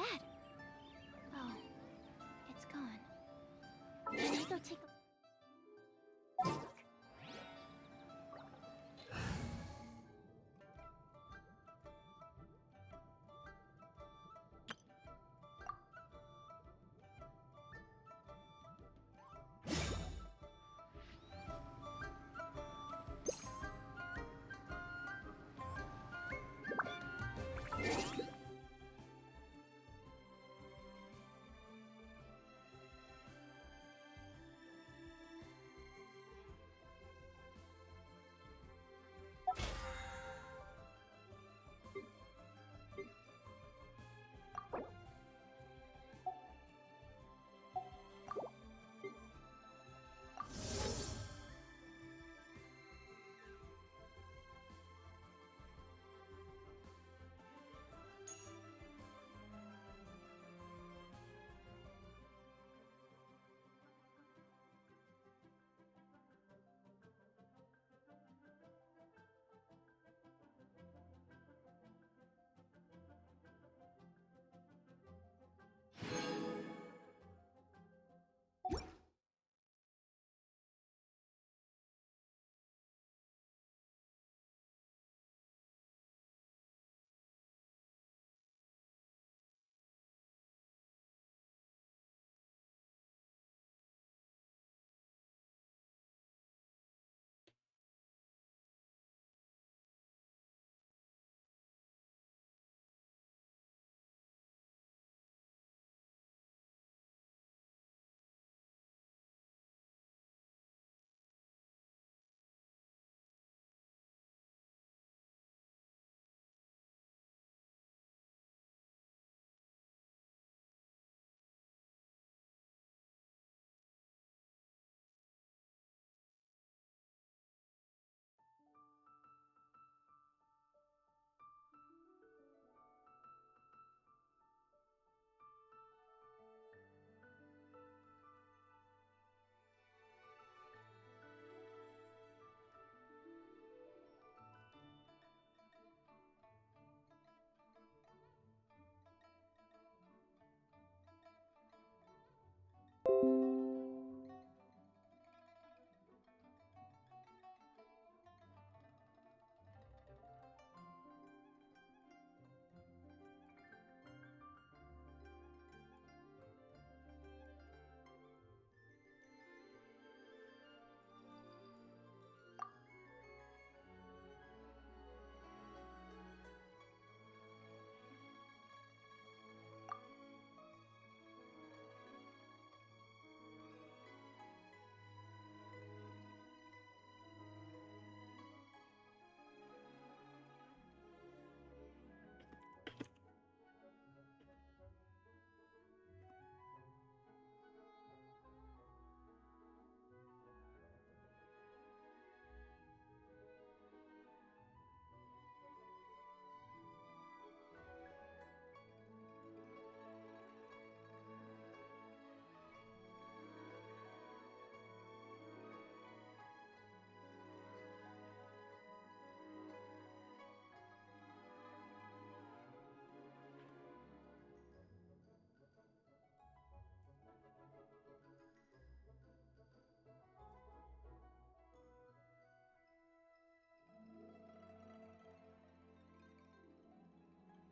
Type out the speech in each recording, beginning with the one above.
that? Oh, it's gone. Can I go take a look?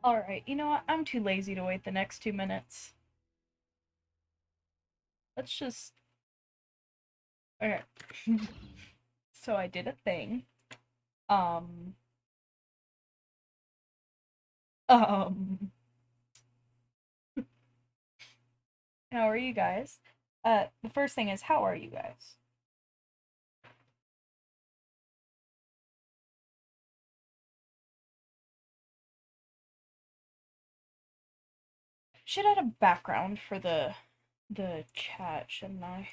Alright, you know what? I'm too lazy to wait the next 2 minutes. Let's just... Okay. So I did a thing. Um... Um... How are you guys? The first thing is, how are you guys? Should add a background for the chat, shouldn't I?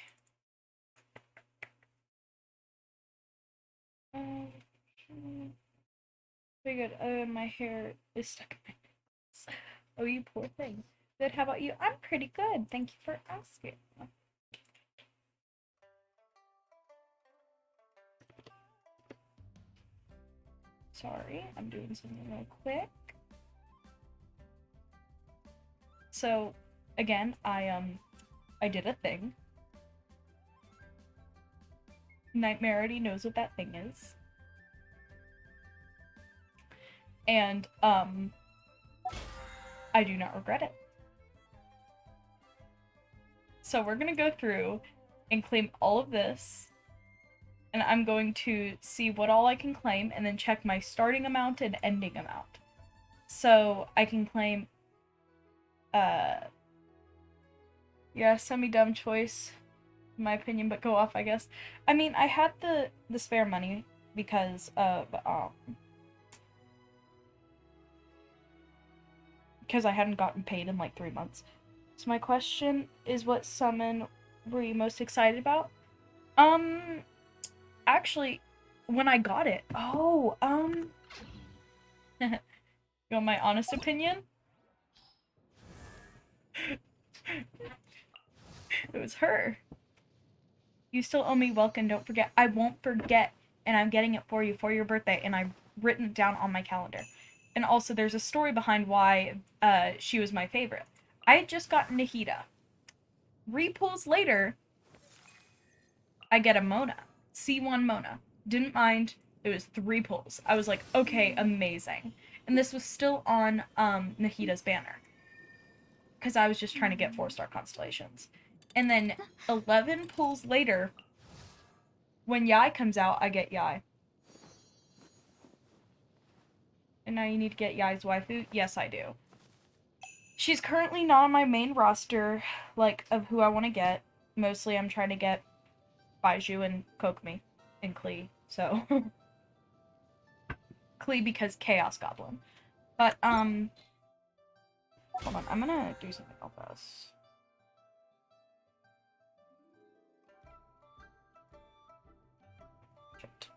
Very good. My hair is stuck in my nails. Oh, you poor thing. Good, how about you? I'm pretty good. Thank you for asking. Sorry, I'm doing something real quick. So, again, I did a thing. Nightmare already knows what that thing is. And, I do not regret it. So we're gonna go through and claim all of this. And I'm going to see what all I can claim and then check my starting amount and ending amount. So I can claim, yeah, semi-dumb choice, in my opinion, but go off, I guess. I mean, I had the spare money because of, because I hadn't gotten paid in like 3 months. So my question is, what summon were you most excited about? Actually, when I got it, you want my honest opinion? It was her. You still owe me welcome, don't forget. I won't forget, and I'm getting it for you for your birthday, and I've written it down on my calendar. And also, there's a story behind why she was my favorite. I had just gotten Nahida. Repulls later, I get a Mona. C1 Mona. Didn't mind. It was 3 pulls. I was like, okay, amazing. And this was still on Nahida's banner. Because I was just trying to get 4-star constellations. And then 11 pulls later, when Yai comes out, I get Yai. And now you need to get Yai's waifu? Yes, I do. She's currently not on my main roster, like, of who I want to get. Mostly I'm trying to get Baiju and Kokomi and Klee, so. Klee because Chaos Goblin. But, hold on, I'm gonna do something else. Shit.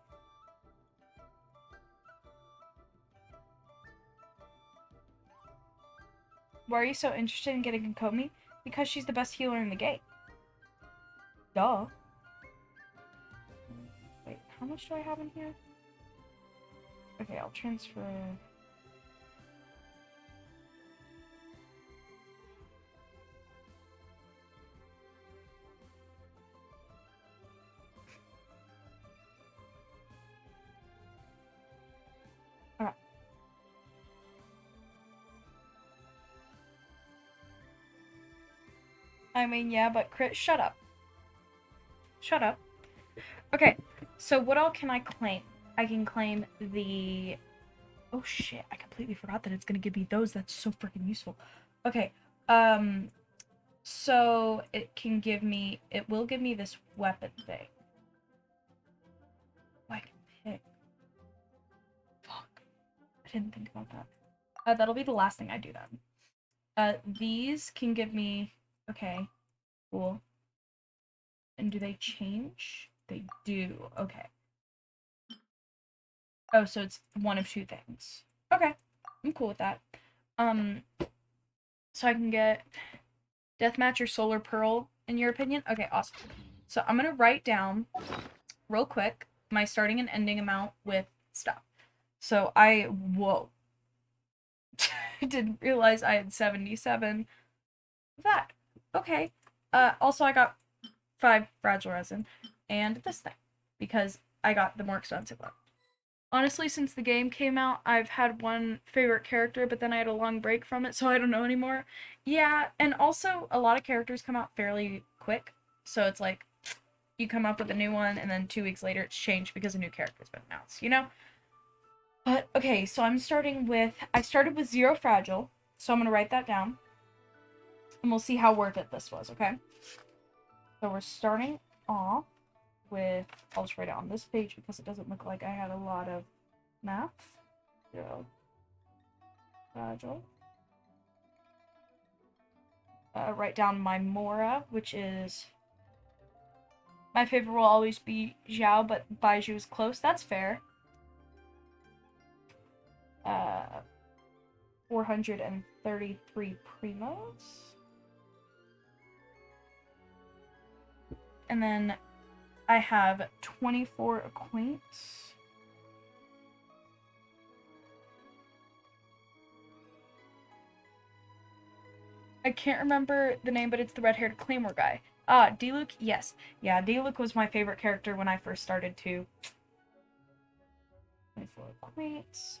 Why are you so interested in getting Kokomi? Because she's the best healer in the game. Duh. Wait, how much do I have in here? Okay, I'll transfer. Alright. I mean, yeah, but crit, shut up. Shut up. Okay, so what all can I claim? I can claim the... Oh shit, I completely forgot that it's gonna give me those. That's so freaking useful. Okay, so it will give me this weapon thing. Oh, I can pick. Fuck. I didn't think about that. That'll be the last thing I do then. These can give me... Okay, cool. And do they change? They do. Okay. Oh, so it's one of 2 things. Okay. I'm cool with that. So I can get Deathmatch or Solar Pearl, in your opinion? Okay, awesome. So I'm gonna write down, real quick, my starting and ending amount with stuff. So whoa. Didn't realize I had 77 of that. Okay. Also I got 5 fragile resin and this thing because I got the more expensive one. Honestly, since the game came out, I've had one favorite character, but then I had a long break from it, so I don't know anymore. Yeah, and also, a lot of characters come out fairly quick, so it's like, you come up with a new one, and then 2 weeks later it's changed because a new character's been announced, you know? But, okay, so I started with 0 fragile, so I'm gonna write that down, and we'll see how worth it this was, okay? So we're starting off with, I'll just write it on this page because it doesn't look like I had a lot of math. 0 fragile. Write down my Mora, which is... My favorite will always be Xiao, but Baiju is close. That's fair. 433 primos. And then I have 24 acquaints. I can't remember the name, but it's the red-haired Claymore guy. Ah, D-Luke? Yes. Yeah, D-Luke was my favorite character when I first started to. 24 points.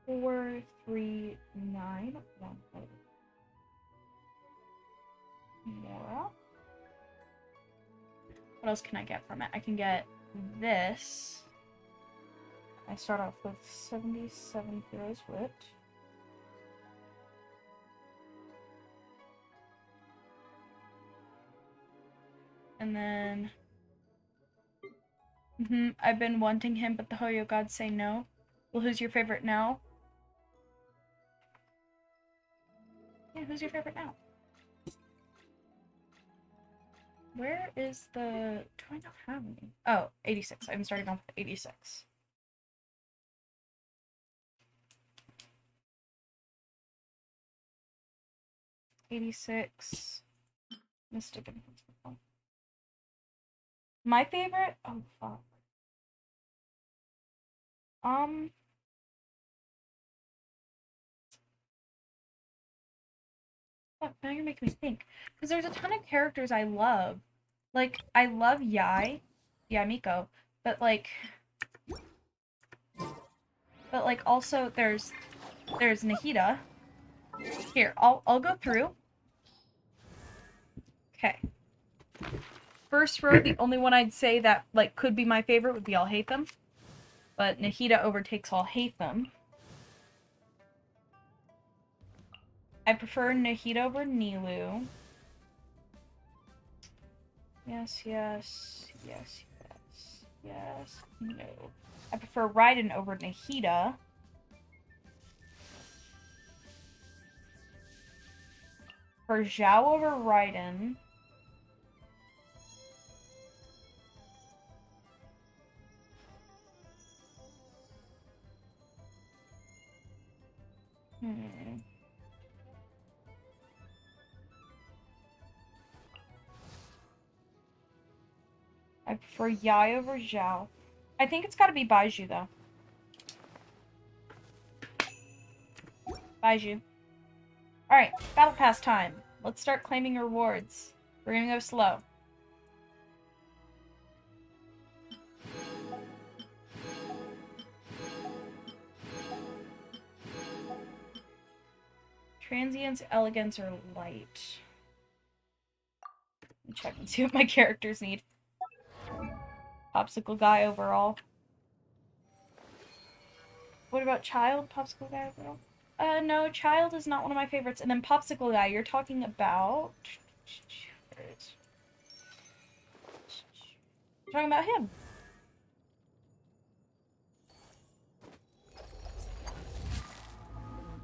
4, 3, 9, 1, Mora. What else can I get from it? I can get this. I start off with 77 heroes wit. And then... I've been wanting him, but the Hoyo gods say no. Well, who's your favorite now? Yeah, who's your favorite now? Where is the... Do I not have any? Oh, 86. I'm starting off with 86. Mystic Enhancement. My favorite? Oh, fuck. Fuck, now you're making me think. Because there's a ton of characters I love. Like, I love Miko. But also there's Nahida. Here, I'll go through. Okay. First row, the only one I'd say that, like, could be my favorite would be I'll Hate Them. But Nahida overtakes I'll Hate Them. I prefer Nahida over Nilou. Yes, yes, yes, yes, yes, no. I prefer Raiden over Nahida. For Zhao over Raiden. I prefer Yai over Zhao. I think it's gotta be Baiju, though. Baiju. Alright, Battle Pass time. Let's start claiming rewards. We're gonna go slow. Transience, Elegance, or Light. Let me check and see what my characters need. Popsicle Guy overall. What about Child? Popsicle Guy overall? No, Child is not one of my favorites. And then Popsicle Guy, you're talking about... You're talking about him.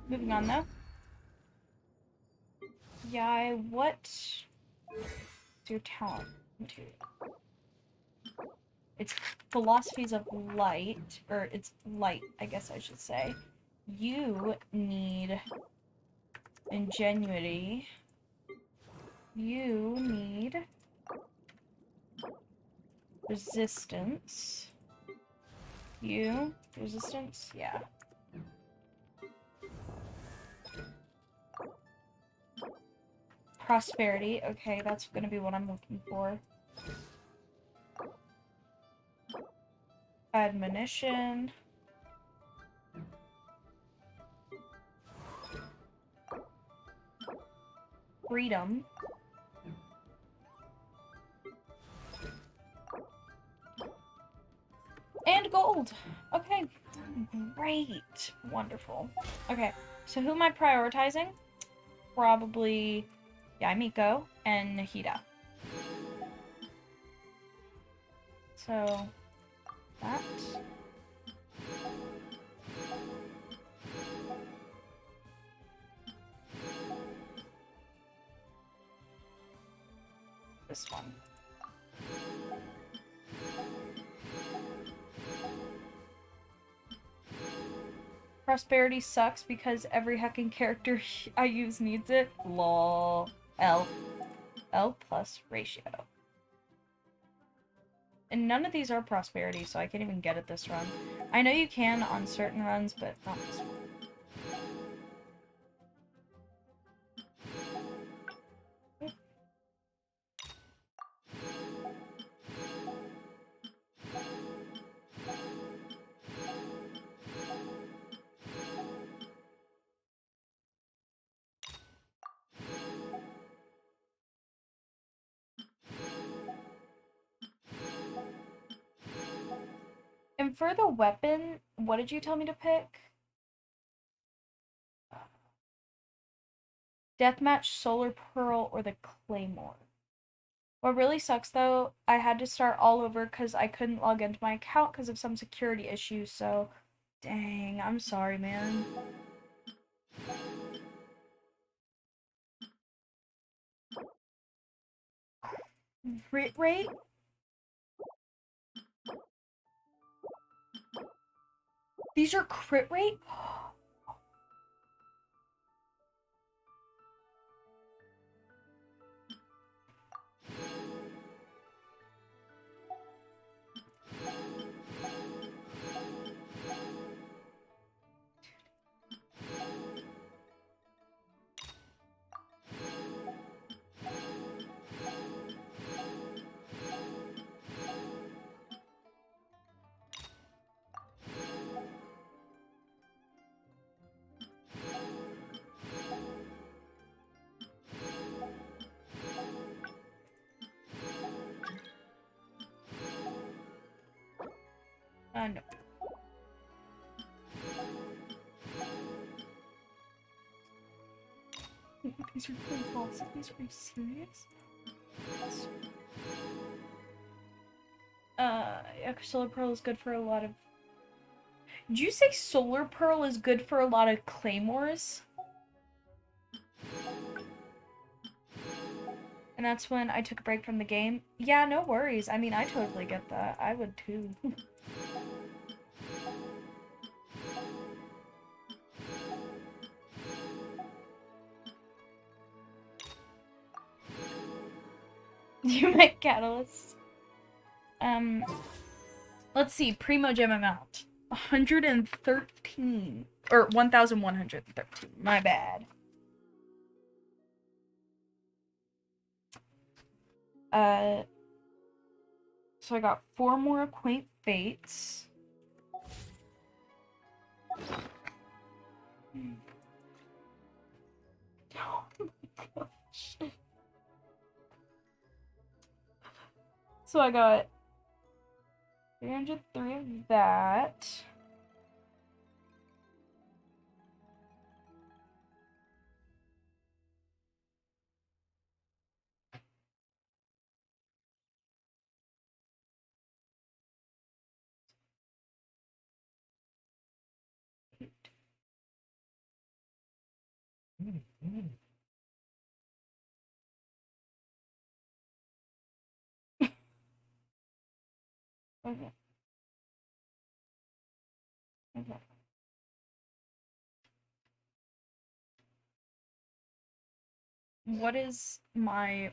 Moving on, though. Yeah, what's your talent? It's Philosophies of Light, or it's Light, I guess I should say. You need Ingenuity. You need Resistance. You? Resistance? Yeah. Prosperity. Okay, that's gonna be what I'm looking for. Admonition. Freedom. And gold. Okay. Great. Wonderful. Okay, so who am I prioritizing? Probably Miko and Nahida. So, that. This one. Prosperity sucks because every heckin' character I use needs it. Lol. L plus ratio. And none of these are prosperity, so I can't even get it this run. I know you can on certain runs, but not this one. And for the weapon, what did you tell me to pick? Deathmatch, Solar Pearl, or the Claymore. What really sucks though, I had to start all over because I couldn't log into my account because of some security issues, so dang, I'm sorry, man. Crit rate? These are crit rate? No. These are impossible. These are you serious? Yeah, Solar Pearl is good for a lot of... Did you say Solar Pearl is good for a lot of claymores? And that's when I took a break from the game? Yeah, no worries. I mean, I totally get that. I would too. You meant Catalyst. Let's see. Primo Gem amount. 113. Or 1,113. My bad. So I got 4 more Quaint Fates. Oh my gosh. So I got 303 of that. Okay. Okay. What is my...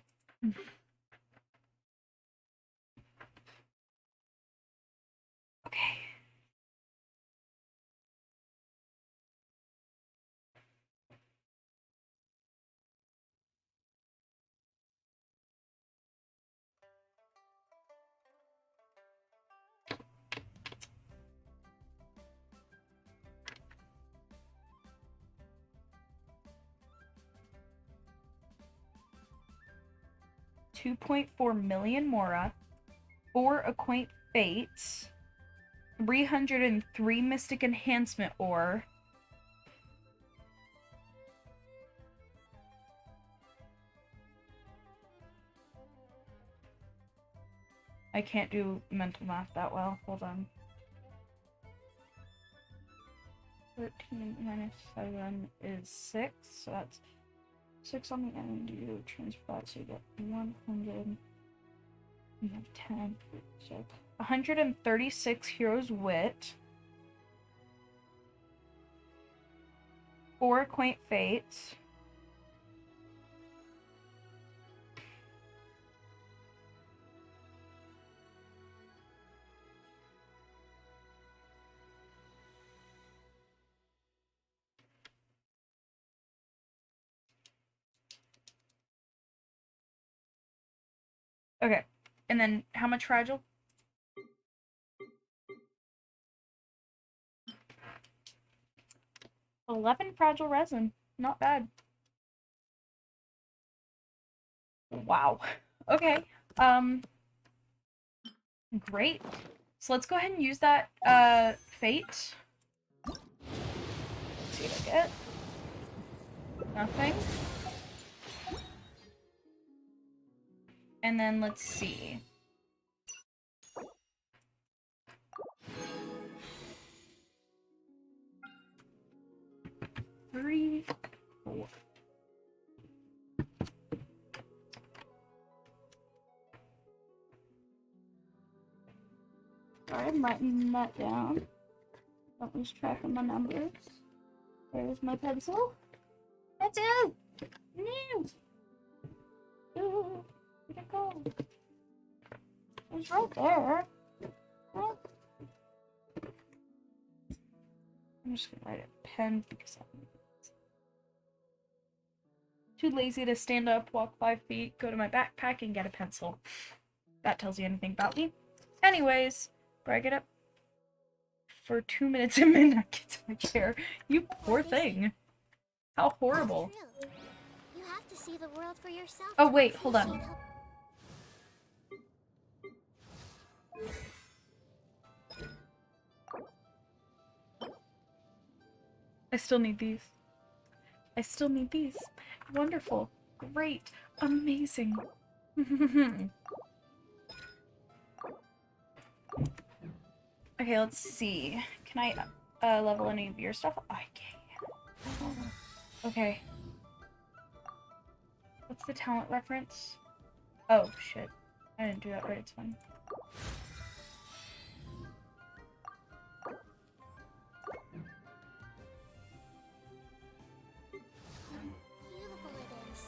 Okay. $2.4 million Mora, 4 Acquaint Fates, 303 Mystic Enhancement Ore. I can't do mental math that well. Hold on. 13 minus 7 is 6, so that's 6 on the end. You transfer that, so you get 100. You have 10. So 136 Heroes Wit. 4 Quaint Fates. Okay. And then how much fragile? 11 fragile resin. Not bad. Wow. Okay. Great. So let's go ahead and use that fate. Let's see what I get. Nothing. And then let's see. Three, four. Sorry, I'm writing that down. Don't lose track of my numbers. There's my pencil. That's it! No! Ooh, where'd it go? It's right there. What? I'm just gonna write a pen because I'm too lazy to stand up, walk 5 feet, go to my backpack, and get a pencil. That tells you anything about me. Anyways, where I get up for 2 minutes and then I get to my chair. You poor thing. How horrible. You have to see the world for yourself. Oh wait, hold on. I still need these. I still need these. Wonderful. Great. Amazing. Okay, let's see. Can I level any of your stuff? I can. Okay. What's the talent reference? Oh, shit. I didn't do that right, it's fine. Beautiful it is.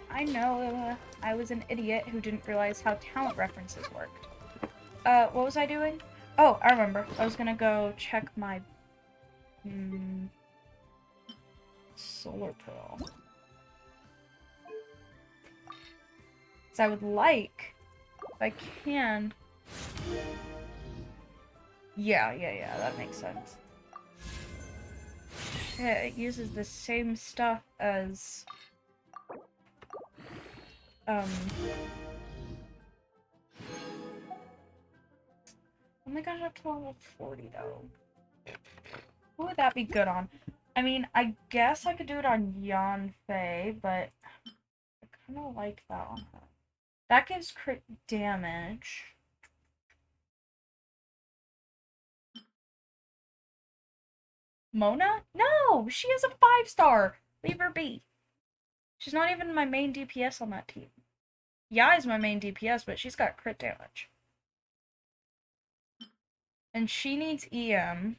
I know, I was an idiot who didn't realize how talent references worked. What was I doing? Oh, I remember. I was gonna go check my... Solar Pearl. So I would like, if I can... Yeah, that makes sense. Yeah, it uses the same stuff as... only got up to level 40 though. What would that be good on? I mean, I guess I could do it on Yanfei, but I kind of like that on her. That gives crit damage. Mona? No! She is a 5-star! Leave her be. She's not even my main DPS on that team. Yai's my main DPS, but she's got crit damage. And she needs EM.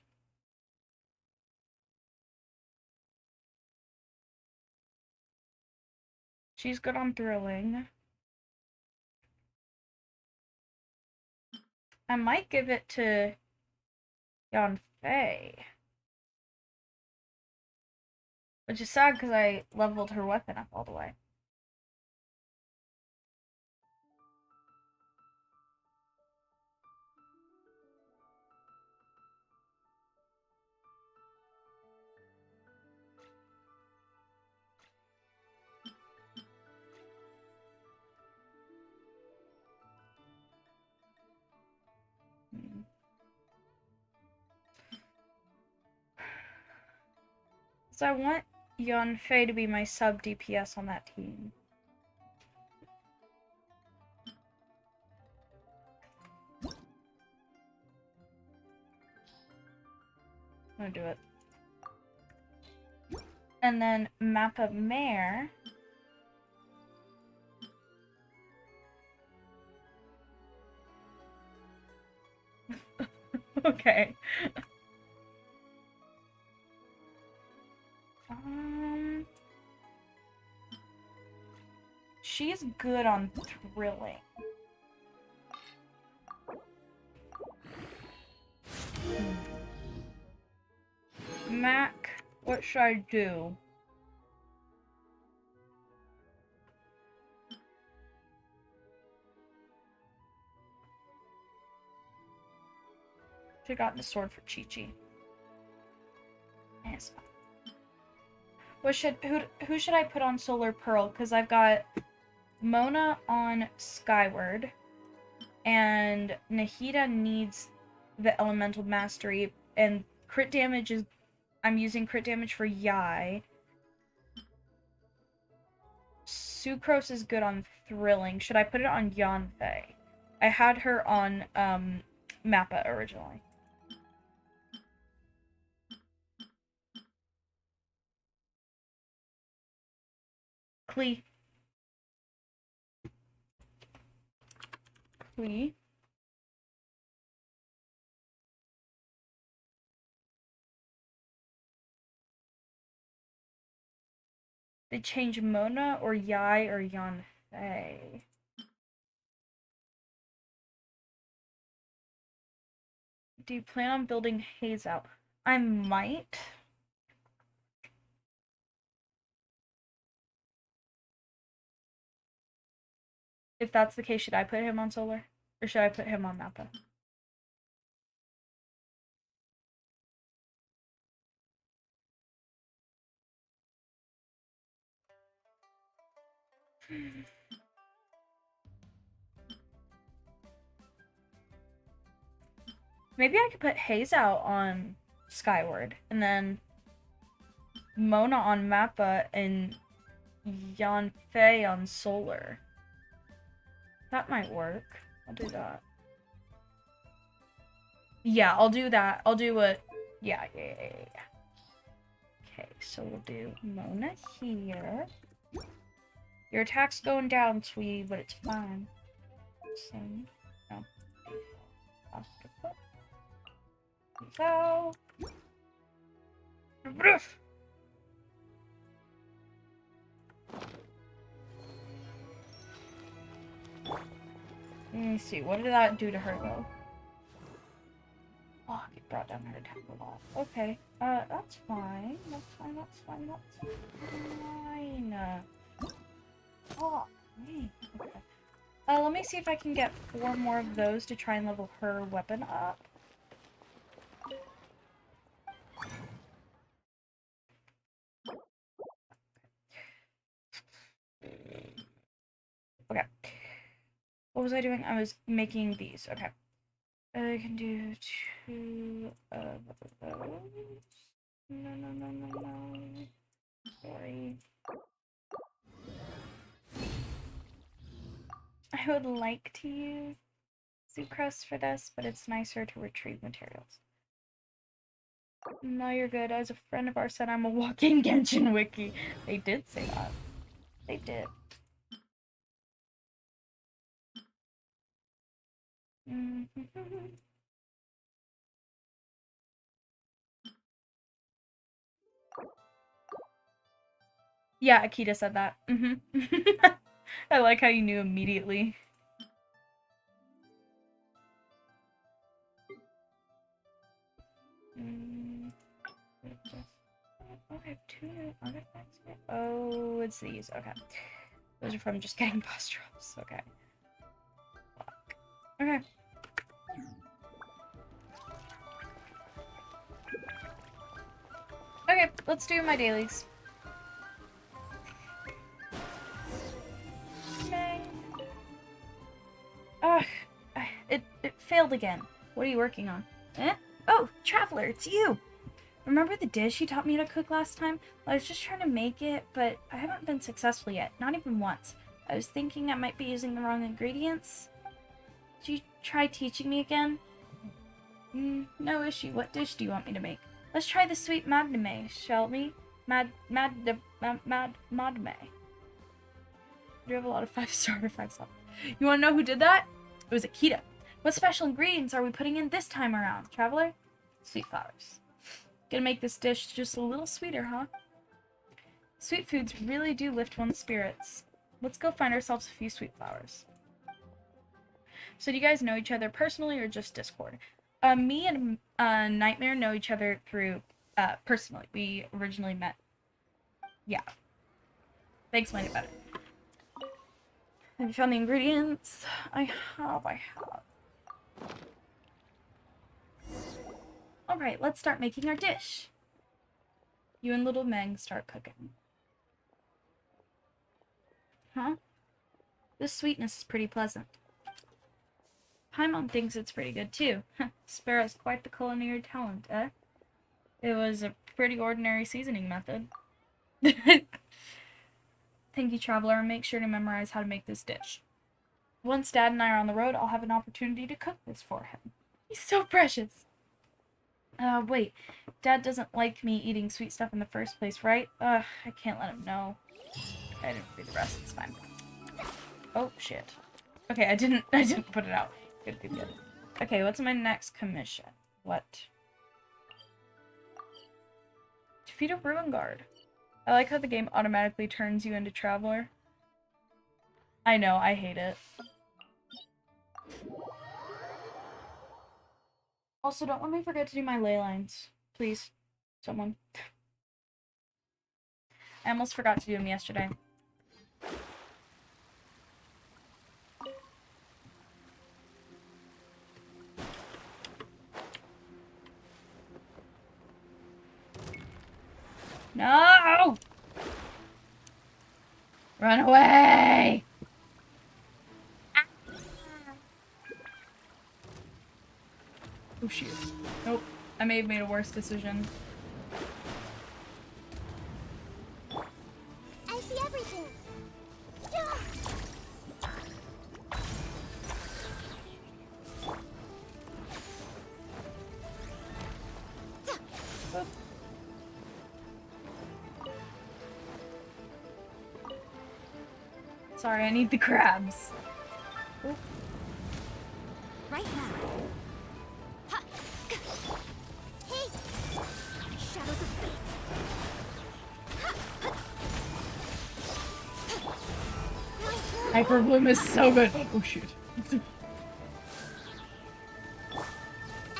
She's good on thrilling. I might give it to Yanfei. Which is sad because I leveled her weapon up all the way. So I want Yanfei to be my sub DPS on that team. I'm gonna do it. And then Mappa Mare. Okay. She's good on thrilling. Mac, what should I do? Should've gotten a sword for Chi-Chi. Yes. What should who should I put on Solar Pearl? Because I've got Mona on Skyward, and Nahida needs the Elemental Mastery, and crit damage is... I'm using crit damage for Yai. Sucrose is good on Thrilling. Should I put it on Yanfei? I had her on, Mappa originally. Klee. Klee. They change Mona or Yai or Yanfei. Do you plan on building Haze out? I might. If that's the case, should I put him on Solar? Or should I put him on Mappa? Maybe I could put Haze out on Skyward, and then Mona on Mappa, and Yanfei on Solar. That might work. I'll do that. Yeah, I'll do that. I'll do a... Yeah. Okay, so we'll do Mona here. Your attack's going down, sweetie, but it's fine. Same. No. So... Let me see, what did that do to her, though? Oh, it brought down her attack a lot. Okay, that's fine. That's fine. Oh, man. Okay. Let me see if I can get 4 more of those to try and level her weapon up. Okay. What was I doing? I was making these. Okay. I can do 2 of those. No. Sorry. I would like to use sucrose for this, but it's nicer to retrieve materials. No, you're good. As a friend of ours said, I'm a walking Genshin wiki. They did say that. They did. Yeah, Akita said that. I like how you knew immediately. Okay, 2 new artifacts. Oh, it's these. Okay. Those are from just getting boss drops. Okay. Fuck. Okay. Okay, let's do my dailies. Ugh, it failed again. What are you working on? Eh? Oh, Traveler, it's you! Remember the dish you taught me to cook last time? Well, I was just trying to make it, but I haven't been successful yet. Not even once. I was thinking I might be using the wrong ingredients. Did you try teaching me again? No issue. What dish do you want me to make? Let's try the sweet madame, shall we? Madame. You have a lot of 5-star artifacts left. You want to know who did that? It was Akita. What special ingredients are we putting in this time around, Traveler? Sweet flowers. Gonna make this dish just a little sweeter, huh? Sweet foods really do lift one's spirits. Let's go find ourselves a few sweet flowers. So do you guys know each other personally or just Discord? Me and Nightmare know each other through, personally. We originally met. Yeah. Thanks, explain it better. Have you found the ingredients? I have. Alright, let's start making our dish. You and little Meng start cooking. Huh? This sweetness is pretty pleasant. Paimon thinks it's pretty good too. Sparrow's quite the culinary talent, eh? It was a pretty ordinary seasoning method. Thank you, Traveler, and make sure to memorize how to make this dish. Once Dad and I are on the road, I'll have an opportunity to cook this for him. He's so precious. Wait. Dad doesn't like me eating sweet stuff in the first place, right? I can't let him know. I didn't read the rest, it's fine. Oh, shit. Okay, I didn't put it out. Good, good, good. Okay, what's my next commission? What? Defeat a Ruin Guard. I like how the game automatically turns you into Traveler. I know, I hate it. Also, don't let me forget to do my ley lines. Please. Someone. I almost forgot to do them yesterday. No! Run away! Oh shoot. Nope. I may have made a worse decision. I see everything. Oop. Sorry, I need the crabs. Oop. Right now. Ha! Hey! Shadows of fate. Hyper Bloom is so good. Oh shoot. I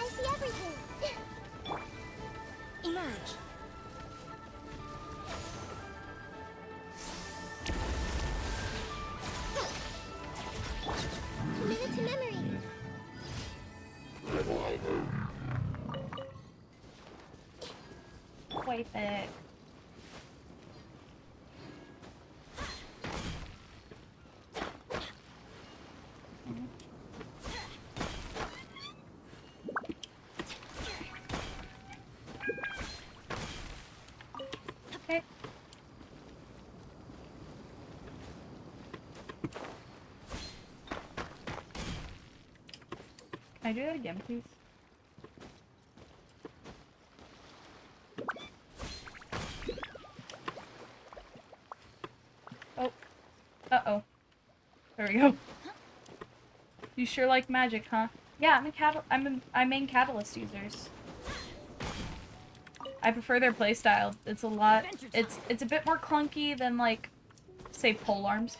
see everything. Emerge. Minute to memory. Wipe it. Okay. Can I do that again, please? Oh. Uh-oh. There we go. You sure like magic, huh? Yeah, I'm main Catalyst users. I prefer their playstyle. It's a lot. It's a bit more clunky than like, say, polearms,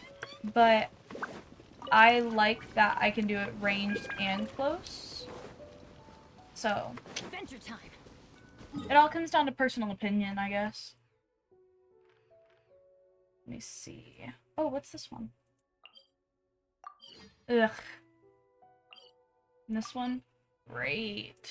but I like that I can do it ranged and close. So Adventure time. it all comes down to personal opinion, I guess. Let me see. Oh, what's this one? Ugh. And this one? Great.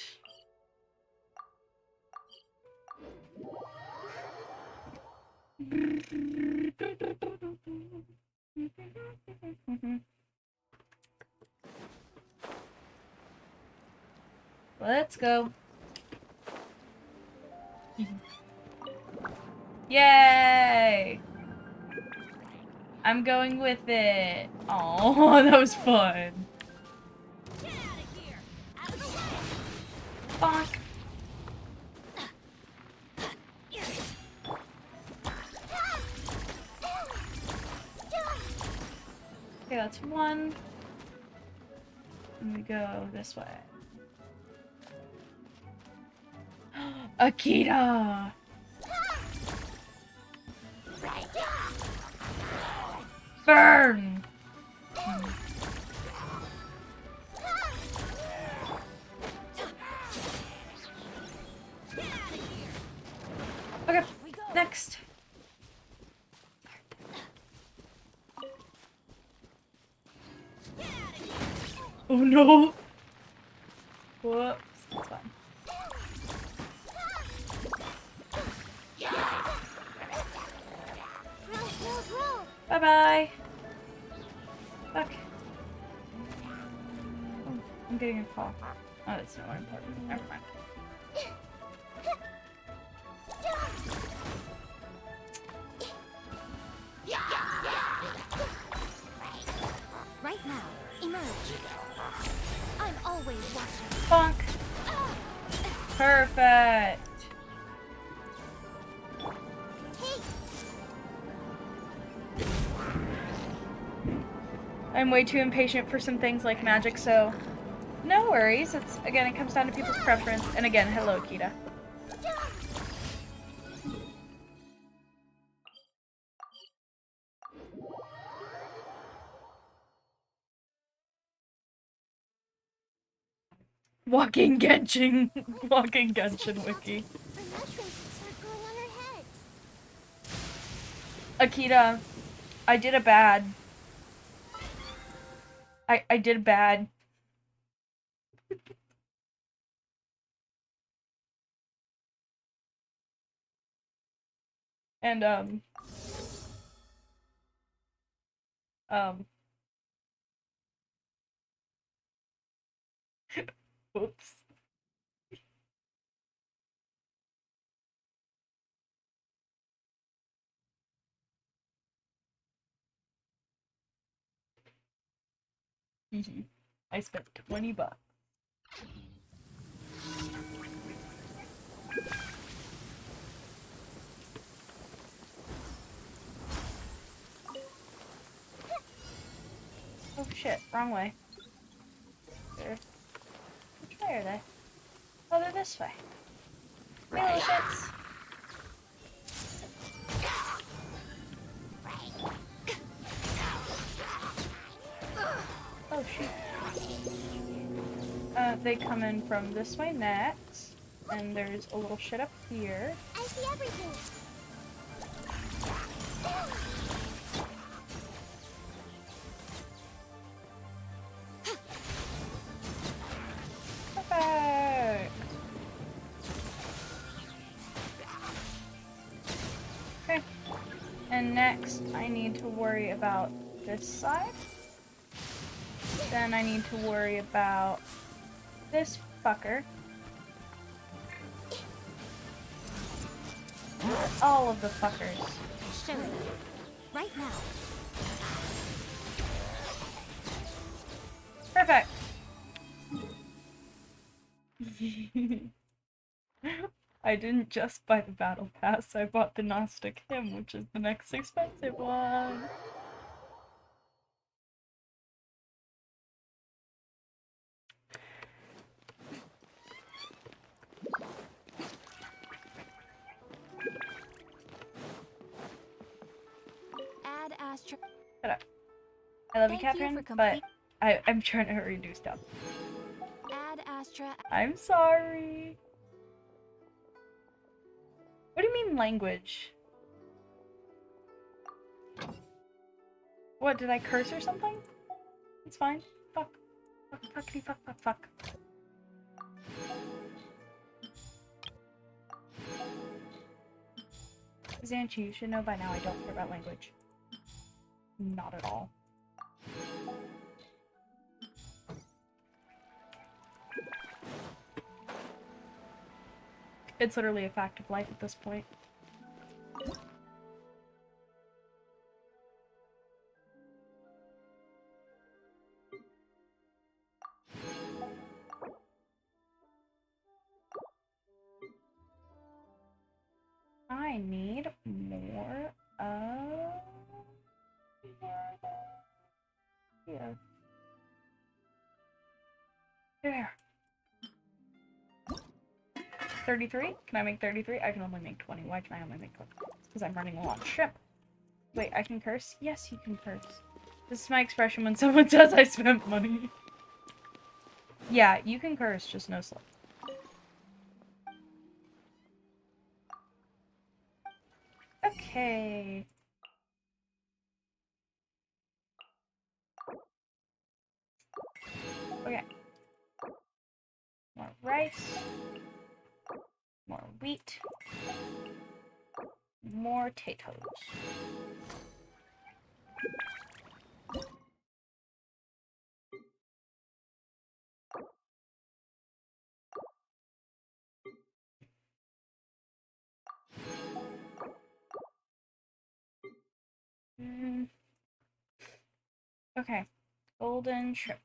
Let's go. Yay! I'm going with it. Oh, that was fun. Get out of here. Out of the way. Fuck. Okay, that's one. And we go this way. Akita! Burn! Okay, next. Oh no! Whoops, that's fine. Bye bye! Fuck. Oh, I'm getting a call. Oh, that's not important. Never mind. Right now, emerge. I'm always watching. Bonk. Perfect. I'm way too impatient for some things like magic, so no worries. It's again, it comes down to people's preference. And again, hello, Kita. Walking Genshin. Walking Genshin wiki. Our mushrooms start growing on our heads. Akita, I did a bad. I did bad. And oops. I spent $20. Oh shit, wrong way. Which way are they? Oh, they're this way. Hey, little shits. Oh shoot. They come in from this way next. And there's a little shit up here. I see everything. Perfect. Okay. And next, I need to worry about this side. Then I need to worry about this fucker. All of the fuckers. Show them. Right now. Perfect. I didn't just buy the battle pass, I bought the Gnostic Hymn, which is the next expensive one. Add Astra. Shut up. I love you, Thank you Catherine, for but I'm trying to redo stuff. Add Astra. I'm sorry. What do you mean language? What, did I curse or something? It's fine. Fuck. Fuck, fuckity, fuck, fuck, fuck. Xanchi, you should know by now I don't care about language. Not at all. It's literally a fact of life at this point. I need more of... Yeah. There. 33? Can I make 33? I can only make 20. Why can I only make 20? It's because I'm running low on ship. Wait, I can curse? Yes, you can curse. This is my expression when someone says I spent money. Yeah, you can curse, just no slip. Okay. Okay. More rice. More wheat. More potatoes. Okay. Golden trip.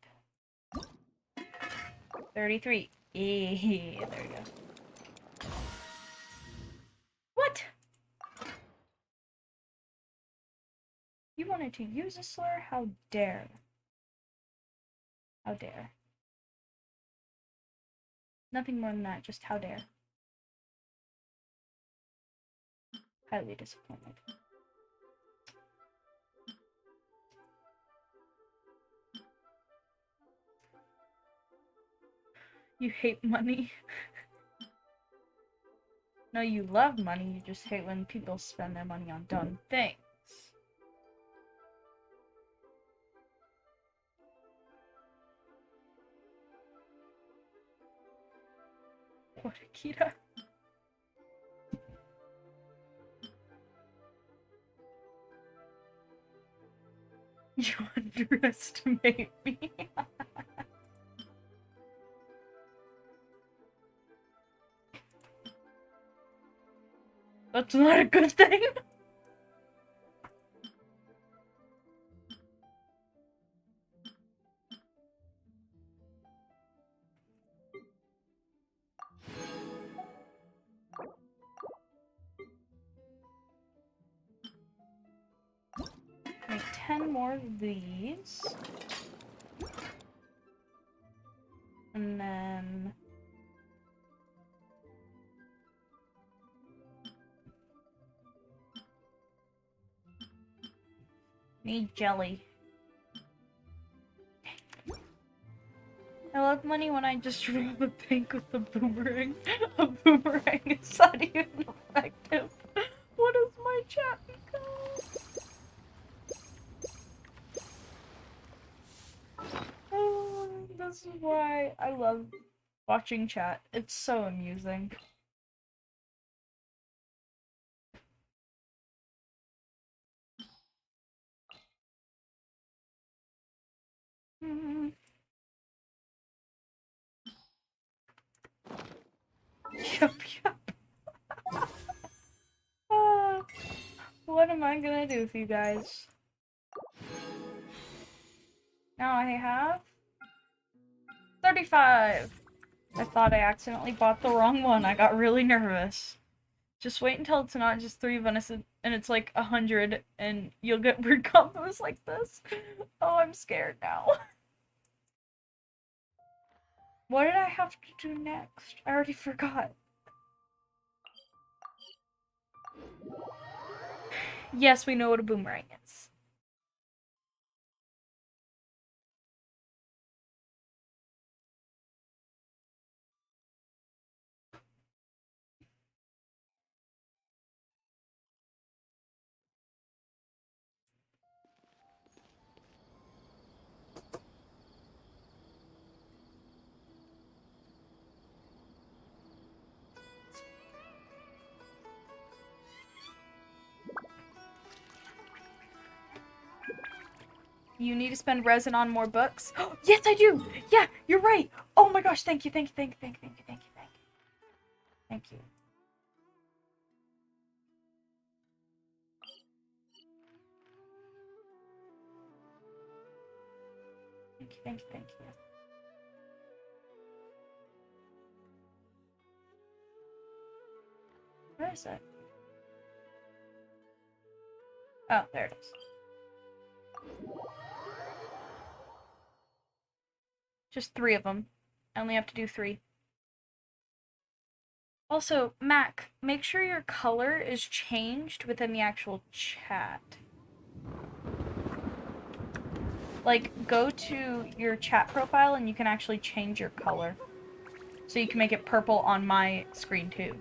33. There we go. What? You wanted to use a slur? How dare. How dare. Nothing more than that, just how dare. Highly disappointed. You hate money. No, you love money, you just hate when people spend their money on dumb things. What, Akita? You underestimate me. That's not a good thing. Make 10 more of these. And then... need jelly. I love money when I just rob a bank with a boomerang. A boomerang is not even effective. What does my chat become? Oh, this is why I love watching chat. It's so amusing. Yup, yup. What am I gonna do with you guys? Now I have 35. I thought I accidentally bought the wrong one. I got really nervous. Just wait until it's not just 3 venison and it's like 100 and you'll get weird combos like this. Oh, I'm scared now. What did I have to do next? I already forgot. Yes, we know what a boomerang is. You need to spend resin on more books? Yes, I do! Yeah, you're right! Oh my gosh, thank you, thank you, thank you, thank you, thank you, thank you, thank you. Thank you. Thank you, thank you, thank you. Where is it? Oh, there it is. Just 3 of them. I only have to do 3. Also, Mac, make sure your color is changed within the actual chat. Like, go to your chat profile and you can actually change your color. So you can make it purple on my screen too.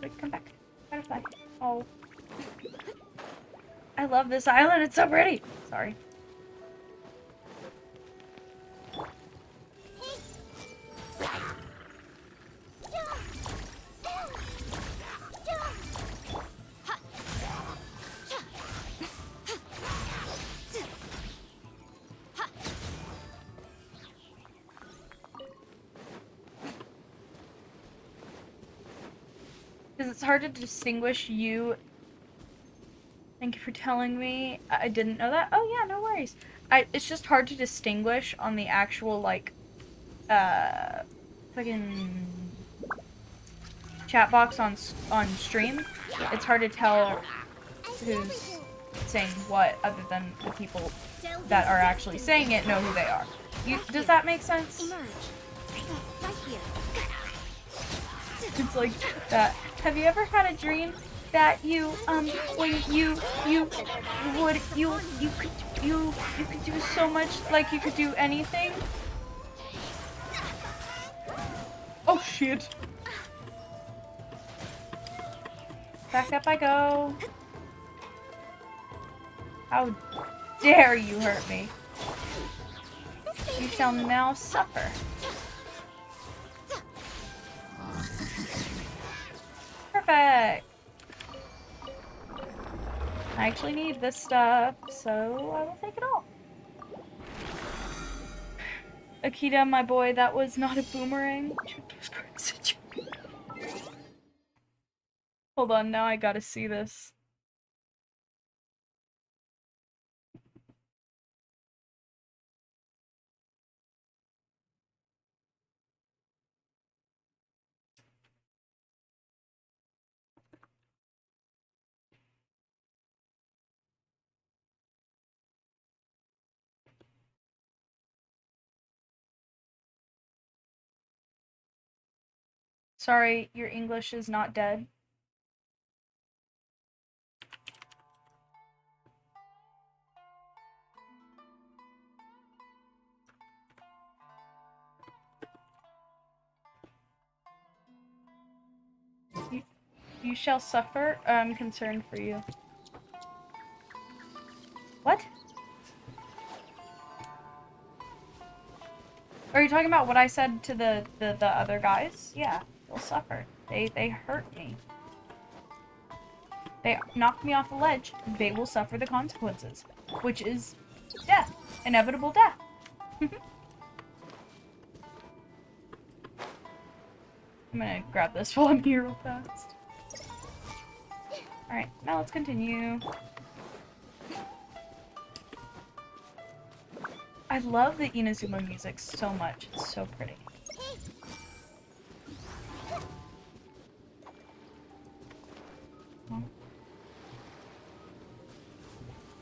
Wait, come back. Butterfly. Oh. I love this island, it's so pretty! Sorry. Because it's hard to distinguish you. Thank you for telling me. I didn't know that. Oh yeah, no worries. It's just hard to distinguish on the actual, like, fucking chat box on stream. It's hard to tell who's saying what, other than the people that are actually saying it know who they are. Does that make sense? It's like that. Have you ever had a dream that you when you could do so much, like you could do anything? Oh shit. Back up I go. How dare you hurt me? You shall now suffer. Perfect. I actually need this stuff, so I will take it all. Akita, my boy, that was not a boomerang. Hold on, now I gotta see this. Sorry, your English is not dead. You shall suffer. I'm concerned for you. What? Are you talking about what I said to the other guys? Yeah, they'll suffer. They hurt me. They knocked me off a ledge. They will suffer the consequences, which is death. Inevitable death. I'm gonna grab this while I'm here real fast. Alright, now let's continue. I love the Inazuma music so much. It's so pretty.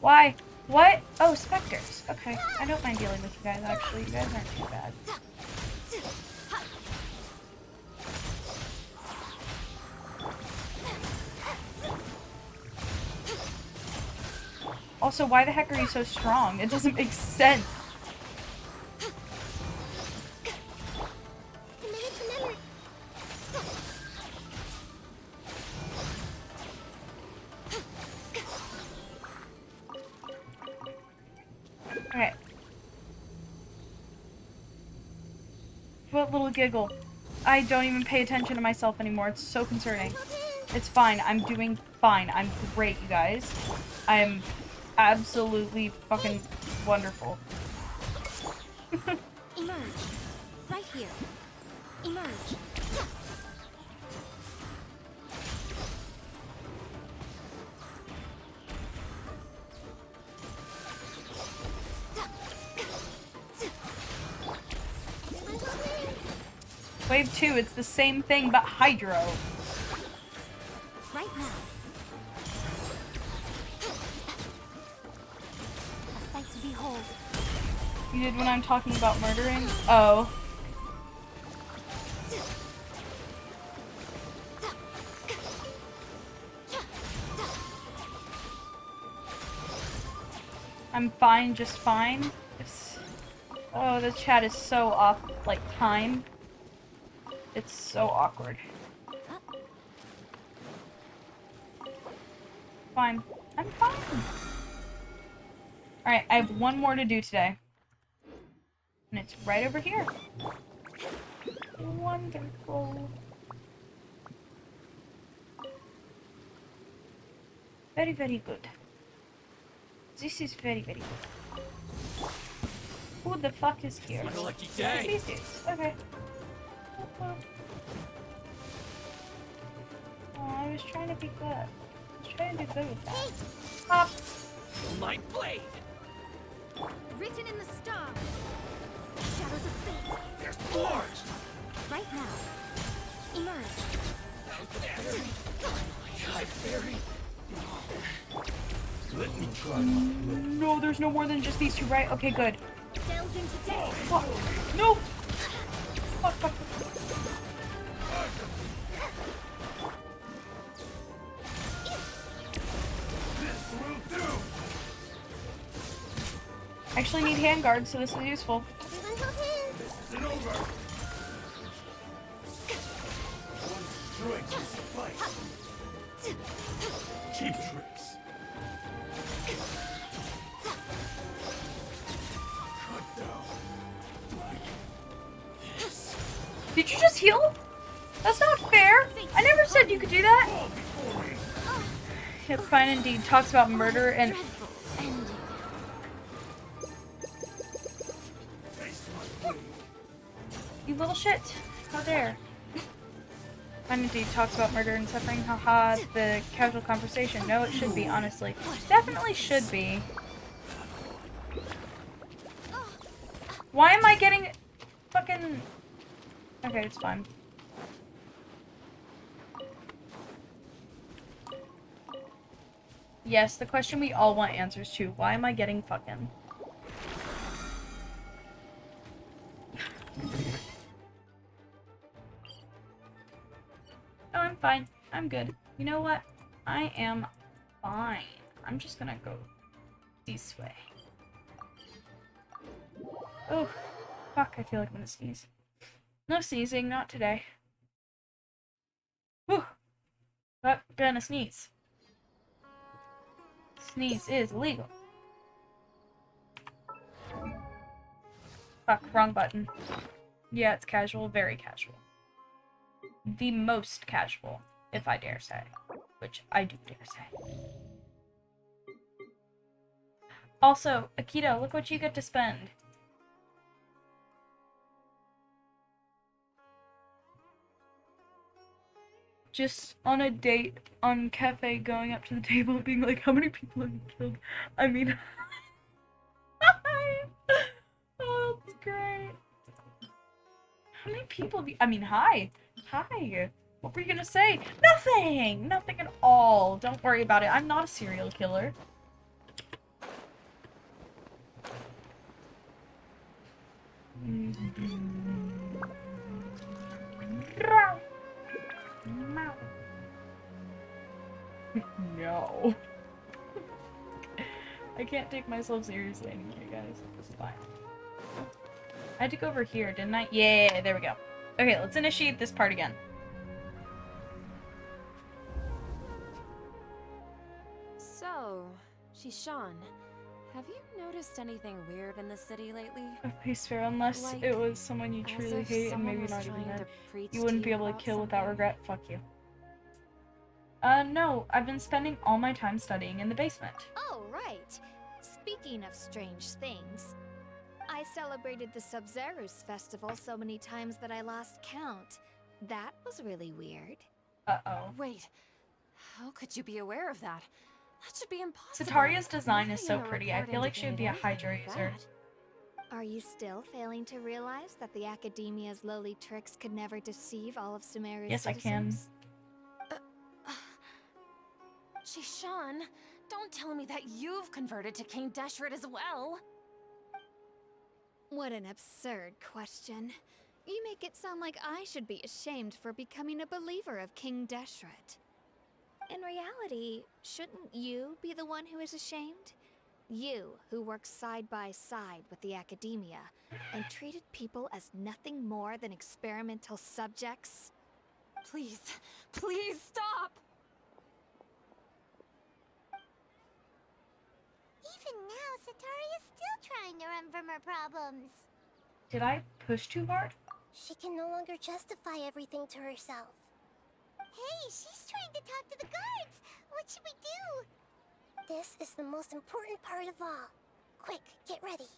Why? What? Oh, specters. Okay. I don't mind dealing with you guys, actually. You guys aren't too bad. Also, why the heck are you so strong? It doesn't make sense. Okay. What little giggle. I don't even pay attention to myself anymore. It's so concerning. It's fine. I'm doing fine. I'm great, you guys. I am absolutely fucking wonderful. Emerge. Right here. Emerge. Wave 2, it's the same thing but hydro. Right now. A sight to behold. You did when I'm talking about murdering? Oh. I'm fine, just fine. Oh, the chat is so off, like, time. It's so awkward. Fine. I'm fine. Alright, I have one more to do today. And it's right over here. Wonderful. Very, very good. This is very, very good. Who the fuck is here? What a lucky day. These dudes. Okay. I was trying to be good. I was trying to do good with that. Pop! My blade! Written in the stars. Shadows of fate. There's forged! Right now. Emerge. High fairy! Let me try. No, there's no more than just these two, right? Okay, good. Delve into death. Fuck. No! Fuck, fuck, fuck. This will do! I actually need handguards, so this is useful. Everyone hold hands. This isn't over! One strike will suffice. Cheap tricks. Cut down. Like this. Did you just heal? That's not fair. I never said you could do that. All before me. Yep, fine indeed. Talks about murder and... Dreadful ending. Taste my blade. You little shit. How dare. Fine indeed. Talks about murder and suffering. Haha, the casual conversation. No, it should be, honestly. Definitely should be. Why am I getting... fucking... Okay, it's fine. Yes, the question we all want answers to. Why am I getting fucking... Oh, I'm fine. I'm good. You know what? I am fine. I'm just gonna go this way. Oh, fuck. I feel like I'm gonna sneeze. No sneezing, not today. Whew. But gonna sneeze. Sneeze is legal. Fuck, wrong button. Yeah, it's casual, very casual. The most casual, if I dare say. Which I do dare say. Also, Akito, look what you get to spend. Just on a date on cafe, going up to the table and being like, how many people have you killed? I mean... Oh, that's great. How many people have you... I mean, hi. Hi. What were you gonna say? Nothing! Nothing at all. Don't worry about it. I'm not a serial killer. No. I can't take myself seriously anymore, guys. This is fine. I had to go over here, didn't I? Yeah, there we go. Okay, let's initiate this part again. So, Shishan, have you noticed anything weird in the city lately? A peace fair, unless Like, it was someone you as truly if hate and someone maybe was not even trying that. to preach You wouldn't be able to about kill without something? regret. Fuck you. No. I've been spending all my time studying in the basement. Oh, right. Speaking of strange things, I celebrated the Sub-Zerus festival so many times that I lost count. That was really weird. Uh-oh. Wait, how could you be aware of that? That should be impossible. Sataria's design is Nothing so in the pretty. I report feel like she would be a indicated Hydra anything like user. that. Are you still failing to realize that the Academia's lowly tricks could never deceive all of Sumeru's Yes, I can. citizens? Shishan, don't tell me that you've converted to King Deshret as well. What an absurd question. You make it sound like I should be ashamed for becoming a believer of King Deshret. In reality, shouldn't you be the one who is ashamed? You, who works side by side with the Academia, and treated people as nothing more than experimental subjects? Please, please stop! Even now, Satari is still trying to run from her problems. Did I push too hard? She can no longer justify everything to herself. Hey, she's trying to talk to the guards! What should we do? This is the most important part of all. Quick, get ready.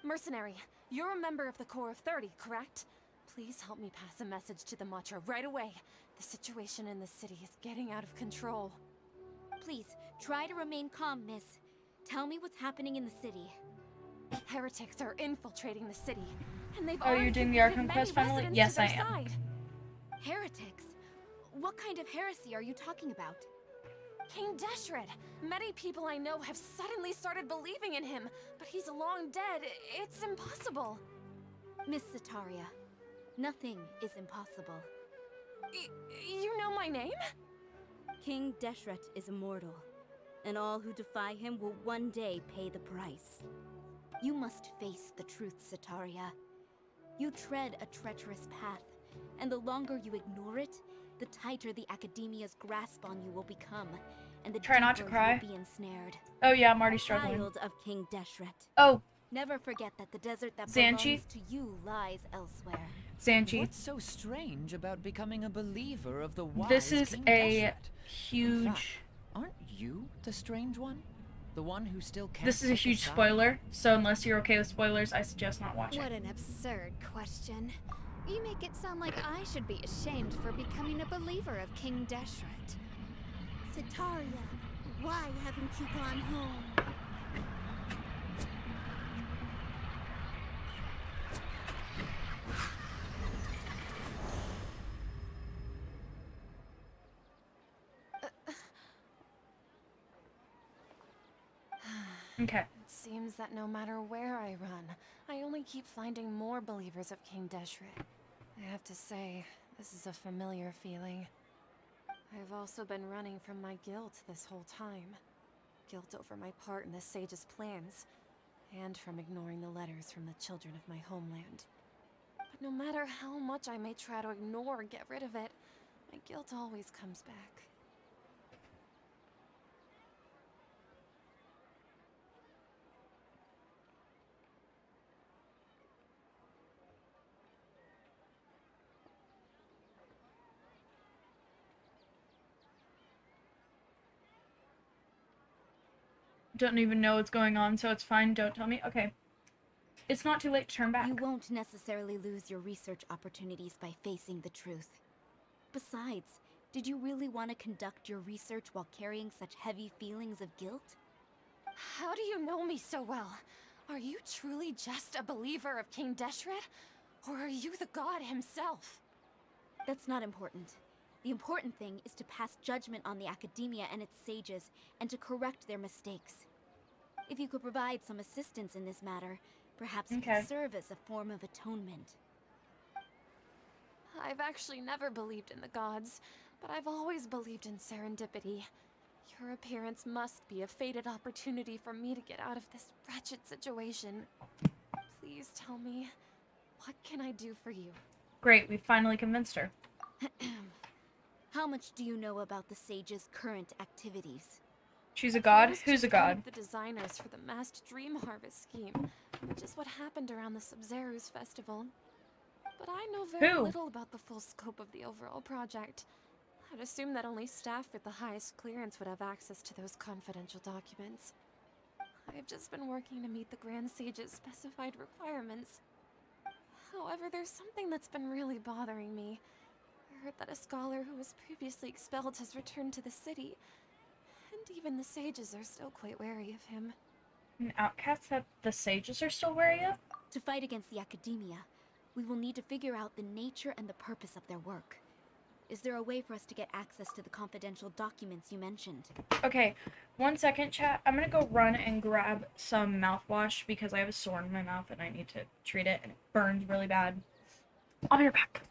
Mercenary, you're a member of the Corps of 30, correct? Please help me pass a message to the Matra right away. The situation in the city is getting out of control. Please, try to remain calm, miss. Tell me what's happening in the city. Heretics are infiltrating the city, and they've Oh, already you're doing the converted Archon many quest finally? residents Yes, to I their am. side. Heretics? What kind of heresy are you talking about? King Deshret! Many people I know have suddenly started believing in him, but he's long dead. It's impossible. Miss Sataria, nothing is impossible. You know my name? King Deshret is immortal, and all who defy him will one day pay the price. You must face the truth, Sataria. You tread a treacherous path, and the longer you ignore it, the tighter the Academia's grasp on you will become, and the Try not to deeper cry. you will be ensnared. Oh yeah, I'm already struggling. Child of King Deshret. Oh, Never forget that the desert that Xanchi. belongs to you lies elsewhere. Xanchi. What's so strange about becoming a believer of the wise This is King a Deshret? In fact, huge... aren't you the strange one? The one who still can't This is a pick huge side? spoiler, so unless you're okay with spoilers, I suggest not watching. What an absurd question. You make it sound like I should be ashamed for becoming a believer of King Deshret. Sataria, why haven't you gone home? Okay. It seems that no matter where I run, I only keep finding more believers of King Deshret. I have to say, this is a familiar feeling. I've also been running from my guilt this whole time. Guilt over my part in the Sage's plans, and from ignoring the letters from the children of my homeland. But no matter how much I may try to ignore or get rid of it, my guilt always comes back. Don't even know what's going on, so it's fine. Don't tell me. Okay. It's not too late to turn back. You won't necessarily lose your research opportunities by facing the truth. Besides, did you really want to conduct your research while carrying such heavy feelings of guilt? How do you know me so well? Are you truly just a believer of King Deshret? Or are you the god himself? That's not important. The important thing is to pass judgment on the Academia and its sages, and to correct their mistakes. If you could provide some assistance in this matter, perhaps it Okay. could serve as a form of atonement. I've actually never believed in the gods, but I've always believed in serendipity. Your appearance must be a fated opportunity for me to get out of this wretched situation. Please tell me, what can I do for you? Great, we finally convinced her. How much do you know about the sage's current activities? She's a I god? was Who's a just one god? of the designers for the masked dream harvest scheme, which is what happened around the Sub-Zero's festival. But I know very Who? little about the full scope of the overall project. I'd assume that only staff with the highest clearance would have access to those confidential documents. I've just been working to meet the Grand Sage's specified requirements. However, there's something that's been really bothering me. I heard that a scholar who was previously expelled has returned to the city, and even the sages are still quite wary of him. An outcast that the sages are still wary of? To fight against the Academia, we will need to figure out the nature and the purpose of their work. Is there a way for us to get access to the confidential documents you mentioned? Okay, 1 second, chat. I'm gonna go run and grab some mouthwash because I have a sore in my mouth and I need to treat it and it burns really bad. I'll be right back.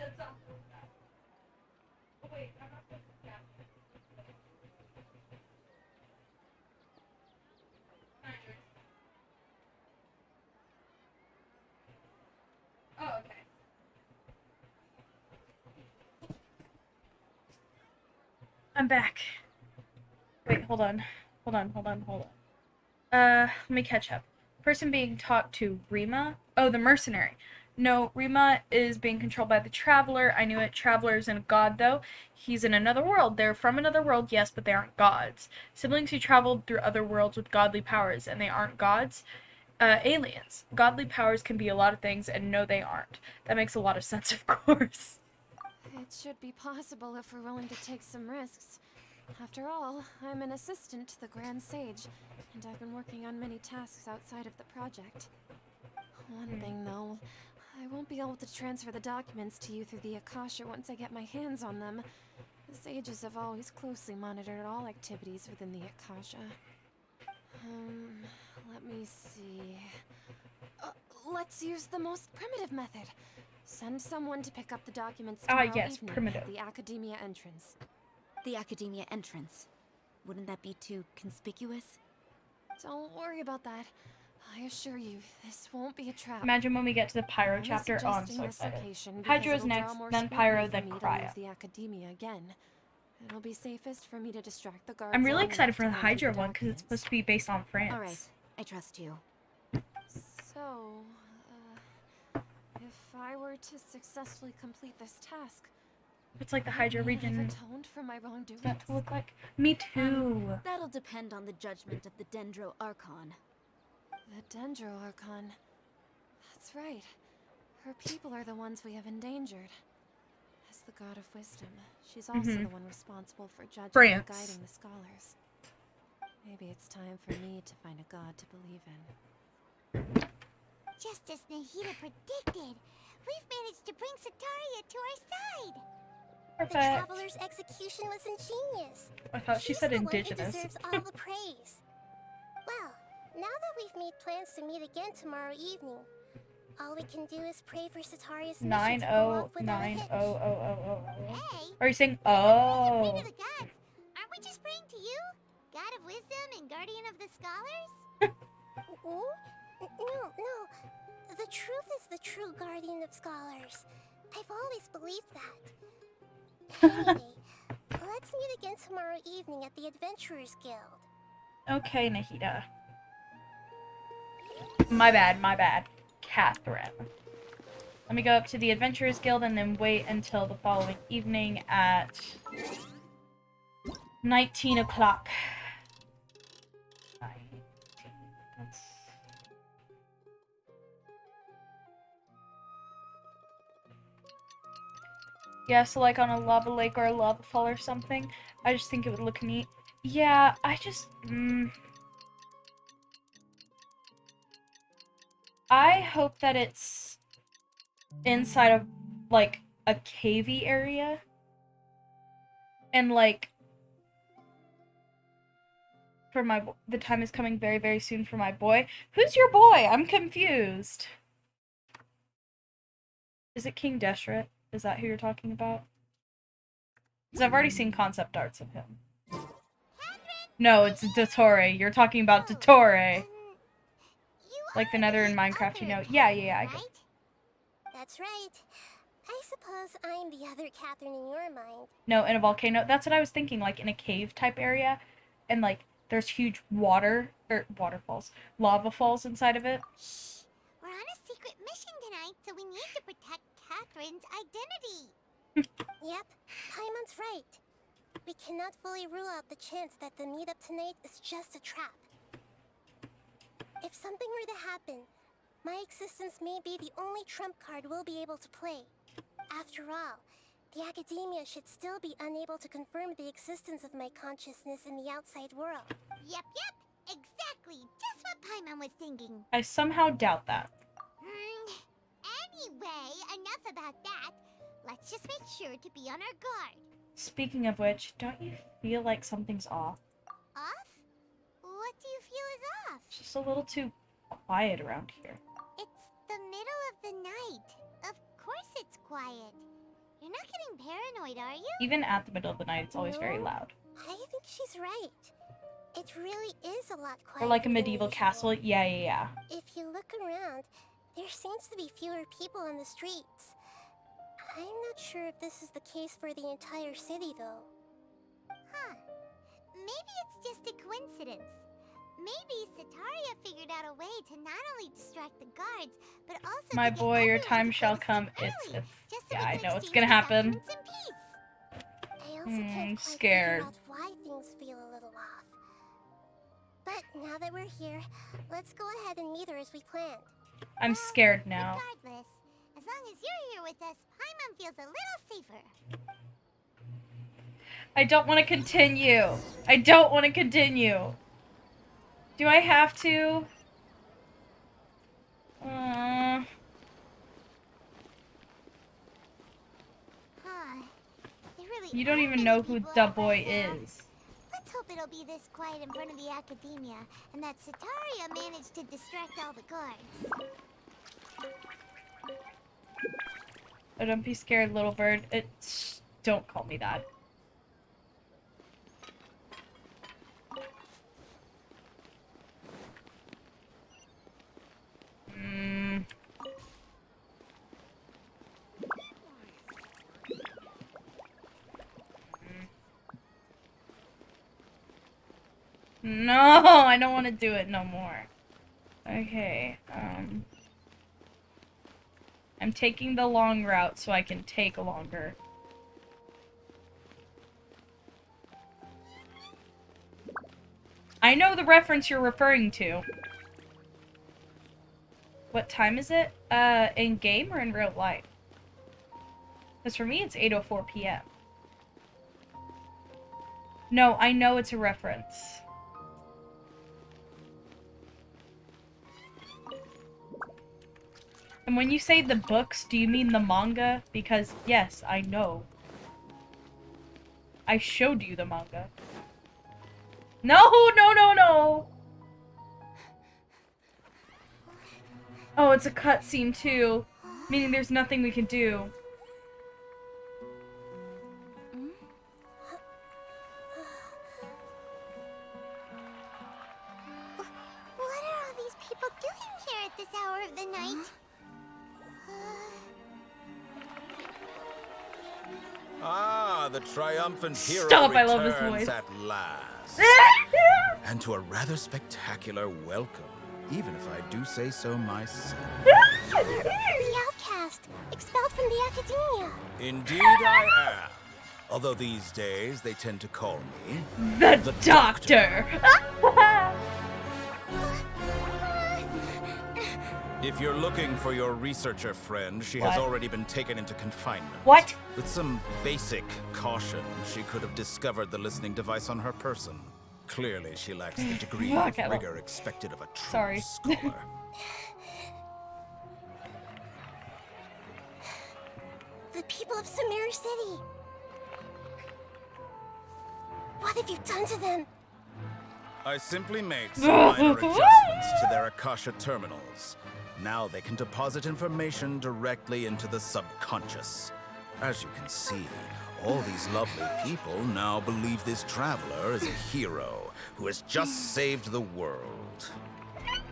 said something like that. Oh wait, I'm not supposed to cap it. Oh, okay. I'm back. Wait, hold on. Let me catch up. Person being talked to, Rima? Oh, the mercenary. No, Rima is being controlled by the Traveler. I knew it. Traveler isn't a god, though. He's in another world. They're from another world, yes, but they aren't gods. Siblings who traveled through other worlds with godly powers, and they aren't gods. Aliens. Godly powers can be a lot of things, and no, they aren't. That makes a lot of sense, of course. It should be possible if we're willing to take some risks. After all, I'm an assistant to the Grand Sage, and I've been working on many tasks outside of the project. One thing, though, I won't be able to transfer the documents to you through the Akasha once I get my hands on them. The sages have always closely monitored all activities within the Akasha. Let me see... let's use the most primitive method. Send someone to pick up the documents tomorrow Yes, evening primitive. at the Academia entrance. The Academia entrance. Wouldn't that be too conspicuous? Don't worry about that. I assure you, this won't be a trap. Imagine when we get to the Pyro I'm chapter. Oh, I'm suggesting so this excited. location because Hydro's it'll draw next, more then scrutiny Pyro, for then me to Cryo. leave the Academia again. It'll be safest for me to distract the guards. I'm really long excited enough for to the hand you Hydro one because it's supposed documents. to be based on France. All right, I trust you. So, if I were to successfully complete this task, It's like the would Hydro it have region. atoned for my wrongdoings? That to look like. Me too. That'll depend on the judgment of the Dendro Archon. The Dendro Archon. That's right. Her people are the ones we have endangered. As the god of wisdom, she's also the one responsible for judging and France. guiding the scholars. Maybe it's time for me to find a god to believe in. Just as Nahida predicted, we've managed to bring Sataria to our side. The Perfect. Traveler's execution was ingenious. I thought she She's said the one who indigenous. deserves all the praise. Well, now that we've made plans to meet again tomorrow evening, all we can do is pray for Sataria's mission to go off without a hitch. 90. Hey, Are you saying pray oh? to the gods. Aren't we just praying to you? God of wisdom and guardian of the scholars? No. The truth is the true guardian of scholars. I've always believed that. Anyway, let's meet again tomorrow evening at the Adventurers Guild. Okay, Nahida. My bad. Catherine. Let me go up to the Adventurers Guild and then wait until the following evening at 19 o'clock. 19. That's... Yeah, so like on a lava lake or a lava fall or something. I just think it would look neat. Yeah, I just... I hope that it's inside of, like, a cavey area. And, like, for my... The time is coming very, very soon for my boy. Who's your boy? I'm confused. Is it King Deshret? Is that who you're talking about? Because I've already seen concept arts of him. No, it's Dottore. You're talking about Dottore. Like the Nether in Minecraft, you know. Yeah, I get it. Right? That's right. I suppose I'm the other Catherine in your mind. No, in a volcano. That's what I was thinking, like in a cave type area. And like there's huge waterfalls. Lava falls inside of it. Shh! We're on a secret mission tonight, so we need to protect Catherine's identity. Yep, Paimon's right. We cannot fully rule out the chance that the meetup tonight is just a trap. If something were to happen, my existence may be the only trump card we'll be able to play. After all, the Academia should still be unable to confirm the existence of my consciousness in the outside world. Yep, exactly. Just what Paimon was thinking. I somehow doubt that. Anyway, enough about that. Let's just make sure to be on our guard. Speaking of which, don't you feel like something's off? Off? What do you feel is off? It's just a little too quiet around here. It's the middle of the night. Of course it's quiet. You're not getting paranoid, are you? Even at the middle of the night, it's always very No. loud. I think she's right. It really is a lot quieter. Or like a than medieval usual. castle. Yeah. If you look around, there seems to be fewer people on the streets. I'm not sure if this is the case for the entire city, though. Huh. Maybe it's just a coincidence. Maybe Sataria figured out a way to not only distract the guards, but also My to get boy, your everyone time to shall go to come. sleep It's early, just so yeah, we I can know it's exchange gonna the happen. documents in peace. I also I'm can't quite scared. figure out why things feel a little off. But now that we're here, let's go ahead and meet her as we planned. I'm scared now. Regardless, as long as you're here with us, Paimon feels a little safer. I don't want to continue. I don't want to continue. Do I have to? Huh. There really You don't aren't even many know who people the out boy right now. is. Let's hope it'll be this quiet in front of the academia, and that Sataria managed to distract all the guards. Oh, don't be scared, little bird. Don't call me that. No, I don't want to do it no more. Okay, I'm taking the long route so I can take longer. I know the reference you're referring to. What time is it? In game or in real life? Because for me, it's 8:04 p.m. No, I know it's a reference. And when you say the books, do you mean the manga? Because, yes, I know. I showed you the manga. No! Oh, it's a cutscene too. Meaning there's nothing we can do. What are all these people doing here at this hour of the night? Ah, the triumphant hero Stop, I love his returns voice. at last. And to a rather spectacular welcome, even if I do say so myself. The outcast, expelled from the academia. Indeed I am. Although these days they tend to call me The doctor! If you're looking for your researcher friend, she has What? already been taken into confinement. What? With some basic caution, she could have discovered the listening device on her person. Clearly, she lacks the degree of Fuck, I don't- rigor expected of a true Sorry. scholar. The people of Samir City. What have you done to them? I simply made some minor adjustments to their Akasha terminals. Now they can deposit information directly into the subconscious. As you can see, all these lovely people now believe this traveler is a hero who has just saved the world.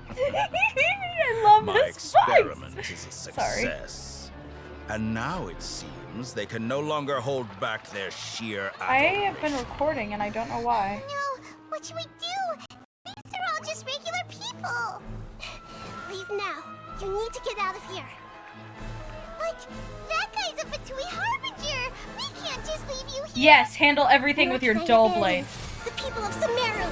I love My this experiment voice. is a Sorry. success. And now it seems they can no longer hold back their sheer I have been adoration. recording and I don't know why. No, what should we do? These are all just regular people. Leave now. You need to get out of here. But that guy's a Fatui Harbinger. We can't just leave you here. Yes, handle everything Where with your can I dull abandon blade. The people of Sumeru.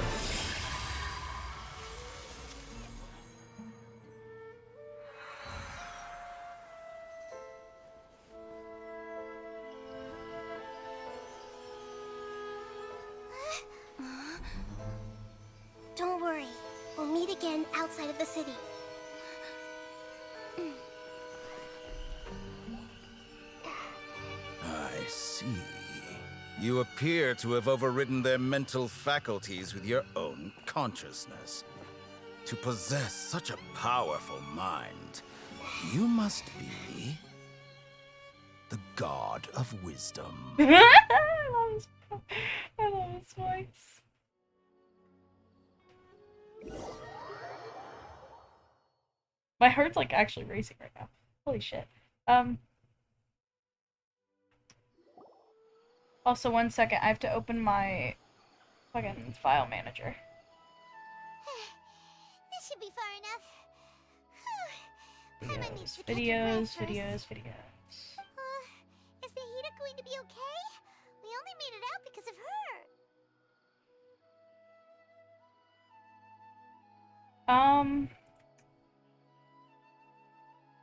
Don't worry. We'll meet again outside of the city. I see. You appear to have overridden their mental faculties with your own consciousness. To possess such a powerful mind, you must be... the god of wisdom. I love his voice. My heart's like actually racing right now. Holy shit. Also, 1 second, I have to open my fucking file manager. This should be far enough. Paimon needs to catch her Videos, breath videos, first. videos. Is Nahida going to be okay? We only made it out because of her.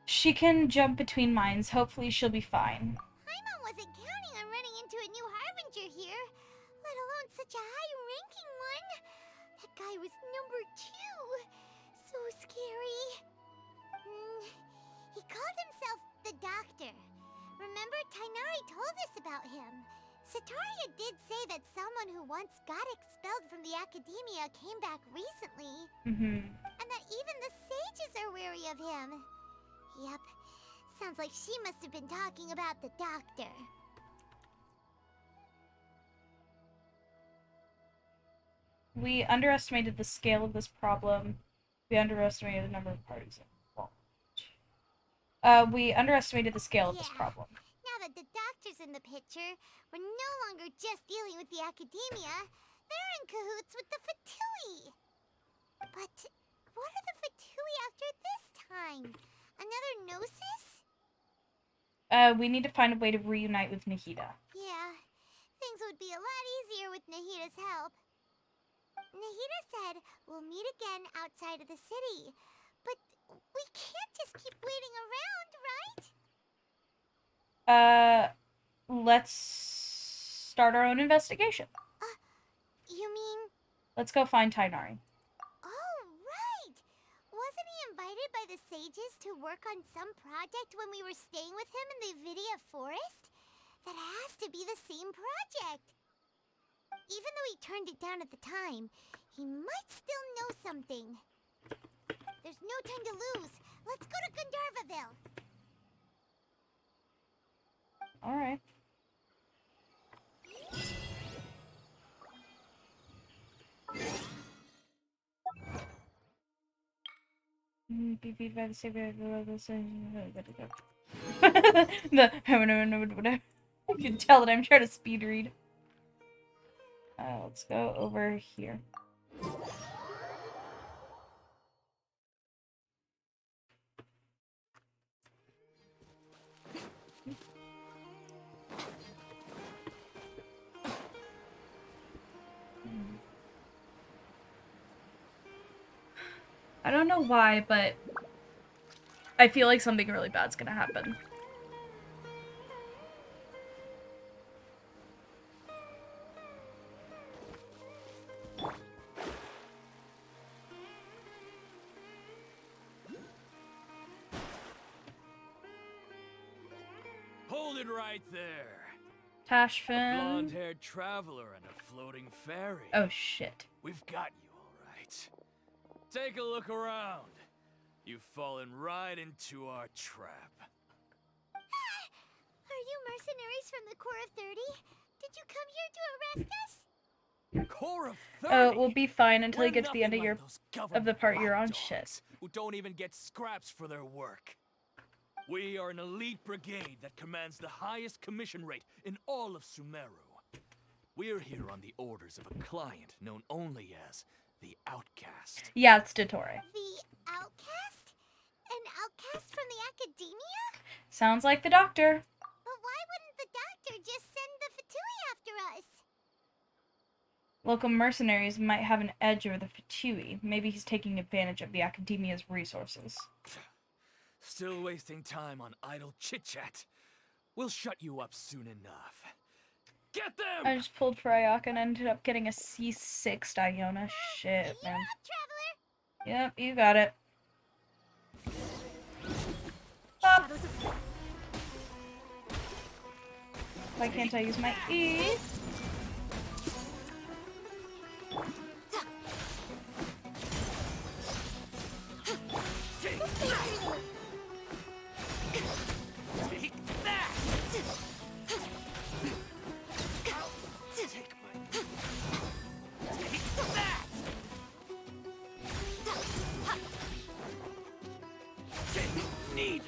She can jump between mines. Hopefully she'll be fine. Paimon wasn't counting on running into a new Harbinger here, let alone such a high-ranking one. That guy was number 2. So scary. He called himself the Doctor. Remember, Tainari told us about him. Sataria did say that someone who once got expelled from the Academia came back recently. And that even the sages are wary of him. Yep. Sounds like she must have been talking about the Doctor. We underestimated the scale of this problem. We underestimated the number of parties involved. We underestimated the scale of this problem. Now that the Doctor's in the picture, we're no longer just dealing with the Academia. They're in cahoots with the Fatui. But what are the Fatui after this time? Another Gnosis? We need to find a way to reunite with Nahida. Yeah, things would be a lot easier with Nahida's help. Nahida said we'll meet again outside of the city. But we can't just keep waiting around, right? Let's start our own investigation. You mean... Let's go find Tainari. Oh, right! Wasn't he invited by the sages to work on some project when we were staying with him in the Vidia Forest? That has to be the same project! Even though he turned it down at the time, he might still know something. There's no time to lose. Let's go to Gandharvaville. Alright. Be beat by the savior. You can tell that I'm trying to speed read. Let's go over here. I don't know why, but I feel like something really bad's gonna happen. Hold it right there. Tashfin. Blonde-haired traveler and a floating fairy. Oh shit. We've got you all right. Take a look around. You've fallen right into our trap. Are you mercenaries from the Corps of 30? Did you come here to arrest us? Corps of 30? Oh, we'll be fine until We're you get to the end of nothing your like those government the part you're on. lapdogs Shit. Who don't even get scraps for their work. We are an elite brigade that commands the highest commission rate in all of Sumeru. We're here on the orders of a client known only as the Outcast. Yeah, it's Dottore. The Outcast? An outcast from the Academia? Sounds like the Doctor. But why wouldn't the Doctor just send the Fatui after us? Local mercenaries might have an edge over the Fatui. Maybe he's taking advantage of the Academia's resources. Still wasting time on idle chit-chat. We'll shut you up soon enough. Get them! I just pulled for Ayaka and ended up getting a C6 Diona. Shit, You're man. up, Traveler! Yep, you got it. Stop! Why can't I use my E? Take that! need.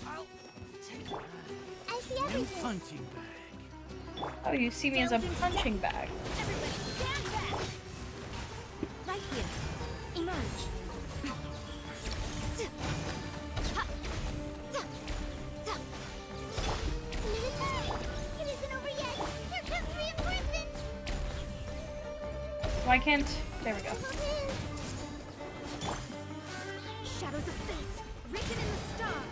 I'll take I see a everything. punching bag. Oh, you see me as a punching bag. Everybody stand back! Right here. Emerge. It isn't over yet. Here comes reinforcements. Why can't... There we go. Shadows of fate, written in the stars.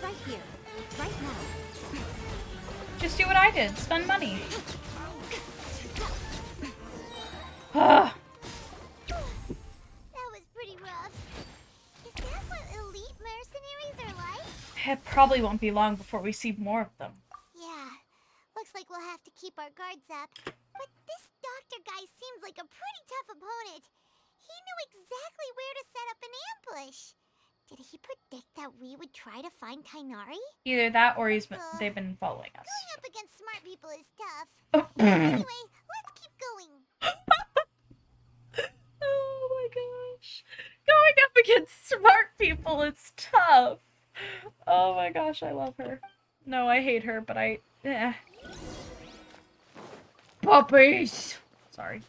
Right here. Right now. Just do what I did. Spend money. Ugh. That was pretty rough. Is that what elite mercenaries are like? It probably won't be long before we see more of them. Yeah. Looks like we'll have to keep our guards up. But this doctor guy seems like a pretty tough opponent. He knew exactly where to set up an ambush. Did he predict that we would try to find Tainari? Either that or they've been following us. Going up against smart people is tough. Oh. Anyway, let's keep going. Oh my gosh. Going up against smart people, it's tough. Oh my gosh, I love her. No, I hate her, but Puppies! Sorry.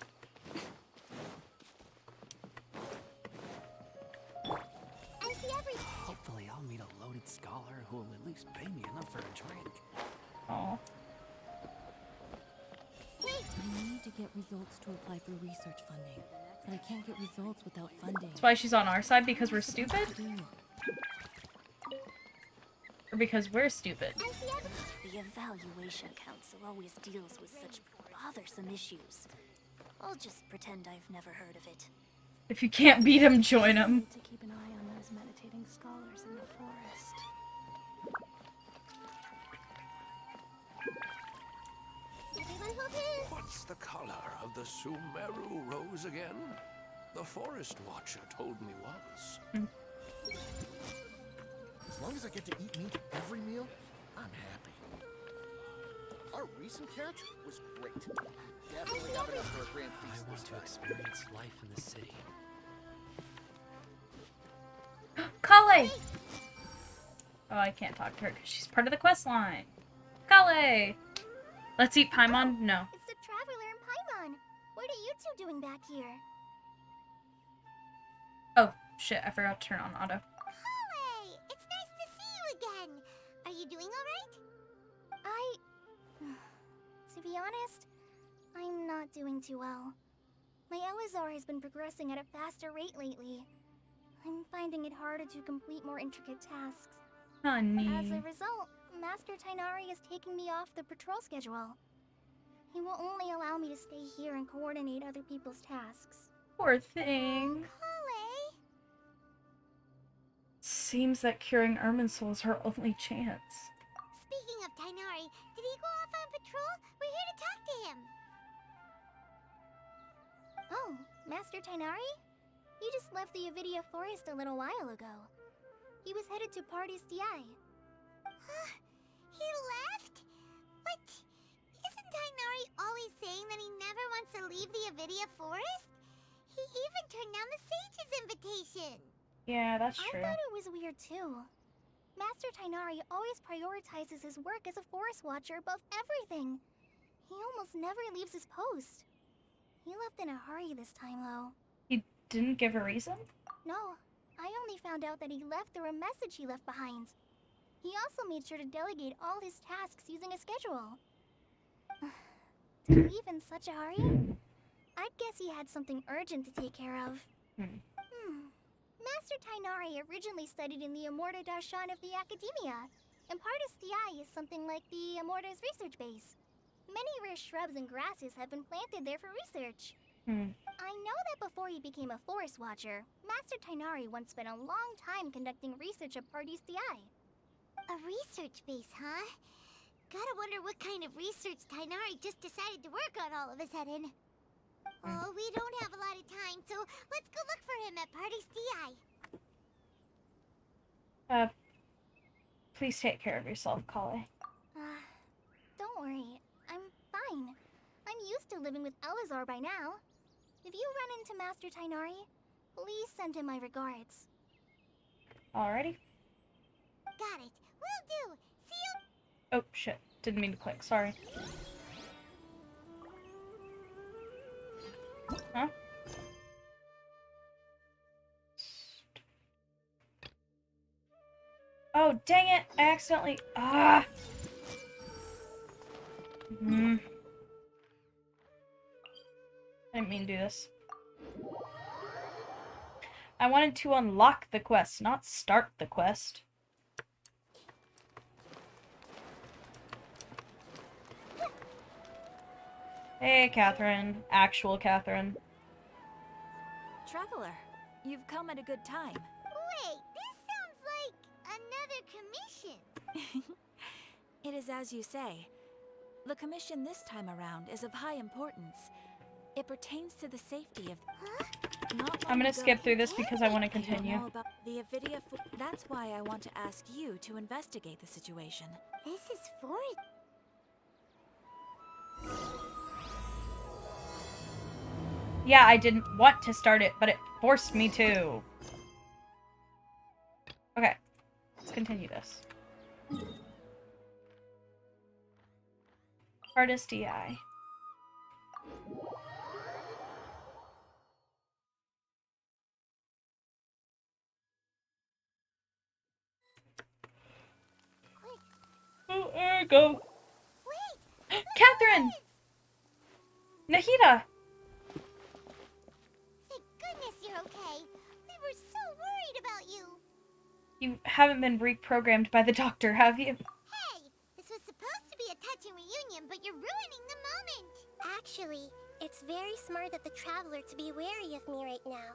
I see everything. Hopefully I'll meet a loaded scholar who will at least pay me enough for a drink. Oh. Wait, I need to get results to apply for research funding, but I can't get results without funding. That's why she's on our side, because we're stupid? Or because we're stupid? I see everything. The Evaluation Council always deals with such bothersome issues. I'll just pretend I've never heard of it. If you can't beat him, join him. To keep an eye on those meditating scholars in the forest. Everyone hold his. What's the color of the Sumeru rose again? The Forest Watcher told me once. As long as I get to eat meat every meal, I'm happy. Our recent catch was great. Definitely have enough for a grand feast I want this to time. experience life in the city. Kale! Oh, I can't talk to her because she's part of the quest line. Kale! Let's eat Paimon? No. It's the Traveler and Paimon. What are you two doing back here? Oh, shit, I forgot to turn on auto. Holly, it's nice to see you again. Are you doing alright? To be honest, I'm not doing too well. My Elazar has been progressing at a faster rate lately. I'm finding it harder to complete more intricate tasks. Honey. As a result, Master Tainari is taking me off the patrol schedule. He will only allow me to stay here and coordinate other people's tasks. Poor thing. Holly? Seems that curing Irminsul is her only chance. Speaking of Tainari, did he go off on patrol? We're here to talk to him. Oh, Master Tainari? He just left the Avidia Forest a little while ago. He was headed to Party's DI. He left? What? Isn't Tainari always saying that he never wants to leave the Avidia Forest? He even turned down the Sage's invitation. Yeah, that's I true. thought it was weird too. Master Tainari always prioritizes his work as a forest watcher above everything. He almost never leaves his post. He left in a hurry this time, though. He didn't give a reason? No, I only found out that he left through a message he left behind. He also made sure to delegate all his tasks using a schedule. To leave in such a hurry? I'd guess he had something urgent to take care of. Master Tainari originally studied in the Amorta Darshan of the Academia, and Partis DI is something like the Amorta's research base. Many rare shrubs and grasses have been planted there for research. I know that before he became a forest watcher, Master Tainari once spent a long time conducting research at Partis DI. A research base, huh? Gotta wonder what kind of research Tainari just decided to work on all of a sudden. Oh, we don't have a lot of time, so let's go look for him at Party's DI. Please take care of yourself, Kale. Don't worry. I'm fine. I'm I'm used to living with Elazar by now. If you run into Master Tainari, please send him my regards. Alrighty. Got it. Will do. See you. Oh, shit. Didn't mean to click. Sorry. Huh? Oh, dang it! I accidentally... Ah! I didn't mean to do this. I wanted to unlock the quest, not start the quest. Hey, Catherine. Actual Catherine. Traveler, you've come at a good time. Wait, this sounds like another commission. It is as you say. The commission this time around is of high importance. It pertains to the safety of... I'm gonna skip through this because I want to I don't continue. know about the Avidia That's why I want to ask you to investigate the situation. This is for Yeah, I didn't want to start it, but it forced me to. Okay, let's continue this. Artist DI. Oh, there we go. Wait! Catherine! Nahida! Thank goodness you're okay. We were so worried about you. You haven't been reprogrammed by the doctor, have you? Hey! This was supposed to be a touching reunion, but you're ruining the moment. Actually, it's very smart of the Traveler to be wary of me right now.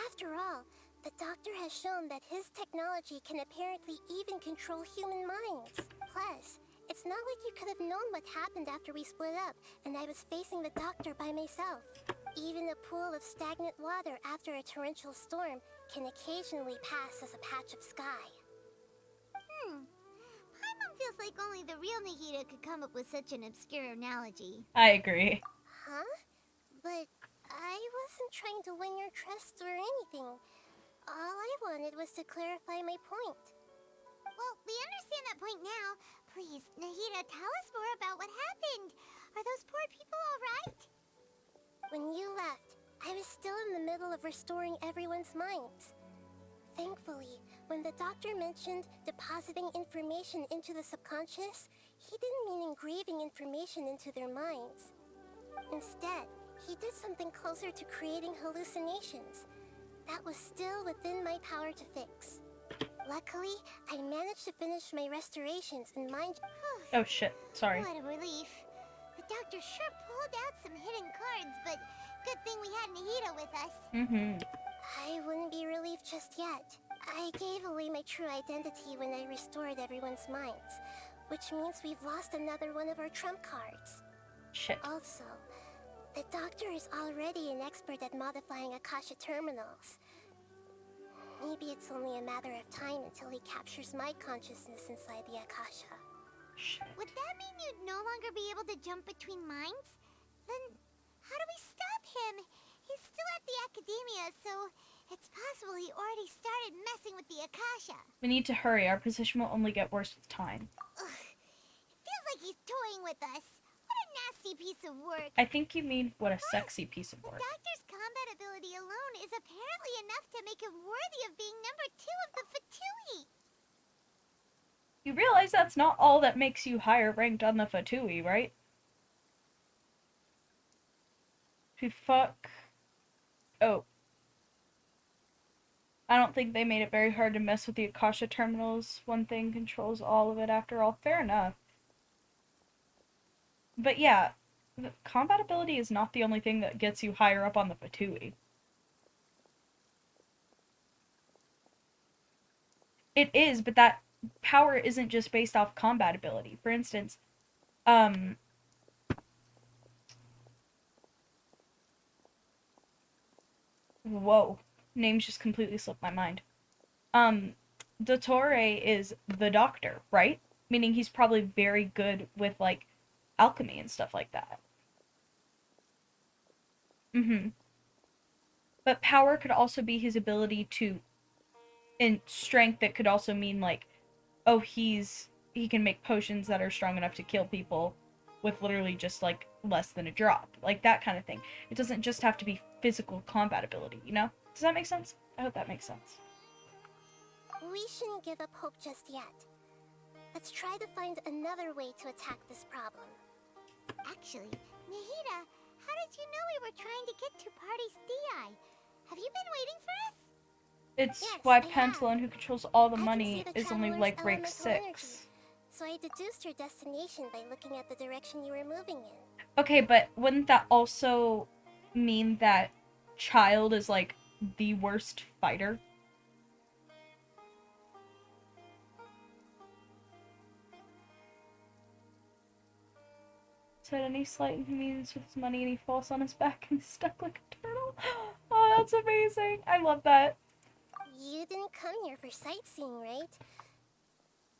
After all, the Doctor has shown that his technology can apparently even control human minds. Plus, it's not like you could have known what happened after we split up and I was facing the Doctor by myself. Even a pool of stagnant water after a torrential storm can occasionally pass as a patch of sky. Paimon feels like only the real Nahida could come up with such an obscure analogy. I agree. Huh? But I wasn't trying to win your trust or anything. All I wanted was to clarify my point. Well, we understand that point now. Please, Nahida, tell us more about what happened. Are those poor people all right? When you left, I was still in the middle of restoring everyone's minds. Thankfully, when the doctor mentioned depositing information into the subconscious, he didn't mean engraving information into their minds. Instead, he did something closer to creating hallucinations. That was still within my power to fix. Luckily, I managed to finish my restorations and mind... Oh shit, sorry. What a relief. The doctor sure pulled out some hidden cards, but good thing we had Nahida with us. I wouldn't be relieved just yet. I gave away my true identity when I restored everyone's minds, which means we've lost another one of our trump cards. Shit. Also, the doctor is already an expert at modifying Akasha terminals. Maybe it's only a matter of time until he captures my consciousness inside the Akasha. Shit. Would that mean you'd no longer be able to jump between minds? Then how do we stop him? He's still at the academia, so it's possible he already started messing with the Akasha. We need to hurry. Our position will only get worse with time. Ugh. It feels like he's toying with us. What a nasty piece of work. I think you mean what a sexy piece of The work. doctor's combat ability alone is apparently enough to make him worthy of being number 2 of the Fatui. You realize that's not all that makes you higher ranked on the Fatui, right? To fuck... Oh. I don't think they made it very hard to mess with the Akasha terminals. One thing controls all of it after all. Fair enough. But yeah, the combat ability is not the only thing that gets you higher up on the Fatui. It is, but that power isn't just based off combat ability. For instance, whoa, names just completely slipped my mind. Dottore is the doctor, right? Meaning he's probably very good with, like, alchemy and stuff like that. Mm-hmm. But power could also be his ability to, and strength that could also mean like, oh, he can make potions that are strong enough to kill people with literally just like less than a drop. Like that kind of thing. It doesn't just have to be physical combat ability, you know? Does that make sense? I hope that makes sense. We shouldn't give up hope just yet. Let's try to find another way to attack this problem. Actually, Nahida, how did you know we were trying to get to Party's DI? Have you been waiting for us? It's Yes, why I have. Pantaloon, who controls all the I can money, see the is only traveler's like rank elemental 6. energy, so I deduced your destination by looking at the direction you were moving in. Okay, but wouldn't that also mean that Child is like the worst fighter? Said any slight inconvenience with his money and he falls on his back and stuck like a turtle. Oh, that's amazing. I love that. You didn't come here for sightseeing, right?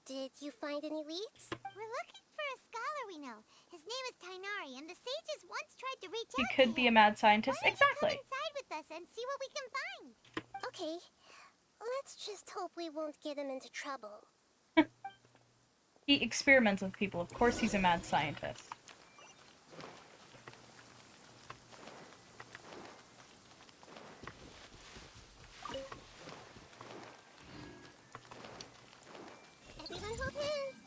Did you find any leads? We're looking for a scholar we know. His name is Tainari, and the sages once tried to reach He out could to be a him. mad scientist. Why don't you Exactly. come inside with us and see what we can find? Okay, let's just hope we won't get him into trouble. He experiments with people. Of course he's a mad scientist. Everyone hold hands.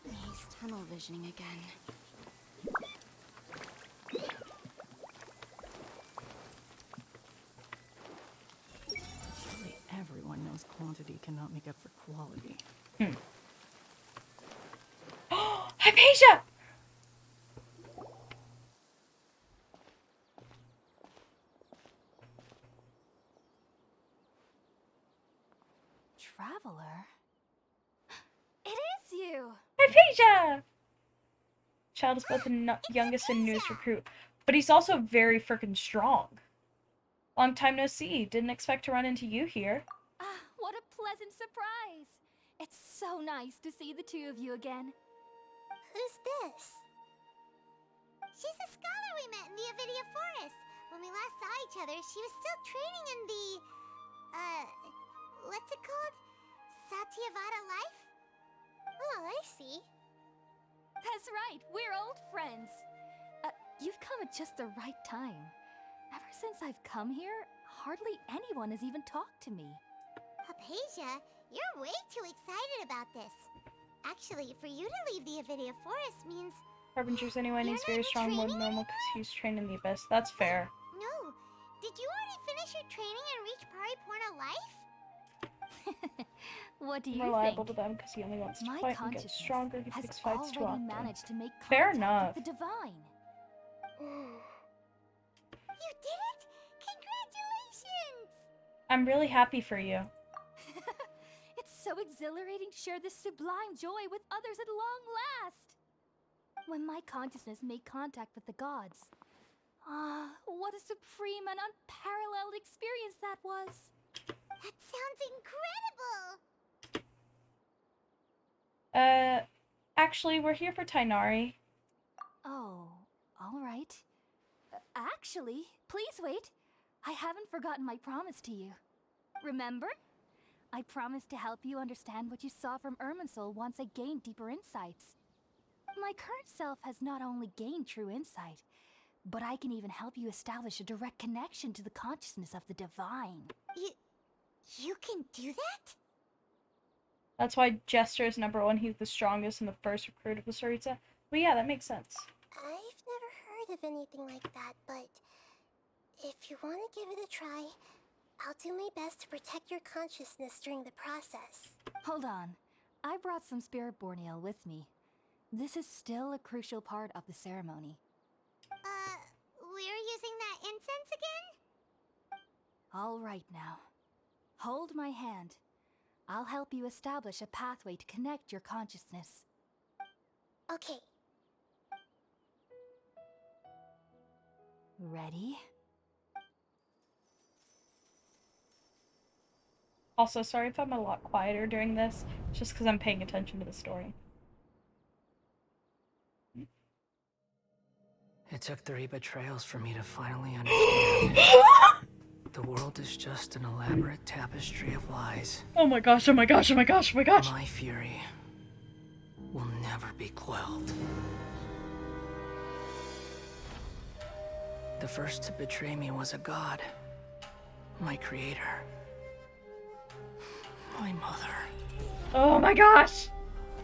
He's tunnel visioning again. Surely everyone knows quantity cannot make up for quality. Hypatia! Traveler? It is you! Hypatia! Child is both the youngest and newest recruit, but he's also very freaking strong. Long time no see. Didn't expect to run into you here. Ah, what a pleasant surprise! It's so nice to see the two of you again. Who's this? She's a scholar we met in the Avidia Forest. When we last saw each other, she was still training in the... what's it called? Satyavada life? Oh, I see. That's right, we're old friends. You've come at just the right time. Ever since I've come here, hardly anyone has even talked to me. Hypatia, you're way too excited about this. Actually, for you to leave the Avidia Forest means... Harbinger's anyway, and You're he's very not in strong, more than training normal, because he's trained in the Abyss. That's fair. No. Did you already finish your training and reach Paripurna life? What do you More liable think? to them, because he only wants to My fight and get consciousness stronger. He has picks fights too already often. managed to make Fair contact enough. with the divine. You did it! Congratulations! I'm really happy for you. It's so exhilarating to share this sublime joy with others at long last. When my consciousness made contact with the gods. Ah, what a supreme and unparalleled experience that was. That sounds incredible! Actually, we're here for Tainari. Oh, all right. Actually, please wait. I haven't forgotten my promise to you. Remember? I promised to help you understand what you saw from Irminsul once I gained deeper insights. My current self has not only gained true insight, but I can even help you establish a direct connection to the consciousness of the divine. You can do that? That's why Jester is #1. He's the strongest and the first recruit of the Saritsa. But yeah, that makes sense. I've never heard of anything like that, but if you want to give it a try, I'll do my best to protect your consciousness during the process. Hold on. I brought some spirit borneal with me. This is still a crucial part of the ceremony. We're using that incense again? All right now. Hold my hand. I'll help you establish a pathway to connect your consciousness. Okay. Ready? Also, sorry if I'm a lot quieter during this. It's just because I'm paying attention to the story. It took 3 betrayals for me to finally understand. The world is just an elaborate tapestry of lies. Oh my gosh, oh my gosh, oh my gosh, oh my gosh. My fury will never be quelled. The first to betray me was a god. My creator. My mother. Oh my gosh!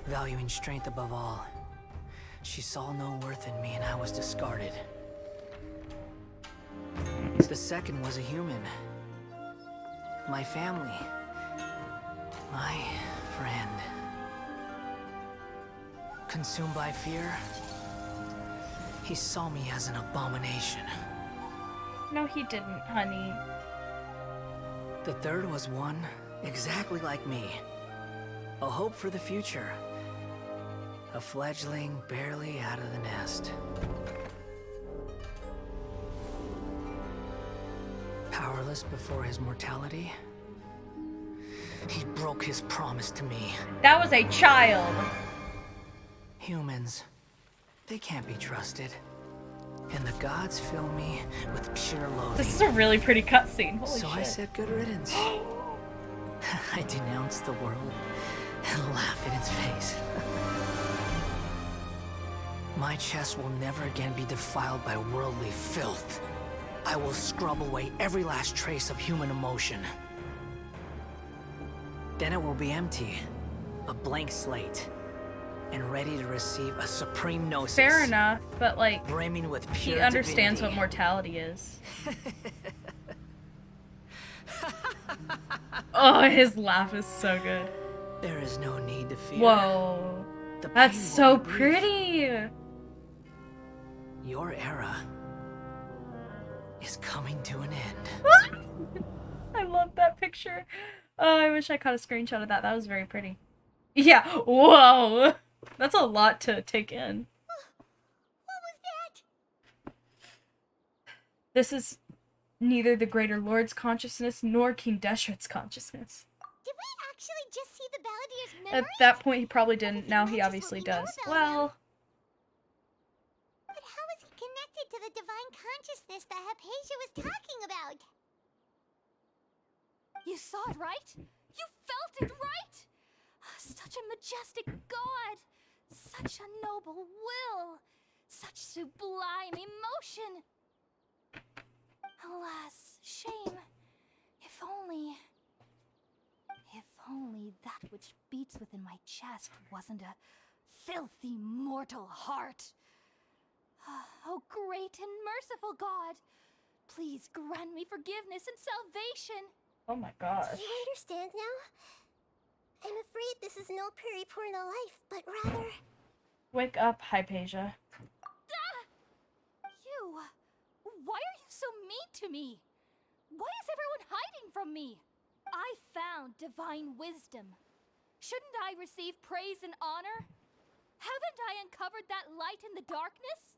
Valuing strength above all, she saw no worth in me and I was discarded. The second was a human. My family. My friend. Consumed by fear, he saw me as an abomination. No, he didn't, honey. The third was one exactly like me. A hope for the future. A fledgling barely out of the nest. Powerless before his mortality, he broke his promise to me. That was a child. Humans, they can't be trusted. And the gods fill me with pure loathing. This is a really pretty cutscene. Holy so shit. I said good riddance. I denounce the world and laugh in its face. My chest will never again be defiled by worldly filth. I will scrub away every last trace of human emotion. Then it will be empty, a blank slate, and ready to receive a supreme gnosis. Fair enough, but like, brimming with he pure understands divinity. what mortality is. Oh, his laugh is so good. There is no need to fear. Whoa. The That's pain will so be brief. pretty. Your era is coming to an end. I love that picture. Oh, I wish I caught a screenshot of that. That was very pretty. Yeah, whoa. That's a lot to take in. What was that? This is neither the Greater Lord's consciousness nor King Deshret's consciousness. Did we actually just see the Balladeer's At memories? that point, he probably didn't. Now he matches obviously what we know does. about Well, But how is he connected to the divine consciousness that Hypatia was talking about? You saw it, right? You felt it, right? Such a majestic god! Such a noble will! Such sublime emotion! Alas, shame. If only that which beats within my chest wasn't a filthy mortal heart. Oh, great and merciful God! Please grant me forgiveness and salvation! oh my gosh. Do you understand now? I'm afraid this is no Peripurna life, but rather... Wake up, Hypatia. You! Why are you so mean to me? Why is everyone hiding from me? I found divine wisdom. Shouldn't I receive praise and honor? Haven't I uncovered that light in the darkness?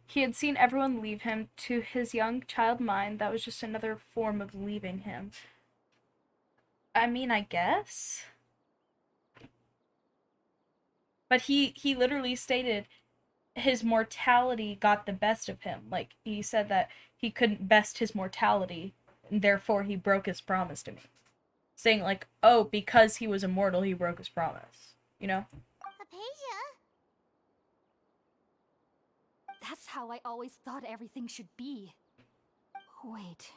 He had seen everyone leave him. To his young child mind, that was just another form of leaving him. I mean, I guess. But he literally stated his mortality got the best of him. Like, he said that he couldn't best his mortality, and therefore he broke his promise to me. Saying, like, oh, because he was immortal, he broke his promise. You know? Hypatia? That's how I always thought everything should be. Wait.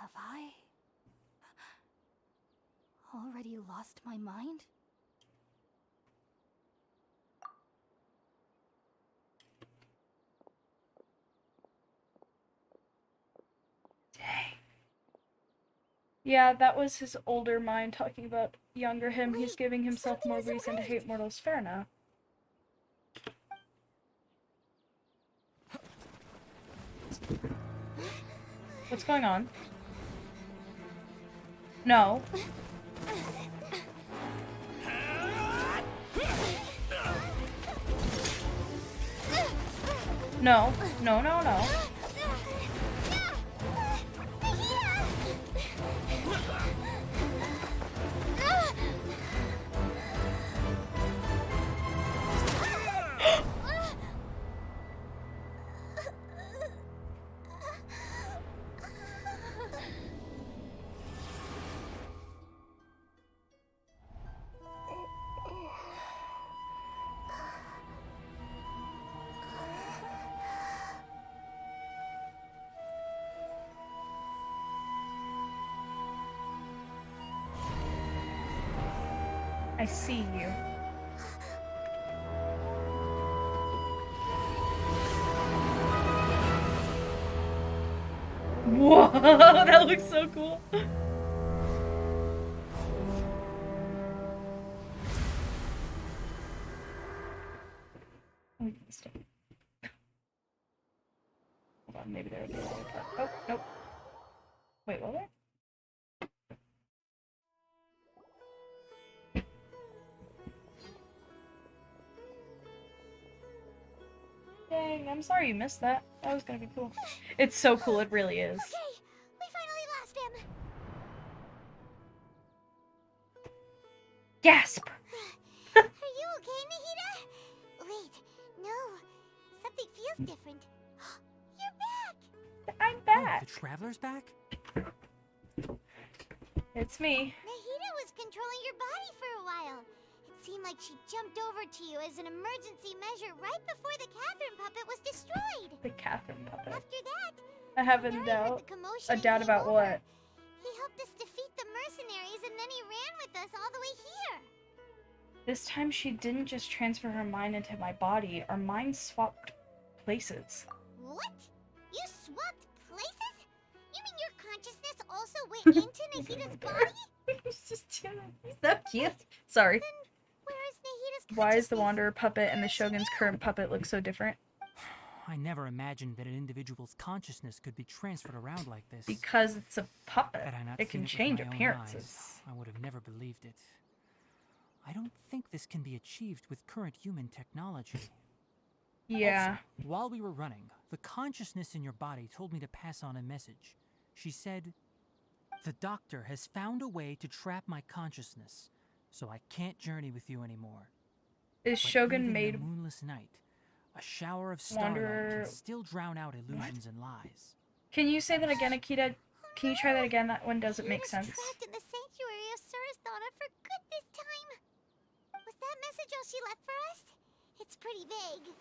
Have I already lost my mind? Dang. Yeah, that was his older mind talking about younger him. He's giving himself more reason to hate mortals. Fair enough. What's going on? No. No. No, no, no. I see you. Whoa, that looks so cool. Oh, stop. Hold on, maybe there would be another part. Oh, nope. Wait, what? Dang, I'm sorry you missed that. That was gonna be cool. It's so cool, it really is. Okay, we finally lost him. Gasp! Are you okay, Nahida? Wait, no. Something feels different. You're back! I'm back! Oh, the Traveler's back? It's me. Nahida was controlling your body for a while. It seemed like she jumped over to you as an emergency measure right before the Catherine puppet was destroyed. The Catherine puppet. After that, I have a Nari heard doubt. the commotion A and doubt came about over. what? He helped us defeat the mercenaries and then he ran with us all the way here. This time she didn't just transfer her mind into my body. Our minds swapped places. What? You swapped places? You mean your consciousness also went into Nahida's body? He's just cute. He's so cute. Sorry. Where is Nahida's Why is the consciousness? Wanderer puppet and the Shogun's current puppet look so different? I never imagined that an individual's consciousness could be transferred around like this. Because it's a puppet. Had I not It can seen change with my own appearances. eyes, I would have never believed it. I don't think this can be achieved with current human technology. Yeah. Also, while we were running, the consciousness in your body told me to pass on a message. She said, "The doctor has found a way to trap my consciousness, so I can't journey with you anymore." Is But Shogun even made in a moonless night, a shower of starlight Wanderer... can still drown out illusions and lies. Can you say that again, Akita? Can you try that again? That one doesn't make Nahida's sense. trapped in the sanctuary of Surasthana for good this time. Was that message all she left for us? It's pretty vague.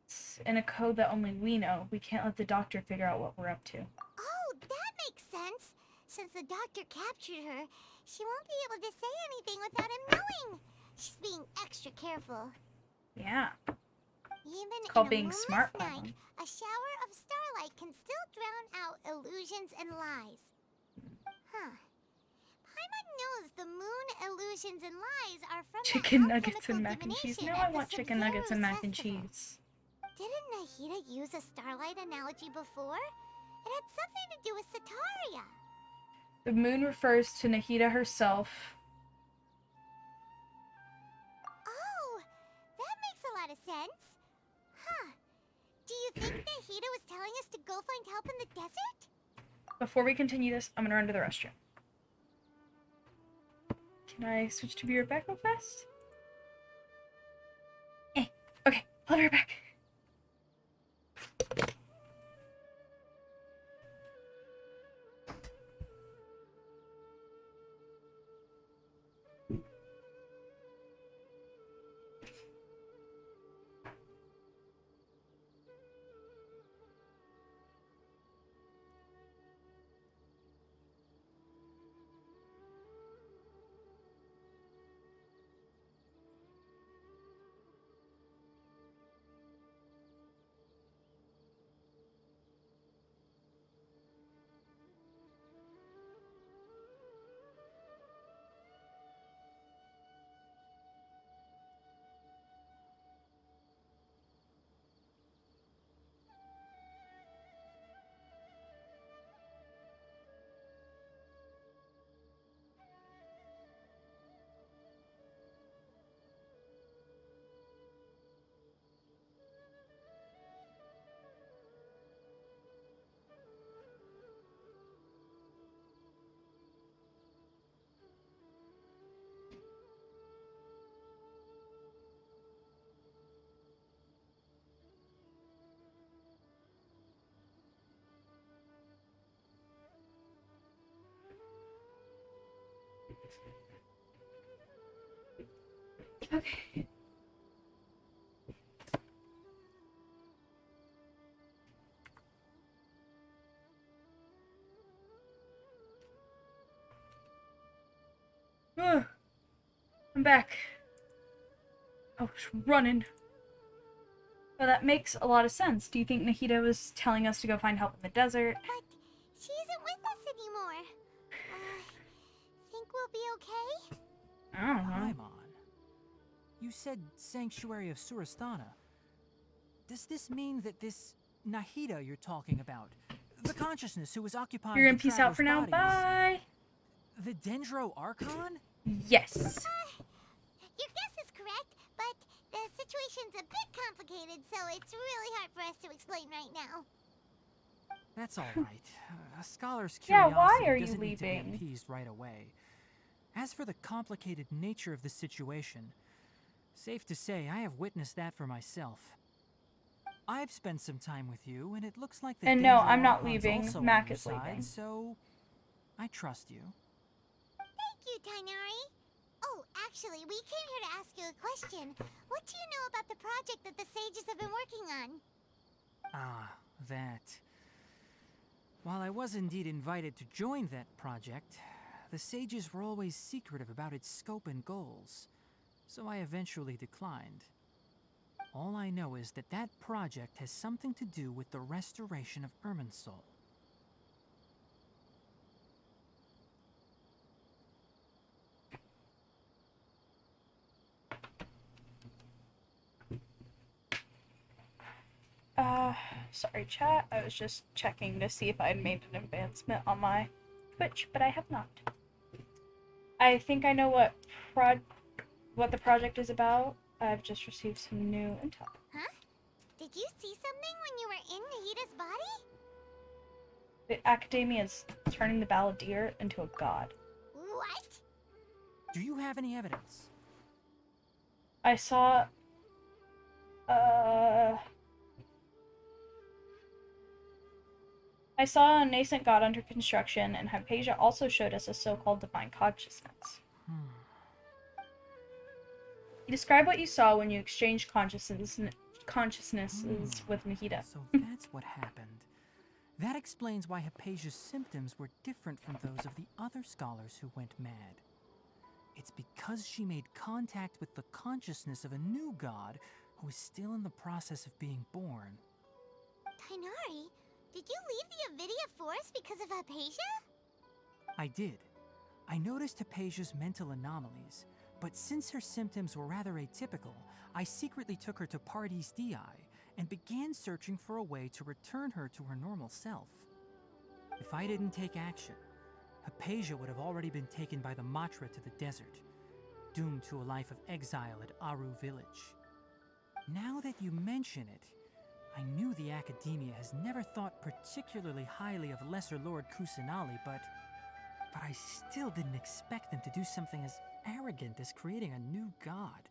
It's in a code that only we know. We can't let the doctor figure out what we're up to. Oh, that makes sense. Since the doctor captured her, she won't be able to say anything without him knowing. She's being extra careful. Yeah. Even It's called in a being moonless smart, night, Paimon. a shower of starlight can still drown out illusions and lies. Huh. Paimon knows the moon illusions and lies are from Chicken the nuggets and alchemical mac and cheese. divination No, at I the want chicken nuggets and Sub-Zero's mac and festival. cheese. Didn't Nahida use a starlight analogy before? It had something to do with Sataria. The moon refers to Nahida herself. Oh, that makes a lot of sense. Huh. Do you think Nahida was telling us to go find help in the desert? Before we continue this, I'm gonna run to the restroom. Can I switch to be right back real fast? Okay, I'll be right back. Okay. I'm back. I was running. Well, that makes a lot of sense. Do you think Nahida was telling us to go find help in the desert? But she isn't with us anymore. Think we'll be okay? I don't know. Paimon, you said Sanctuary of Surasthana. Does this mean that this Nahida you're talking about, the consciousness who was occupying You're the in peace out traveler's for now. bodies, Bye. the Dendro Archon? Yes. Your guess is correct, but the situation's a bit complicated, so it's really hard for us to explain right now. That's all right. A scholar's Yeah, curiosity why are you doesn't need to be leaving? appeased right away. As for the complicated nature of the situation, safe to say I have witnessed that for myself. I've spent some time with you, and it looks like the And no, Dendro I'm not Archon's leaving. also on Mac your is side, leaving. so I trust you. Thank you, Tainari. Oh, actually, we came here to ask you a question. What do you know about the project that the sages have been working on? Ah, that. While I was indeed invited to join that project, the sages were always secretive about its scope and goals, so I eventually declined. All I know is that that project has something to do with the restoration of Irminsul. Sorry chat, I was just checking to see if I had made an advancement on my Twitch, but I have not. I think I know what the project is about. I've just received some new intel. Huh? Did you see something when you were in Nahida's body? The Academia is turning the Balladeer into a god. What? Do you have any evidence? I saw a nascent god under construction, and Hypatia also showed us a so-called divine consciousness. Describe what you saw when you exchanged consciousnesses with Nahida. So that's what happened. That explains why Hypatia's symptoms were different from those of the other scholars who went mad. It's because she made contact with the consciousness of a new god who is still in the process of being born. Tainari, did you leave the Avidia Forest because of Hypatia? I did. I noticed Hypatia's mental anomalies, but since her symptoms were rather atypical, I secretly took her to Pardis Dii and began searching for a way to return her to her normal self. If I didn't take action, Hypatia would have already been taken by the Matra to the desert, doomed to a life of exile at Aru village. Now that you mention it, I knew the Academia has never thought particularly highly of Lesser Lord Kusanali, but I still didn't expect them to do something as arrogant as creating a new god.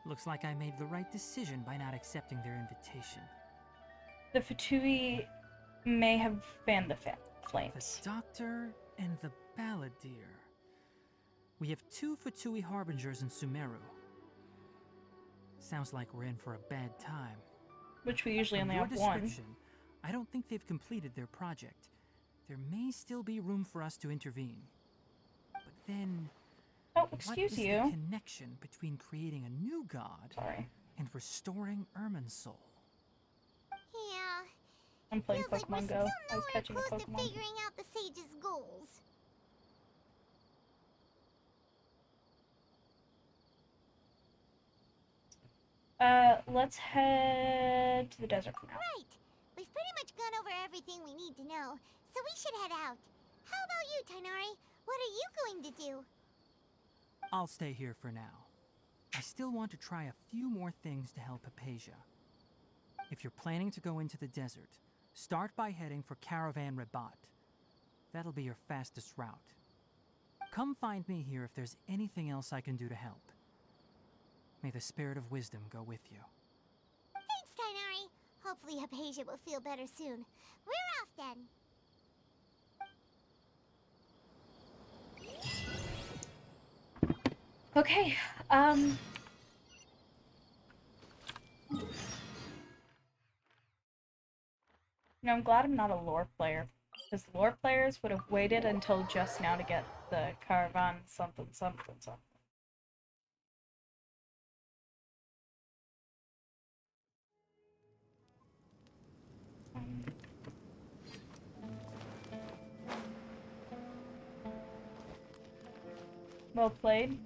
Looks like I made the right decision by not accepting their invitation. The Fatui may have fanned the flames. The Doctor and the Balladeer. We have 2 Fatui Harbingers in Sumeru. Sounds like we're in for a bad time. Which we usually From only your have one. description, I don't think they've completed their project. There may still be room for us to intervene. But then, Oh, excuse what is you. the connection between creating a new god and restoring Irminsul? Yeah. I'm playing Feels like we're Pokemon still Go. I was nowhere catching a close to Pokemon. figuring out the sage's goals. Let's head to the desert for now. Right. We've pretty much gone over everything we need to know, so we should head out. How about you, Tainari? What are you going to do? I'll stay here for now. I still want to try a few more things to help Hypatia. If you're planning to go into the desert, start by heading for Caravan Rabat. That'll be your fastest route. Come find me here if there's anything else I can do to help. May the spirit of wisdom go with you. Thanks, Tainari. Hopefully Hypatia will feel better soon. We're off then. Okay, You know, I'm glad I'm not a lore player, because lore players would have waited until just now to get the caravan something something something. Well played.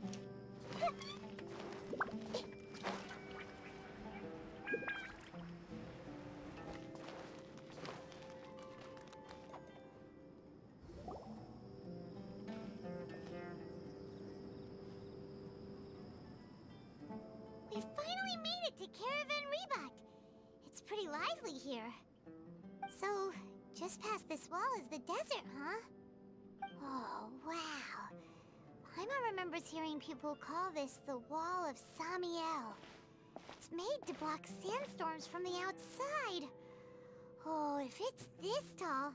We finally made it to Caravan Rebat. It's pretty lively here. So, just past this wall is the desert, huh? Oh, wow. Paimon remembers hearing people call this the Wall of Samiel. It's made to block sandstorms from the outside. Oh, if it's this tall,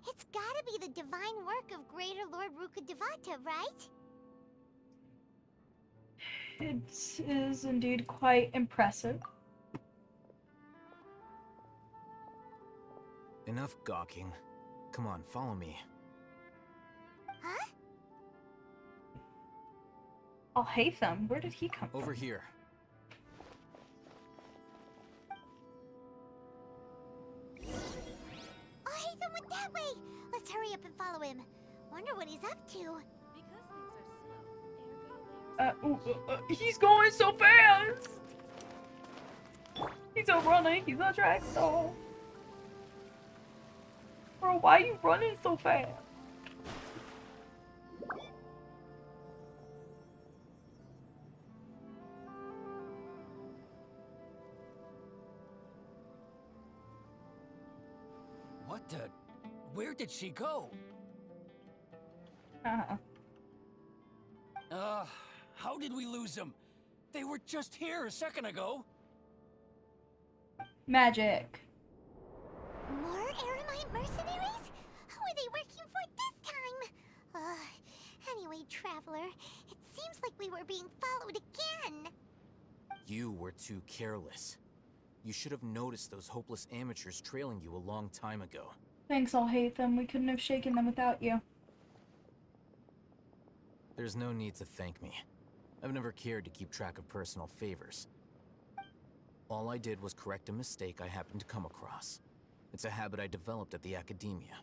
it's gotta be the divine work of Greater Lord Rukkhadevata, right? It is indeed quite impressive. Enough gawking. Come on, follow me. Huh? I'll hate them. Where did he come from? Over here. Oh, Hatham went that way! Let's hurry up and follow him. Wonder what he's up to. He's going so fast! He's a runner, he's a track star. Bro, why are you running so fast? What the? Where did she go? How did we lose them? They were just here a second ago. Magic. More Aramite mercenaries? Who are they working for this time? Anyway, Traveler, it seems like we were being followed again. You were too careless. You should have noticed those hopeless amateurs trailing you a long time ago. Thanks, I'll hate them. We couldn't have shaken them without you. There's no need to thank me. I've never cared to keep track of personal favors. All I did was correct a mistake I happened to come across. It's a habit I developed at the Academia.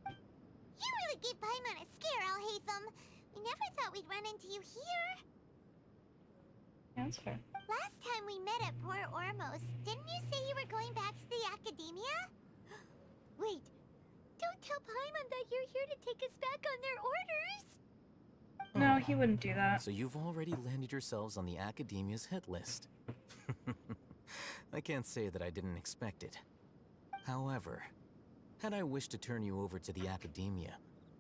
You really gave Paimon a scare, Alhaitham. We never thought we'd run into you here. Yeah, that's fair. Last time we met at Port Ormos, didn't you say you were going back to the Academia? Wait, don't tell Paimon that you're here to take us back on their orders. No, he wouldn't do that. So you've already landed yourselves on the Academia's hit list. I can't say that I didn't expect it. However, had I wished to turn you over to the Academia,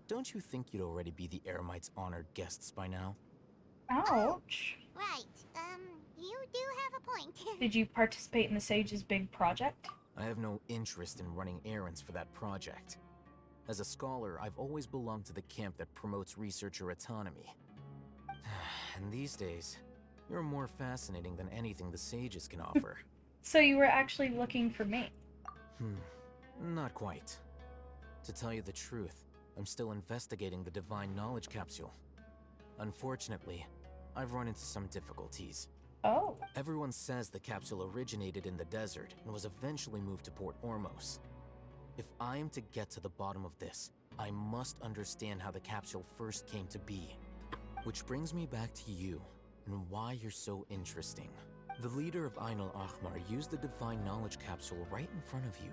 don't you think you'd already be the Eremites' honored guests by now? Ouch. Right, you do have a point. Did you participate in the Sage's big project? I have no interest in running errands for that project. As a scholar, I've always belonged to the camp that promotes researcher autonomy. And these days, you're more fascinating than anything the sages can offer. So you were actually looking for me? Not quite. To tell you the truth, I'm still investigating the Divine Knowledge Capsule. Unfortunately, I've run into some difficulties. Oh. Everyone says the capsule originated in the desert and was eventually moved to Port Ormos. If I am to get to the bottom of this, I must understand how the capsule first came to be. Which brings me back to you, and why you're so interesting. The leader of Ain al-Ahmar used the Divine Knowledge Capsule right in front of you,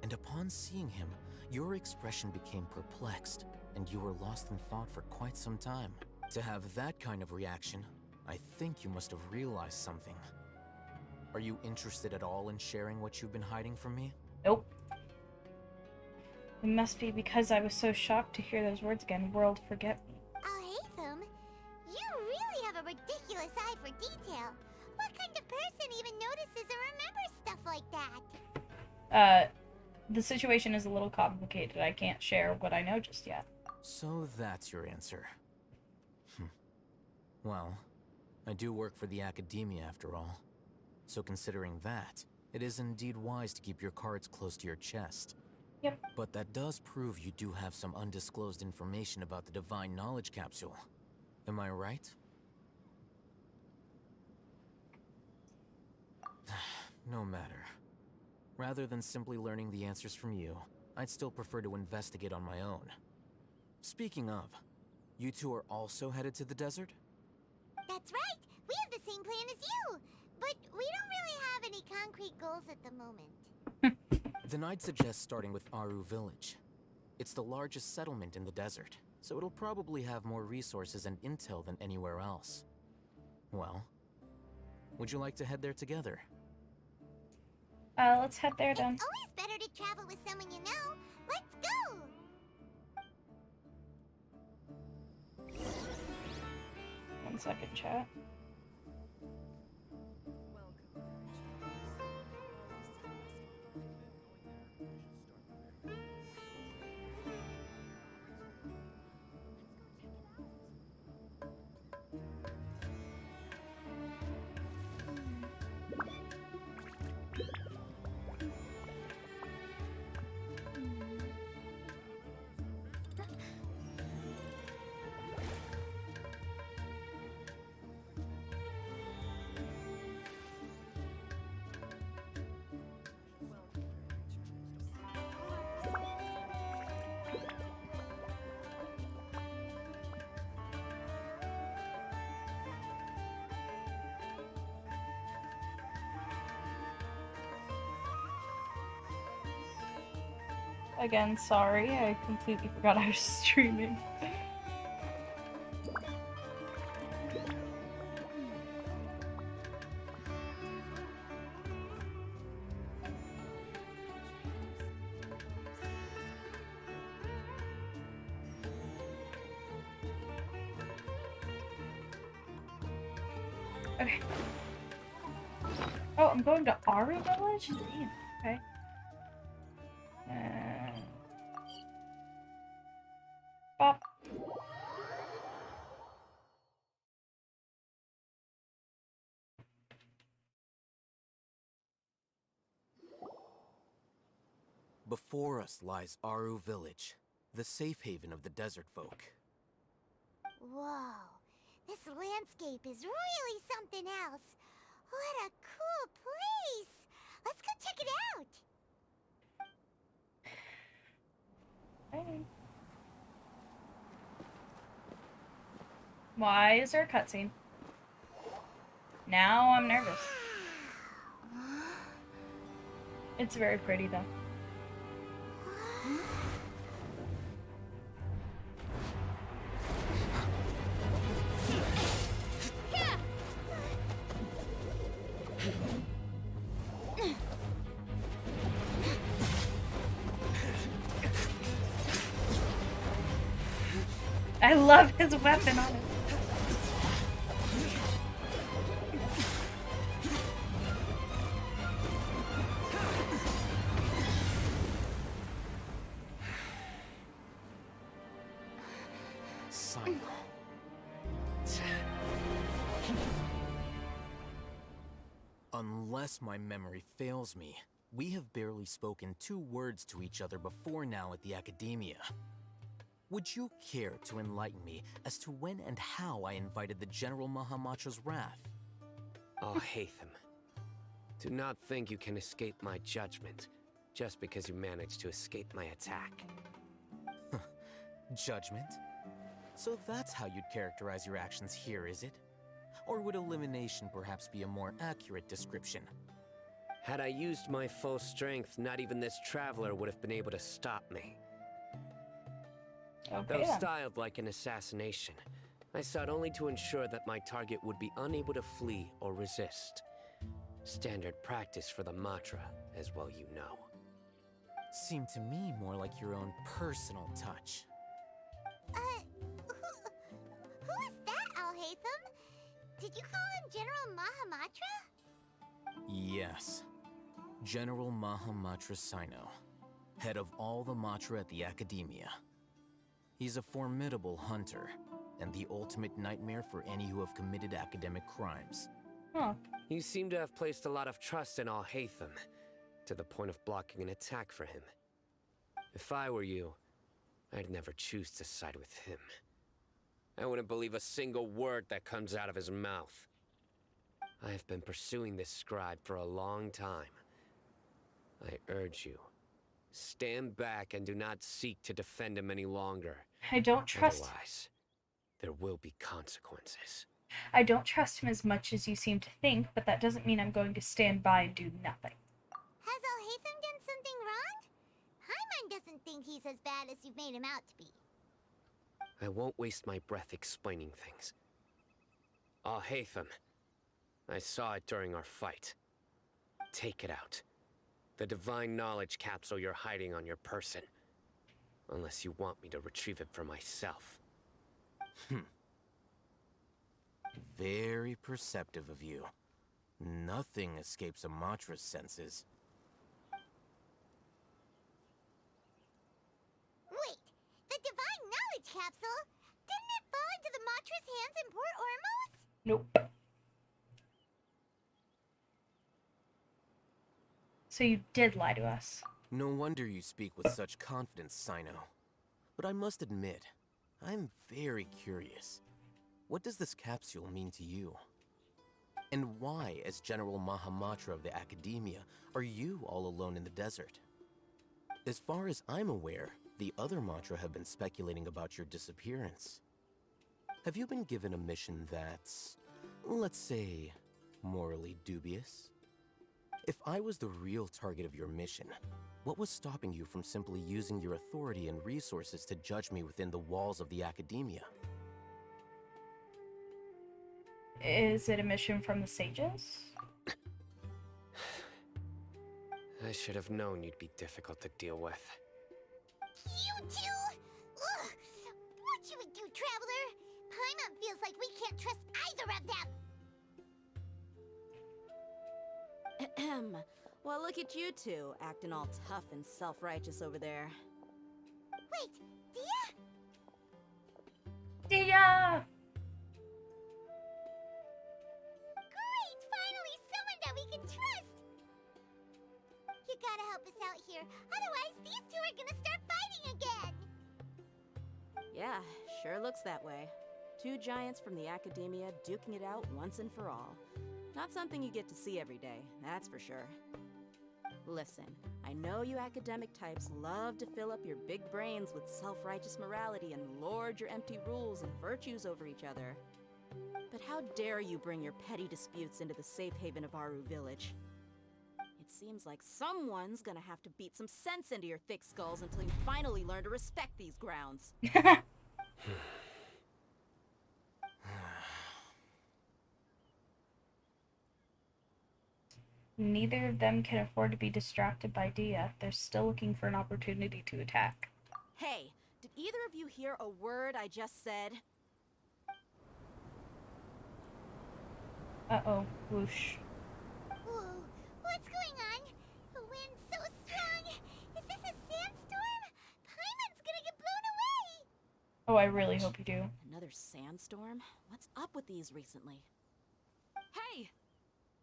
and upon seeing him, your expression became perplexed, and you were lost in thought for quite some time. To have that kind of reaction, I think you must have realized something. Are you interested at all in sharing what you've been hiding from me? Nope. It must be because I was so shocked to hear those words again. World, forget me. Alhaitham, you really have a ridiculous eye for detail. What kind of person even notices or remembers stuff like that? The situation is a little complicated. I can't share what I know just yet. So that's your answer. Well, I do work for the Academia after all. So considering that, it is indeed wise to keep your cards close to your chest. Yep. But that does prove you do have some undisclosed information about the Divine Knowledge Capsule. Am I right? No matter. Rather than simply learning the answers from you, I'd still prefer to investigate on my own. Speaking of, you two are also headed to the desert? That's right! We have the same plan as you! But we don't really have any concrete goals at the moment. Then I'd suggest starting with Aru Village. It's the largest settlement in the desert, so it'll probably have more resources and intel than anywhere else. Well, would you like to head there together? Let's head there then. It's always better to travel with someone you know. Let's go! 1 second, chat. Again, sorry, I completely forgot I was streaming. Okay. Oh, I'm going to Aru Village? Damn, okay. Bop. Before us lies Aru Village, the safe haven of the desert folk. Whoa. This landscape is really something else. What a cool place! Let's go check it out! Hey. Why is there a cutscene? Now I'm nervous. It's very pretty though. I love his weapon on it. Simon. Unless my memory fails me, we have barely spoken 2 words to each other before now at the Academia. Would you care to enlighten me as to when and how I invited the General Mahamatra's wrath? Oh, Hatham. Do not think you can escape my judgment just because you managed to escape my attack. Judgment? So that's how you'd characterize your actions here, is it? Or would elimination perhaps be a more accurate description? Had I used my full strength, not even this traveler would have been able to stop me. Okay, Though then. styled like an assassination, I sought only to ensure that my target would be unable to flee or resist. Standard practice for the Matra, as well you know. Seemed to me more like your own personal touch. Who is that, Al-Hatham? Did you call him General Mahamatra? Yes. General Mahamatra Sino, head of all the Matra at the Academia. He's a formidable hunter, and the ultimate nightmare for any who have committed academic crimes. Huh. You seem to have placed a lot of trust in Al-Hatham, to the point of blocking an attack for him. If I were you, I'd never choose to side with him. I wouldn't believe a single word that comes out of his mouth. I have been pursuing this scribe for a long time. I urge you, stand back and do not seek to defend him any longer. I don't trust. Otherwise, there will be consequences. I don't trust him as much as you seem to think, but that doesn't mean I'm going to stand by and do nothing. Has Alhaitham done something wrong? Paimon doesn't think he's as bad as you've made him out to be. I won't waste my breath explaining things. Alhaitham, I saw it during our fight. Take it out. The divine knowledge capsule you're hiding on your person. Unless you want me to retrieve it for myself. Very perceptive of you. Nothing escapes Amatra's senses. Wait, the divine knowledge capsule? Didn't it fall into the Matra's hands in Port Ormos? Nope. So you did lie to us. No wonder you speak with such confidence, Sino. But I must admit, I'm very curious. What does this capsule mean to you? And why, as General Mahamatra of the Academia, are you all alone in the desert? As far as I'm aware, the other Matra have been speculating about your disappearance. Have you been given a mission that's, let's say, morally dubious? If I was the real target of your mission, what was stopping you from simply using your authority and resources to judge me within the walls of the Academia? Is it a mission from the sages? I should have known you'd be difficult to deal with. You two? Ugh! What should we do, Traveler? Paimon feels like we can't trust either of them. Ahem. Well, look at you two, acting all tough and self-righteous over there. Wait, Dia? Dia! Great! Finally, someone that we can trust! You gotta help us out here. Otherwise, these two are gonna start fighting again! Yeah, sure looks that way. Two giants from the Academia duking it out once and for all. Not something you get to see every day, that's for sure. Listen, I know you academic types love to fill up your big brains with self-righteous morality and lord your empty rules and virtues over each other. But how dare you bring your petty disputes into the safe haven of Aru Village? It seems like someone's gonna have to beat some sense into your thick skulls until you finally learn to respect these grounds. Neither of them can afford to be distracted by Dia. They're still looking for an opportunity to attack. Hey, did either of you hear a word I just said? Uh-oh. Whoosh. Whoa, what's going on? The wind's so strong! Is this a sandstorm? Paimon's gonna get blown away! Oh, I really hope you do. Another sandstorm? What's up with these recently? Hey!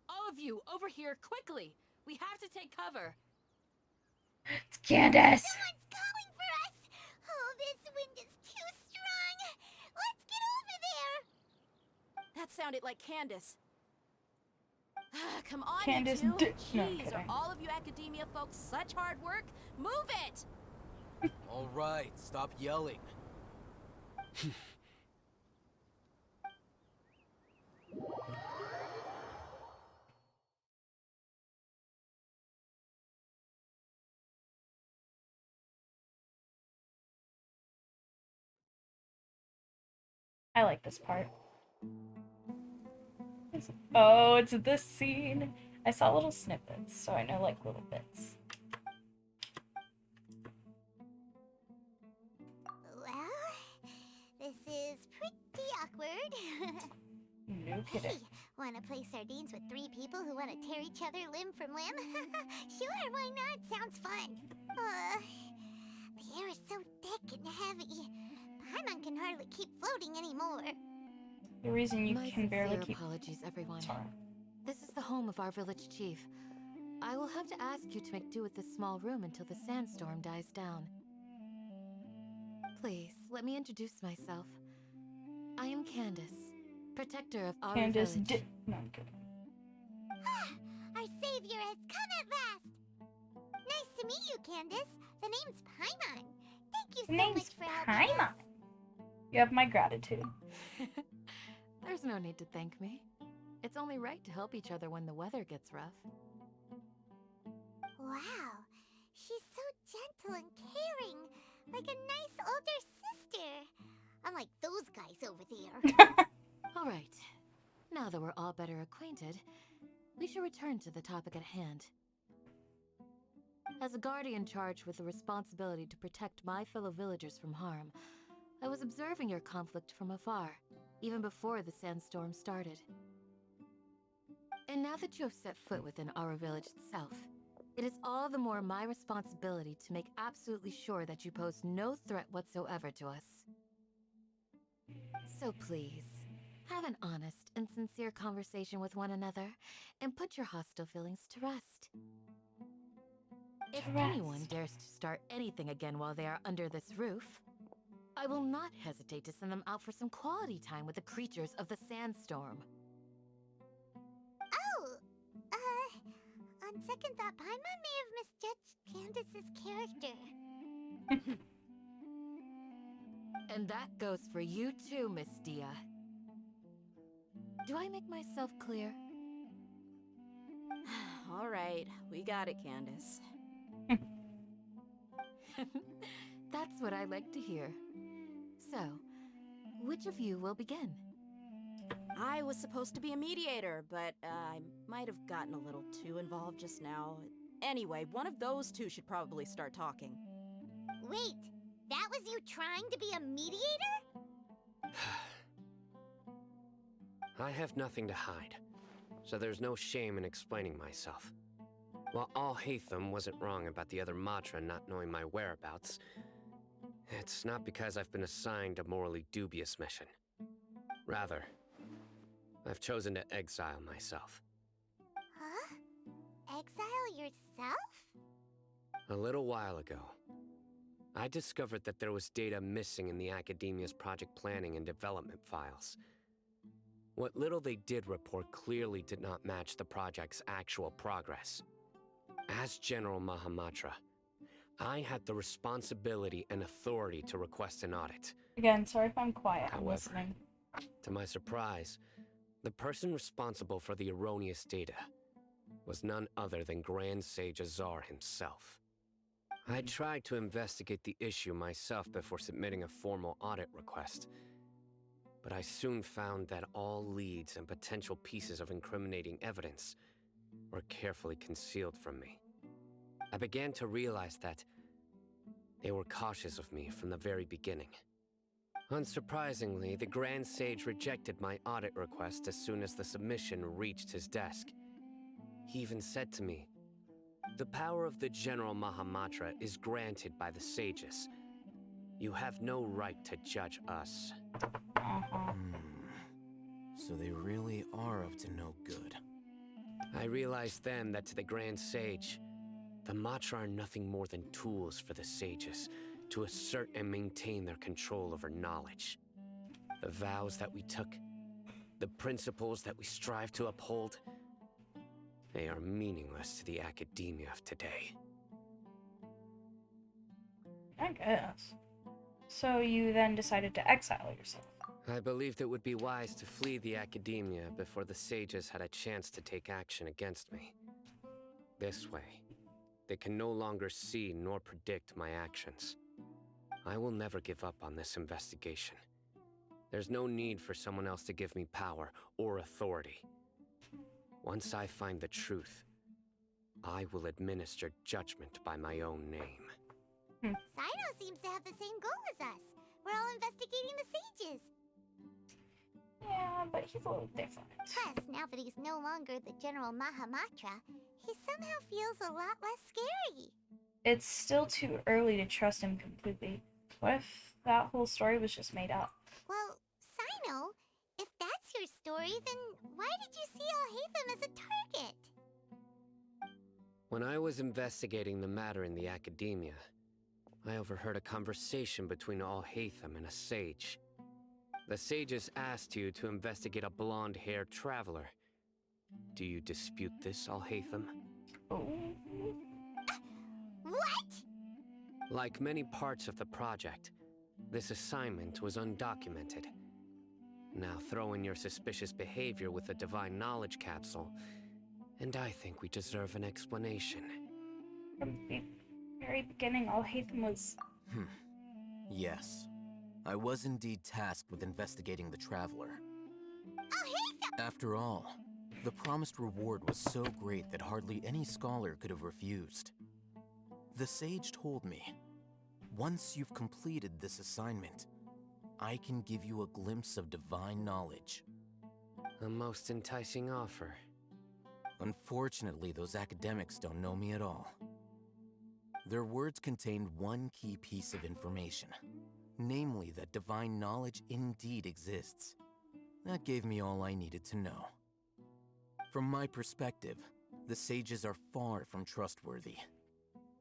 All of you, over here, quickly! We have to take cover! It's Candace! Someone's calling for us! Oh, this wind is too strong! Let's get over there! That sounded like Candace. Come on, Candace you two! No, I'm Jeez, are kidding. all of you Academia folks such hard work? Move it! All right, stop yelling. I like this part. Oh, it's this scene. I saw little snippets, so I know like little bits. Well, this is pretty awkward. No kidding. Hey, wanna play sardines with three people who wanna tear each other limb from limb? Sure, why not? Sounds fun. The air is so thick and heavy. Paimon can hardly keep floating anymore. The reason you My can barely sincere keep... apologies, everyone. Sorry. This is the home of our village chief. I will have to ask you to make do with this small room until the sandstorm dies down. Please, let me introduce myself. I am Candace, protector of our Candace village. did... No, I'm kidding. Our savior has come at last! Nice to meet you, Candace. The name's Paimon. Thank you The so name's much for helping Paimon. us. You have my gratitude. There's no need to thank me. It's only right to help each other when the weather gets rough. Wow, she's so gentle and caring, like a nice older sister. Unlike those guys over there. All right. Now that we're all better acquainted, we should return to the topic at hand. As a guardian charged with the responsibility to protect my fellow villagers from harm, I was observing your conflict from afar, even before the sandstorm started. And now that you have set foot within our village itself, it is all the more my responsibility to make absolutely sure that you pose no threat whatsoever to us. So please, have an honest and sincere conversation with one another, and put your hostile feelings to rest. If anyone dares to start anything again while they are under this roof, I will not hesitate to send them out for some quality time with the creatures of the sandstorm. Oh, on second thought, Paimon may have misjudged Candace's character. And that goes for you too, Miss Dia. Do I make myself clear? All right, we got it, Candace. That's what I like to hear. So, which of you will begin? I was supposed to be a mediator, but I might have gotten a little too involved just now. Anyway, one of those two should probably start talking. Wait, that was you trying to be a mediator? I have nothing to hide, so there's no shame in explaining myself. While Alhaitham wasn't wrong about the other Matra not knowing my whereabouts, it's not because I've been assigned a morally dubious mission. Rather, I've chosen to exile myself. Huh? Exile yourself? A little while ago, I discovered that there was data missing in the Academia's project planning and development files. What little they did report clearly did not match the project's actual progress. As General Mahamatra, I had the responsibility and authority to request an audit. Again, sorry if I'm quiet. I'm However, listening. To my surprise, the person responsible for the erroneous data was none other than Grand Sage Azar himself. I tried to investigate the issue myself before submitting a formal audit request, but I soon found that all leads and potential pieces of incriminating evidence were carefully concealed from me. I began to realize that they were cautious of me from the very beginning. Unsurprisingly, the Grand Sage rejected my audit request as soon as the submission reached his desk. He even said to me, "The power of the General Mahamatra is granted by the sages. You have no right to judge us." So they really are up to no good. I realized then that to the Grand Sage, the Matra are nothing more than tools for the sages to assert and maintain their control over knowledge. The vows that we took, the principles that we strive to uphold, they are meaningless to the academia of today. I guess. So you then decided to exile yourself. I believed it would be wise to flee the academia before the sages had a chance to take action against me. This way, they can no longer see nor predict my actions. I will never give up on this investigation. There's no need for someone else to give me power or authority. Once I find the truth, I will administer judgment by my own name. Sino seems to have the same goal as us. We're all investigating the sages. Yeah, but he's a little different. Plus, now that he's no longer the General Mahamatra, he somehow feels a lot less scary. It's still too early to trust him completely. What if that whole story was just made up? Well, Sino, if that's your story, then why did you see Alhaitham as a target? When I was investigating the matter in the academia, I overheard a conversation between Alhaitham and a sage. The sages asked you to investigate a blonde-haired traveler. Do you dispute this, Alhaitham? Oh. What? Like many parts of the project, this assignment was undocumented. Now throw in your suspicious behavior with the Divine Knowledge Capsule, and I think we deserve an explanation. From the very beginning, Alhaitham was... Yes. I was indeed tasked with investigating the Traveler. After all, the promised reward was so great that hardly any scholar could have refused. The sage told me, once you've completed this assignment, I can give you a glimpse of divine knowledge. A most enticing offer. Unfortunately, those academics don't know me at all. Their words contained one key piece of information, namely that divine knowledge indeed exists. That gave me all I needed to know. From my perspective, the sages are far from trustworthy.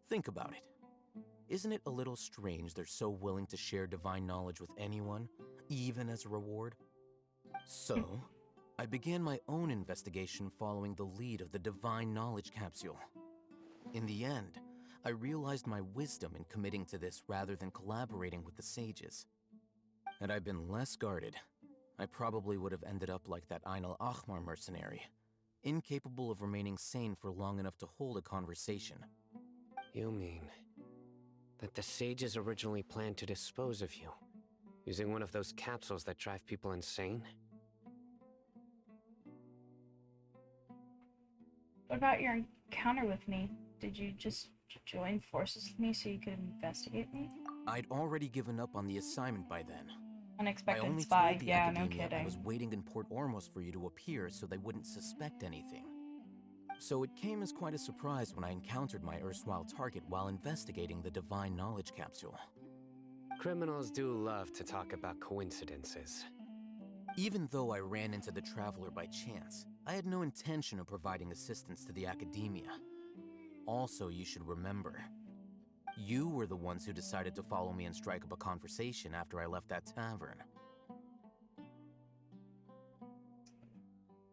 Think about it. Isn't it a little strange they're so willing to share divine knowledge with anyone, even as a reward? So, I began my own investigation following the lead of the Divine Knowledge Capsule. In the end, I realized my wisdom in committing to this rather than collaborating with the sages. Had I been less guarded, I probably would have ended up like that Ain al-Ahmar mercenary, incapable of remaining sane for long enough to hold a conversation. You mean that the sages originally planned to dispose of you, using one of those capsules that drive people insane? What about your encounter with me? Did you just join forces with me so you could investigate me? I'd already given up on the assignment by then. Unexpected I only spy. told the Yeah, no Academia kidding. I was waiting in Port Ormos for you to appear so they wouldn't suspect anything. So it came as quite a surprise when I encountered my erstwhile target while investigating the Divine Knowledge Capsule. Criminals do love to talk about coincidences. Even though I ran into the Traveler by chance, I had no intention of providing assistance to the Academia. Also, you should remember, you were the ones who decided to follow me and strike up a conversation after I left that tavern.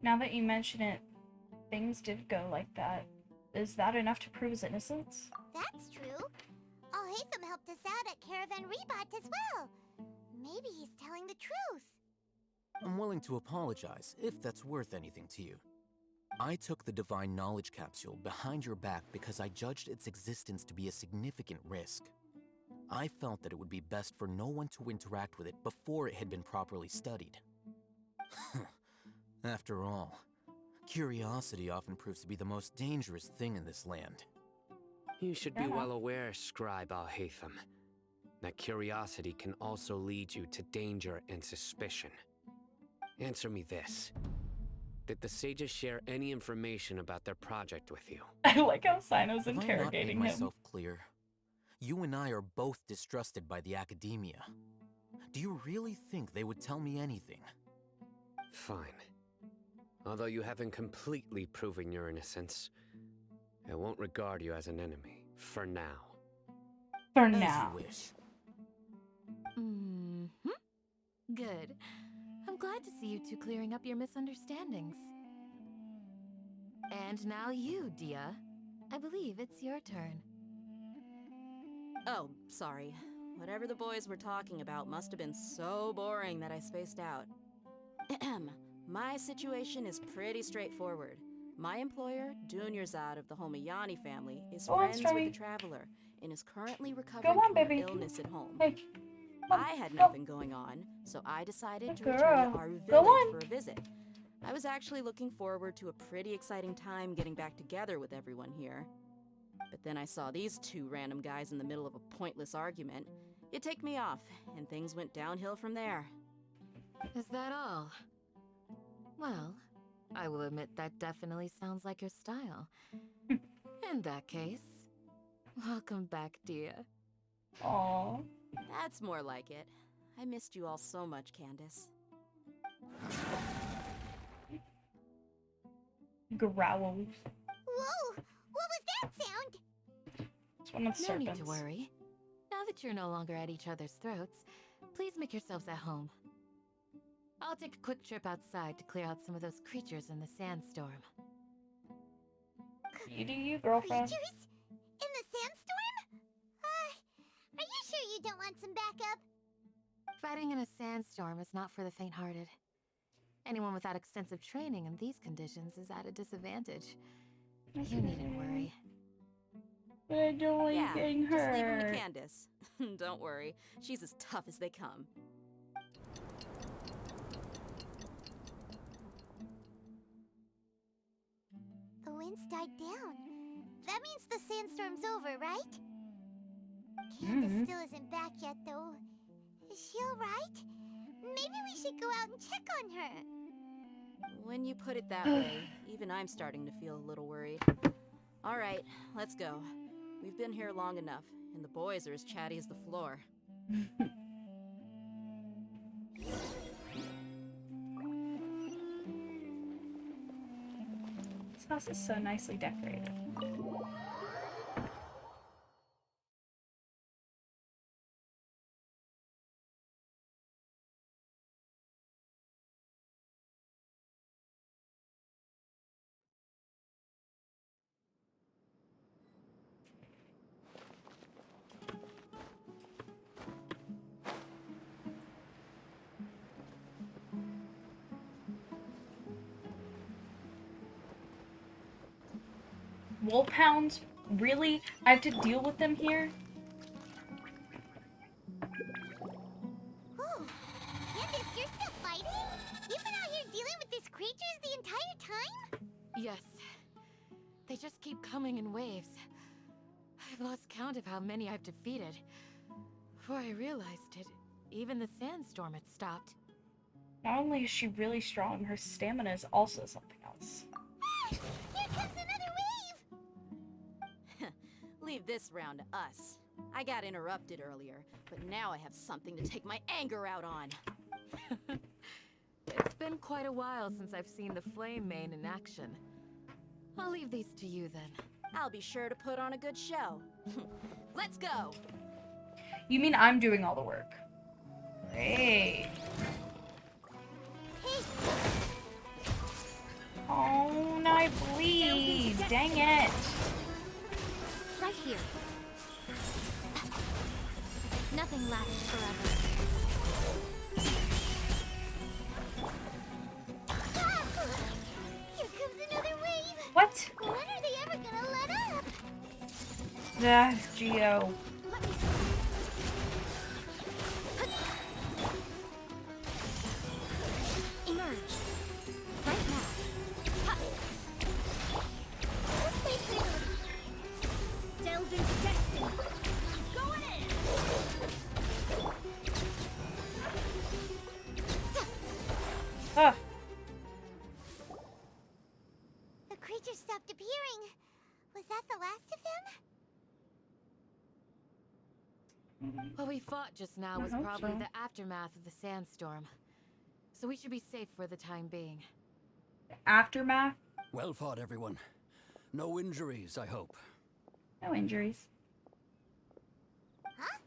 Now that you mention it, things did go like that. Is that enough to prove his innocence? That's true. Alhaitham helped us out at Caravan Rebat as well. Maybe he's telling the truth. I'm willing to apologize, if that's worth anything to you. I took the Divine Knowledge Capsule behind your back because I judged its existence to be a significant risk. I felt that it would be best for no one to interact with it before it had been properly studied. After all, curiosity often proves to be the most dangerous thing in this land. You should be well aware, Scribe Alhaitham, that curiosity can also lead you to danger and suspicion. Answer me this. Did the sages share any information about their project with you? I like how Sino's Have I not interrogating made him. myself clear? You and I are both distrusted by the Academia. Do you really think they would tell me anything? Fine. Although you haven't completely proven your innocence, I won't regard you as an enemy, for now. For As now. you wish. Good. I'm glad to see you two clearing up your misunderstandings. And now you, Dia. I believe it's your turn. Oh, sorry. Whatever the boys were talking about must have been so boring that I spaced out. Ahem. My situation is pretty straightforward. My employer, Dunyarzad of the Homayani family, is Go on, friends with Stormy. the Traveler and is currently recovering Go on, from her baby. illness at home. Hey. I had nothing going on, so I decided to Girl, return to our go village on. for a visit. I was actually looking forward to a pretty exciting time getting back together with everyone here. But then I saw these two random guys in the middle of a pointless argument. It ticked me off, and things went downhill from there. Is that all? Well, I will admit that definitely sounds like your style. In that case, welcome back, Dia. Aww. That's more like it. I missed you all so much, Candace. Growls. Whoa! What was that sound? It's one of the No serpents. need to worry. Now that you're no longer at each other's throats, please make yourselves at home. I'll take a quick trip outside to clear out some of those creatures in the sandstorm. You do you, girlfriend. Creatures? In the sandstorm? some backup? Fighting in a sandstorm is not for the faint-hearted. Anyone without extensive training in these conditions is at a disadvantage. You needn't worry. I don't like Yeah, getting just leave him to hurt. Candace. Don't worry, she's as tough as they come. The wind's died down. That means the sandstorm's over, right? Candace still isn't back yet, though. Is she alright? Maybe we should go out and check on her. When you put it that way, even I'm starting to feel a little worried. All right, let's go. We've been here long enough, and the boys are as chatty as the floor. This house is so nicely decorated. Wolfhounds? Really? I have to deal with them here? Ooh, Candace, you're still fighting? You've been out here dealing with these creatures the entire time? Yes. They just keep coming in waves. I've lost count of how many I've defeated. Before I realized it, even the sandstorm had stopped. Not only is she really strong, her stamina is also something else. Here comes another wave! Leave this round to us. I got interrupted earlier, but now I have something to take my anger out on. It's been quite a while since I've seen the Flame Mane in action. I'll leave these to you then. I'll be sure to put on a good show. Let's go! You mean I'm doing all the work? Great. Oh, now I bleed. Dang it. Right here. Nothing lasts forever. Here comes another wave! What? When are they ever gonna let up? Ah, Geo. Let me Emerge. Right now. Ha! Delve into destiny. Going in! Ah. The creatures stopped appearing. Was that the last of them? What we fought just now was hope probably so. the aftermath of the sandstorm. So we should be safe for the time being. Aftermath? Well fought, everyone. No injuries, I hope. No injuries. Huh?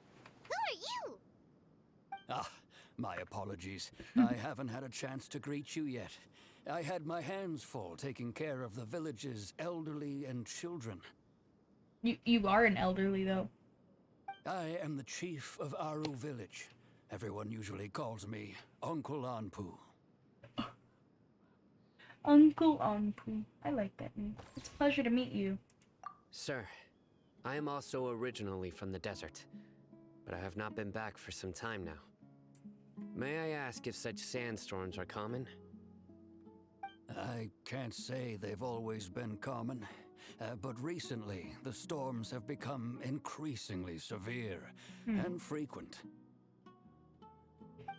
Who are you? Ah, my apologies. I haven't had a chance to greet you yet. I had my hands full taking care of the village's elderly and children. You are an elderly, though. I am the chief of Aru village. Everyone usually calls me Uncle Anpu. Uncle Anpu. I like that name. It's a pleasure to meet you. Sir, I am also originally from the desert, but I have not been back for some time now. May I ask if such sandstorms are common? I can't say they've always been common, but recently the storms have become increasingly severe and frequent.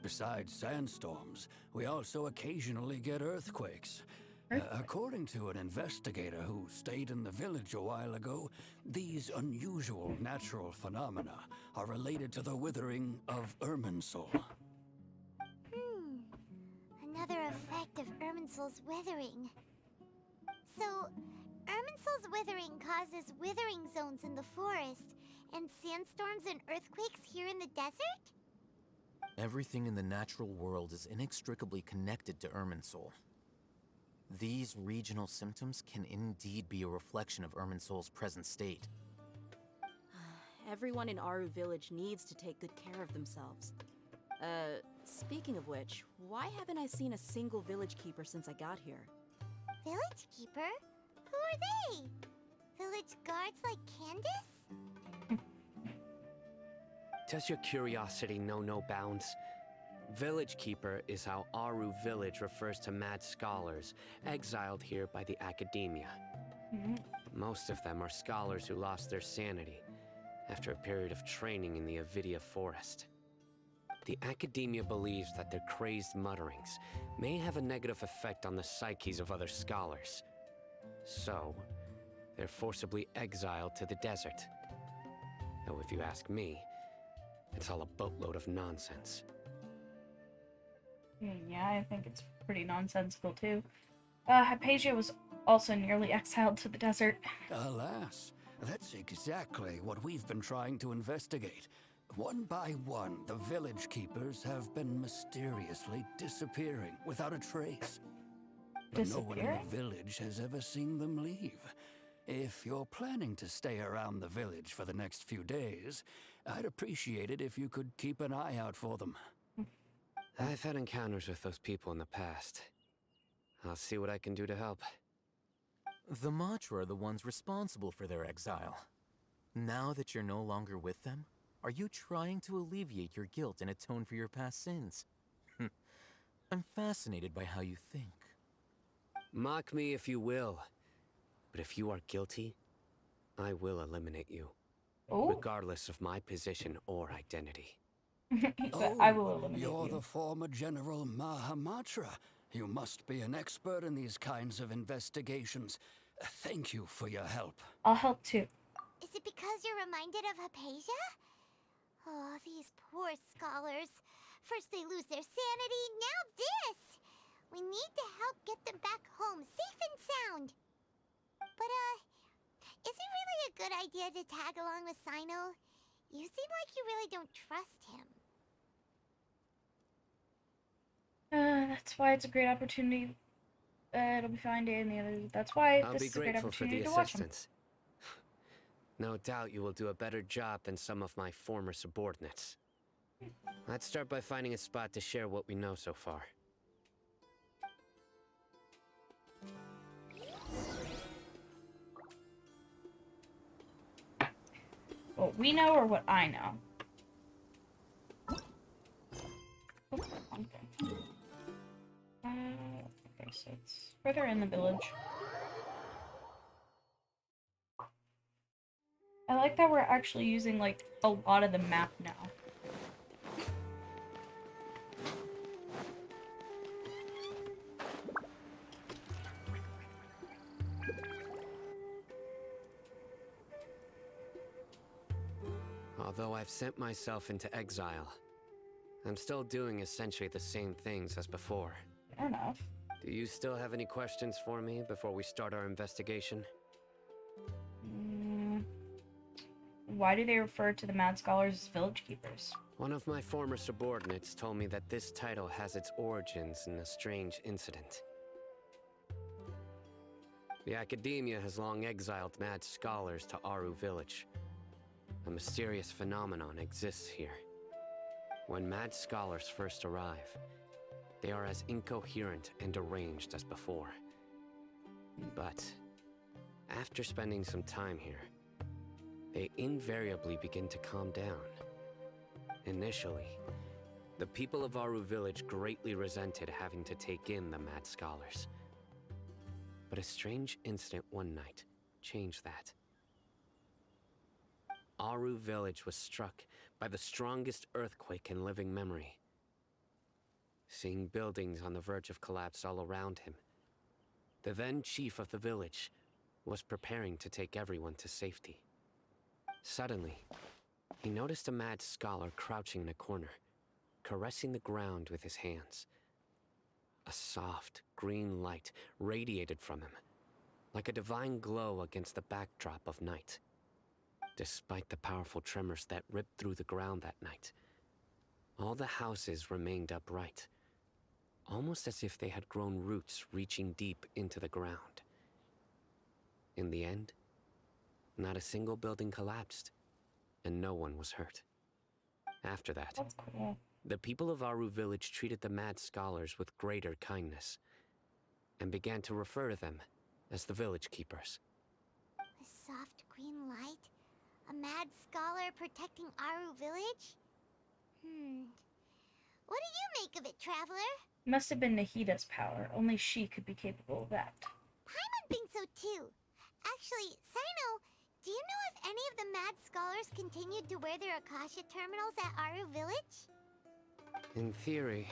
Besides sandstorms, we also occasionally get earthquakes. According to an investigator who stayed in the village a while ago, these unusual natural phenomena are related to the withering of Irminsul. Another effect of Irminsul's withering. So, Irminsul's withering causes withering zones in the forest, and sandstorms and earthquakes here in the desert? Everything in the natural world is inextricably connected to Irminsul. These regional symptoms can indeed be a reflection of Irminsul's present state. Everyone in Aru Village needs to take good care of themselves. Speaking of which, why haven't I seen a single village keeper since I got here? Village keeper? Who are they? Village guards like Candace? Does your curiosity know no bounds? Village Keeper is how Aru Village refers to mad scholars exiled here by the Academia. Most of them are scholars who lost their sanity after a period of training in the Avidia Forest. The Academia believes that their crazed mutterings may have a negative effect on the psyches of other scholars. So, they're forcibly exiled to the desert. Though if you ask me, it's all a boatload of nonsense. Yeah, I think it's pretty nonsensical too. Hypatia was also nearly exiled to the desert. Alas, that's exactly what we've been trying to investigate. One by one, the village keepers have been mysteriously disappearing without a trace. But no one in the village has ever seen them leave. If you're planning to stay around the village for the next few days, I'd appreciate it if you could keep an eye out for them. I've had encounters with those people in the past. I'll see what I can do to help. The Matra are the ones responsible for their exile. Now that you're no longer with them, are you trying to alleviate your guilt and atone for your past sins? I'm fascinated by how you think. Mock me if you will, but if you are guilty, I will eliminate you, regardless of my position or identity. I will eliminate you're you. the former General Mahamatra. You must be an expert in these kinds of investigations. Thank you for your help. I'll help too. Is it because you're reminded of Hypatia? Oh, these poor scholars. First they lose their sanity, now this! We need to help get them back home, safe and sound. But, is it really a good idea to tag along with Sino? You seem like you really don't trust him. That's why it's a great opportunity. It'll be fine day and the other. That's why I'll this be is a great grateful for opportunity the to watch him. assistance. No doubt you will do a better job than some of my former subordinates. Let's start by finding a spot to share what we know so far. What we know or what I know? Oh, okay. Okay, so it's further in the village. I like that we're actually using, like, a lot of the map now. Although I've sent myself into exile, I'm still doing essentially the same things as before. Fair enough. Do you still have any questions for me before we start our investigation? Why do they refer to the Mad Scholars as village keepers? One of my former subordinates told me that this title has its origins in a strange incident. The Academia has long exiled mad scholars to Aru Village. A mysterious phenomenon exists here. When mad scholars first arrive, they are as incoherent and deranged as before. But after spending some time here, they invariably begin to calm down. Initially, the people of Aru Village greatly resented having to take in the mad scholars. But a strange incident one night changed that. Aru Village was struck by the strongest earthquake in living memory. Seeing buildings on the verge of collapse all around him, the then chief of the village was preparing to take everyone to safety. Suddenly, he noticed a mad scholar crouching in a corner, caressing the ground with his hands. A soft, green light radiated from him, like a divine glow against the backdrop of night. Despite the powerful tremors that ripped through the ground that night, all the houses remained upright, almost as if they had grown roots reaching deep into the ground. In the end, not a single building collapsed, and no one was hurt. After that, That's cool. the people of Aru village treated the mad scholars with greater kindness, and began to refer to them as the village keepers. A soft green light? A mad scholar protecting Aru village? What do you make of it, Traveler? Must have been Nahida's power. Only she could be capable of that. Paimon thinks so too. Actually, Sino, do you know if any of the mad scholars continued to wear their Akasha terminals at Aru village? In theory,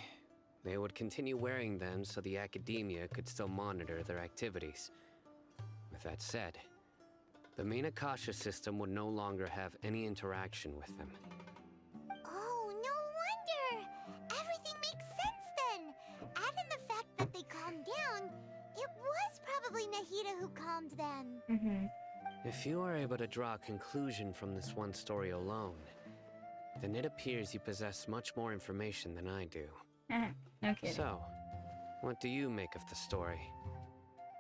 they would continue wearing them so the academia could still monitor their activities. With that said, the main Akasha system would no longer have any interaction with them. Oh, no wonder! Everything makes sense then! Add in the fact that they calmed down, it was probably Nahida who calmed them. If you are able to draw a conclusion from this one story alone, then it appears you possess much more information than I do. No kidding. So, what do you make of the story?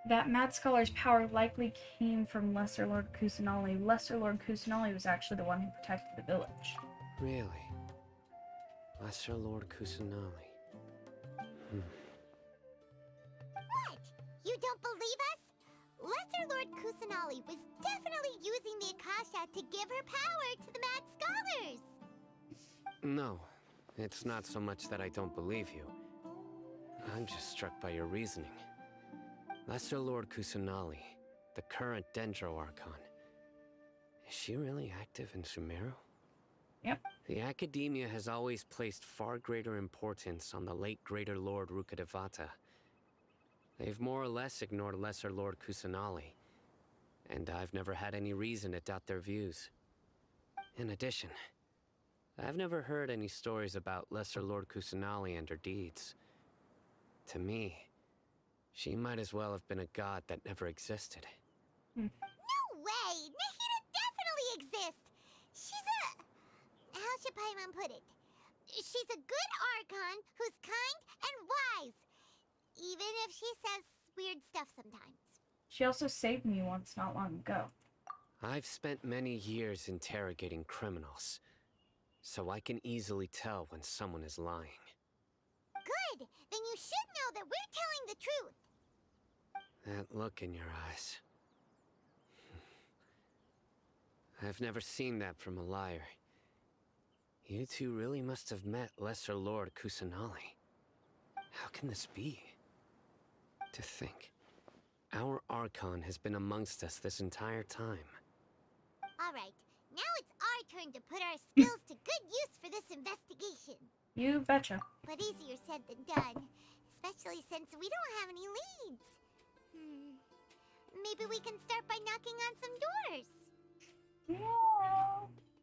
That Mad Scholar's power likely came from Lesser Lord Kusanali. Lesser Lord Kusanali was actually the one who protected the village. Really? Lesser Lord Kusanali. What? You don't believe us? Lesser Lord Kusanali was definitely using the Akasha to give her power to the mad scholars! No, it's not so much that I don't believe you. I'm just struck by your reasoning. Lesser Lord Kusanali, the current Dendro Archon. Is she really active in Sumeru? Yep. The Academia has always placed far greater importance on the late Greater Lord Rukkhadevata. They've more or less ignored Lesser Lord Kusanali, and I've never had any reason to doubt their views. In addition, I've never heard any stories about Lesser Lord Kusanali and her deeds. To me, she might as well have been a god that never existed. No way! Nahida definitely exists! She's a... how should Paimon put it? She's a good Archon who's kind and wise. Even if she says weird stuff sometimes. She also saved me once not long ago. I've spent many years interrogating criminals, so I can easily tell when someone is lying. Good! Then you should know that we're telling the truth! That look in your eyes. I've never seen that from a liar. You two really must have met Lesser Lord Kusanali. How can this be? To think, our Archon has been amongst us this entire time. Alright, now it's our turn to put our skills to good use for this investigation. You betcha. But easier said than done, especially since we don't have any leads. Maybe we can start by knocking on some doors.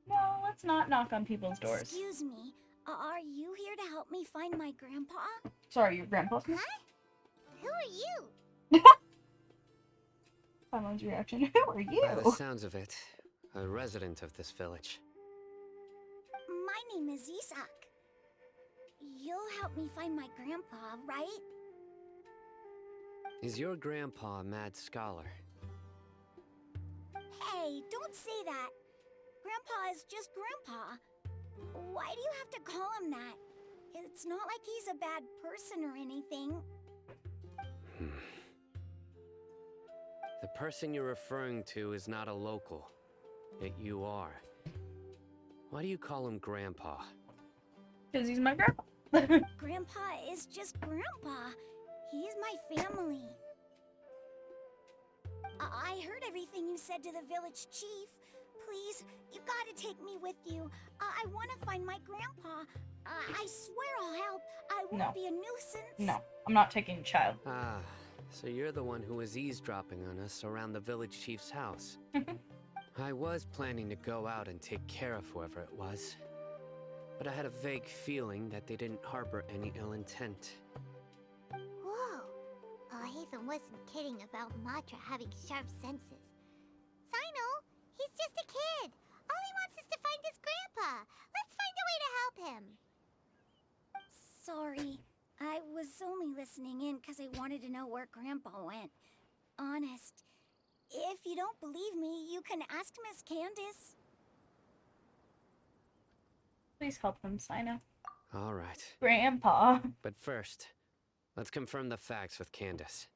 No, let's not knock on people's doors. Excuse me, are you here to help me find my grandpa? Sorry, your grandpa? Huh? Who are you? Paimon's reaction. Who are you? By the sounds of it, a resident of this village. My name is Isak. You'll help me find my grandpa, right? Is your grandpa a mad scholar? Hey, don't say that. Grandpa is just Grandpa. Why do you have to call him that? It's not like he's a bad person or anything. The person you're referring to is not a local, yet you are. Why do you call him Grandpa? Because he's my grandpa. Grandpa is just Grandpa. He's my family. I heard everything you said to the village chief. Please, you gotta take me with you. I want to find my grandpa. I swear I'll help. I won't be a nuisance. No, I'm not taking a child. Ah, so you're the one who was eavesdropping on us around the village chief's house. I was planning to go out and take care of whoever it was, but I had a vague feeling that they didn't harbor any ill intent. Whoa. Hatham wasn't kidding about Matra having sharp senses. Sino, he's just a kid. All he wants is to find his grandpa. Let's find a way to help him. Sorry. I was only listening in because I wanted to know where Grandpa went. Honest. If you don't believe me, you can ask Miss Candace. Please help him, Sino. All right. Grandpa. But first, let's confirm the facts with Candace.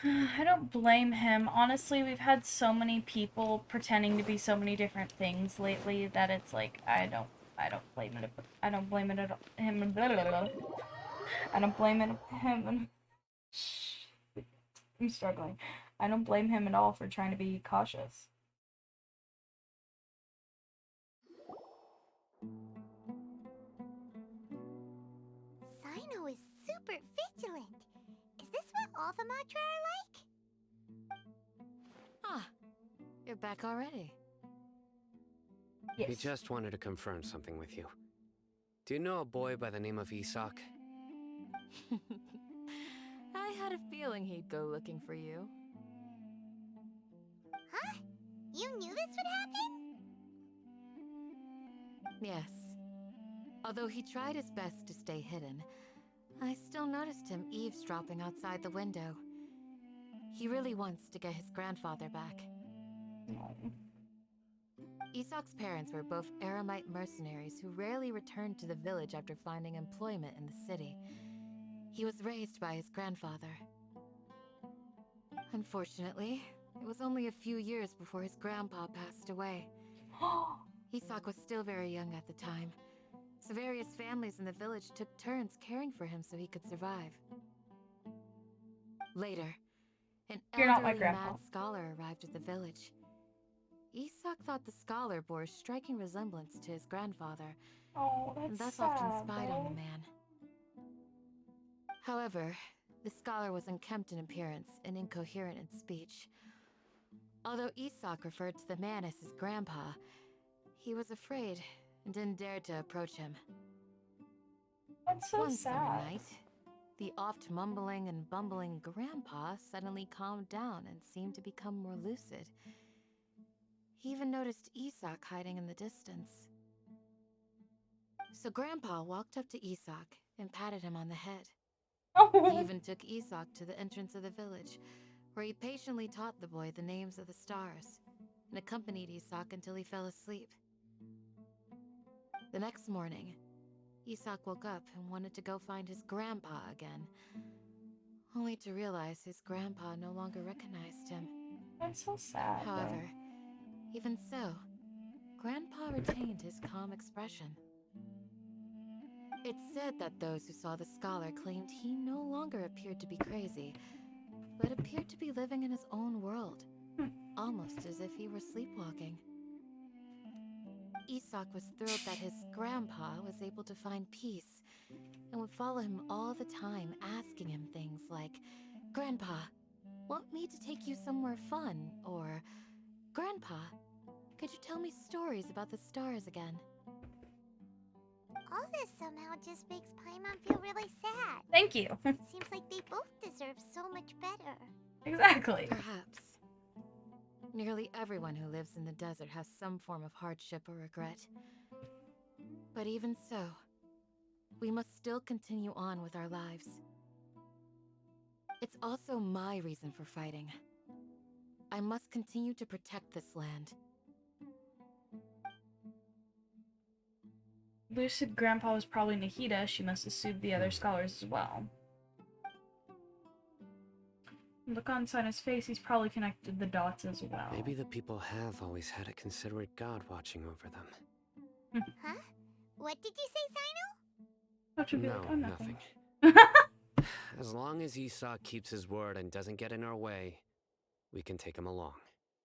I don't blame him. Honestly, we've had so many people pretending to be so many different things lately that it's like I don't blame it. I don't blame it at him. Blah, blah, blah. I don't blame it him. I'm struggling. I don't blame him at all for trying to be cautious. Sino is super vigilant. Is this what all the Matra are like? Ah, you're back already. He just wanted to confirm something with you. Do you know a boy by the name of Isak? I had a feeling he'd go looking for you. Huh? You knew this would happen? Yes. Although he tried his best to stay hidden, I still noticed him eavesdropping outside the window. He really wants to get his grandfather back. Isak's parents were both Aramite mercenaries who rarely returned to the village after finding employment in the city. He was raised by his grandfather. Unfortunately, it was only a few years before his grandpa passed away. Isak was still very young at the time, so various families in the village took turns caring for him so he could survive. Later, an You're not my elderly grandpa. mad scholar arrived at the village. Isak thought the scholar bore a striking resemblance to his grandfather, Oh, and that's thus often sad, spied on though. the man. However, the scholar was unkempt in appearance and incoherent in speech. Although Isak referred to the man as his grandpa, he was afraid and didn't dare to approach him. That's so One summer sad. night, the oft mumbling and bumbling grandpa suddenly calmed down and seemed to become more lucid. He even noticed Isak hiding in the distance. So Grandpa walked up to Isak and patted him on the head. He even took Isak to the entrance of the village, where he patiently taught the boy the names of the stars, and accompanied Isak until he fell asleep. The next morning, Isak woke up and wanted to go find his grandpa again, only to realize his grandpa no longer recognized him. That's so sad. However, even so, Grandpa retained his calm expression. It's said that those who saw the scholar claimed he no longer appeared to be crazy, but appeared to be living in his own world, almost as if he were sleepwalking. Isak was thrilled that his grandpa was able to find peace, and would follow him all the time, asking him things like, "Grandpa, want me to take you somewhere fun?" Or, "Grandpa, could you tell me stories about the stars again?" All this somehow just makes Paimon feel really sad. Thank you. It seems like they both deserve so much better. Exactly. Perhaps. Nearly everyone who lives in the desert has some form of hardship or regret. But even so, we must still continue on with our lives. It's also my reason for fighting. I must continue to protect this land. Lucid Grandpa was probably Nahida. She must have sued the other scholars as well. Look on Sina's face, he's probably connected the dots as well. Maybe the people have always had a considerate god watching over them. Huh? What did you say, Sino? That should be No, like, oh, nothing. As long as Isak keeps his word and doesn't get in our way, we can take him along.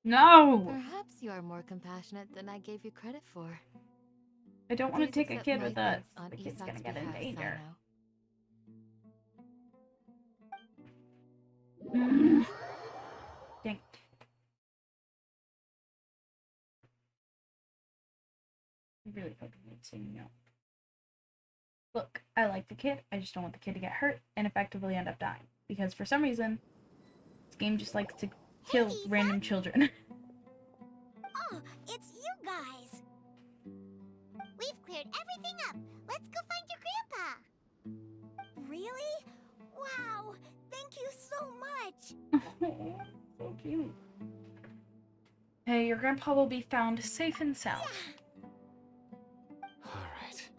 No! Perhaps you are more compassionate than I gave you credit for. I don't want to Please take a accept kid my with us. thanks on The kid's Isak's gonna get in behalf, danger. Sino. Dang. I really hope he would say no. Look, I like the kid, I just don't want the kid to get hurt and effectively end up dying. Because for some reason, this game just likes to kill random children. Oh, it's you guys! We've cleared everything up. Let's go find your grandpa. Really? Wow! Thank you so much! So cute. Hey, your grandpa will be found safe and sound. Alright.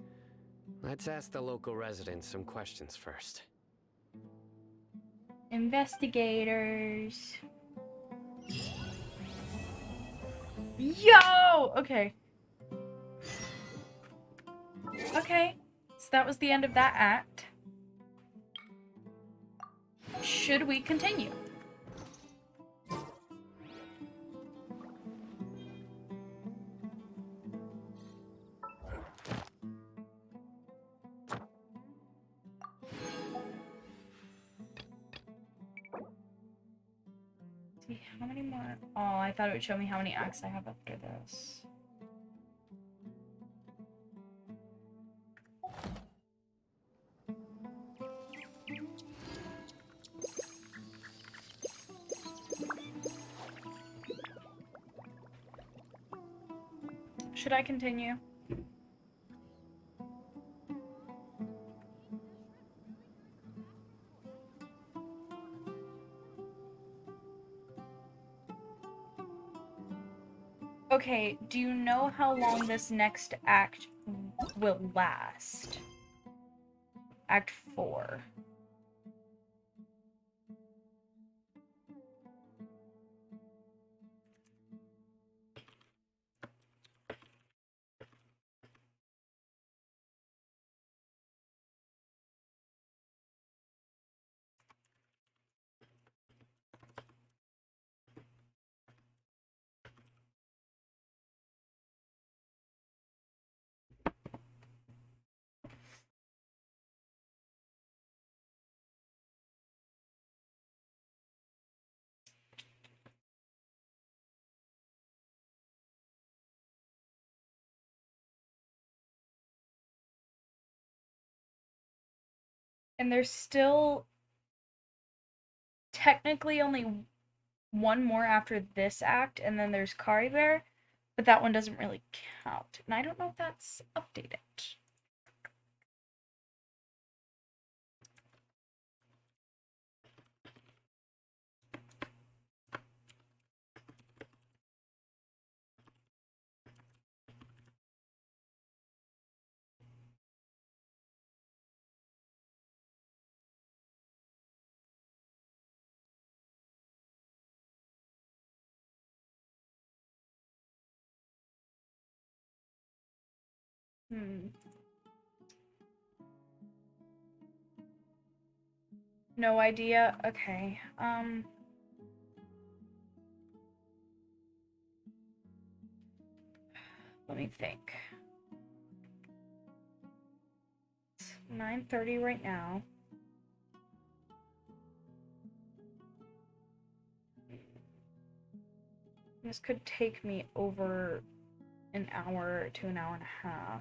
Let's ask the local residents some questions first. Investigators. Yo! Okay. Okay. So that was the end of that act. Should we continue? See, how many more? Oh, I thought it would show me how many acts I have after this. Should I continue? Okay, do you know how long this next act will last? Act 4. And there's still technically only one more after this act, and then there's Kari Bear, but that one doesn't really count. And I don't know if that's updated. No idea? Okay. Let me think. It's 9:30 right now. This could take me over an hour to an hour and a half.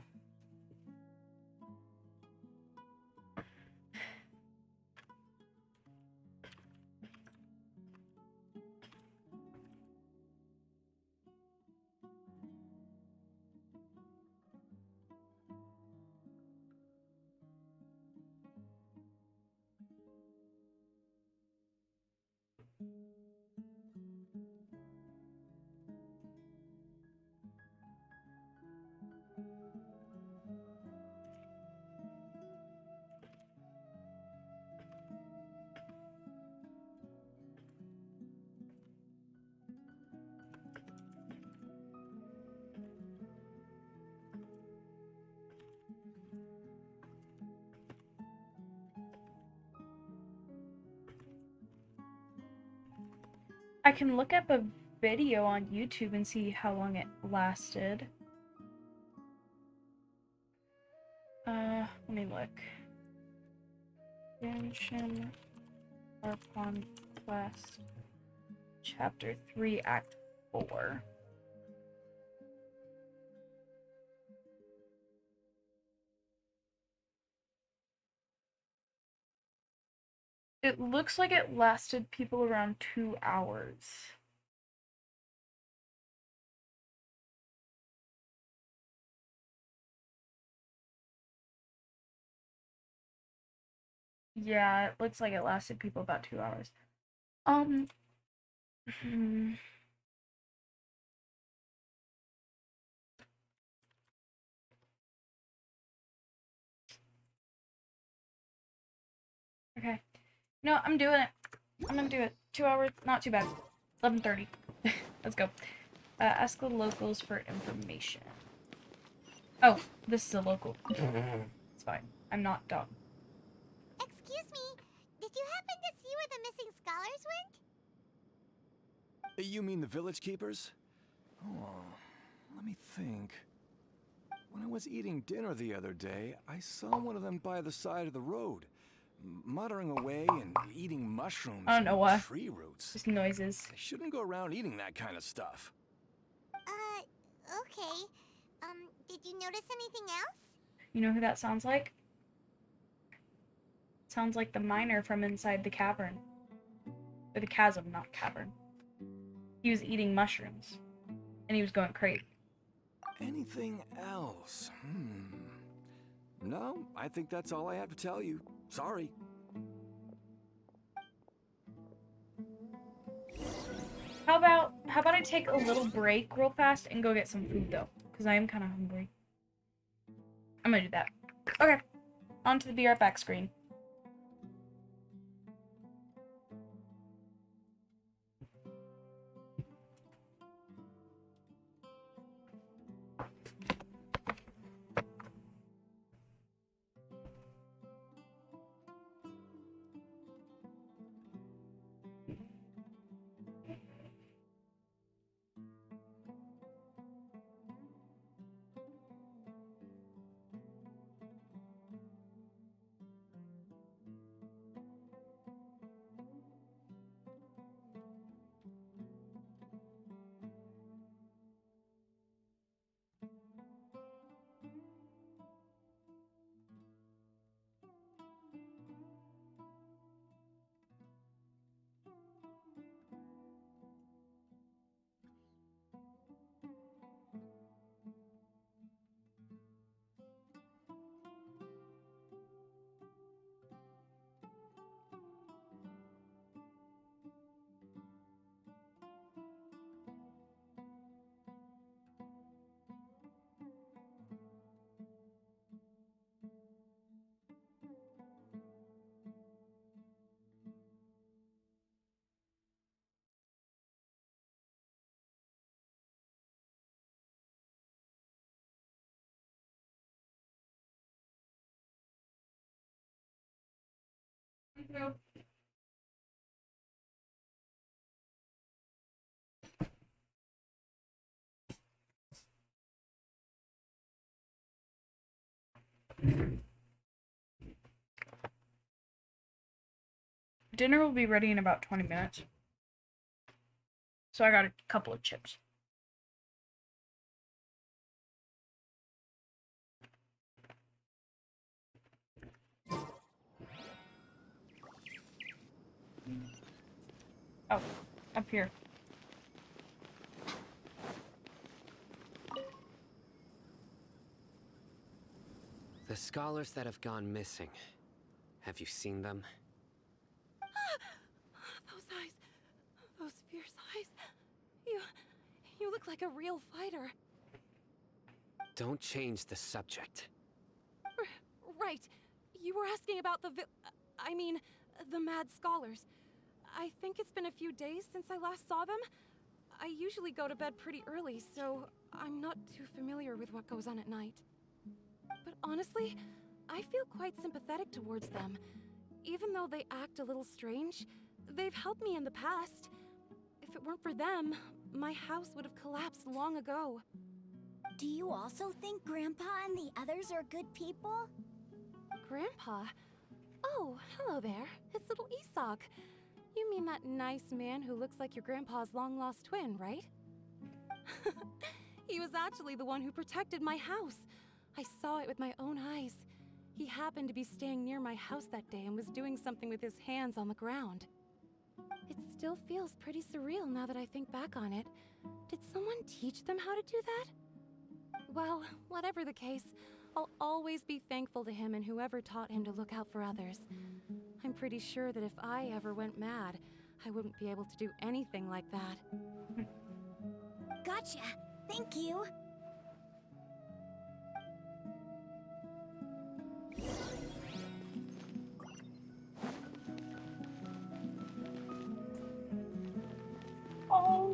I can look up a video on YouTube and see how long it lasted. Let me look. Genshin Archon Quest Chapter 3 Act 4. It looks like it lasted people around 2 hours. Yeah, it looks like it lasted people about 2 hours. Okay. No, I'm doing it. I'm gonna do it. 2 hours, not too bad. 11:30. Let's go. Ask the locals for information. Oh, this is a local. It's fine. I'm not dumb. Excuse me, did you happen to see where the missing scholars went? You mean the village keepers? Oh, let me think. When I was eating dinner the other day, I saw one of them by the side of the road, muttering away and eating mushrooms I don't know and what. tree roots. Just noises. They shouldn't go around eating that kind of stuff. Okay. Did you notice anything else? You know who that sounds like? Sounds like the miner from inside the cavern. Or the chasm, not cavern. He was eating mushrooms. And he was going crazy. Anything else? No, I think that's all I have to tell you. Sorry. How about I take a little break real fast and go get some food though? Because I am kind of hungry. I'm gonna do that. Okay. On to the Be Right Back screen. No. Dinner will be ready in about 20 minutes. So I got a couple of chips. Oh, up here. The scholars that have gone missing. Have you seen them? Those eyes. Those fierce eyes. You look like a real fighter. Don't change the subject. Right. You were asking about the the mad scholars. I think it's been a few days since I last saw them. I usually go to bed pretty early, so I'm not too familiar with what goes on at night. But honestly, I feel quite sympathetic towards them. Even though they act a little strange, they've helped me in the past. If it weren't for them, my house would have collapsed long ago. Do you also think Grandpa and the others are good people? Grandpa? Oh, hello there. It's little Isak. You mean that nice man who looks like your grandpa's long-lost twin, right? He was actually the one who protected my house. I saw it with my own eyes. He happened to be staying near my house that day and was doing something with his hands on the ground. It still feels pretty surreal now that I think back on it. Did someone teach them how to do that? Well, whatever the case, I'll always be thankful to him and whoever taught him to look out for others. I'm pretty sure that if I ever went mad, I wouldn't be able to do anything like that. Gotcha. Thank you.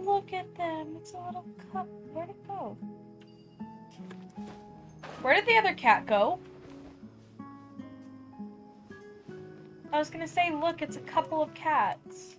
look at them. It's a little cup. Where'd it go? Where did the other cat go? I was gonna say, look, it's a couple of cats.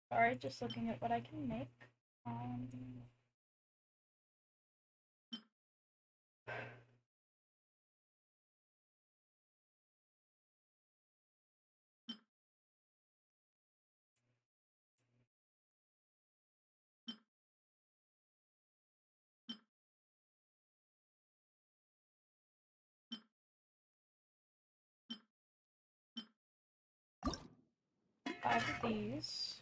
Sorry, just looking at what I can make. Five of these.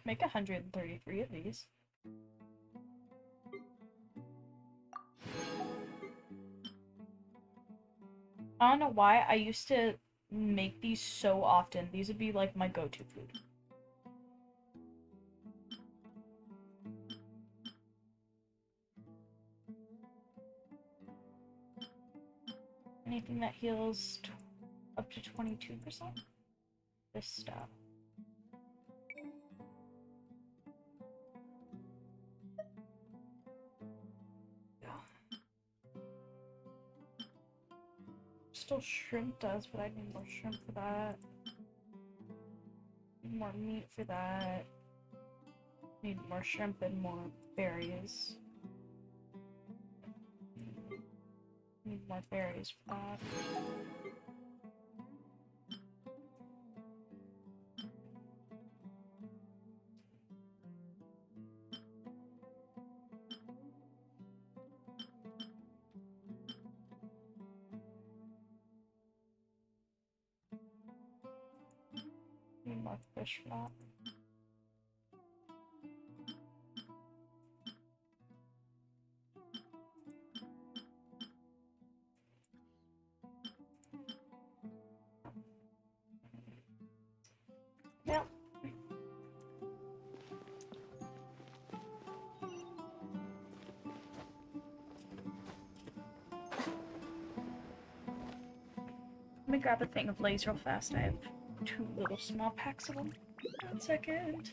Make 133 of these. I don't know why I used to make these so often. These would be like my go-to food. Anything that heals up to 22%? This stuff. Still shrimp does, but I need more shrimp for that. Need more meat for that. Need more shrimp and more berries. Need more berries for that. Need more fish for that. Yep. Let me grab a thing of Lay's real fast. I have 2 little small packs of them. 1 second.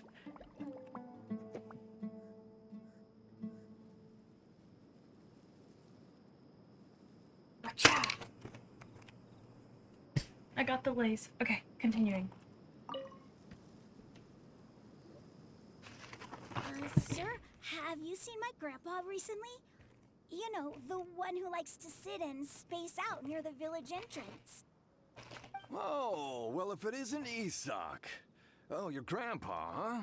Gotcha. I got the Lay's. Okay, continuing. Sir, have you seen my grandpa recently? You know, the one who likes to sit and space out near the village entrance. Oh, well, if it isn't Isak. Oh, your grandpa, huh?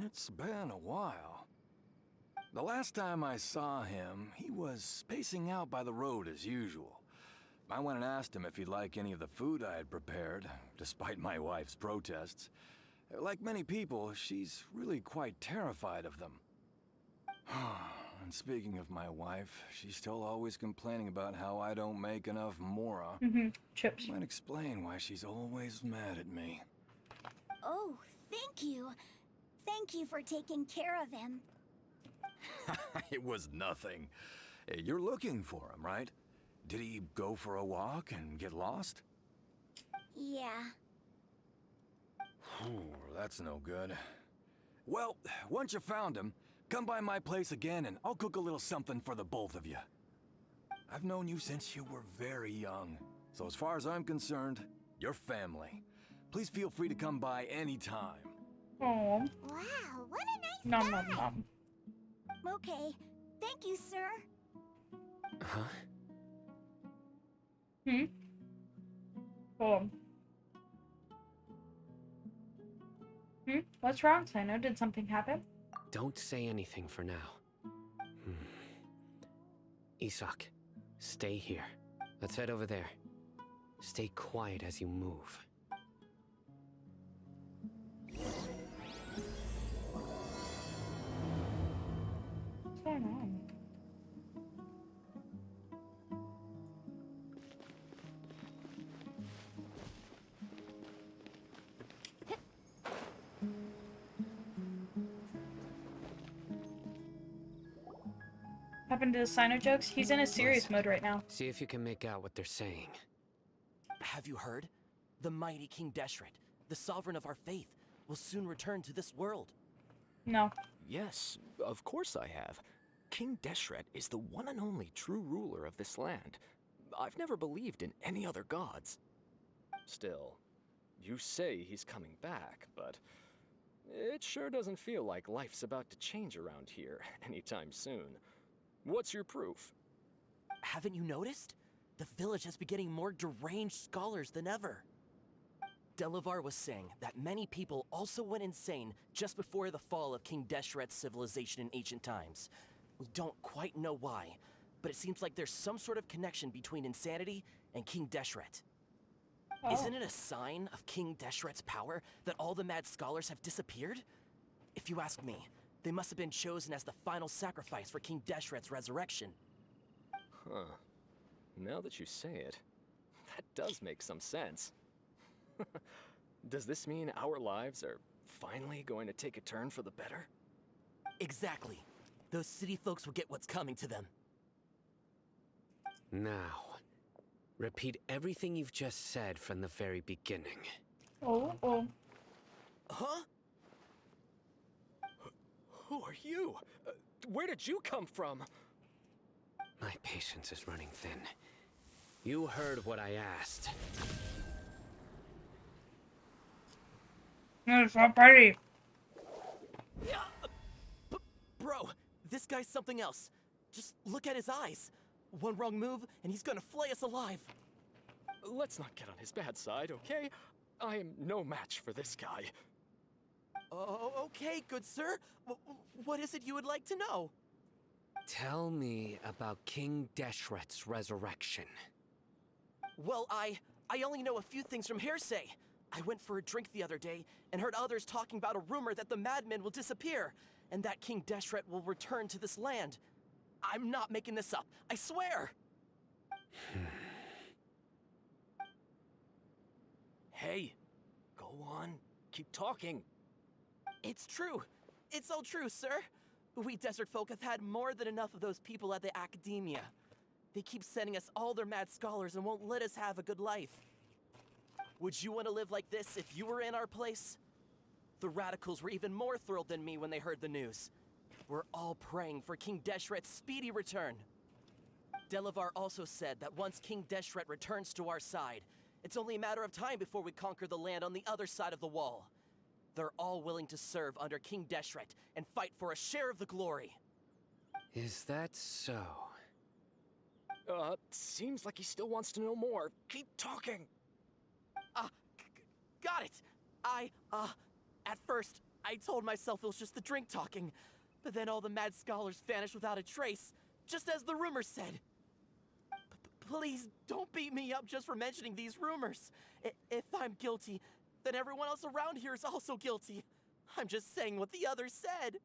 It's been a while. The last time I saw him, he was spacing out by the road as usual. I went and asked him if he'd like any of the food I had prepared, despite my wife's protests. Like many people, she's really quite terrified of them. And speaking of my wife, she's still always complaining about how I don't make enough mora. Chips. Might explain why she's always mad at me. Oh, thank you. Thank you for taking care of him. It was nothing. You're looking for him, right? Did he go for a walk and get lost? Yeah. That's no good. Well, once you found him, come by my place again and I'll cook a little something for the both of you. I've known you since you were very young, so as far as I'm concerned, your family. Please feel free to come by anytime. Oh. Wow, what a nice Nom guy. nom nom. Okay, thank you, sir. Huh? Cool. What's wrong, Sino? Did something happen? Don't say anything for now. Isak, stay here. Let's head over there. Stay quiet as you move. What's going on? Happened to the Sino jokes? He's in a serious mode right now. See if you can make out what they're saying. Have you heard? The mighty King Deshret, the sovereign of our faith, will soon return to this world. No. Yes, of course I have. King Deshret is the one and only true ruler of this land. I've never believed in any other gods. Still, you say he's coming back, but it sure doesn't feel like life's about to change around here anytime soon. What's your proof? Haven't you noticed? The village has been getting more deranged scholars than ever. Delavar was saying that many people also went insane just before the fall of King Deshret's civilization in ancient times. We don't quite know why, but it seems like there's some sort of connection between insanity and King Deshret. Isn't it a sign of King Deshret's power that all the mad scholars have disappeared? If you ask me, they must have been chosen as the final sacrifice for King Deshret's resurrection. Huh. Now that you say it, that does make some sense. Does this mean our lives are finally going to take a turn for the better? Exactly. Those city folks will get what's coming to them. Now, repeat everything you've just said from the very beginning. Oh. Huh? Who are you? Where did you come from? My patience is running thin. You heard what I asked. It's not pretty. Bro, this guy's something else. Just look at his eyes. One wrong move, and he's gonna flay us alive. Let's not get on his bad side, okay? I am no match for this guy. Oh, okay, good sir. What is it you would like to know? Tell me about King Deshret's resurrection. Well, I only know a few things from hearsay. I went for a drink the other day and heard others talking about a rumor that the madmen will disappear and that King Deshret will return to this land. I'm not making this up, I swear! Hey, go on, keep talking. It's true. It's all true, sir. We desert folk have had more than enough of those people at the academia. They keep sending us all their mad scholars and won't let us have a good life. Would you want to live like this if you were in our place? The radicals were even more thrilled than me when they heard the news. We're all praying for King Deshret's speedy return. Delavar also said that once King Deshret returns to our side, it's only a matter of time before we conquer the land on the other side of the wall. They're all willing to serve under King Deshret and fight for a share of the glory. Is that so? Seems like he still wants to know more. Keep talking. Got it! At first, I told myself it was just the drink talking, but then all the mad scholars vanished without a trace, just as the rumors said. Please, don't beat me up just for mentioning these rumors. If I'm guilty, then everyone else around here is also guilty. I'm just saying what the others said.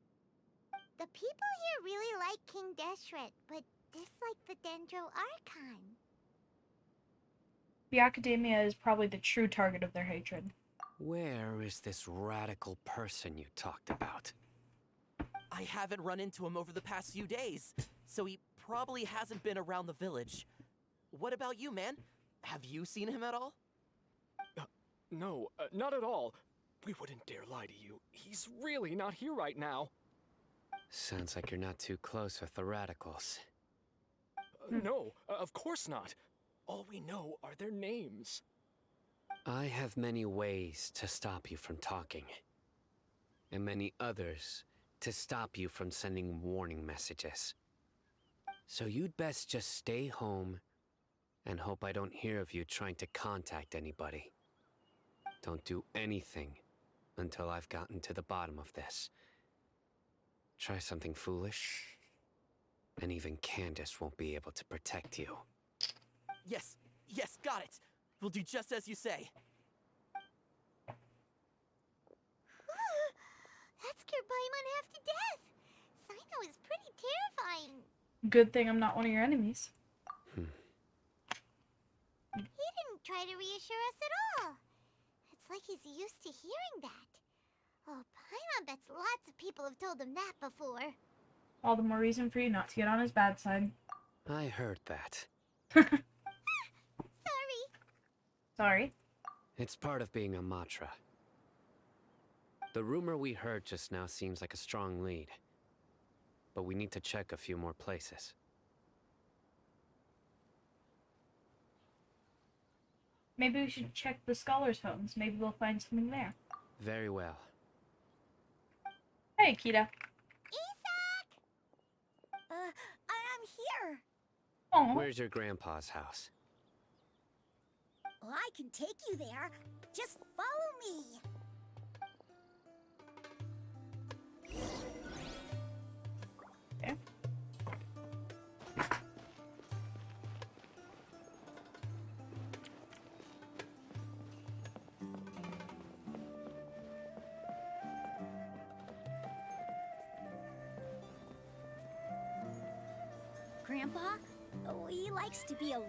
The people here really like King Deshret, but dislike the Dendro Archon. The academia is probably the true target of their hatred. Where is this radical person you talked about? I haven't run into him over the past few days, so he probably hasn't been around the village. What about you, man? Have you seen him at all? No, not at all. We wouldn't dare lie to you. He's really not here right now. Sounds like you're not too close with the radicals. No, of course not. All we know are their names. I have many ways to stop you from talking, and many others to stop you from sending warning messages. So you'd best just stay home and hope I don't hear of you trying to contact anybody. Don't do anything until I've gotten to the bottom of this. Try something foolish, and even Candace won't be able to protect you. Yes, yes, got it. We'll do just as you say. That scared Paimon half to death. Sino is pretty terrifying. Good thing I'm not one of your enemies. He didn't try to reassure us at all. It's like he's used to hearing that. Oh, Paimon bets lots of people have told him that before. All the more reason for you not to get on his bad side. I heard that. Sorry. Sorry. It's part of being a Matra. The rumor we heard just now seems like a strong lead. But we need to check a few more places. Maybe we should check the scholars' homes. Maybe we'll find something there. Very well. Hey, Kita. I'm here. Aww. Where's your grandpa's house? Well, I can take you there. Just follow me. Okay. Grandpa? Oh, he likes to be alone.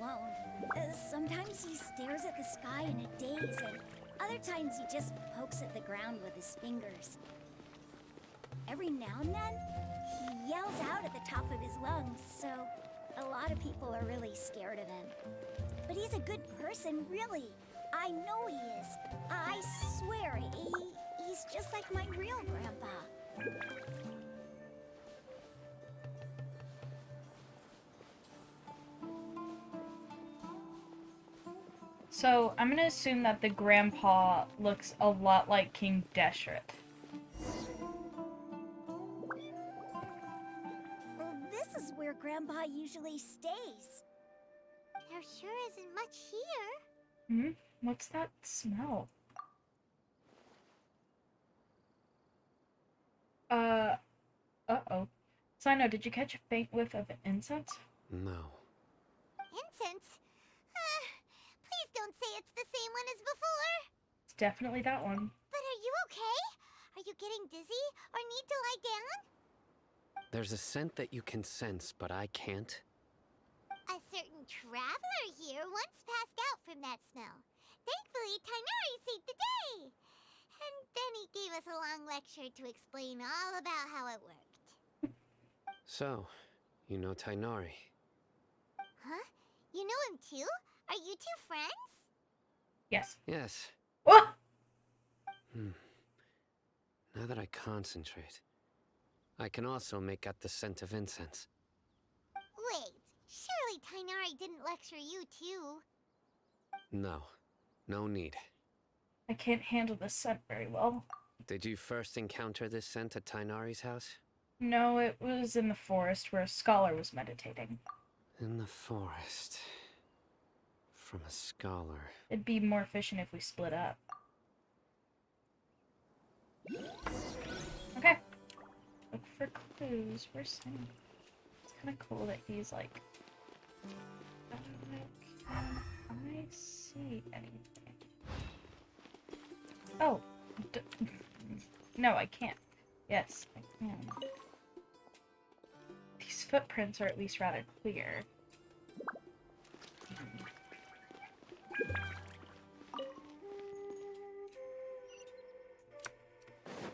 Sometimes he stares at the sky in a daze, and other times he just pokes at the ground with his fingers. Every now and then, he yells out at the top of his lungs, so a lot of people are really scared of him. But he's a good person, really. I know he is. I swear, he's just like my real grandpa. So, I'm gonna assume that the grandpa looks a lot like King Deshret. Well, this is where Grandpa usually stays. There sure isn't much here. Hmm? What's that smell? Uh-oh. Sino, did you catch a faint whiff of incense? No. Incense? Please don't say it's the same one as before. It's definitely that one. But are you okay? Are you getting dizzy or need to lie down? There's a scent that you can sense, but I can't. A certain traveler here once passed out from that smell. Thankfully, Tighnari saved the day. And then he gave us a long lecture to explain all about how it worked. So, you know Tighnari. Huh? You know him too? Are you two friends? Yes. Yes. Oh! Now that I concentrate, I can also make out the scent of incense. Wait, surely Tighnari didn't lecture you too. No. No need. I can't handle this scent very well. Did you first encounter this scent at Tighnari's house? No, it was in the forest where a scholar was meditating. In the forest. From a scholar. It'd be more efficient if we split up. Okay. Look for clues. Where's Sam? It's kind of cool that he's like... Can I see anything? Oh. No, I can't. Yes, I can. These footprints are at least rather clear.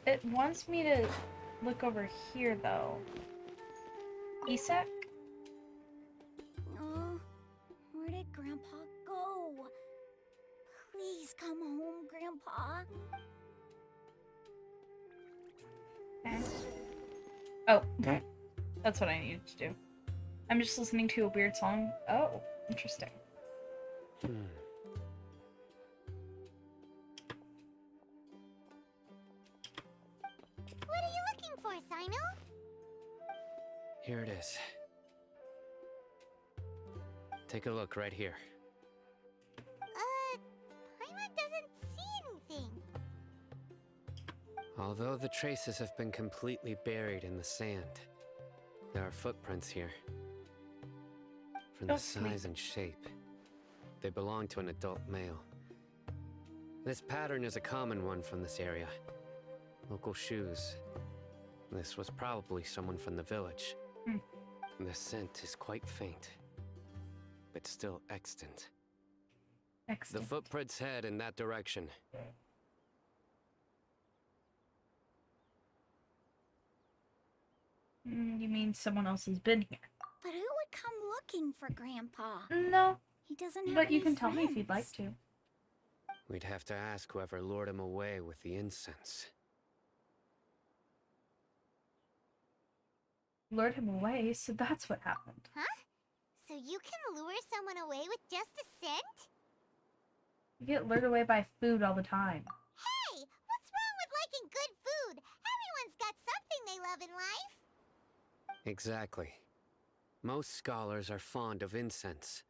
It wants me to look over here, though. Isak? Oh, where did Grandpa go? Please come home, Grandpa. Okay. Oh, that's what I needed to do. I'm just listening to a weird song. Oh, interesting. Here it is. Take a look right here. Paimon doesn't see anything. Although the traces have been completely buried in the sand, there are footprints here. From the size and shape, they belong to an adult male. This pattern is a common one from this area. Local shoes. This was probably someone from the village. The scent is quite faint, but still extant. The footprints head in that direction. You mean someone else has been here? But who would come looking for Grandpa? No. He doesn't have But you any can tell me if you'd like friends. to. We'd have to ask whoever lured him away with the incense. Lured him away, so that's what happened. Huh? So you can lure someone away with just a scent? You get lured away by food all the time. Hey, what's wrong with liking good food? Everyone's got something they love in life. Exactly. Most scholars are fond of incense,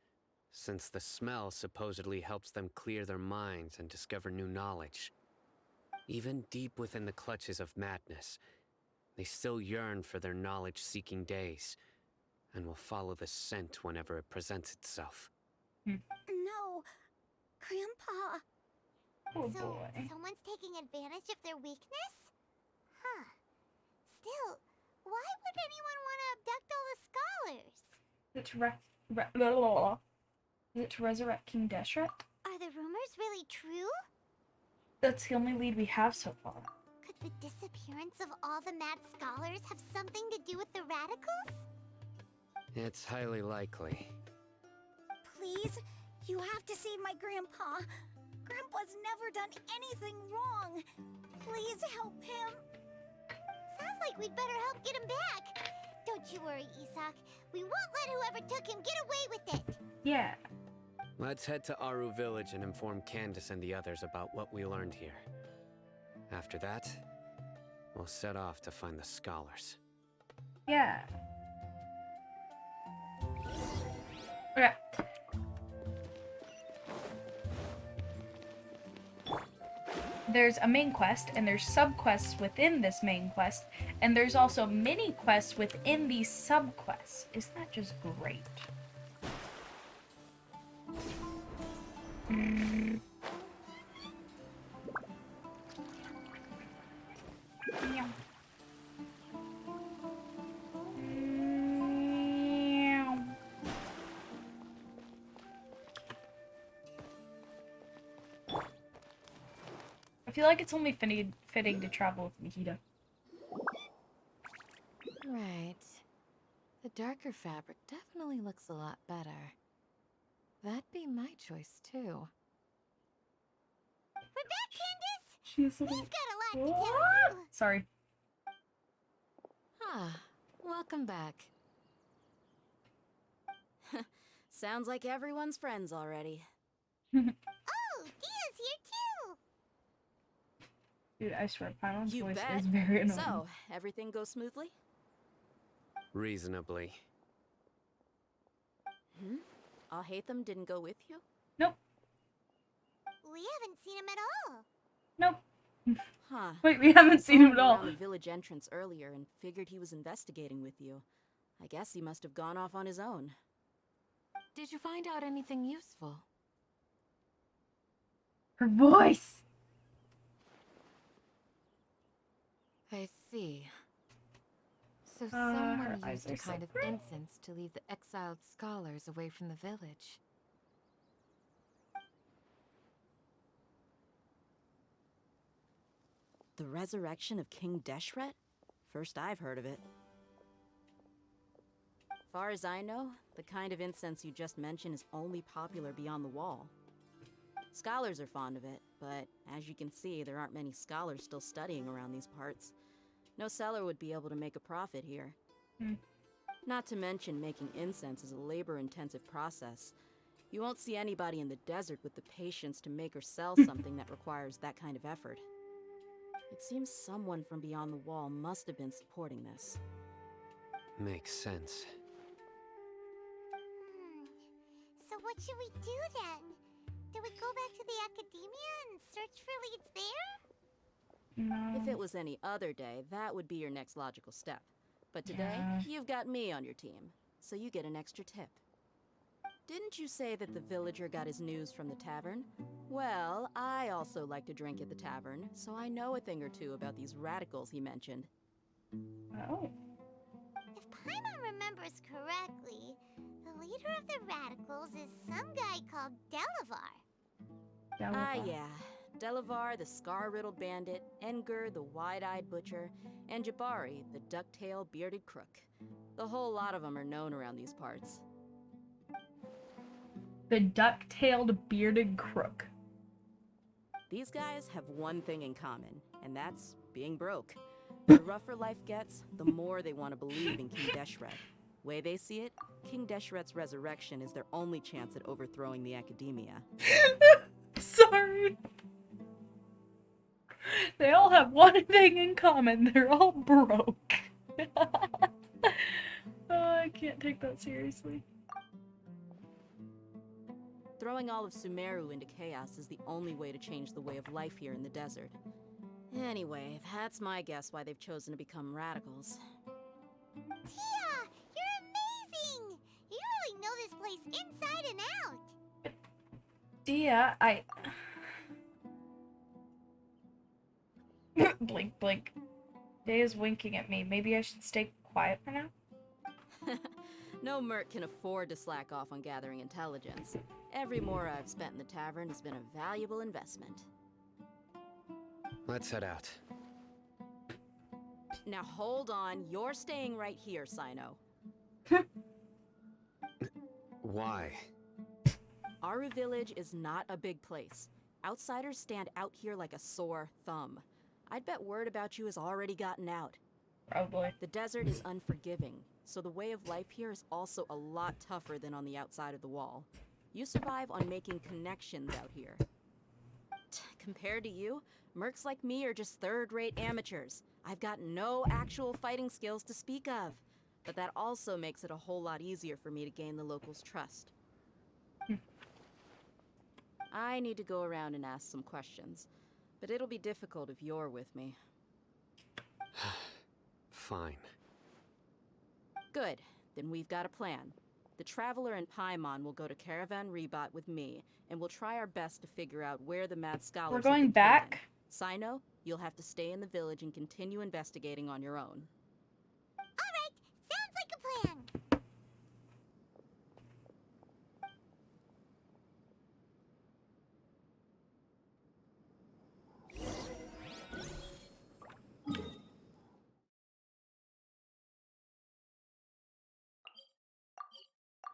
since the smell supposedly helps them clear their minds and discover new knowledge. Even deep within the clutches of madness, they still yearn for their knowledge-seeking days, and will follow the scent whenever it presents itself. No, Grandpa. Oh So boy. someone's taking advantage of their weakness? Huh. Still, why would anyone want to abduct all the scholars? Is it to resurrect King Deshret? Are the rumors really true? That's the only lead we have so far. Could the disappearance of all the mad scholars have something to do with the radicals? It's highly likely. Please, you have to save my grandpa. Grandpa's never done anything wrong. Please help him. Sounds like we'd better help get him back. Don't you worry, Isak. We won't let whoever took him get away with it. Yeah. Let's head to Aru Village and inform Candace and the others about what we learned here. After that, we'll set off to find the scholars. Yeah. Okay. There's a main quest, and there's sub-quests within this main quest, and there's also mini-quests within these sub-quests. Isn't that just great? Yeah. I feel like it's only fitting to travel with Mahita. Right. The darker fabric definitely looks a lot better. That'd be my choice, too. We're back, Candace! She's We've got a lot to tell you. Sorry. Ah, welcome back. Sounds like everyone's friends already. Oh, Dia's here too! Dude, I swear, Pylon's You voice bet. is very annoying. So, everything goes smoothly? Reasonably. Alhaitham didn't go with you? Nope. We haven't seen him at all. Nope. Huh. Wait, we haven't seen him at all. I saw him around the village entrance earlier and figured he was investigating with you. I guess he must have gone off on his own. Did you find out anything useful? Her voice! I see. So her someone eyes used a are so kind of incense to lead the exiled scholars away from the village. The resurrection of King Deshret? First I've heard of it. Far as I know, the kind of incense you just mentioned is only popular beyond the wall. Scholars are fond of it, but as you can see, there aren't many scholars still studying around these parts. No seller would be able to make a profit here. Not to mention, making incense is a labor-intensive process. You won't see anybody in the desert with the patience to make or sell something that requires that kind of effort. It seems someone from beyond the wall must have been supporting this. Makes sense. So what should we do then? Do we go back to the academia and search for leads there? If it was any other day, that would be your next logical step. But today, Yeah. you've got me on your team, so you get an extra tip. Didn't you say that the villager got his news from the tavern? Well, I also like to drink at the tavern, so I know a thing or two about these radicals he mentioned. Oh. If Paimon remembers correctly, the leader of the radicals is some guy called Delavar. Ah, yeah. Delavar, the scar-riddled bandit, Enger, the wide-eyed butcher, and Jabari, the duck-tailed bearded crook. The whole lot of them are known around these parts. The duck-tailed bearded crook. These guys have one thing in common, and that's being broke. The rougher life gets, the more they want to believe in King Deshret. Way they see it, King Deshret's resurrection is their only chance at overthrowing the academia. Sorry. They all have one thing in common. They're all broke. Oh, I can't take that seriously. Throwing all of Sumeru into chaos is the only way to change the way of life here in the desert. Anyway, that's my guess why they've chosen to become radicals. Tia, you're amazing! You really know this place inside and out. Dia, blink, blink. Day is winking at me. Maybe I should stay quiet for now? No merc can afford to slack off on gathering intelligence. Every more I've spent in the tavern has been a valuable investment. Let's head out. Now hold on, you're staying right here, Sino. Why? Aru Village is not a big place. Outsiders stand out here like a sore thumb. I'd bet word about you has already gotten out. Probably. The desert is unforgiving, so the way of life here is also a lot tougher than on the outside of the wall. You survive on making connections out here. Compared to you, mercs like me are just third-rate amateurs. I've got no actual fighting skills to speak of. But that also makes it a whole lot easier for me to gain the locals' trust. I need to go around and ask some questions, but it'll be difficult if you're with me. Fine. Good. Then we've got a plan. The Traveler and Paimon will go to Caravan Rebot with me, and we'll try our best to figure out where the Mad Scholars We're have going been back? taken. Sino, you'll have to stay in the village and continue investigating on your own. Alright, sounds like a plan.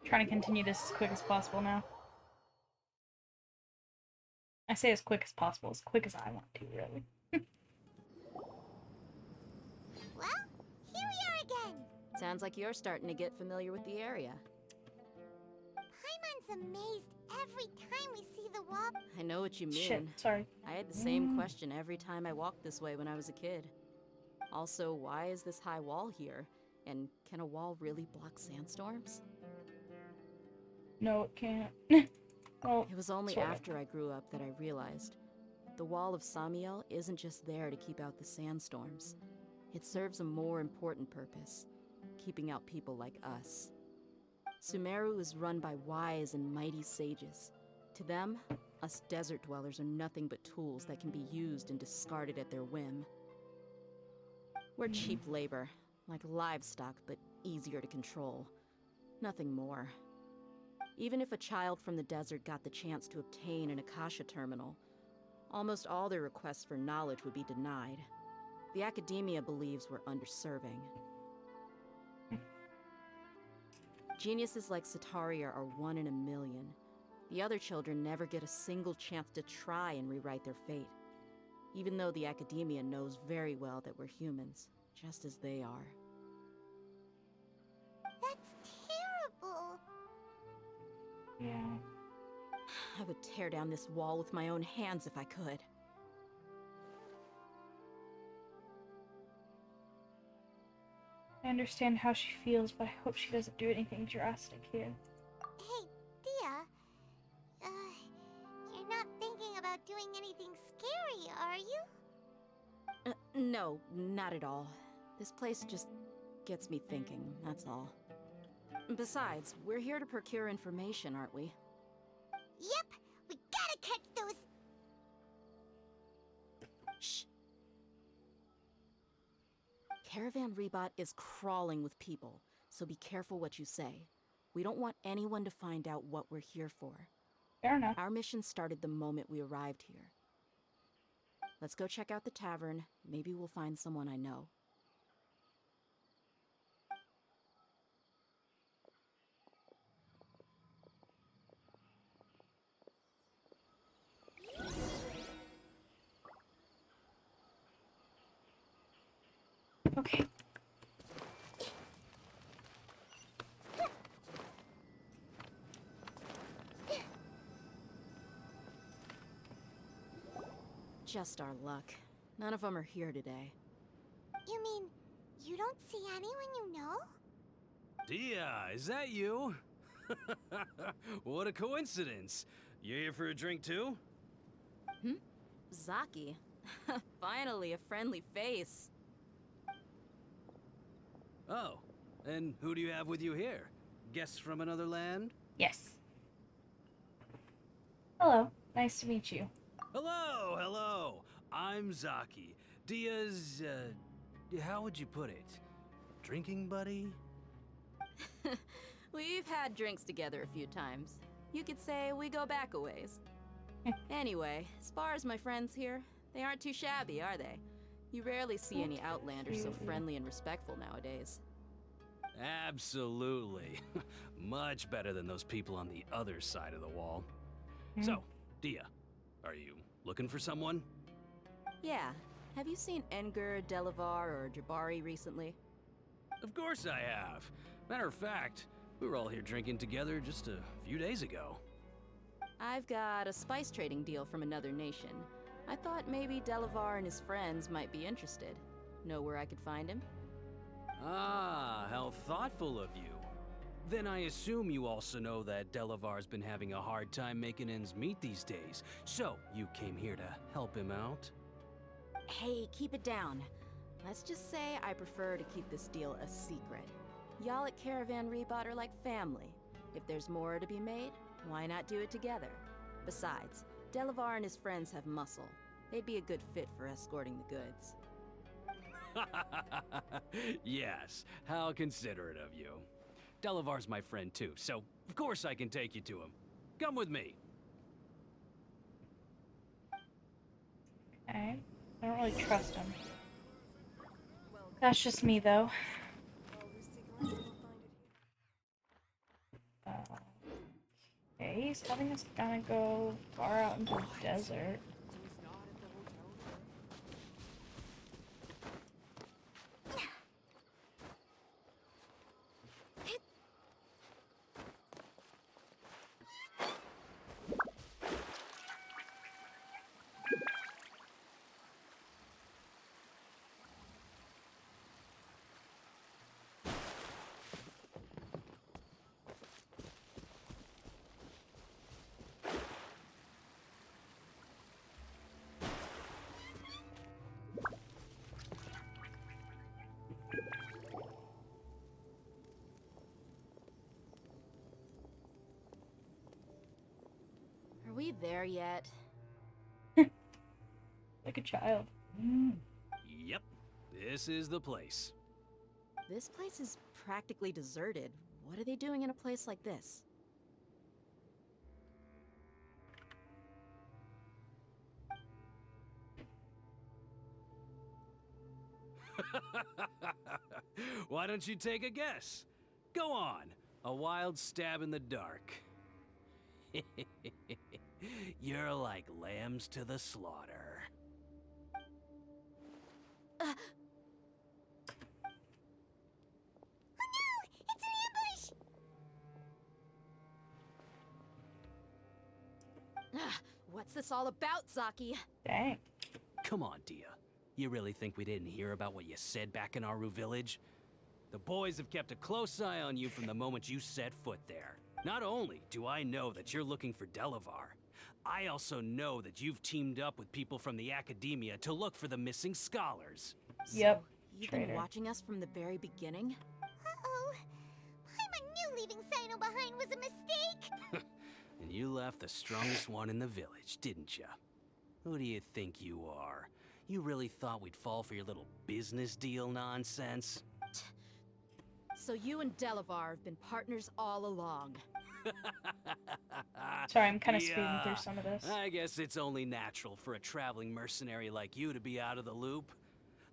Trying to continue this as quick as possible now. I say as quick as possible, as quick as I want to, really. Well, here we are again. Sounds like you're starting to get familiar with the area. Paimon's amazed every time we see the wall. I know what you mean. Shit, sorry. I had the same question every time I walked this way when I was a kid. Also, why is this high wall here? And can a wall really block sandstorms? No, it can't. Well, it was only sort of. after I grew up that I realized the wall of Samiel isn't just there to keep out the sandstorms. It serves a more important purpose, keeping out people like us. Sumeru is run by wise and mighty sages. To them, us desert dwellers are nothing but tools that can be used and discarded at their whim. We're cheap labor, like livestock, but easier to control. Nothing more. Even if a child from the desert got the chance to obtain an Akasha terminal, almost all their requests for knowledge would be denied. The academia believes we're underserving. Geniuses like Sataria are one in a million. The other children never get a single chance to try and rewrite their fate, even though the academia knows very well that we're humans, just as they are. That's terrible. Yeah. I would tear down this wall with my own hands if I could. understand how she feels, but I hope she doesn't do anything drastic here. Hey, Dia. You're not thinking about doing anything scary, are you? No, not at all. This place just gets me thinking, that's all. Besides, we're here to procure information, aren't we? Yep, we gotta catch those. Shh. Caravan Rebot is crawling with people, so be careful what you say. We don't want anyone to find out what we're here for. Fair enough. Our mission started the moment we arrived here. Let's go check out the tavern. Maybe we'll find someone I know. Okay. Just our luck. None of them are here today. You mean, you don't see anyone you know? Dia, is that you? What a coincidence. You here for a drink too? Zaki. Finally, a friendly face. Oh, and who do you have with you here? Guests from another land? Yes. Hello. Nice to meet you. Hello, hello. I'm Zaki. Dia's, how would you put it? Drinking buddy? We've had drinks together a few times. You could say we go back a ways. Anyway, as far as my friends here, they aren't too shabby, are they? You rarely see any Outlanders so friendly and respectful nowadays. Absolutely. Much better than those people on the other side of the wall. So, Dia, are you looking for someone? Yeah. Have you seen Enger, Delavar, or Jabari recently? Of course I have. Matter of fact, we were all here drinking together just a few days ago. I've got a spice trading deal from another nation. I thought maybe Delavar and his friends might be interested. Know where I could find him? Ah, how thoughtful of you. Then I assume you also know that Delavar's been having a hard time making ends meet these days. So, you came here to help him out? Hey, keep it down. Let's just say I prefer to keep this deal a secret. Y'all at Caravan Rebot are like family. If there's more to be made, why not do it together? Besides, Delavar and his friends have muscle. They'd be a good fit for escorting the goods. Yes, how considerate of you. Delavar's my friend too, so of course I can take you to him. Come with me. Okay. I don't really trust him. That's just me, though. Okay, he's having us kind of go far out into the desert. Are we there yet? Like a child. Yep, this is the place. This place is practically deserted. What are they doing in a place like this? Why don't you take a guess? Go on, a wild stab in the dark. You're like lambs to the slaughter. What's this all about, Zaki? Dang. Come on, Dia. You really think we didn't hear about what you said back in Aru village? The boys have kept a close eye on you from the moment you set foot there. Not only do I know that you're looking for Delavar, I also know that you've teamed up with people from the Academia to look for the missing scholars. Yep. You've been watching us from the very beginning? Uh-oh. Paimon knew leaving Sino behind was a mistake. And you left the strongest one in the village, didn't you? Who do you think you are? You really thought we'd fall for your little business deal nonsense? So you and Delavar have been partners all along. Sorry, I'm kind of speeding through some of this. I guess it's only natural for a traveling mercenary like you to be out of the loop.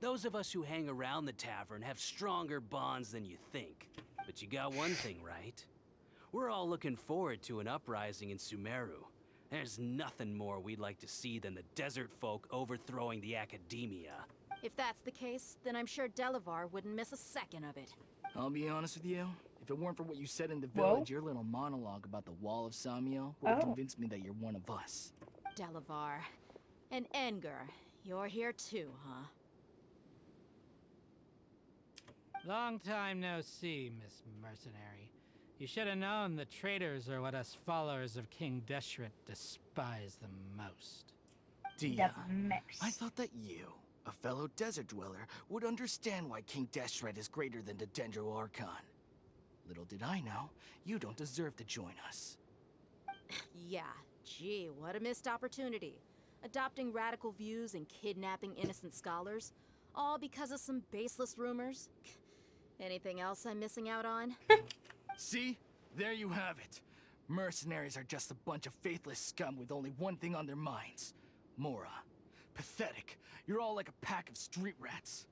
Those of us who hang around the tavern have stronger bonds than you think. But you got one thing right. We're all looking forward to an uprising in Sumeru. There's nothing more we'd like to see than the desert folk overthrowing the Academia. If that's the case, then I'm sure Delavar wouldn't miss a second of it. I'll be honest with you. If it weren't for what you said in the Whoa. village, your little monologue about the Wall of Samiel would have convinced me that you're one of us. Delavar. And Engar, you're here too, huh? Long time no see, Miss Mercenary. You should have known the traitors are what us followers of King Deshret despise the most. Dia, I thought that you, a fellow desert dweller, would understand why King Deshret is greater than the Dendro Archon. Little did I know, you don't deserve to join us. Yeah, gee, what a missed opportunity. Adopting radical views and kidnapping innocent scholars, all because of some baseless rumors. Anything else I'm missing out on? See? There you have it. Mercenaries are just a bunch of faithless scum with only one thing on their minds. Mora. Pathetic. You're all like a pack of street rats.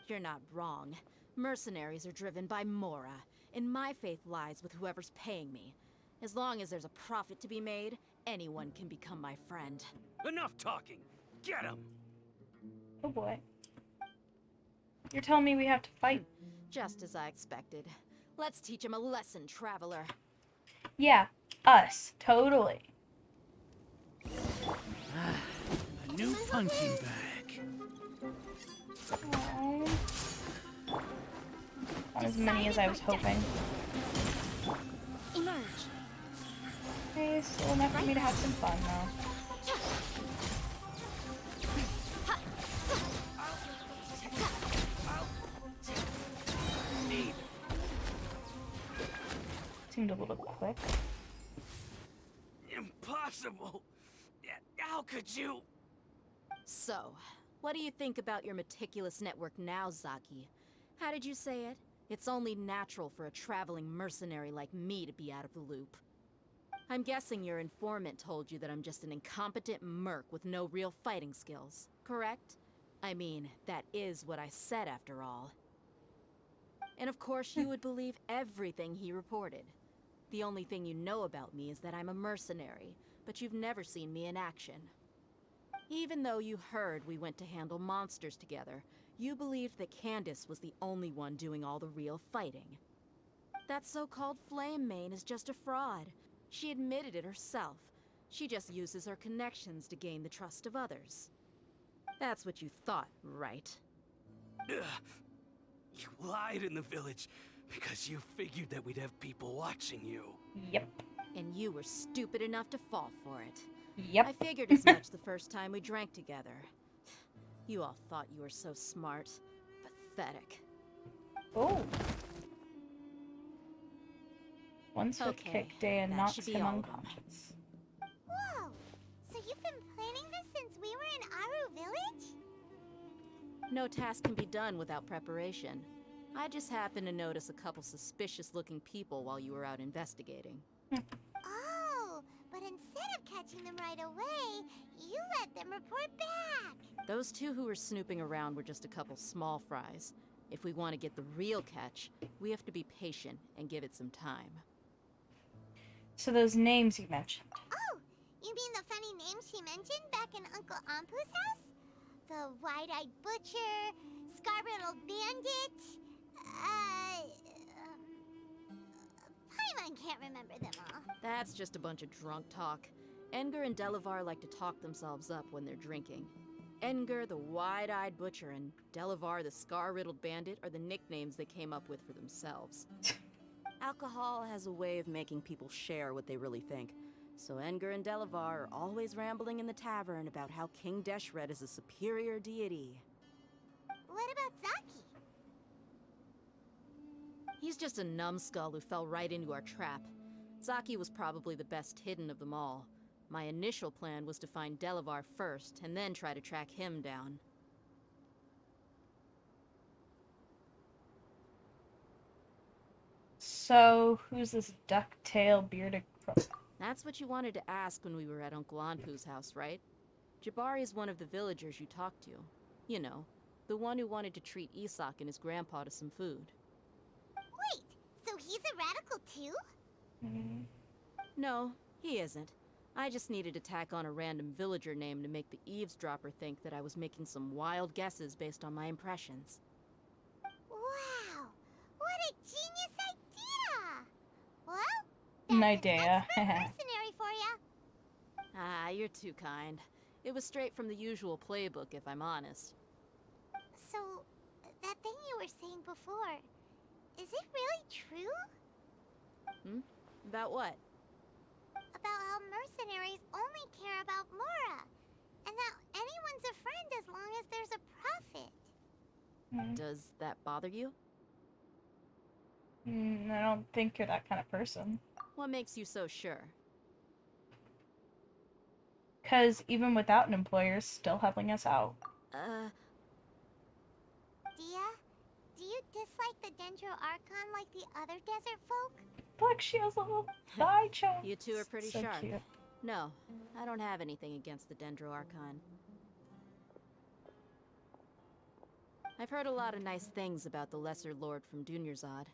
You're not wrong. Mercenaries are driven by Mora, and my faith lies with whoever's paying me. As long as there's a profit to be made, anyone can become my friend. Enough talking! Get him! Oh boy. You're telling me we have to fight? Just as I expected. Let's teach him a lesson, traveler. Yeah, us. Totally. A new punching bag. Aww. Not as many as I was hoping. Emerge. Okay, still enough for me to have some fun though. Seemed a little quick. Impossible! How could you? So, what do you think about your meticulous network now, Zaki? How did you say it? It's only natural for a traveling mercenary like me to be out of the loop. I'm guessing your informant told you that I'm just an incompetent merc with no real fighting skills, correct? I mean, that is what I said after all. And of course you would believe everything he reported. The only thing you know about me is that I'm a mercenary, but you've never seen me in action. Even though you heard we went to handle monsters together, you believed that Candace was the only one doing all the real fighting. That so-called Flame Mane is just a fraud. She admitted it herself. She just uses her connections to gain the trust of others. That's what you thought, right? Ugh. You lied in the village because you figured that we'd have people watching you. Yep. And you were stupid enough to fall for it. Yep. I figured as much the first time we drank together. You all thought you were so smart. Pathetic. Oh. One swift Okay, kick Dea that knocks should be him all of them. unconscious. Whoa! So you've been planning this since we were in Aru Village? No task can be done without preparation. I just happened to notice a couple suspicious-looking people while you were out investigating. Oh, but instead of catching them right away, you let them report back. Those two who were snooping around were just a couple small fries. If we want to get the real catch, we have to be patient and give it some time. So those names you mentioned. Oh, you mean the funny names she mentioned back in Uncle Ampu's house? The wide-eyed butcher, scar-riddled bandit, Paimon can't remember them all. That's just a bunch of drunk talk. Engar and Delavar like to talk themselves up when they're drinking. Edgar the Wide-Eyed Butcher and Delavar the Scar-Riddled Bandit are the nicknames they came up with for themselves. Alcohol has a way of making people share what they really think, so Edgar and Delavar are always rambling in the tavern about how King Deshret is a superior deity. What about Zaki? He's just a numbskull who fell right into our trap. Zaki was probably the best hidden of them all. My initial plan was to find Delavar first, and then try to track him down. So, who's this duck-tail bearded crook? That's what you wanted to ask when we were at Uncle Anpu's house, right? Jabari is one of the villagers you talked to. You know, the one who wanted to treat Isak and his grandpa to some food. Wait, so he's a radical too? No, he isn't. I just needed to tack on a random villager name to make the eavesdropper think that I was making some wild guesses based on my impressions. Wow, what a genius idea! Well, An idea. mercenary for ya. Ah, you're too kind. It was straight from the usual playbook, if I'm honest. So, that thing you were saying before, is it really true? Hmm? About what? About how mercenaries only care about Mora, and that anyone's a friend as long as there's a profit. Does that bother you? I don't think you're that kind of person. What makes you so sure? Because even without an employer, it's still helping us out. Dia, do you dislike the Dendro Archon like the other desert folk? Look, she has a little thigh chunk. You two are pretty So sharp. cute. No, I don't have anything against the Dendro Archon. I've heard a lot of nice things about the Lesser Lord from Dunyarzad.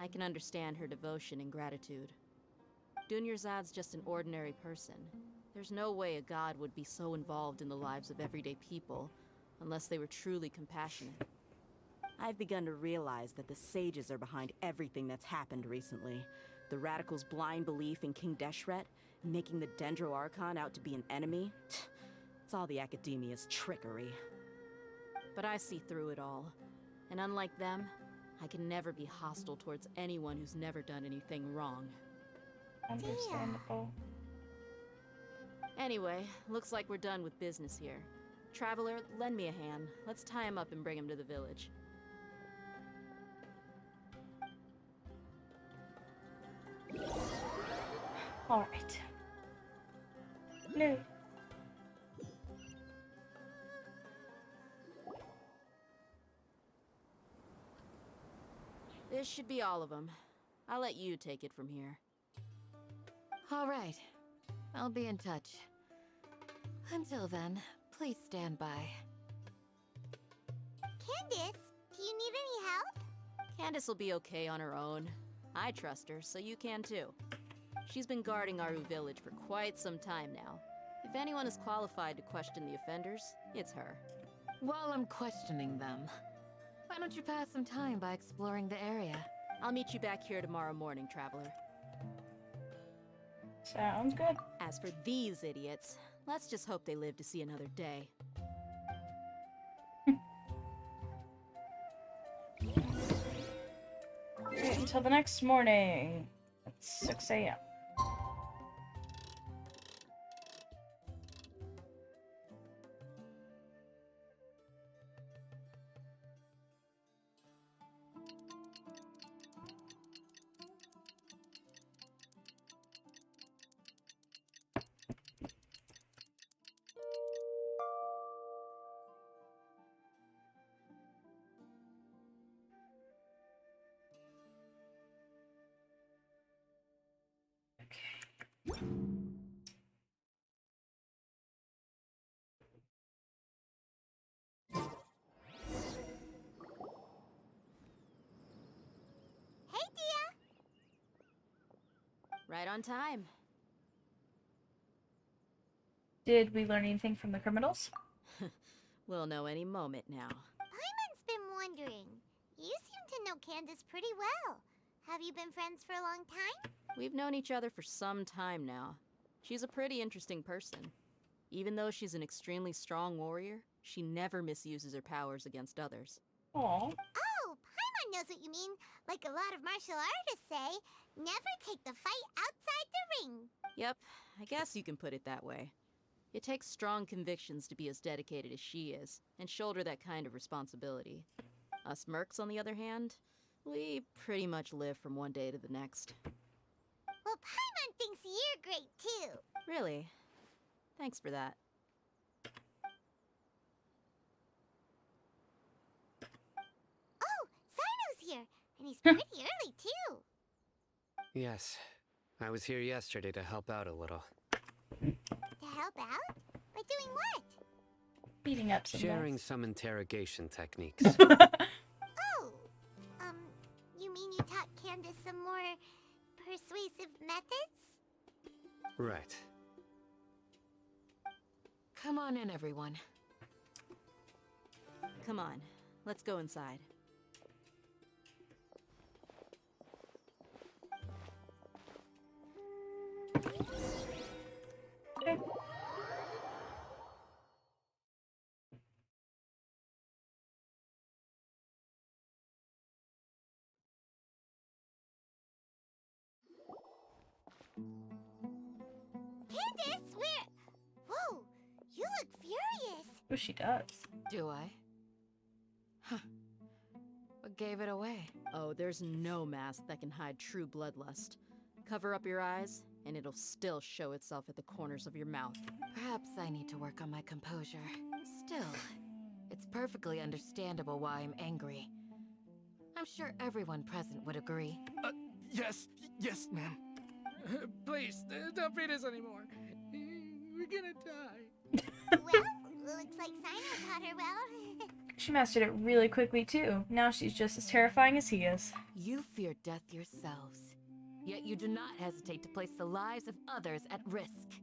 I can understand her devotion and gratitude. Dunyarzad's just an ordinary person. There's no way a god would be so involved in the lives of everyday people, unless they were truly compassionate. I've begun to realize that the sages are behind everything that's happened recently. The radicals' blind belief in King Deshret, making the Dendro Archon out to be an enemy. It's all the academia's trickery. But I see through it all. And unlike them, I can never be hostile towards anyone who's never done anything wrong. Understandable. Anyway, looks like we're done with business here. Traveler, lend me a hand. Let's tie him up and bring him to the village. Alright. No. This should be all of them. I'll let you take it from here. All right. I'll be in touch. Until then, please stand by. Candace, do you need any help? Candace will be okay on her own. I trust her, so you can too. She's been guarding Aru village for quite some time now. If anyone is qualified to question the offenders, it's her. While I'm questioning them, why don't you pass some time by exploring the area? I'll meet you back here tomorrow morning, Traveler. Sounds good. As for these idiots, let's just hope they live to see another day. Wait until the next morning at 6 a.m. Hey, Dia! Right on time. Did we learn anything from the criminals? We'll know any moment now. Paimon's been wondering. You seem to know Candace pretty well. Have you been friends for a long time? We've known each other for some time now. She's a pretty interesting person. Even though she's an extremely strong warrior, she never misuses her powers against others. Aww. Oh, Paimon knows what you mean. Like a lot of martial artists say, never take the fight outside the ring. Yep, I guess you can put it that way. It takes strong convictions to be as dedicated as she is, and shoulder that kind of responsibility. Us mercs, on the other hand, we pretty much live from one day to the next. Well, Paimon thinks you're great too. Really? Thanks for that. Oh, Sino's here, and he's pretty early too. Yes, I was here yesterday to help out a little. To help out? By doing what? Beating up some Sharing guys. some interrogation techniques. Oh, you mean you taught Candace some more persuasive methods? Right. Come on in, everyone. Come on, let's go inside. Okay. Candace, where? Whoa, you look furious. Oh, she does. Do I? Huh. What gave it away? Oh, there's no mask that can hide true bloodlust. Cover up your eyes, and it'll still show itself at the corners of your mouth. Perhaps I need to work on my composure. Still, it's perfectly understandable why I'm angry. I'm sure everyone present would agree. Yes, ma'am. Please, don't beat us anymore. We're gonna die. Well, looks like Sino taught her well. She mastered it really quickly too. Now she's just as terrifying as he is. You fear death yourselves, yet you do not hesitate to place the lives of others at risk.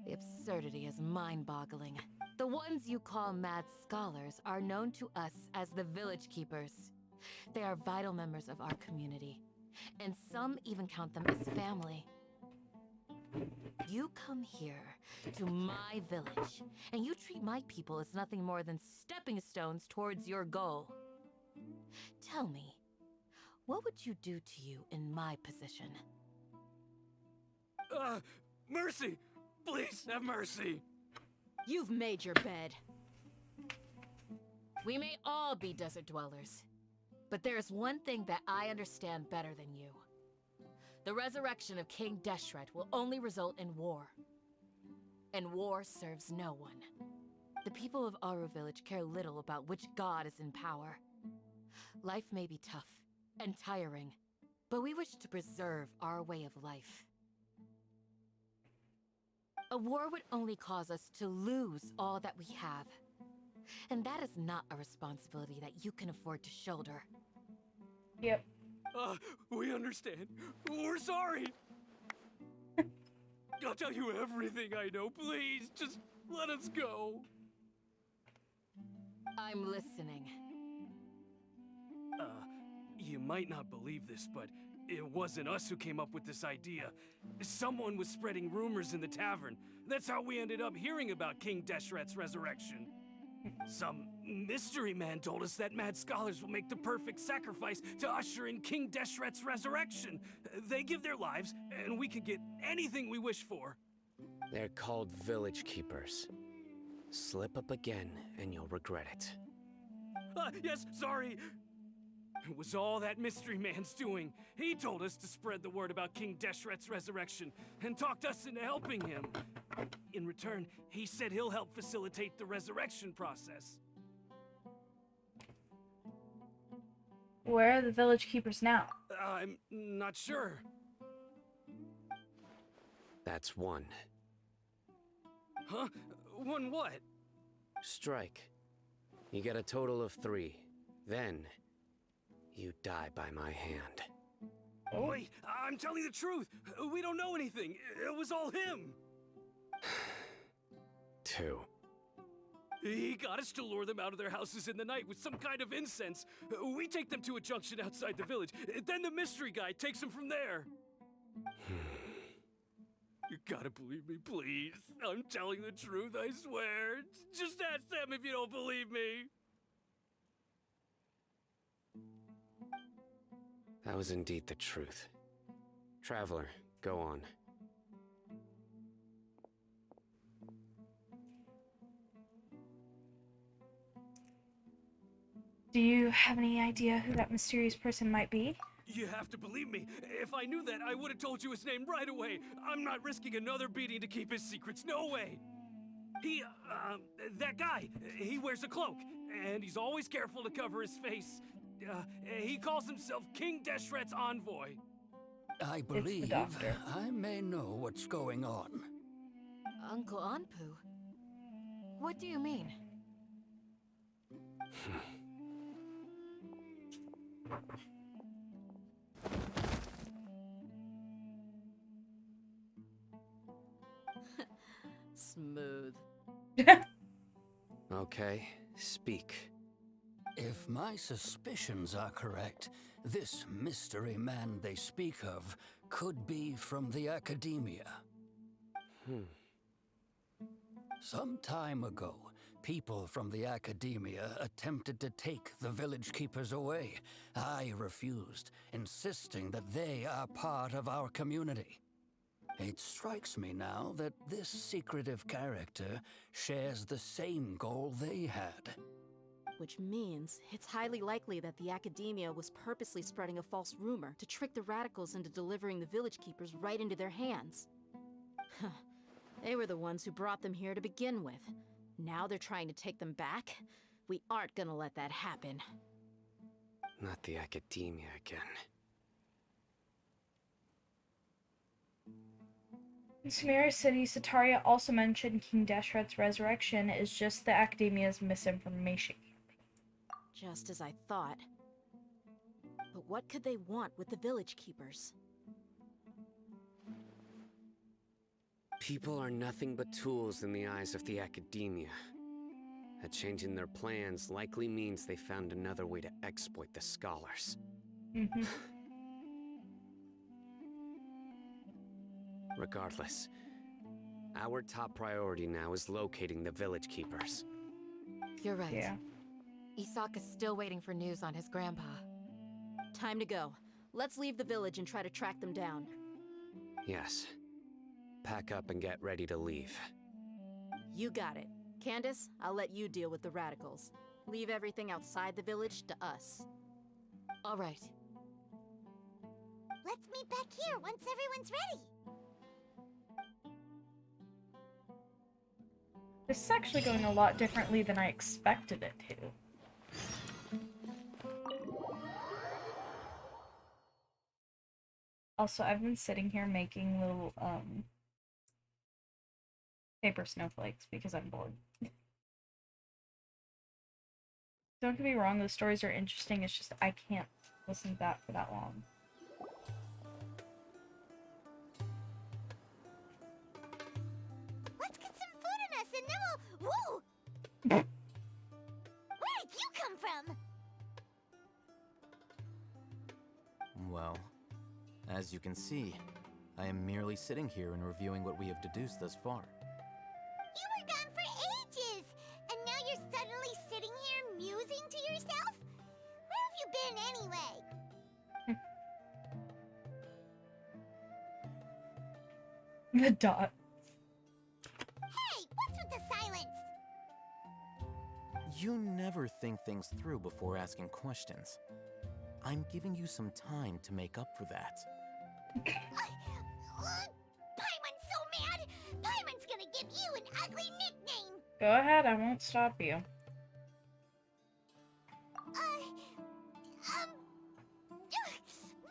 The absurdity is mind-boggling. The ones you call mad scholars are known to us as the Village Keepers. They are vital members of our community, and some even count them as family. You come here to my village, and you treat my people as nothing more than stepping stones towards your goal. Tell me, what would you do to you in my position? Mercy! Please have mercy! You've made your bed. We may all be desert dwellers, but there's one thing that I understand better than you. The resurrection of King Deshret will only result in war. And war serves no one. The people of Aru Village care little about which god is in power. Life may be tough and tiring, but we wish to preserve our way of life. A war would only cause us to lose all that we have. And that is not a responsibility that you can afford to shoulder. Yep. We understand. We're sorry. I'll tell you everything I know. Please, just let us go. I'm listening. You might not believe this, but it wasn't us who came up with this idea. Someone was spreading rumors in the tavern. That's how we ended up hearing about King Deshret's resurrection. Some mystery man told us that mad scholars will make the perfect sacrifice to usher in King Deshret's resurrection. They give their lives, and we can get anything we wish for. They're called Village Keepers. Slip up again, and you'll regret it. Yes, sorry. It was all that mystery man's doing. He told us to spread the word about King Deshret's resurrection, and talked us into helping him. In return, he said he'll help facilitate the resurrection process. Where are the village keepers now? I'm not sure. That's one. Huh? One what? Strike. You get a total of 3. Then, you die by my hand. Wait, I'm telling the truth. We don't know anything. It was all him. 2. He got us to lure them out of their houses in the night with some kind of incense. We take them to a junction outside the village. Then the mystery guy takes them from there. You gotta believe me, please. I'm telling the truth, I swear. Just ask them if you don't believe me. That was indeed the truth. Traveler, go on. Do you have any idea who that mysterious person might be? You have to believe me. If I knew that, I would have told you his name right away. I'm not risking another beating to keep his secrets. No way. That guy, he wears a cloak, and he's always careful to cover his face. He calls himself King Deshret's envoy. I believe I may know what's going on. Uncle Anpu? What do you mean? Smooth. Okay, speak. If my suspicions are correct, this mystery man they speak of could be from the Academia. Some time ago, people from the Academia attempted to take the village keepers away. I refused, insisting that they are part of our community. It strikes me now that this secretive character shares the same goal they had. Which means it's highly likely that the Academia was purposely spreading a false rumor to trick the radicals into delivering the village keepers right into their hands. They were the ones who brought them here to begin with. Now they're trying to take them back? We aren't gonna let that happen. Not the Academia again. In Sumeru City, Sataria also mentioned King Deshret's resurrection is just the Academia's misinformation. Just as I thought. But what could they want with the village keepers? People are nothing but tools in the eyes of the Academia. A change in their plans likely means they found another way to exploit the scholars. Regardless, our top priority now is locating the village keepers. You're right. Yeah. Isaka's still waiting for news on his grandpa. Time to go. Let's leave the village and try to track them down. Yes. Pack up and get ready to leave. You got it. Candace, I'll let you deal with the radicals. Leave everything outside the village to us. All right. Let's meet back here once everyone's ready. This is actually going a lot differently than I expected it to. Also, I've been sitting here making little, paper snowflakes because I'm bored. Don't get me wrong, the stories are interesting, it's just I can't listen to that for that long. Let's get some food in us and then we'll... Whoa! Where did you come from? Well, as you can see, I am merely sitting here and reviewing what we have deduced thus far. You were gone for ages! And now you're suddenly sitting here musing to yourself? Where have you been anyway? The dot. Hey, what's with the silence? You never think things through before asking questions. I'm giving you some time to make up for that. Paimon's so mad! Paimon's gonna give you an ugly nickname! Go ahead, I won't stop you.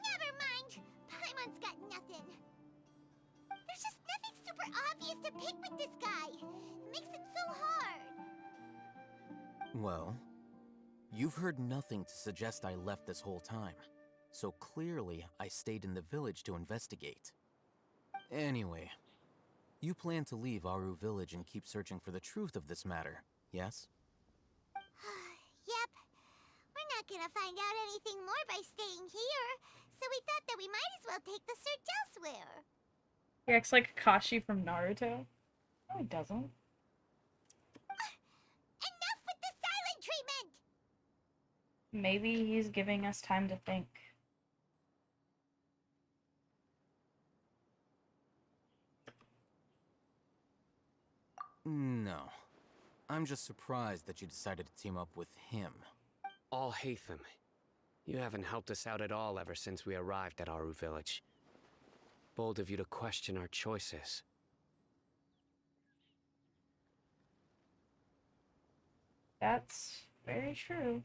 Never mind. Paimon's got nothing. There's just nothing super obvious to pick with this guy. It makes it so hard. Well, you've heard nothing to suggest I left this whole time, so clearly I stayed in the village to investigate. Anyway, you plan to leave Aru village and keep searching for the truth of this matter, yes? Yep. We're not gonna find out anything more by staying here, so we thought that we might as well take the search elsewhere. He acts like Kashi from Naruto. No, he doesn't. Enough with the silent treatment! Maybe he's giving us time to think. No. I'm just surprised that you decided to team up with him. Alhaitham, you haven't helped us out at all ever since we arrived at Aru village. Bold of you to question our choices. That's very true.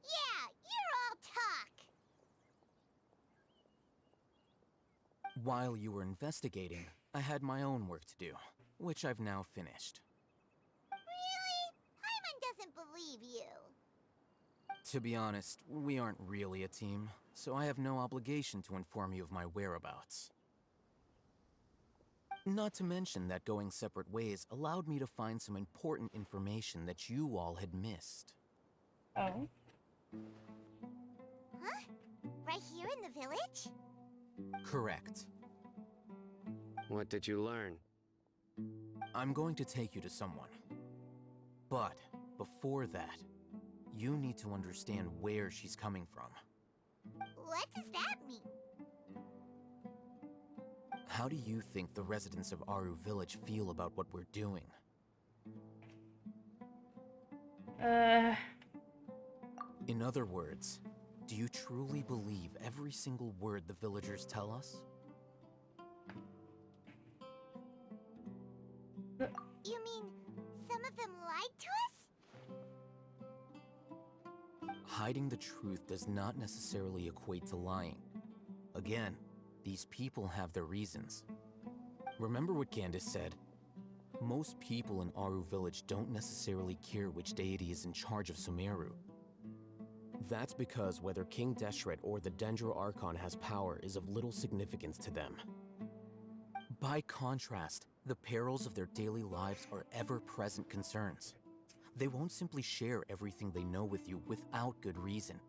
Yeah, you're all talk! While you were investigating, I had my own work to do, which I've now finished. Really? Paimon doesn't believe you. To be honest, we aren't really a team, so I have no obligation to inform you of my whereabouts. Not to mention that going separate ways allowed me to find some important information that you all had missed. Oh? Huh? Right here in the village? Correct. What did you learn? I'm going to take you to someone. But before that, you need to understand where she's coming from. What does that mean? How do you think the residents of Aru village feel about what we're doing? In other words, do you truly believe every single word the villagers tell us? You mean some of them lied to us? Hiding the truth does not necessarily equate to lying. Again, these people have their reasons. Remember what Candace said? Most people in Aru village don't necessarily care which deity is in charge of Sumeru. That's because whether King Deshret or the Dendro Archon has power is of little significance to them. By contrast, the perils of their daily lives are ever-present concerns. They won't simply share everything they know with you without good reason.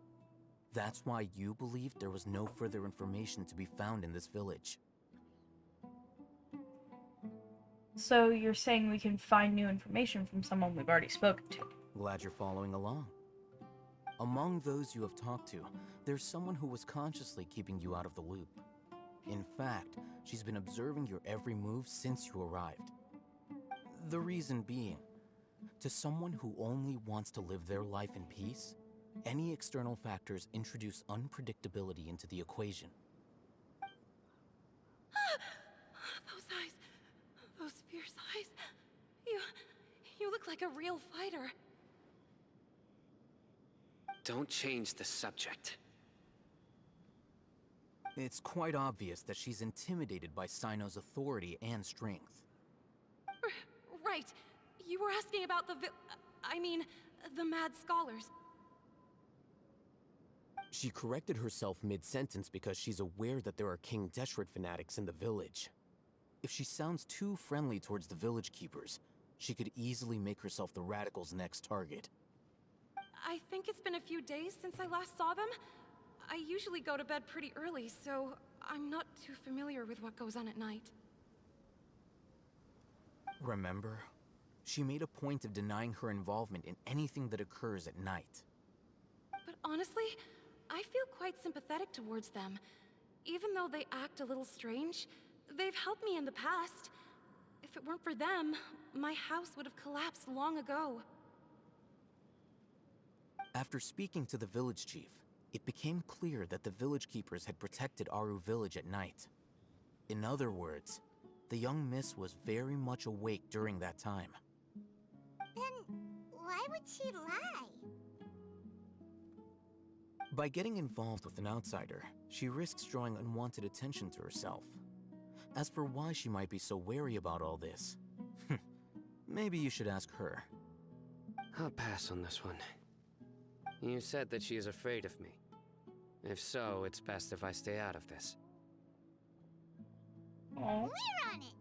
That's why you believed there was no further information to be found in this village. So you're saying we can find new information from someone we've already spoken to? Glad you're following along. Among those you have talked to, there's someone who was consciously keeping you out of the loop. In fact, she's been observing your every move since you arrived. The reason being, to someone who only wants to live their life in peace, any external factors introduce unpredictability into the equation. Those eyes. Those fierce eyes. You look like a real fighter. Don't change the subject. It's quite obvious that she's intimidated by Sino's authority and strength. Right. You were asking about the the mad scholars. She corrected herself mid-sentence because she's aware that there are King Deshret fanatics in the village. If she sounds too friendly towards the village keepers, she could easily make herself the radicals' next target. I think it's been a few days since I last saw them. I usually go to bed pretty early, so I'm not too familiar with what goes on at night. Remember? She made a point of denying her involvement in anything that occurs at night. But honestly, I feel quite sympathetic towards them. Even though they act a little strange, they've helped me in the past. If it weren't for them, my house would have collapsed long ago. After speaking to the village chief, it became clear that the village keepers had protected Aru village at night. In other words, the young miss was very much awake during that time. Then why would she lie? By getting involved with an outsider, she risks drawing unwanted attention to herself. As for why she might be so wary about all this, maybe you should ask her. I'll pass on this one. You said that she is afraid of me. If so, it's best if I stay out of this. We're on it!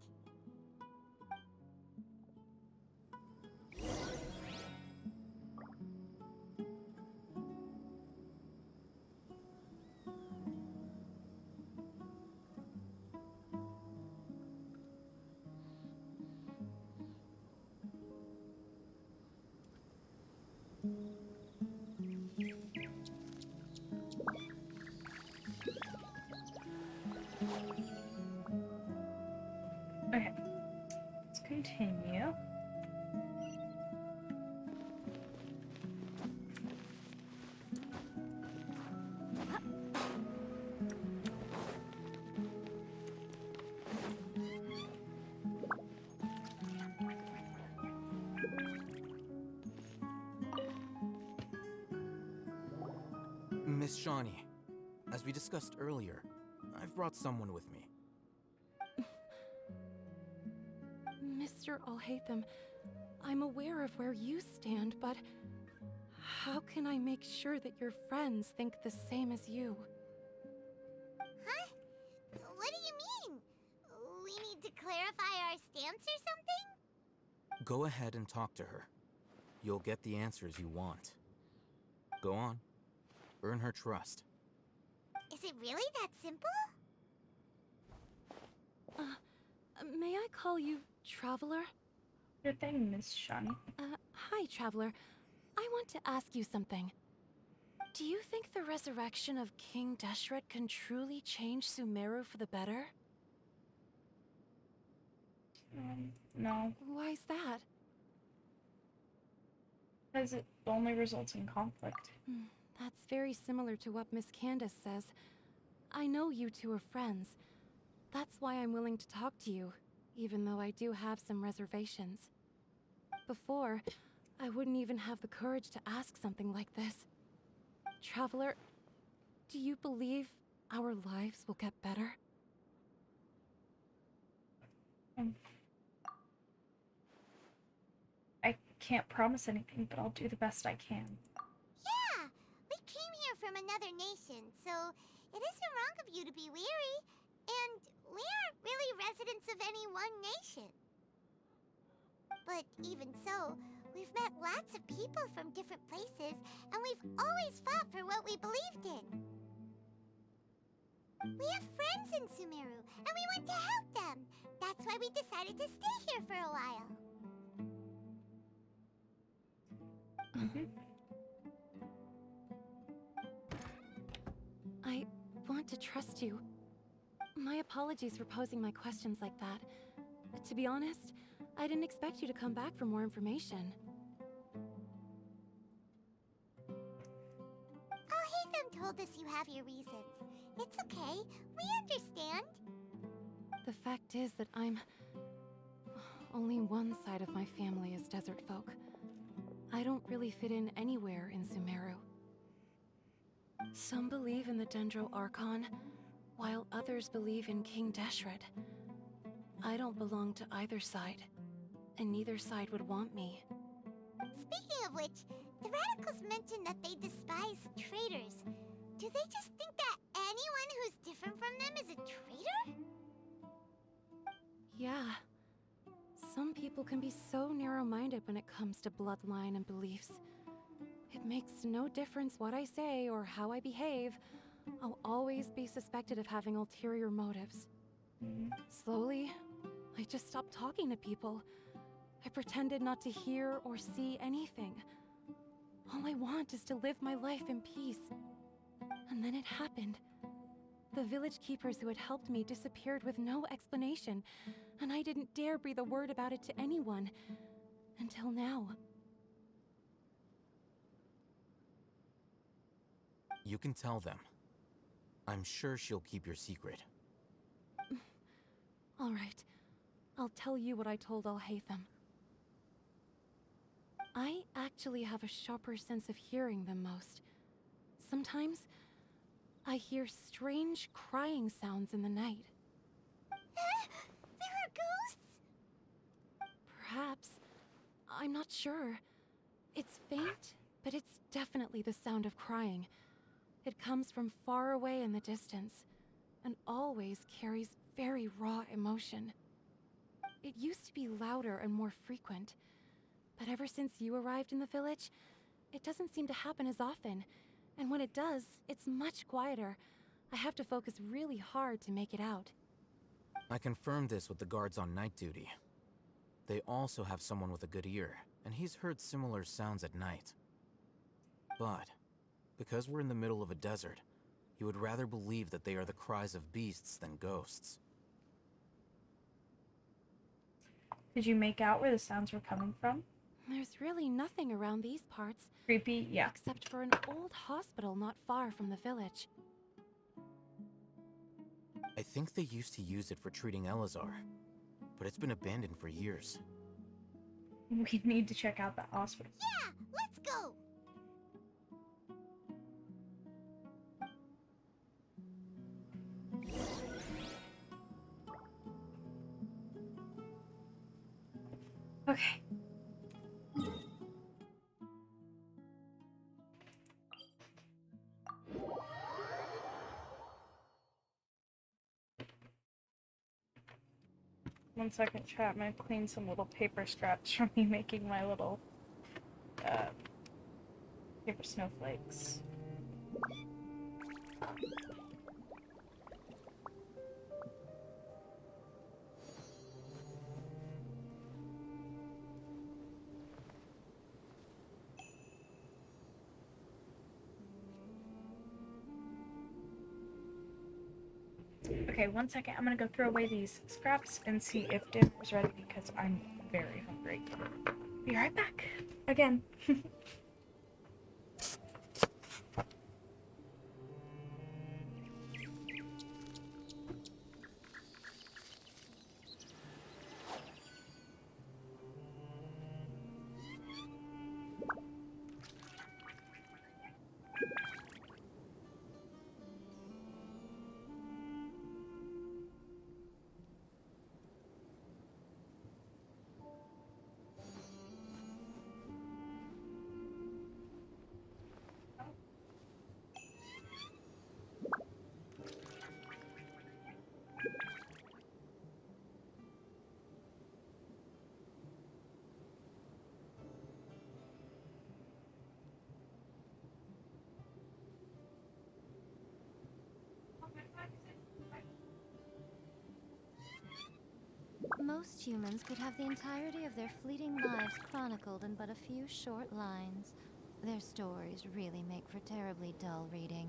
continue. Miss Shawnee, as we discussed earlier, I've brought someone with me. Mr. Alhaitham, I'm aware of where you stand, but how can I make sure that your friends think the same as you? Huh? What do you mean? We need to clarify our stance or something? Go ahead and talk to her. You'll get the answers you want. Go on. Earn her trust. Is it really that simple? May I call you Traveler? Your thing, Miss Shawnee. Hi, Traveler. I want to ask you something. Do you think the resurrection of King Deshret can truly change Sumeru for the better? No. Why's that? Because it only results in conflict. That's very similar to what Miss Candace says. I know you two are friends. That's why I'm willing to talk to you, even though I do have some reservations. Before, I wouldn't even have the courage to ask something like this. Traveler, do you believe our lives will get better? I can't promise anything, but I'll do the best I can. Yeah! We came here from another nation, so it isn't wrong of you to be weary. And we aren't really residents of any one nation. But even so, we've met lots of people from different places, and we've always fought for what we believed in. We have friends in Sumeru, and we want to help them. That's why we decided to stay here for a while. I want to trust you. My apologies for posing my questions like that. To be honest, I didn't expect you to come back for more information. Alhaitham told us you have your reasons. It's okay. We understand. The fact is that only one side of my family is desert folk. I don't really fit in anywhere in Sumeru. Some believe in the Dendro Archon, while others believe in King Deshret. I don't belong to either side, and neither side would want me. Speaking of which, the radicals mentioned that they despise traitors. Do they just think that anyone who's different from them is a traitor? Yeah. Some people can be so narrow-minded when it comes to bloodline and beliefs. It makes no difference what I say or how I behave. I'll always be suspected of having ulterior motives. Slowly, I just stopped talking to people. I pretended not to hear or see anything. All I want is to live my life in peace. And then it happened. The village keepers who had helped me disappeared with no explanation, and I didn't dare breathe a word about it to anyone. Until now. You can tell them. I'm sure she'll keep your secret. All right. I'll tell you what I told Alhaitham. I actually have a sharper sense of hearing than most. Sometimes, I hear strange crying sounds in the night. There are ghosts? Perhaps. I'm not sure. It's faint, but it's definitely the sound of crying. It comes from far away in the distance, and always carries very raw emotion. It used to be louder and more frequent, but ever since you arrived in the village, it doesn't seem to happen as often, and when it does, it's much quieter. I have to focus really hard to make it out. I confirmed this with the guards on night duty. They also have someone with a good ear, and he's heard similar sounds at night. But, because we're in the middle of a desert, he would rather believe that they are the cries of beasts than ghosts. Could you make out where the sounds were coming from? There's really nothing around these parts. Creepy, yeah. Except for an old hospital not far from the village. I think they used to use it for treating Elazar, but it's been abandoned for years. We need to check out that hospital. Yeah, let's go! Okay. One second, chat. I'm gonna clean some little paper scraps from me making my little paper snowflakes. Okay, one second. I'm gonna go throw away these scraps and see if dinner is ready because I'm very hungry. Be right back. Again. Most humans could have the entirety of their fleeting lives chronicled in but a few short lines. Their stories really make for terribly dull reading.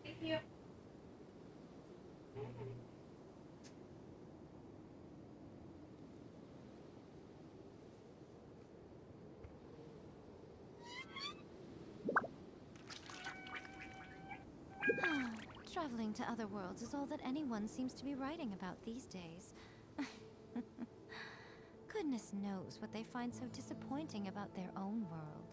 Thank you. Traveling to other worlds is all that anyone seems to be writing about these days. Goodness knows what they find so disappointing about their own world.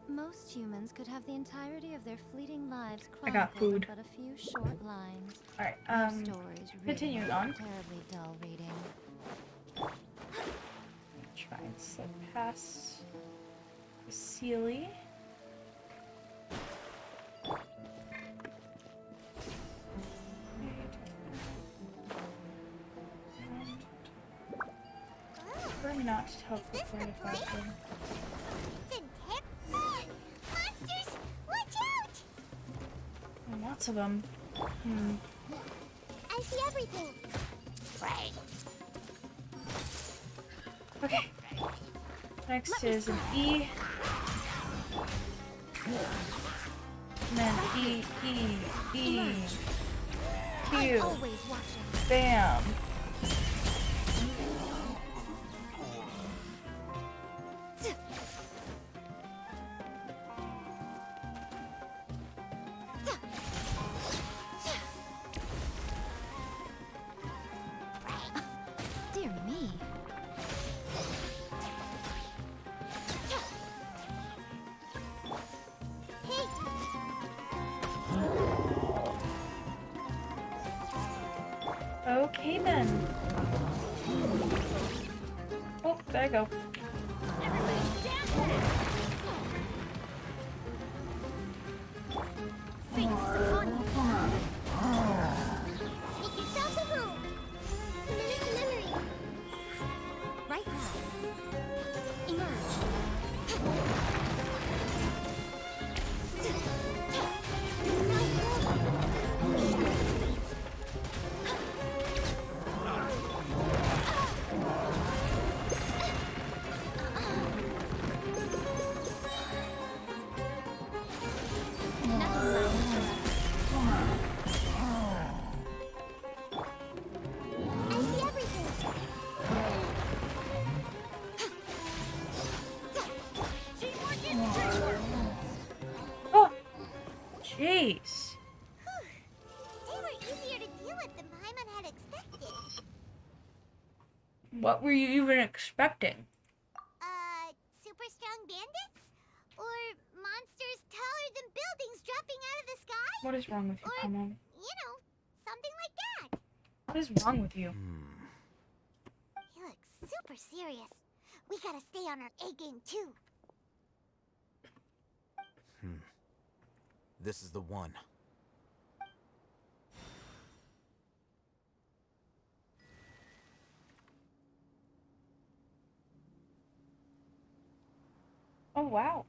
Most humans could have the entirety of their fleeting lives I got chronicled in food. but a few short lines. Alright, Their stories really continuing make on. for terribly dull reading. Try and slip past the Sealy. Probably not to teleport very faster. Monsters! Watch out! And lots of them. I see everything. Right. Okay. Next is an E. And then E, Q. Bam. Dear me. There you go. Make yourselves at home. Commit to memory. Right now. Emerge. I see everything. Teamwork is teamwork. Oh, jeez. They were easier to deal with than Paimon had expected. What were you even expecting? Super strong bandits? Or monsters taller than buildings dropping out of the sky? What is wrong with you, Or, Paimon? you know, something like that. What is wrong with you? He looks super serious. We gotta stay on our A game too. This is the one. Oh, wow.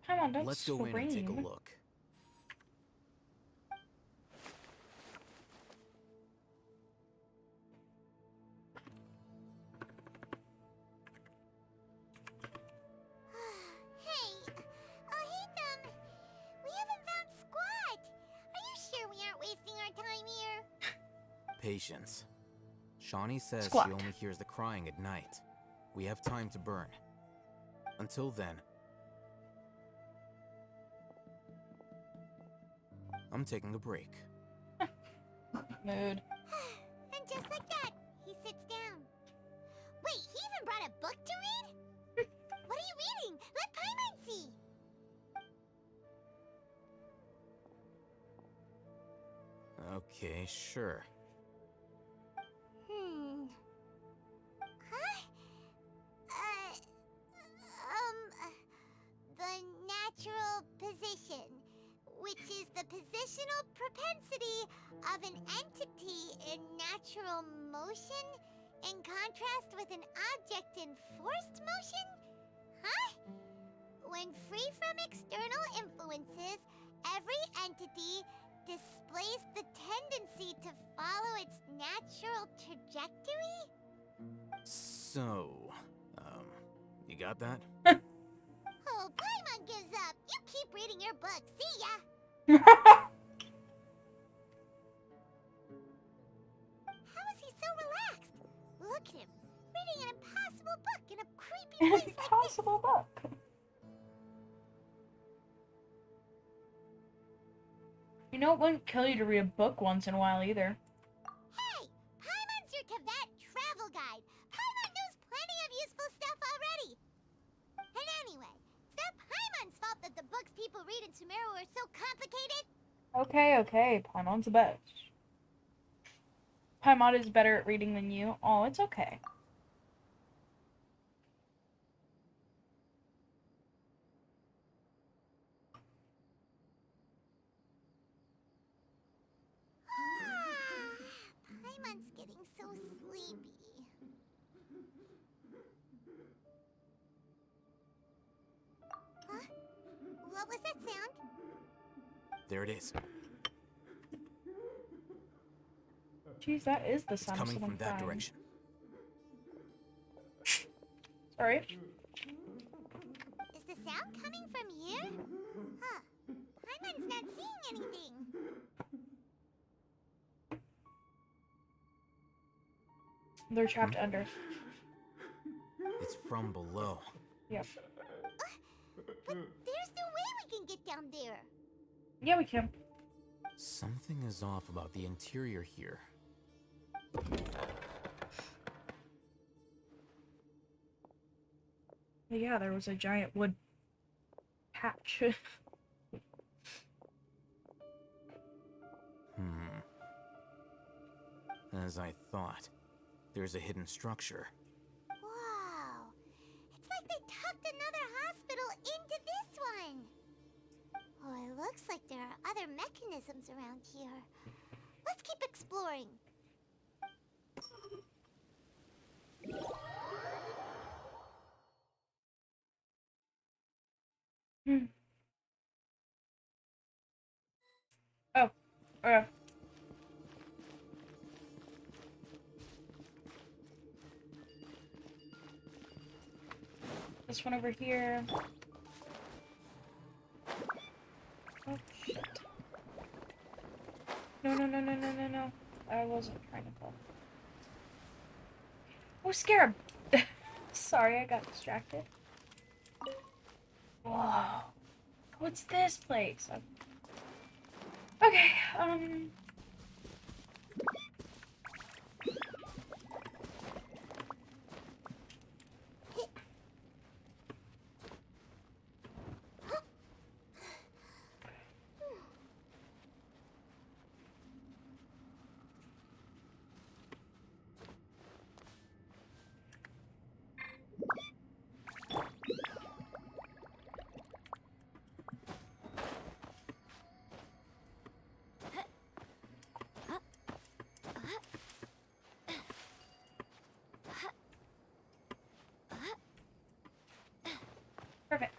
Paimon, don't Let's go in and take a scream. look. Hey, Ohitham, we haven't found squat. Are you sure we aren't wasting our time here? Patience. Shawnee says Squat. she only hears the crying at night. We have time to burn. Until then, I'm taking a break. Mood. And just like that, he sits down. Wait, he even brought a book to read? What are you reading? Let Paimon see. Okay, sure. Huh? The natural position, which is the positional propensity of an entity in natural motion in contrast with an object in forced motion? Huh? When free from external influences, every entity displays the tendency to follow its natural trajectory? So, you got that? Oh, Paimon gives up. You keep reading your book. See ya. How is he so relaxed? Look at him, reading an impossible book in a creepy An place like this. impossible book. You know, it wouldn't kill you to read a book once in a while either. Hey, Paimon's your Tibet travel guide. Paimon knows plenty of useful stuff already. And anyway, it's not Paimon's fault that the books people read in Sumeru are so complicated. Okay, Paimon's the best. Paimon is better at reading than you. Oh, it's okay. Paimon's getting so sleepy. Huh? What was that sound? There it is. Jeez, that is the It's sound of coming someone from that crying. direction. Sorry. Is the sound coming from here? Huh. Paimon's not seeing anything. They're trapped under. It's from below. Yep. But there's no way we can get down there. Yeah, we can. Something is off about the interior here. Yeah, there was a giant wood patch. As I thought. There's a hidden structure. Wow. It's like they tucked another hospital into this one. Oh, it looks like there are other mechanisms around here. Let's keep exploring. Oh, okay. This one over here. Oh, shit. No, no, no, no, no, no, no. I wasn't trying to fall. Oh, scarab! Sorry, I got distracted. Whoa. What's this place? Okay, perfect.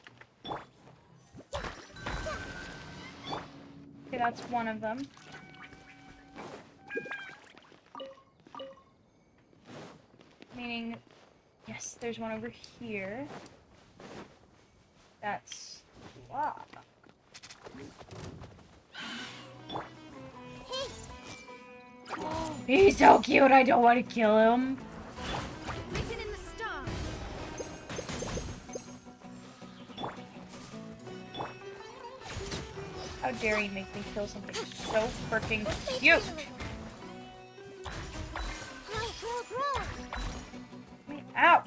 Okay, that's one of them. Meaning, yes, there's one over here. That's locked. He's so cute, I don't want to kill him. Written in the stars. How dare you make me kill something so freaking cute? Ow!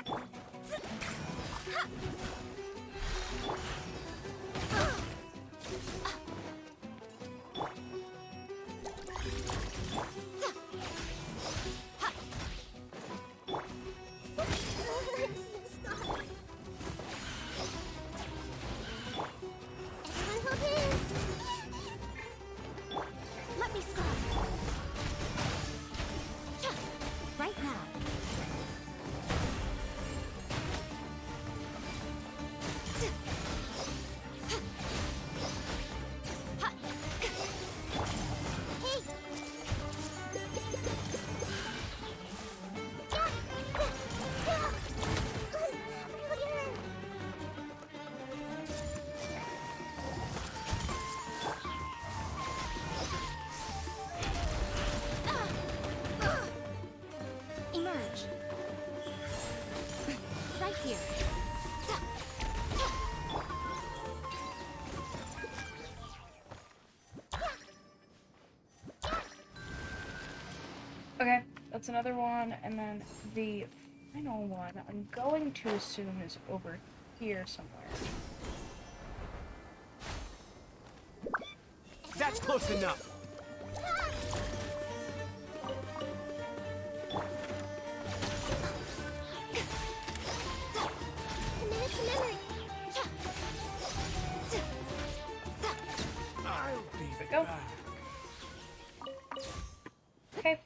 Let me start. Right now. Emerge. Right here. Okay, that's another one, and then the final one I'm going to assume is over here somewhere. That's close enough. Here we go. Okay.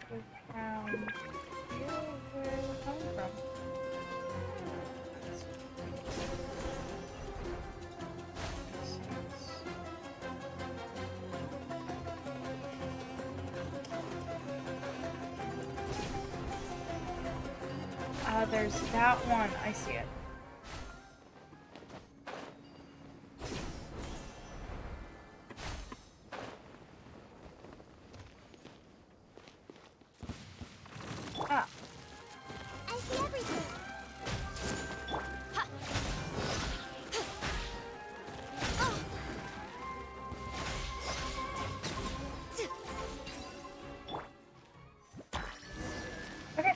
Go down here where we're coming from. There's that one. I see it. Ah. I see everything. Okay.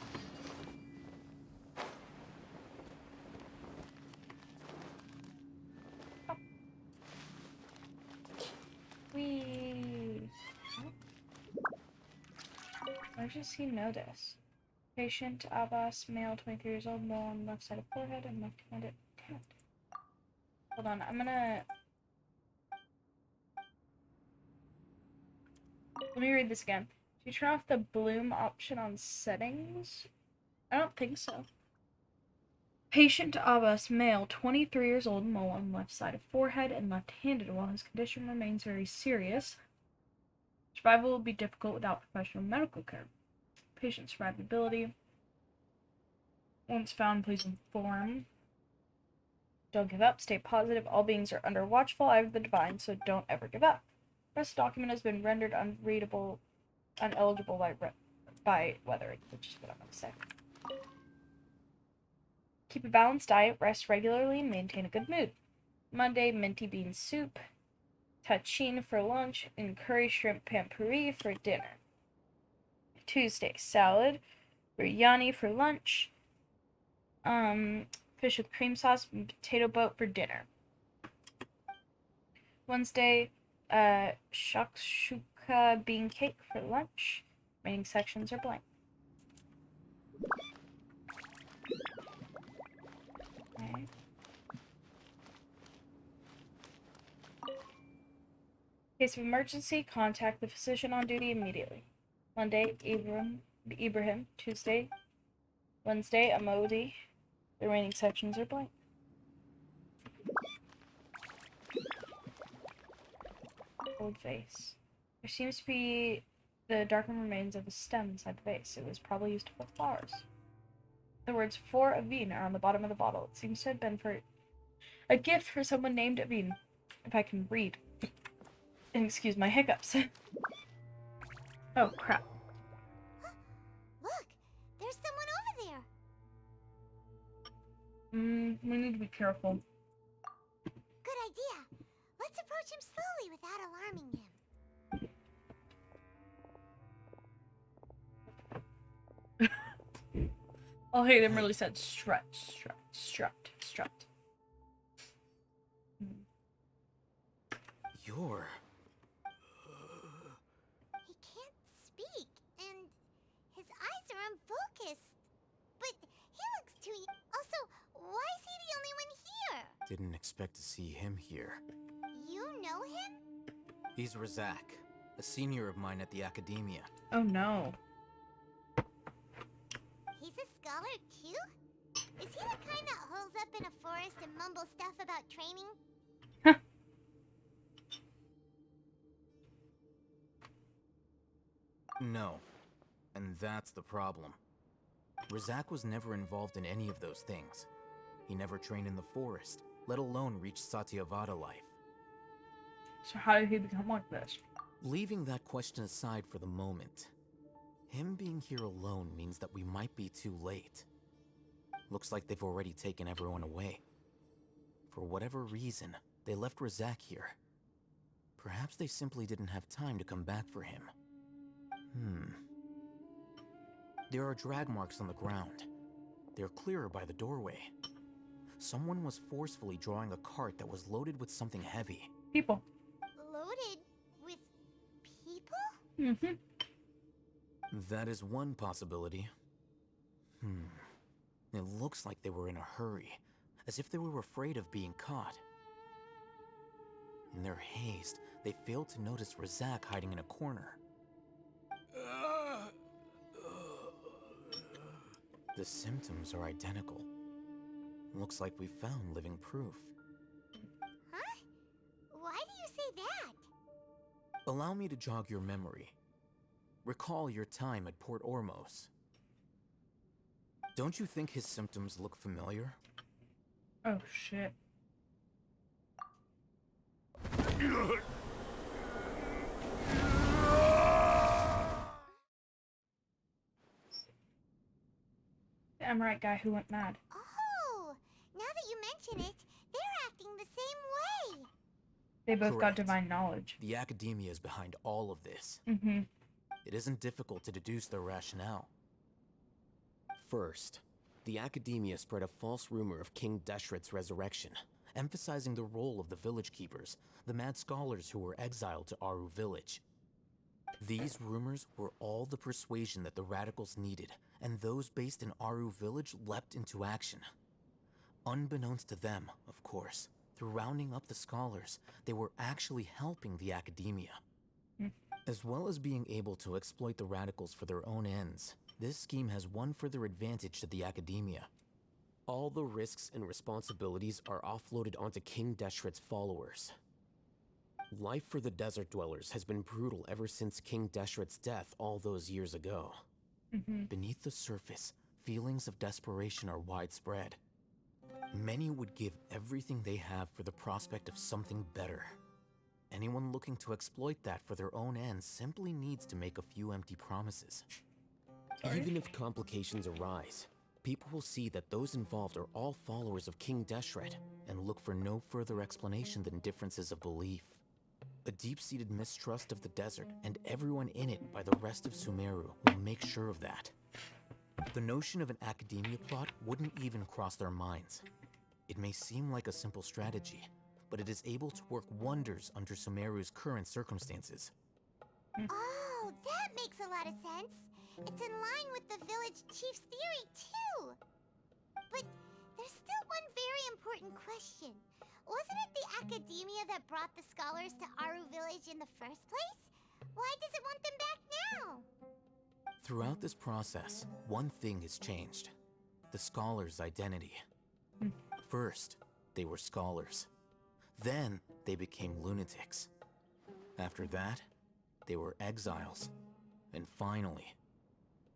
Emergency notice. Patient Abbas, male, 23 years old, mole on left side of forehead and left-handed. Damn it. Hold on, I'm gonna... Let me read this again. Do you turn off the bloom option on settings? I don't think so. Patient Abbas, male, 23 years old, mole on left side of forehead and left-handed. While his condition remains very serious, survival will be difficult without professional medical care. Patient survivability. Once found, please inform. Don't give up. Stay positive. All beings are under watchful eye of the divine, so don't ever give up. This document has been rendered unreadable, uneligible by weathering, which is what I'm going to say. Keep a balanced diet, rest regularly, and maintain a good mood. Monday, minty bean soup, tachin for lunch, and curry shrimp pampuri for dinner. Tuesday, salad, biryani for lunch, fish with cream sauce, and potato boat for dinner. Wednesday, shakshuka bean cake for lunch. Remaining sections are blank. Okay. In case of emergency, contact the physician on duty immediately. Monday, Ibrahim. Tuesday, Wednesday, Amodi. The remaining sections are blank. Old vase. There seems to be the darkened remains of a stem inside the vase. It was probably used to put flowers. The words "for Avin" are on the bottom of the bottle. It seems to have been for a gift for someone named Avin. If I can read. And excuse my hiccups. Oh, crap. Look, there's someone over there. We need to be careful. Good idea. Let's approach him slowly without alarming him. Oh, hey, them really said strut. You're... He can't speak, and his eyes are unfocused. But he looks too... Also, why is he the only one here? Didn't expect to see him here. You know him? He's Razak, a senior of mine at the Academia. Oh no. He's a scholar too? Is he the kind that holes up in a forest and mumbles stuff about training? No. And that's the problem. Razak was never involved in any of those things. He never trained in the forest, let alone reach Satyavada life. So how did he become like this? Leaving that question aside for the moment, him being here alone means that we might be too late. Looks like they've already taken everyone away. For whatever reason, they left Razak here. Perhaps they simply didn't have time to come back for him. There are drag marks on the ground. They're clearer by the doorway. Someone was forcefully drawing a cart that was loaded with something heavy. People. Loaded with people? Mm-hmm. That is one possibility. It looks like they were in a hurry, as if they were afraid of being caught. In their haste, they failed to notice Razak hiding in a corner. The symptoms are identical. Looks like we found living proof. Huh? Why do you say that? Allow me to jog your memory. Recall your time at Port Ormos. Don't you think his symptoms look familiar? Oh, shit. The Emirate guy who went mad. Oh, now that you mention it, they're acting the same way. They both Correct. got divine knowledge. The Academia is behind all of this. Mm-hmm. It isn't difficult to deduce their rationale. First, the Academia spread a false rumor of King Deshret's resurrection, emphasizing the role of the village keepers, the mad scholars who were exiled to Aru village. These rumors were all the persuasion that the radicals needed, and those based in Aru village leapt into action. Unbeknownst to them, of course, through rounding up the scholars, they were actually helping the academia. As well as being able to exploit the radicals for their own ends, this scheme has one further advantage to the academia. All the risks and responsibilities are offloaded onto King Deshret's followers. Life for the desert dwellers has been brutal ever since King Deshret's death all those years ago. Beneath the surface, feelings of desperation are widespread. Many would give everything they have for the prospect of something better. Anyone looking to exploit that for their own ends simply needs to make a few empty promises. Even if complications arise, people will see that those involved are all followers of King Deshret and look for no further explanation than differences of belief. A deep-seated mistrust of the desert and everyone in it by the rest of Sumeru will make sure of that. The notion of an academia plot wouldn't even cross their minds. It may seem like a simple strategy, but it is able to work wonders under Sumeru's current circumstances. Oh, that makes a lot of sense. It's in line with the village chief's theory, too. But there's still one very important question. Wasn't it the academia that brought the scholars to Aru village in the first place? Why does it want them back now? Throughout this process, one thing has changed. The scholars' identity. First, they were scholars. Then, they became lunatics. After that, they were exiles. And finally,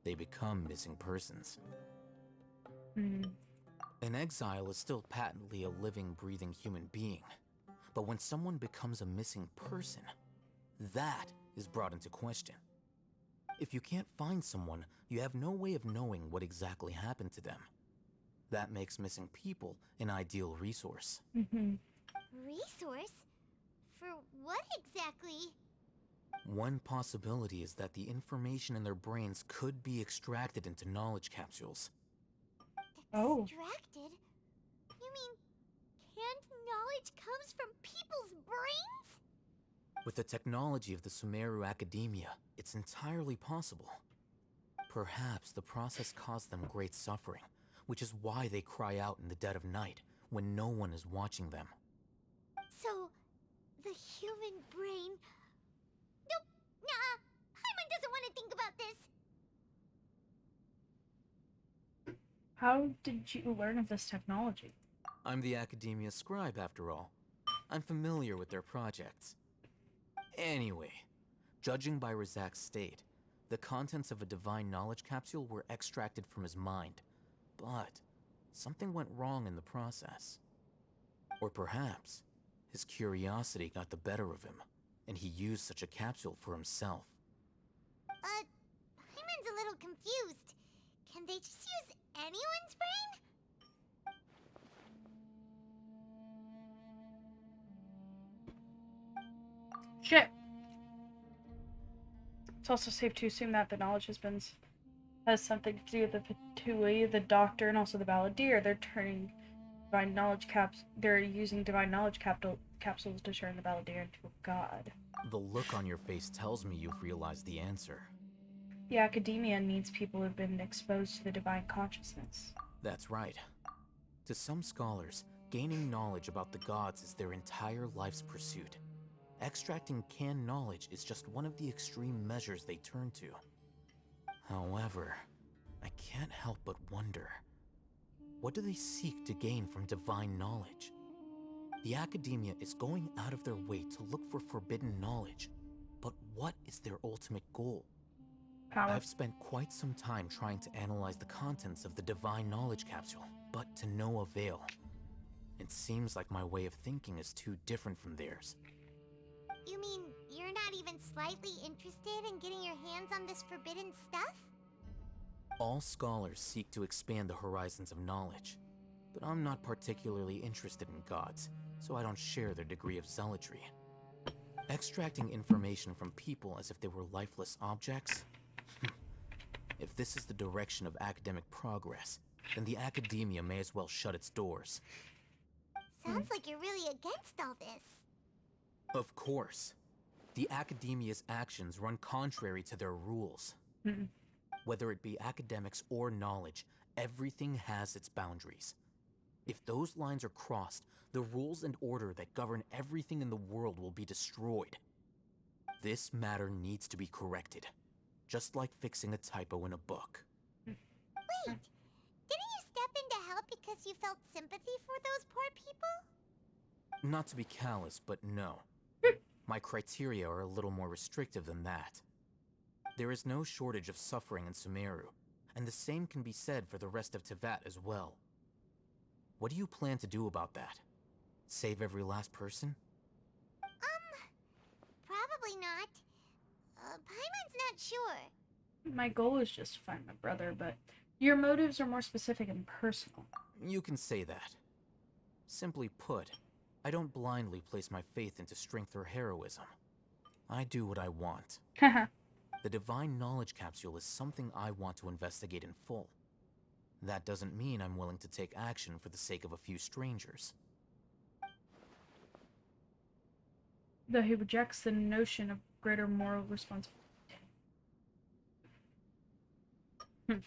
they become missing persons. An exile is still patently a living, breathing human being. But when someone becomes a missing person, that is brought into question. If you can't find someone, you have no way of knowing what exactly happened to them. That makes missing people an ideal resource. Resource? For what exactly? One possibility is that the information in their brains could be extracted into knowledge capsules. Extracted? You mean canned knowledge comes from people's brains? With the technology of the Sumeru Academia, it's entirely possible. Perhaps the process caused them great suffering, which is why they cry out in the dead of night when no one is watching them. So, the human brain... Nope, nah, Paimon doesn't want to think about this. How did you learn of this technology? I'm the Academia scribe, after all. I'm familiar with their projects. Anyway, judging by Razak's state, the contents of a divine knowledge capsule were extracted from his mind. But something went wrong in the process. Or perhaps his curiosity got the better of him, and he used such a capsule for himself. Paimon's a little confused. Can they just use anyone's brain? Shit. It's also safe to assume that the knowledge has something to do with the Patui, the Doctor, and also the Balladeer. They're using divine knowledge capsules to turn the Balladeer into a god. The look on your face tells me you've realized the answer. The academia needs people who've been exposed to the divine consciousness. That's right. To some scholars, gaining knowledge about the gods is their entire life's pursuit. Extracting canned knowledge is just one of the extreme measures they turn to. However, I can't help but wonder, what do they seek to gain from divine knowledge? The academia is going out of their way to look for forbidden knowledge, but what is their ultimate goal? Power. I've spent quite some time trying to analyze the contents of the divine knowledge capsule, but to no avail. It seems like my way of thinking is too different from theirs. You mean you're not even slightly interested in getting your hands on this forbidden stuff? All scholars seek to expand the horizons of knowledge, but I'm not particularly interested in gods, so I don't share their degree of zealotry. Extracting information from people as if they were lifeless objects? If this is the direction of academic progress, then the academia may as well shut its doors. Sounds like you're really against all this. Of course. The Academia's actions run contrary to their rules. Whether it be academics or knowledge, everything has its boundaries. If those lines are crossed, the rules and order that govern everything in the world will be destroyed. This matter needs to be corrected, just like fixing a typo in a book. Wait, didn't you step in to help because you felt sympathy for those poor people? Not to be callous, but no. My criteria are a little more restrictive than that. There is no shortage of suffering in Sumeru, and the same can be said for the rest of Teyvat as well. What do you plan to do about that? Save every last person? Probably not. Paimon's not sure. My goal is just to find my brother, but your motives are more specific and personal. You can say that. Simply put, I don't blindly place my faith into strength or heroism. I do what I want. The Divine Knowledge Capsule is something I want to investigate in full. That doesn't mean I'm willing to take action for the sake of a few strangers. Though he rejects the notion of greater moral responsibility. Paimon's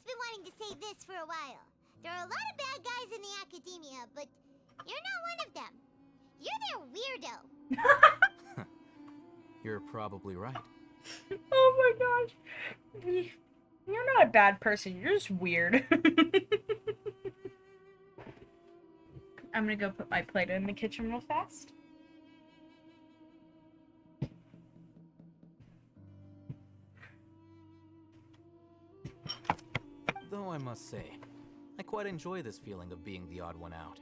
been wanting to say this for a while. There are a lot of bad guys in the academia, but you're not one of them. You're their weirdo. You're probably right. Oh my gosh. You're not a bad person, you're just weird. I'm gonna go put my plate in the kitchen real fast. Though I must say, I quite enjoy this feeling of being the odd one out.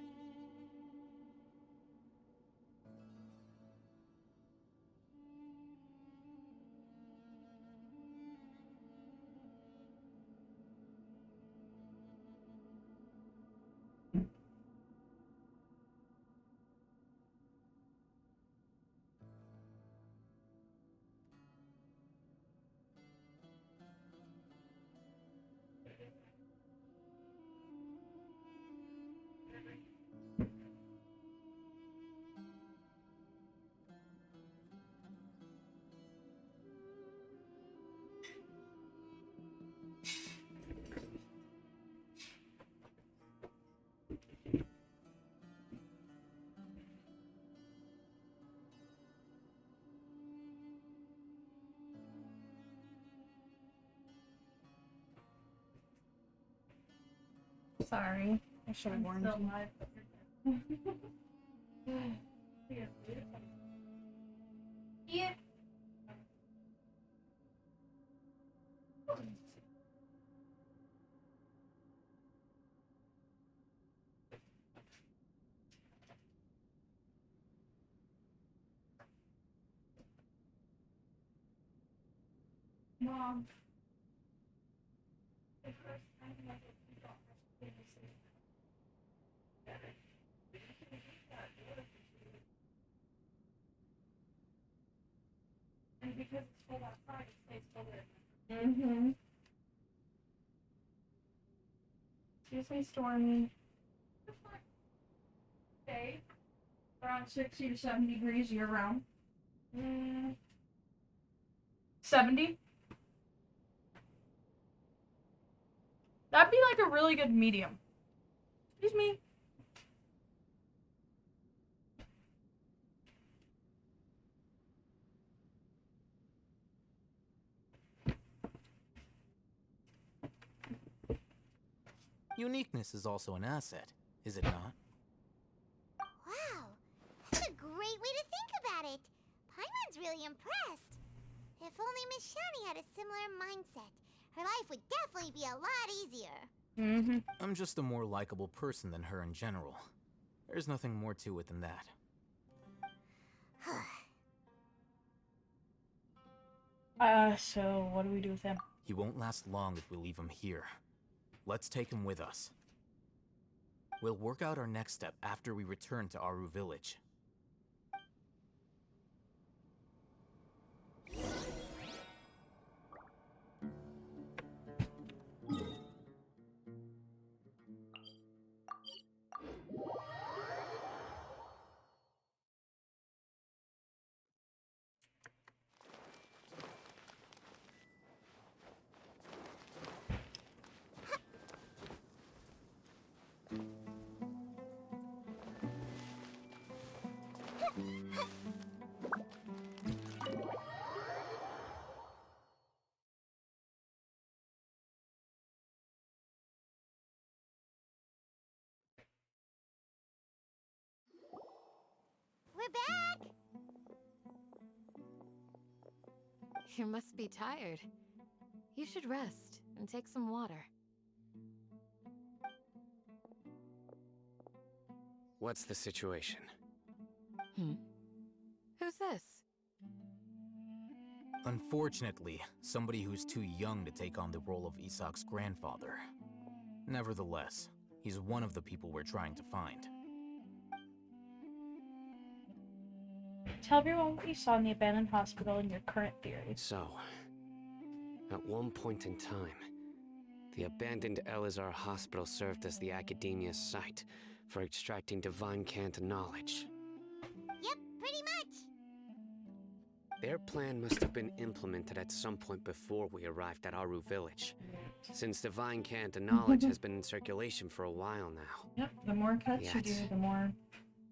Sorry, I should have warned you. Yeah. Mom. And because it's full outside, it stays full there. Mm-hmm. Excuse me, Stormy. Okay. Around 60 to 70 degrees year round. 70? That'd be like a really good medium. Excuse me. Uniqueness is also an asset, is it not? Wow, that's a great way to think about it. Paimon's really impressed. If only Miss Shani had a similar mindset, her life would definitely be a lot easier. I'm just a more likable person than her in general. There's nothing more to it than that. So what do we do with him? He won't last long if we leave him here. Let's take him with us. We'll work out our next step after we return to Aru Village. We're back! You must be tired. You should rest and take some water. What's the situation? Who's this? Unfortunately, somebody who's too young to take on the role of Isak's grandfather. Nevertheless, he's one of the people we're trying to find. Tell everyone what you saw in the abandoned hospital and your current theory. So, at one point in time, the abandoned Elazar hospital served as the Academia's site for extracting divine cant knowledge. Yep, pretty much. Their plan must have been implemented at some point before we arrived at Aru village, since divine cant knowledge has been in circulation for a while now. Yep, the more cuts you do, the more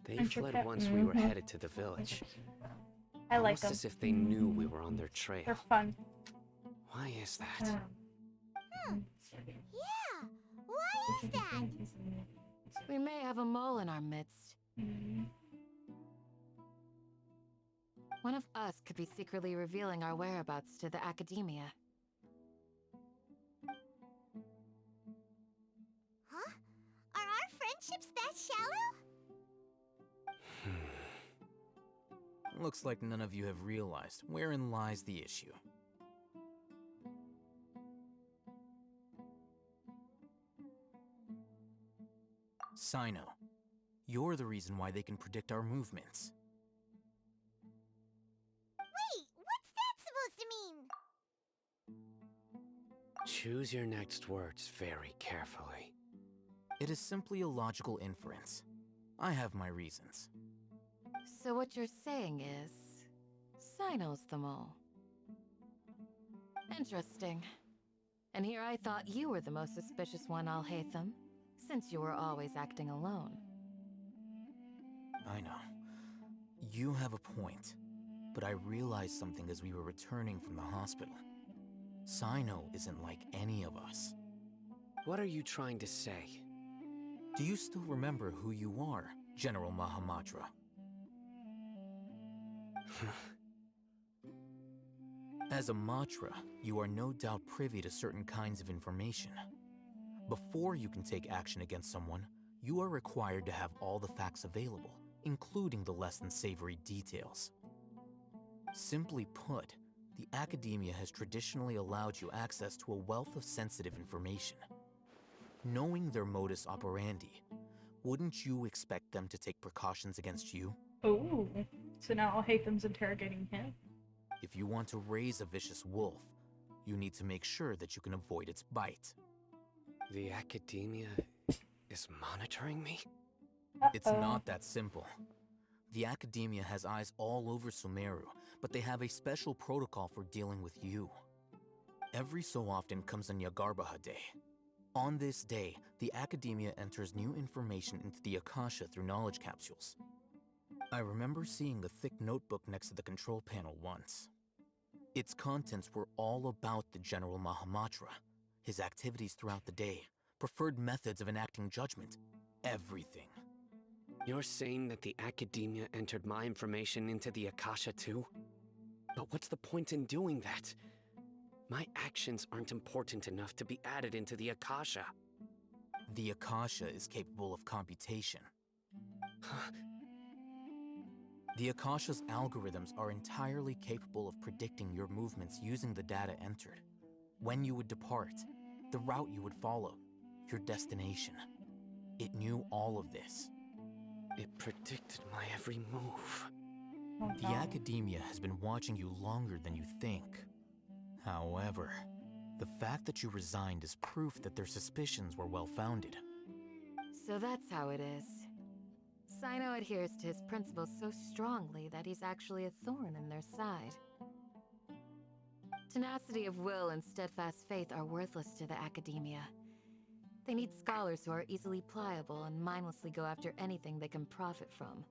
They fled once we were headed to the village. I like Almost them. as if they knew we were on their trail. They're fun. Why is that? Yeah, why is that? We may have a mole in our midst. One of us could be secretly revealing our whereabouts to the Academia. Huh? Are our friendships that shallow? Looks like none of you have realized wherein lies the issue. Sino, you're the reason why they can predict our movements. Wait, what's that supposed to mean? Choose your next words very carefully. It is simply a logical inference. I have my reasons. So what you're saying is, Sino's the mole. Interesting. And here I thought you were the most suspicious one, Alhaitham, since you were always acting alone. I know. You have a point, but I realized something as we were returning from the hospital. Sino isn't like any of us. What are you trying to say? Do you still remember who you are, General Mahamatra? As a Matra, you are no doubt privy to certain kinds of information. Before you can take action against someone, you are required to have all the facts available, including the less than savory details. Simply put, the Academia has traditionally allowed you access to a wealth of sensitive information. Knowing their modus operandi, wouldn't you expect them to take precautions against you? Oh, so now Alhaitham's interrogating him. If you want to raise a vicious wolf, you need to make sure that you can avoid its bite. The Academia is monitoring me? It's not that simple. The Academia has eyes all over Sumeru, but they have a special protocol for dealing with you. Every so often comes a Nyagarbaha Day. On this day, the Academia enters new information into the Akasha through knowledge capsules. I remember seeing a thick notebook next to the control panel once. Its contents were all about the General Mahamatra, his activities throughout the day, preferred methods of enacting judgment, everything. You're saying that the Academia entered my information into the Akasha too? But what's the point in doing that? My actions aren't important enough to be added into the Akasha. The Akasha is capable of computation. The Akasha's algorithms are entirely capable of predicting your movements using the data entered. When you would depart, the route you would follow, your destination. It knew all of this. It predicted my every move. The Academia has been watching you longer than you think. However, the fact that you resigned is proof that their suspicions were well-founded. So that's how it is. Sino adheres to his principles so strongly that he's actually a thorn in their side. Tenacity of will and steadfast faith are worthless to the Academia. They need scholars who are easily pliable and mindlessly go after anything they can profit from.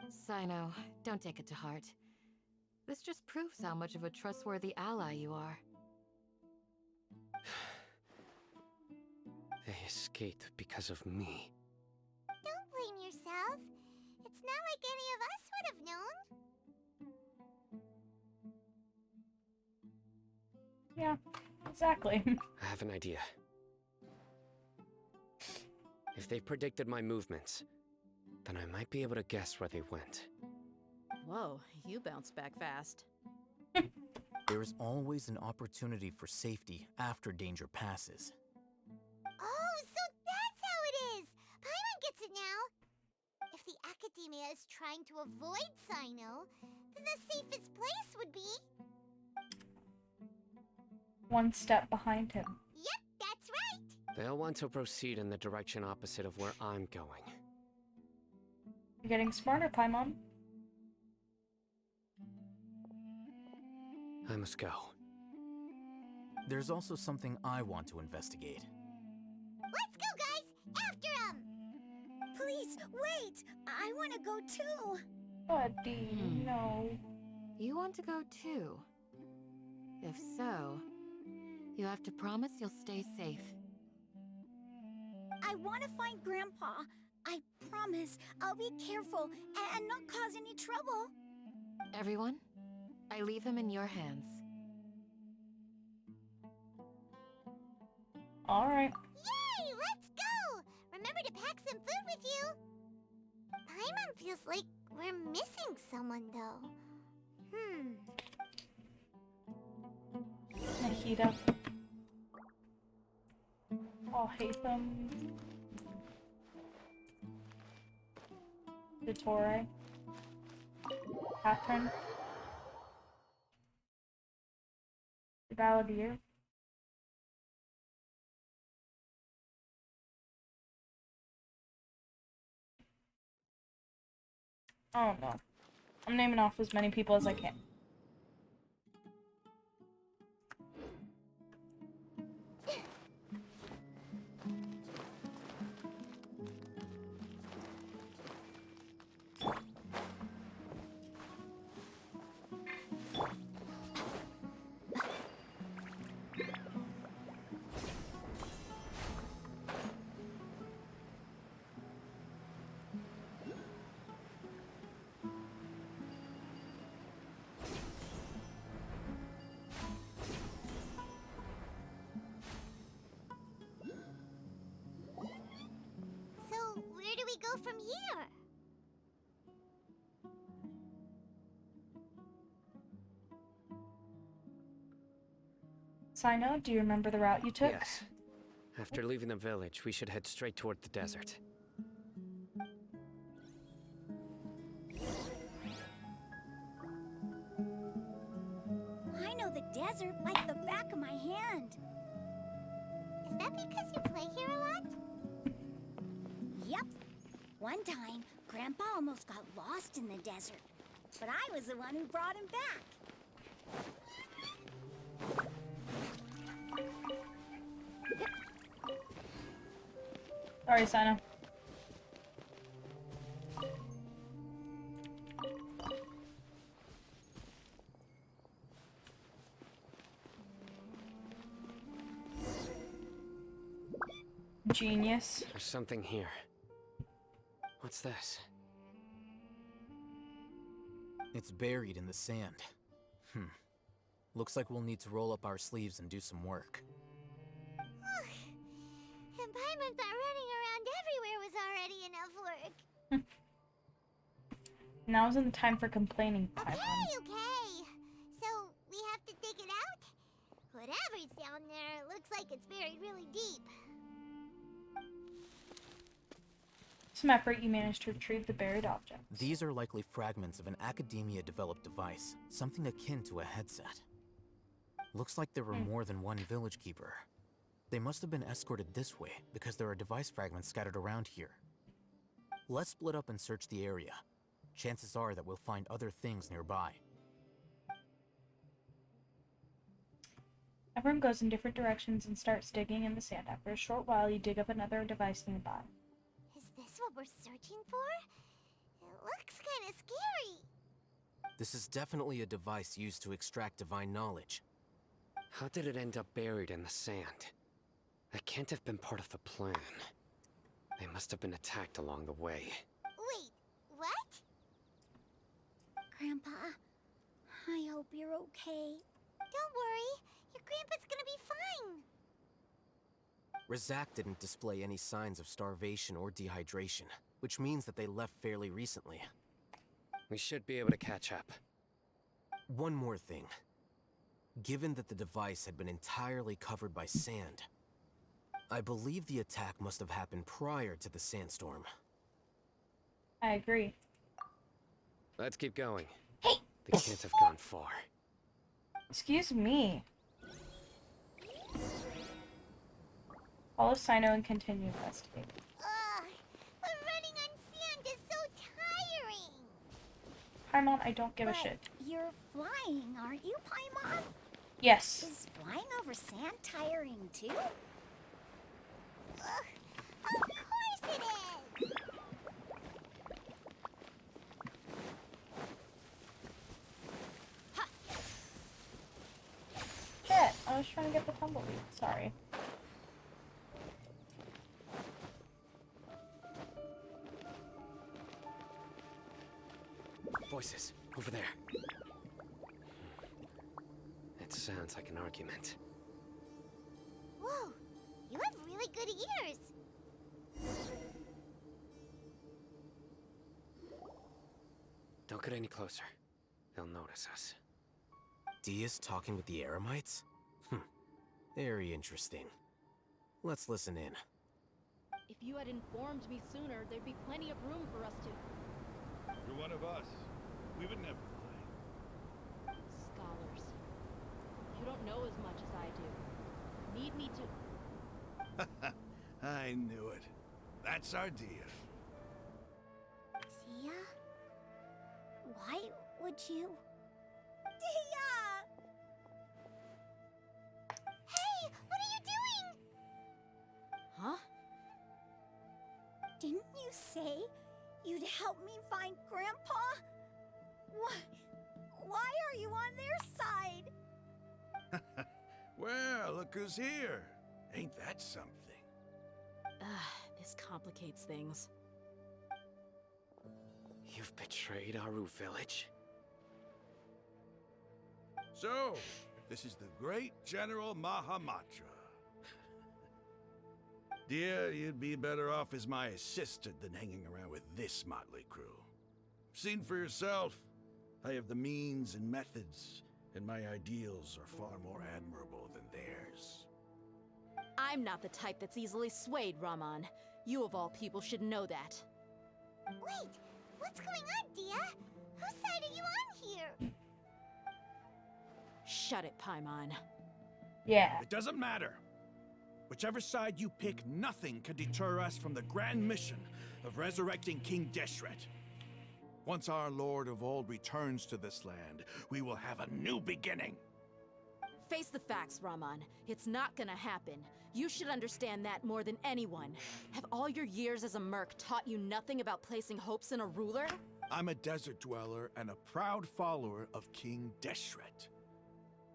Sino, don't take it to heart. This just proves how much of a trustworthy ally you are. They escaped because of me. Don't blame yourself. It's It's not like any of us would have known. Yeah, exactly. I have an idea. If they predicted my movements, then I might be able to guess where they went. Whoa, you bounced back fast. There is always an opportunity for safety after danger passes. Oh, so that's how it is! Paimon gets it now! If the Academia is trying to avoid Sino, then the safest place would be... One step behind him. Yep, that's right! They'll want to proceed in the direction opposite of where I'm going. You're getting smarter, Paimon. I must go. There's also something I want to investigate. Let's go, guys! After him! Please, wait! I want to go too! Buddy, no. You want to go too? If so, you have to promise you'll stay safe. I want to find Grandpa. I promise I'll be careful and not cause any trouble. Everyone, I leave him in your hands. Alright. Yay! Let's go! Remember to pack some food with you! Paimon feels like we're missing someone, though. Nahida. I'll hate them. Dottore. Catherine. The Balladeer. Oh no. I'm naming off as many people as I can. So, where do we go from here? Sino, do you remember the route you took? Yes. After leaving the village, we should head straight toward the desert. I know the desert like the back of my hand. Is that because you play here a lot? Yep. One time, Grandpa almost got lost in the desert, but I was the one who brought him back. Sorry, Sino. Genius. There's something here. What's this? It's buried in the sand. Looks like we'll need to roll up our sleeves and do some work. And Paimon thought running around everywhere was already enough work. Now isn't the time for complaining, Paimon. Okay. So, we have to dig it out? Whatever's down there looks like it's buried really deep. Some effort, you managed to retrieve the buried object. These are likely fragments of an Academia-developed device, something akin to a headset. Looks like there were more than one village keeper. They must have been escorted this way, because there are device fragments scattered around here. Let's split up and search the area. Chances are that we'll find other things nearby. Everyone goes in different directions and starts digging in the sand. After a short while, you dig up another device nearby. Is this what we're searching for? It looks kind of scary. This is definitely a device used to extract divine knowledge. How did it end up buried in the sand? That can't have been part of the plan. They must have been attacked along the way. Wait, what? Grandpa. I hope you're okay. Don't worry. Your grandpa's gonna be fine. Razak didn't display any signs of starvation or dehydration, which means that they left fairly recently. We should be able to catch up. One more thing. Given that the device had been entirely covered by sand, I believe the attack must have happened prior to the sandstorm. I agree. Let's keep going. They can't have gone far. Excuse me. Follow Sino and continue investigating. But running on sand is so tiring. Paimon, I don't give a But shit. you're flying, aren't you, Paimon? Yes. Is flying over sand tiring too? Of course it is! Shit, I was trying to get the tumbleweed. Sorry. Voices, over there. It sounds like an argument. Whoa, you have really good ears. Don't get any closer. They'll notice us. Dia's talking with the Eremites? Very interesting. Let's listen in. If you had informed me sooner, there'd be plenty of room for us to... You're one of us. We would never lie. Scholars. You don't know as much as I do. Need me to... I knew it. That's our Dia. Dia? Why would you... Dia! Hey, what are you doing? Huh? Didn't you say you'd help me find Grandpa? Why are you on their side? Well, look who's here. Ain't that something? This complicates things. You've betrayed Aru village? So, this is the great General Mahamatra. Dear, you'd be better off as my assistant than hanging around with this motley crew. Seen for yourself. I have the means and methods, and my ideals are far more admirable than theirs. I'm not the type that's easily swayed, Raman. You of all people should know that. Wait, what's going on, Dia? Whose side are you on here? Shut it, Paimon. Yeah. It doesn't matter. Whichever side you pick, nothing can deter us from the grand mission of resurrecting King Deshret. Once our Lord of Old returns to this land, we will have a new beginning. Face the facts, Raman. It's not gonna happen. You should understand that more than anyone. Have all your years as a merc taught you nothing about placing hopes in a ruler? I'm a desert dweller and a proud follower of King Deshret.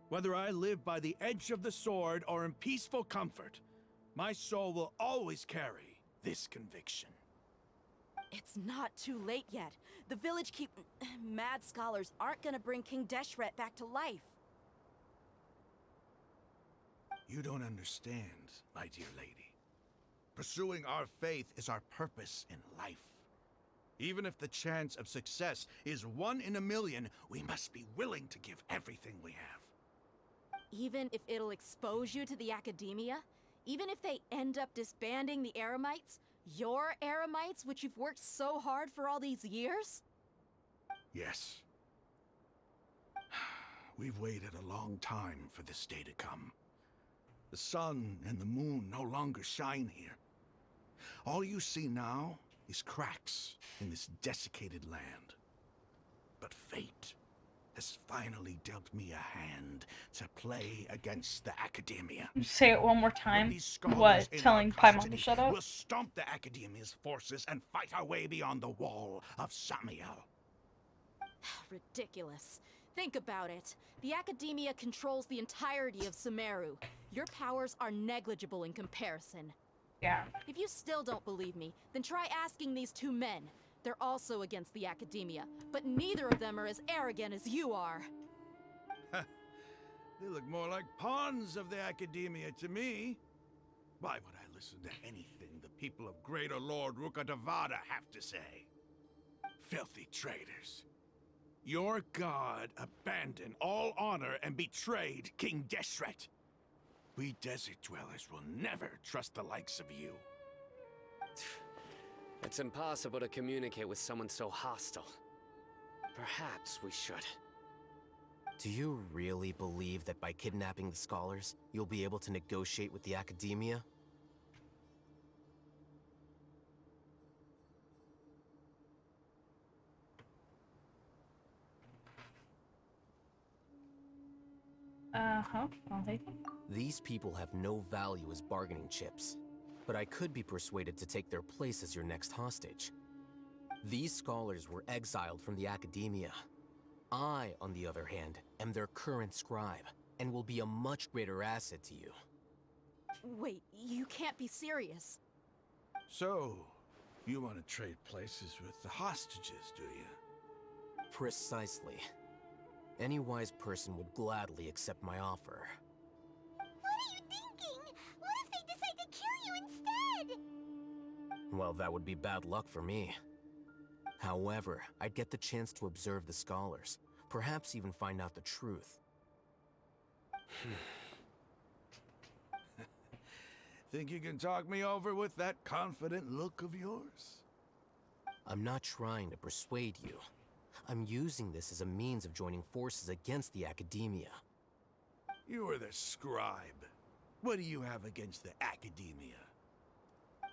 Whether I live by the edge of the sword or in peaceful comfort, my soul will always carry this conviction. It's not too late yet. The village mad scholars aren't gonna bring King Deshret back to life. You don't understand, my dear lady. Pursuing our faith is our purpose in life. Even if the chance of success is 1 in a million, we must be willing to give everything we have. Even if it'll expose you to the academia? Even if they end up disbanding the Eremites? Your Eremites, which you've worked so hard for all these years? Yes. We've waited a long time for this day to come. The sun and the moon no longer shine here. All you see now is cracks in this desiccated land. But fate has finally dealt me a hand to play against the academia. Say it one more time. These scholars What? in Telling our Paimon to custody shut up? We'll stomp the academia's forces and fight our way beyond the wall of Samiel. Ridiculous. Think about it. The academia controls the entirety of Sumeru. Your powers are negligible in comparison. Yeah. If you still don't believe me, then try asking these two men. They're also against the Academia, but neither of them are as arrogant as you are. They look more like pawns of the Academia to me. Why would I listen to anything the people of Greater Lord Rukkhadevada have to say? Filthy traitors. Your god abandoned all honor and betrayed King Deshret. We desert dwellers will never trust the likes of you. It's impossible to communicate with someone so hostile. Perhaps we should. Do you really believe that by kidnapping the scholars, you'll be able to negotiate with the Academia? Uh-huh, I'll take it. These people have no value as bargaining chips, but I could be persuaded to take their place as your next hostage. These scholars were exiled from the Academia. I, on the other hand, am their current scribe, and will be a much greater asset to you. Wait, you can't be serious. So, you want to trade places with the hostages, do you? Precisely. Any wise person would gladly accept my offer. What are you thinking? What if they decide to kill you instead? Well, that would be bad luck for me. However, I'd get the chance to observe the scholars, perhaps even find out the truth. Think you can talk me over with that confident look of yours? I'm not trying to persuade you. I'm using this as a means of joining forces against the Academia. You are the scribe. What do you have against the Academia?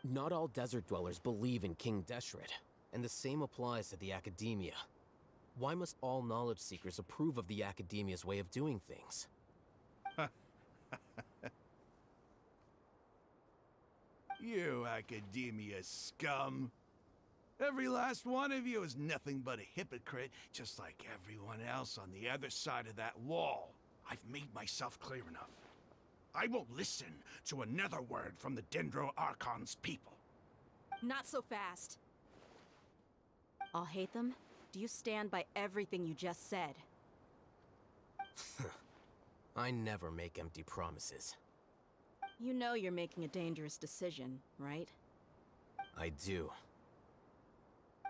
Not all desert dwellers believe in King Deshret, and the same applies to the Academia. Why must all knowledge seekers approve of the Academia's way of doing things? You Academia scum. Every last one of you is nothing but a hypocrite, just like everyone else on the other side of that wall. I've made myself clear enough. I won't listen to another word from the Dendro Archon's people. Not so fast. I'll hate them. Do you stand by everything you just said? I never make empty promises. You know you're making a dangerous decision, right? I do.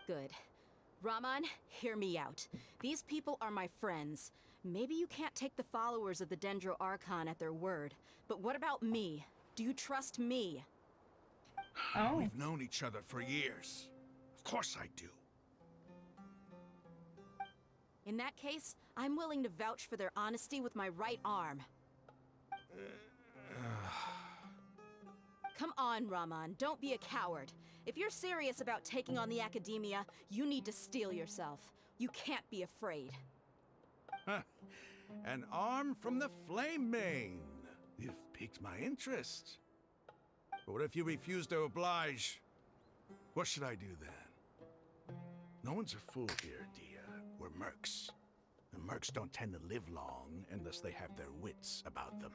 Good. Raman, hear me out. These people are my friends. Maybe you can't take the followers of the Dendro Archon at their word, but what about me? Do you trust me? Oh. We've known each other for years. Of course I do. In that case, I'm willing to vouch for their honesty with my right arm. Come on, Raman, don't be a coward. If you're serious about taking on the Academia, you need to steel yourself. You can't be afraid. An arm from the Flame Mane. You've piqued my interest. But what if you refuse to oblige? What should I do then? No one's a fool here, Dia. We're mercs. And mercs don't tend to live long unless they have their wits about them.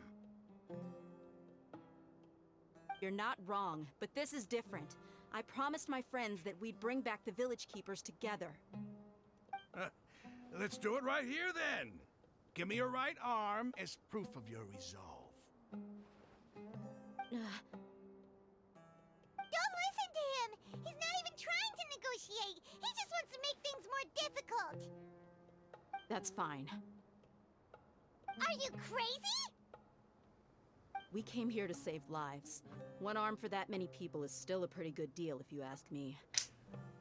You're not wrong, but this is different. I promised my friends that we'd bring back the village keepers together. Let's do it right here then. Give me your right arm as proof of your resolve. Don't listen to him! He's not even trying to negotiate! He just wants to make things more difficult! That's fine. Are you crazy? We came here to save lives. One arm for that many people is still a pretty good deal, if you ask me.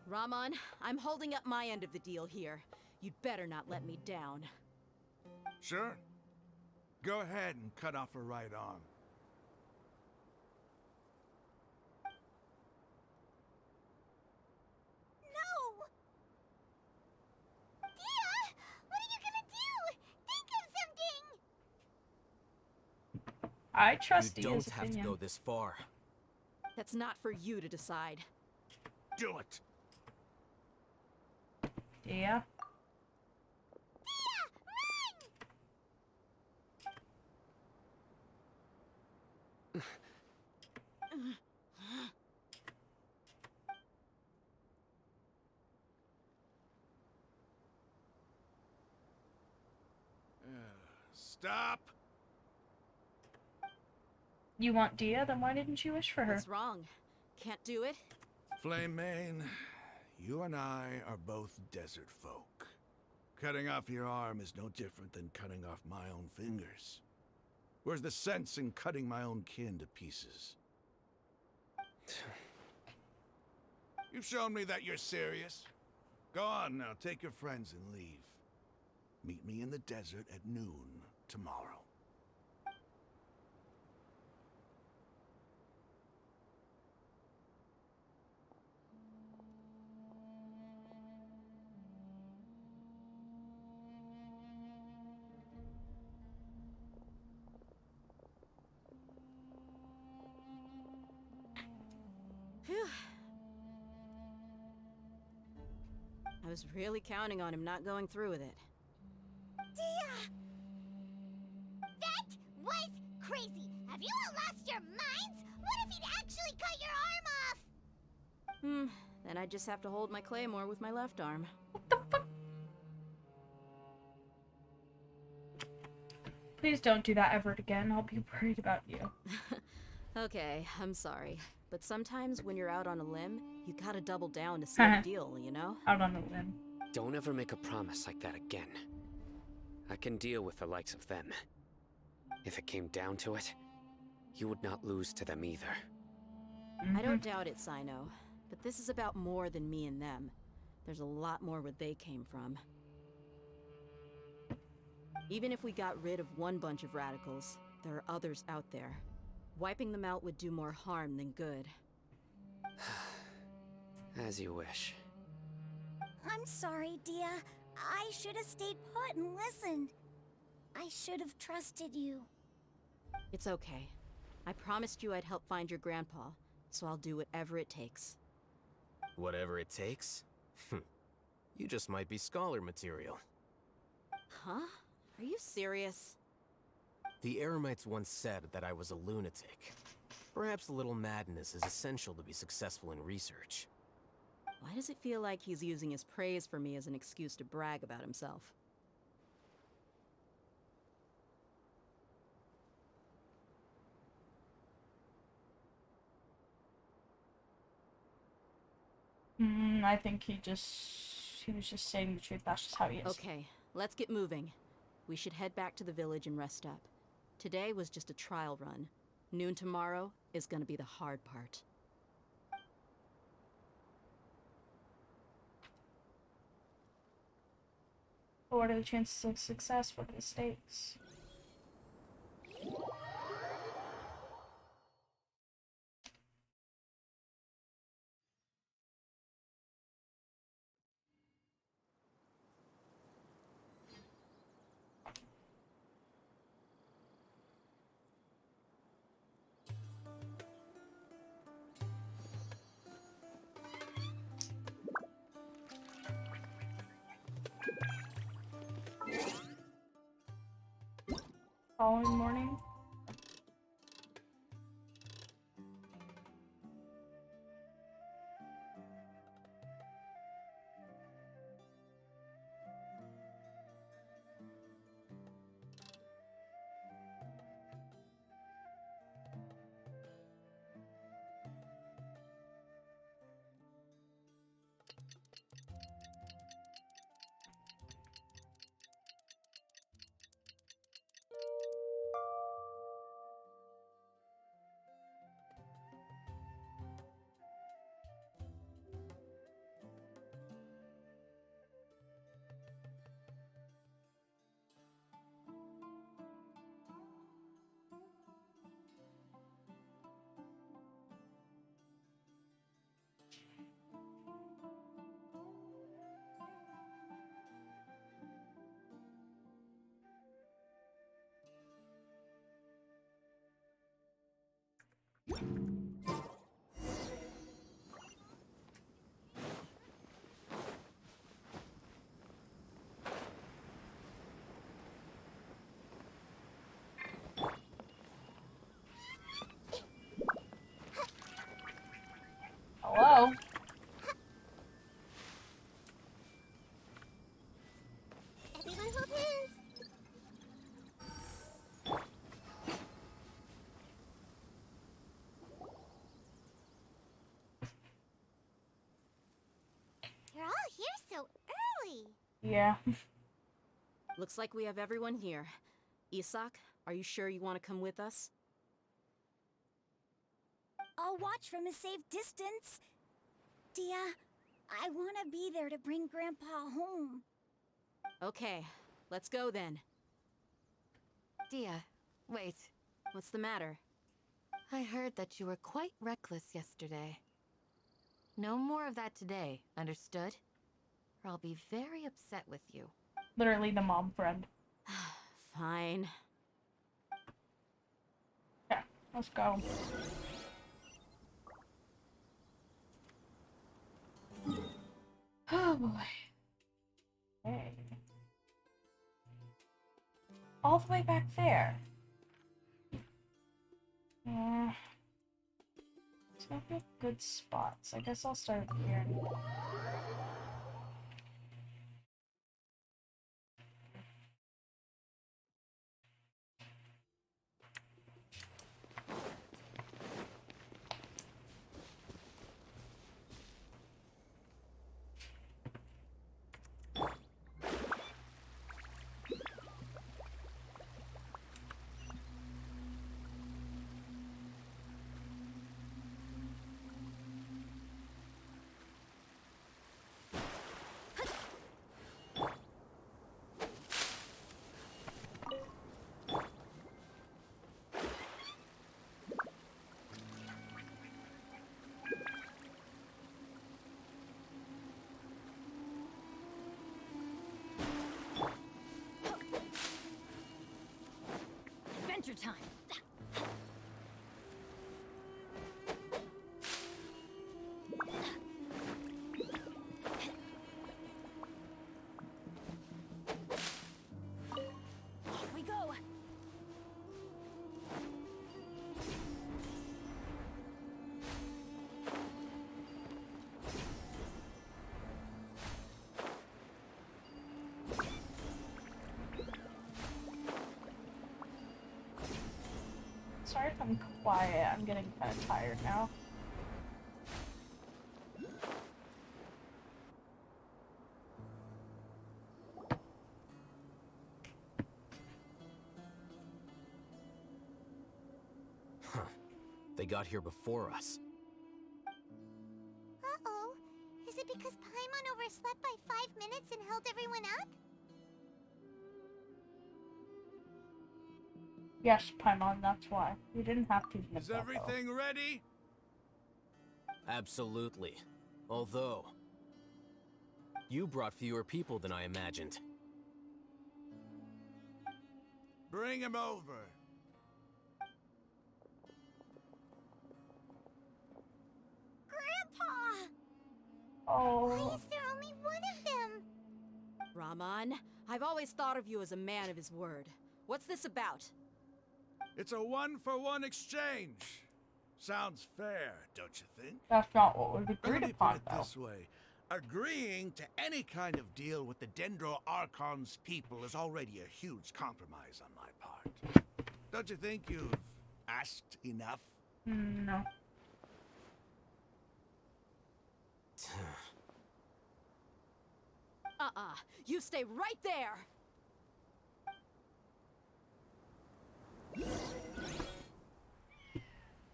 Raman, I'm holding up my end of the deal here. You'd better not let me down. Sure. Go ahead and cut off her right arm. No! Dia! What are you gonna do? Think of something! I trust You Dia's don't have opinion. to go this far. That's not for you to decide. Do it! Dia? Stop! You want Dia? Then why didn't you wish for her? What's wrong? Can't do it? Flame Mane, you and I are both desert folk. Cutting off your arm is no different than cutting off my own fingers. Where's the sense in cutting my own kin to pieces? You've shown me that you're serious. Go on now, take your friends and leave. Meet me in the desert at noon tomorrow. Phew. I was really counting on him not going through with it. Dia! That was crazy! Have you all lost your minds? What if he'd actually cut your arm off? Then I just have to hold my claymore with my left arm. Please don't do that ever again. I'll be worried about you. Okay, I'm sorry. But sometimes when you're out on a limb, you gotta double down to seal the deal, you know? Out on a limb. Don't ever make a promise like that again. I can deal with the likes of them. If it came down to it, you would not lose to them either. I don't doubt it, Sino. But this is about more than me and them. There's a lot more where they came from. Even if we got rid of one bunch of radicals, there are others out there. Wiping them out would do more harm than good. As you wish. I'm sorry, Dia. I should have stayed put and listened. I should have trusted you. It's okay. I promised you I'd help find your grandpa, so I'll do whatever it takes. Whatever it takes? You just might be scholar material. Huh? Are you serious? The Eremites once said that I was a lunatic. Perhaps a little madness is essential to be successful in research. Why does it feel like he's using his praise for me as an excuse to brag about himself? I think he was just saying the truth. That's just how he is. Okay, let's get moving. We should head back to the village and rest up. Today was just a trial run. Noon tomorrow is gonna be the hard part. What are the chances of success? What are the stakes? Following morning. Hello? Everyone hold hands. Yeah. Looks like we have everyone here. Isak, are you sure you want to come with us? I'll watch from a safe distance. Dia, I want to be there to bring Grandpa home. Okay, let's go then. Dia, wait. What's the matter? I heard that you were quite reckless yesterday. No more of that today, understood? Or I'll be very upset with you. Literally the mom friend. Fine. Yeah, let's go. Oh boy. Hey. All the way back there. Yeah. It's not a good spots. I guess I'll start here. Adventure time. Here we go. Sorry if I'm quiet. I'm getting kind of tired now. Huh. They got here before us. Uh-oh. Is it because Paimon overslept by 5 minutes and held everyone up? Yes, Paimon, that's why. You didn't have to admit Is that, everything ready? Absolutely. Although, you brought fewer people than I imagined. Bring him over. Grandpa! Oh. Why is there only one of them? Rahman, I've always thought of you as a man of his word. What's this about? It's a one-for-one exchange. Sounds fair, don't you think? That's not what was agreed Let me upon, put it though. this way. Agreeing to any kind of deal with the Dendro Archon's people is already a huge compromise on my part. Don't you think you've asked enough? No. You stay right there!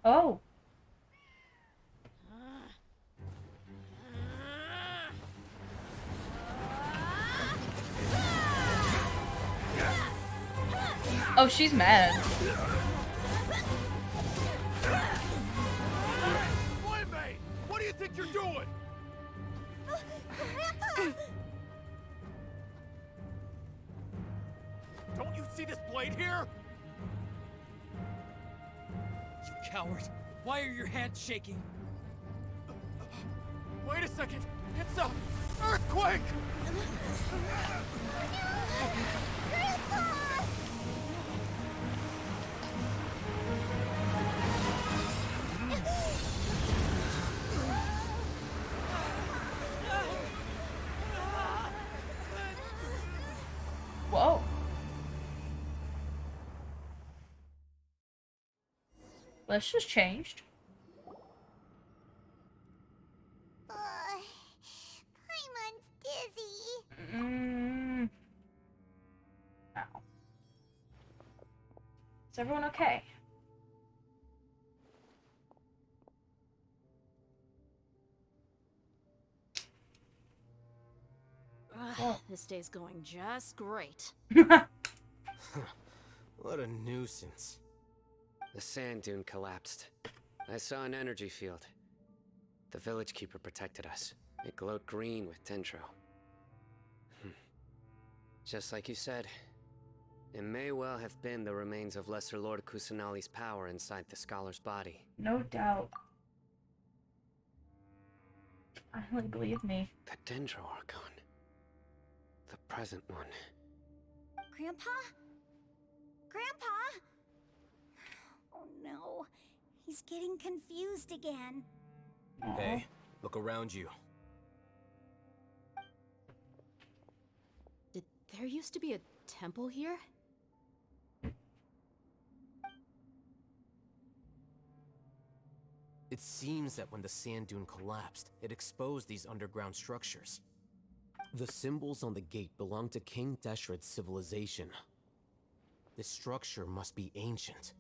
Oh. Oh, she's mad. Playmate! What do you think you're doing? Grandpa! Don't you see this blade here? You coward! Why are your hands shaking? Wait a second! It's a earthquake! Grandpa! Whoa. This just changed. Paimon's dizzy. Is everyone okay? Ugh, this day's going just great. What a nuisance. The sand dune collapsed. I saw an energy field. The village keeper protected us. It glowed green with dendro. Just like you said, it may well have been the remains of Lesser Lord Kusanali's power inside the scholar's body. No doubt. Finally, believe me. The Dendro Archon. The present one. Grandpa? Grandpa? Oh no. He's getting confused again. Hey, look around you. Did there used to be a temple here? It seems that when the sand dune collapsed, it exposed these underground structures. The symbols on the gate belong to King Deshret's civilization. This structure must be ancient.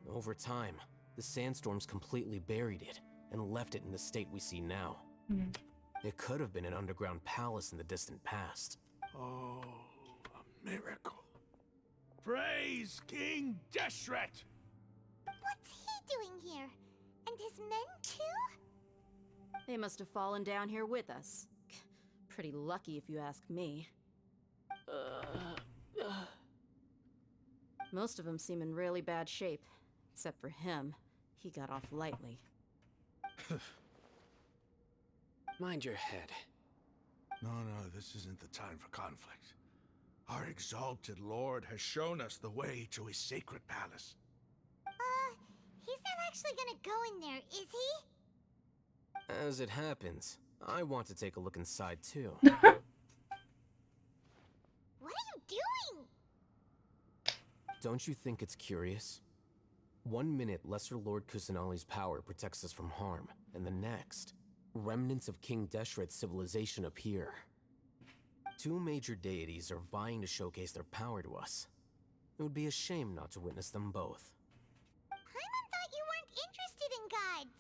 Over time, the sandstorms completely buried it and left it in the state we see now. It could have been an underground palace in the distant past. Oh, a miracle. Praise King Deshret! What's he doing here? And his men too? They must have fallen down here with us. Pretty lucky if you ask me. Most of them seem in really bad shape. Except for him. He got off lightly. Mind your head. No, this isn't the time for conflict. Our exalted lord has shown us the way to his sacred palace. He's not actually gonna go in there, is he? As it happens, I want to take a look inside too. What are you doing? Don't you think it's curious? 1 minute, Lesser Lord Kusanali's power protects us from harm, and the next, remnants of King Deshret's civilization appear. Two major deities are vying to showcase their power to us. It would be a shame not to witness them both. Paimon thought you weren't interested in gods.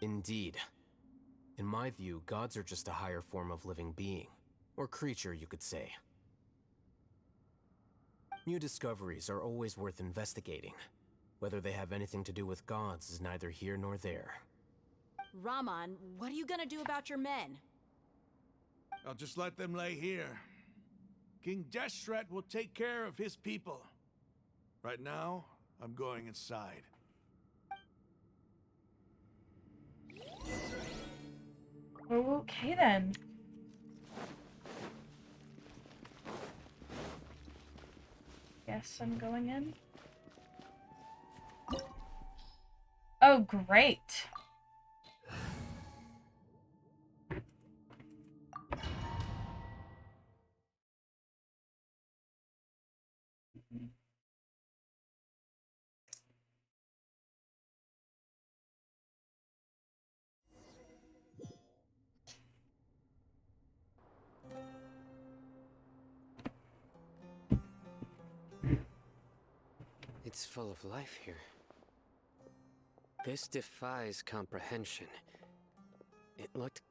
Indeed. In my view, gods are just a higher form of living being. Or creature, you could say. New discoveries are always worth investigating. Whether they have anything to do with gods is neither here nor there. Raman, what are you gonna do about your men? I'll just let them lay here. King Deshret will take care of his people. Right now, I'm going inside. Okay then. Guess I'm going in. Oh, great. It's full of life here. This defies comprehension. It looked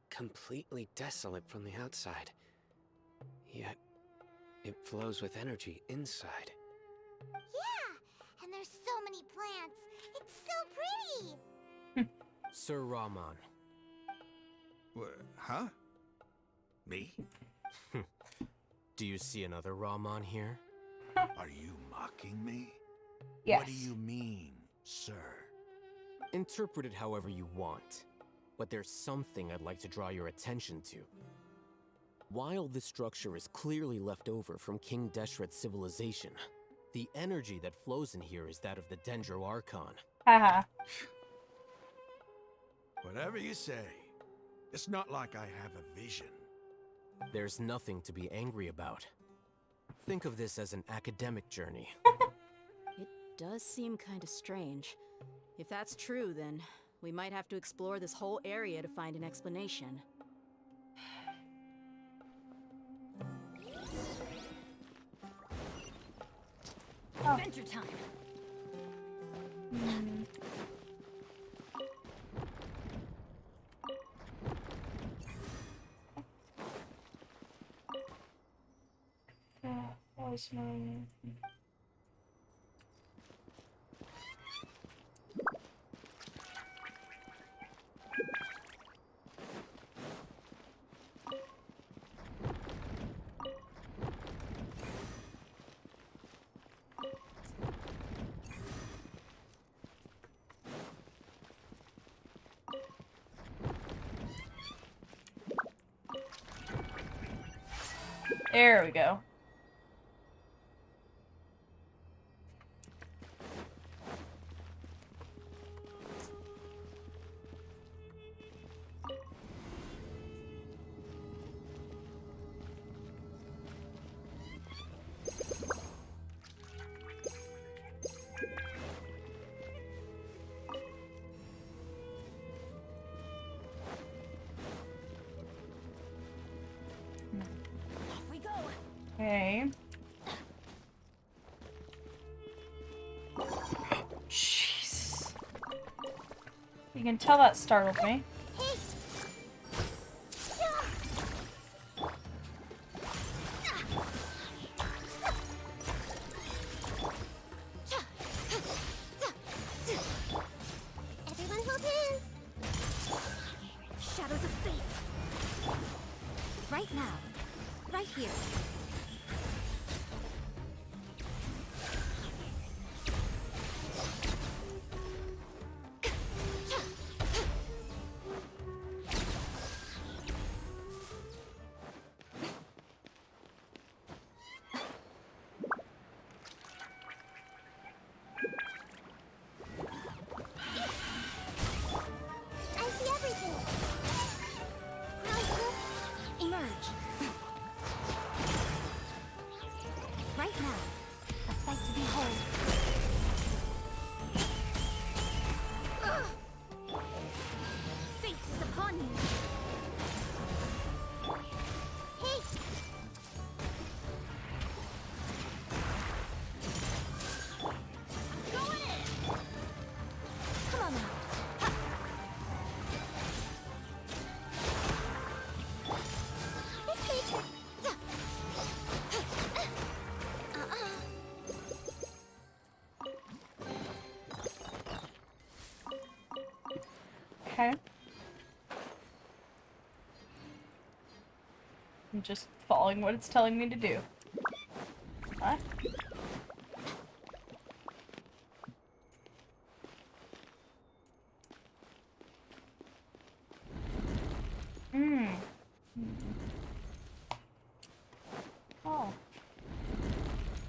completely desolate from the outside. Yet, it flows with energy inside. Yeah, and there's so many plants. It's so pretty. Sir Raman. Huh? Me? Do you see another Raman here? Are you mocking me? Yes. What do you mean, sir? Interpret it however you want. But there's something I'd like to draw your attention to. While this structure is clearly left over from King Deshret's civilization, the energy that flows in here is that of the Dendro Archon. Haha. Whatever you say. It's not like I have a vision. There's nothing to be angry about. Think of this as an academic journey. It does seem kinda strange. If that's true, then we might have to explore this whole area to find an explanation. Oh. Adventure time. That was my... There we go. Off we go. Okay. Jeez. You can tell that startled me. Everyone hold hands. Shadows of fate. Right now. Right here. I see everything. Emerge. Right now. A sight to behold. Fate is upon you. Hey, Come on now. it's nature. Okay. I'm just following what it's telling me to do. What? Oh.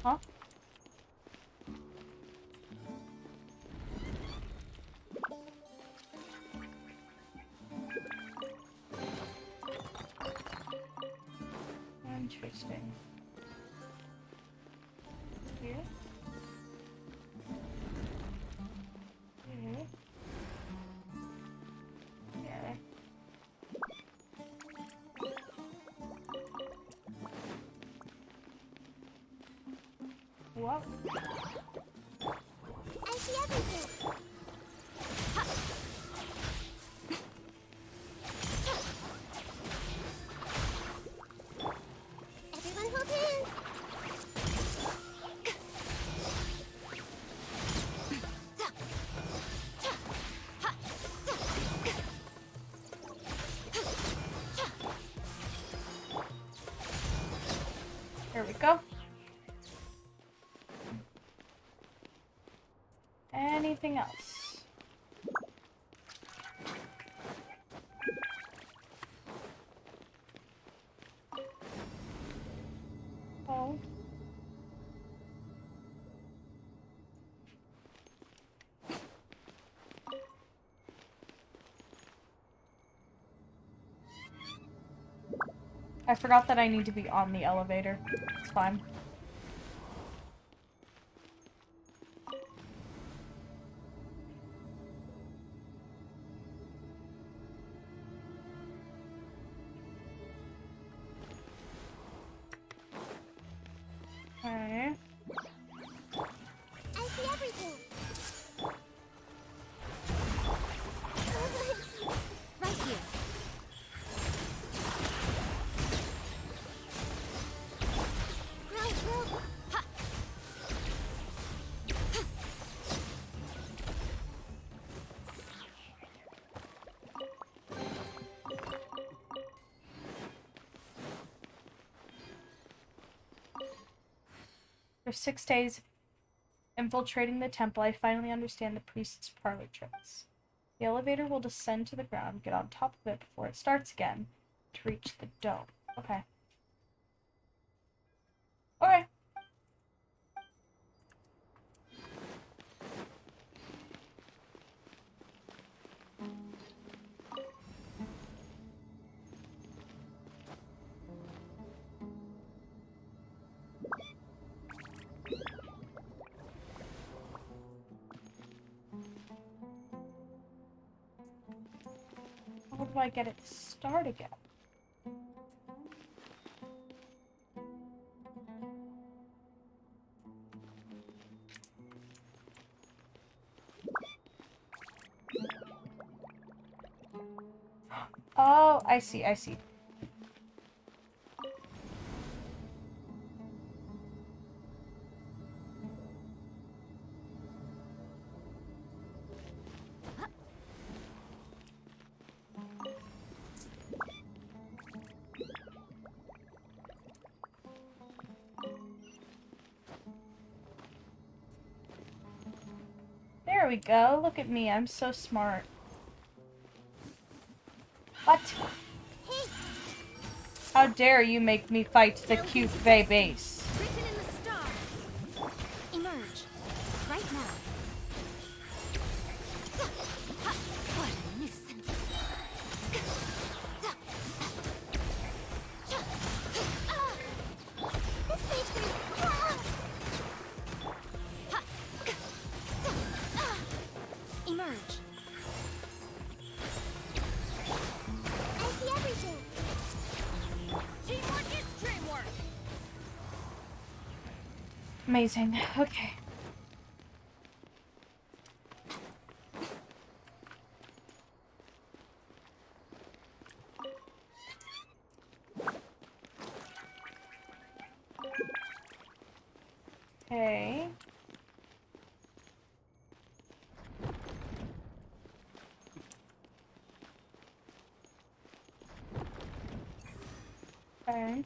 Huh? Interesting. Here? Here? Here? What? I see everything. Everyone hold hands. There we go. Anything else? Oh. I forgot that I need to be on the elevator. It's fine. Okay. After 6 days infiltrating the temple, I finally understand the priest's parlor tricks. The elevator will descend to the ground, get on top of it before it starts again, to reach the dome. Okay. Okay. How do I get it to start again? Oh, I see, I see. There we go. Look at me. I'm so smart. What? How dare you make me fight the cute Fae base? Written in the stars. Emerge. Right now. What a nuisance. This page is... Emerge. I see everything. Teamwork is dreamwork. Amazing. Okay. Okay. Okay.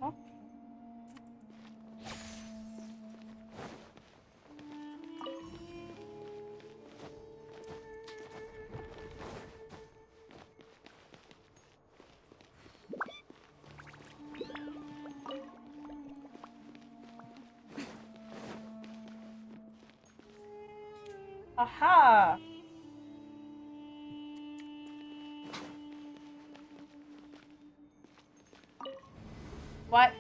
Oh. Aha! What?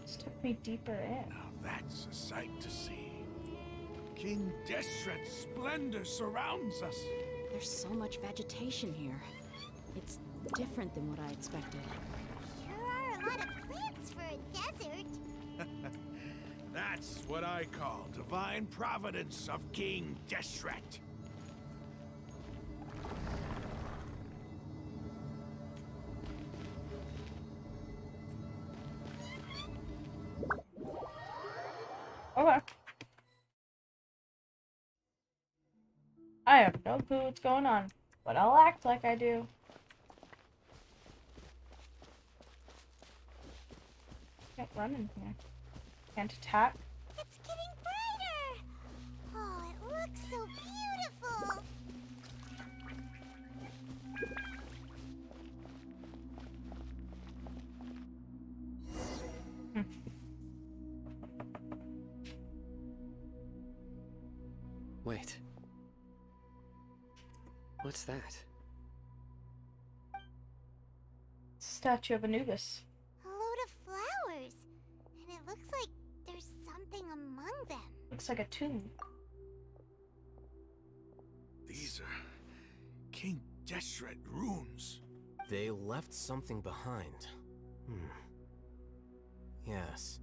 This took me deeper in. Now that's a sight to see. King Deshret's splendor surrounds us. There's so much vegetation here. It's different than what I expected. Sure are a lot of plants for a desert. That's what I call divine providence of King Deshret. Okay. I have no clue what's going on, but I'll act like I do. Can't run in here. Can't attack. It's getting brighter. Oh, it looks so beautiful. Wait. What's that? Statue of Anubis. A load of flowers. And it looks like there's something among them. Looks like a tomb. These are King Deshret runes. They left something behind. Yes.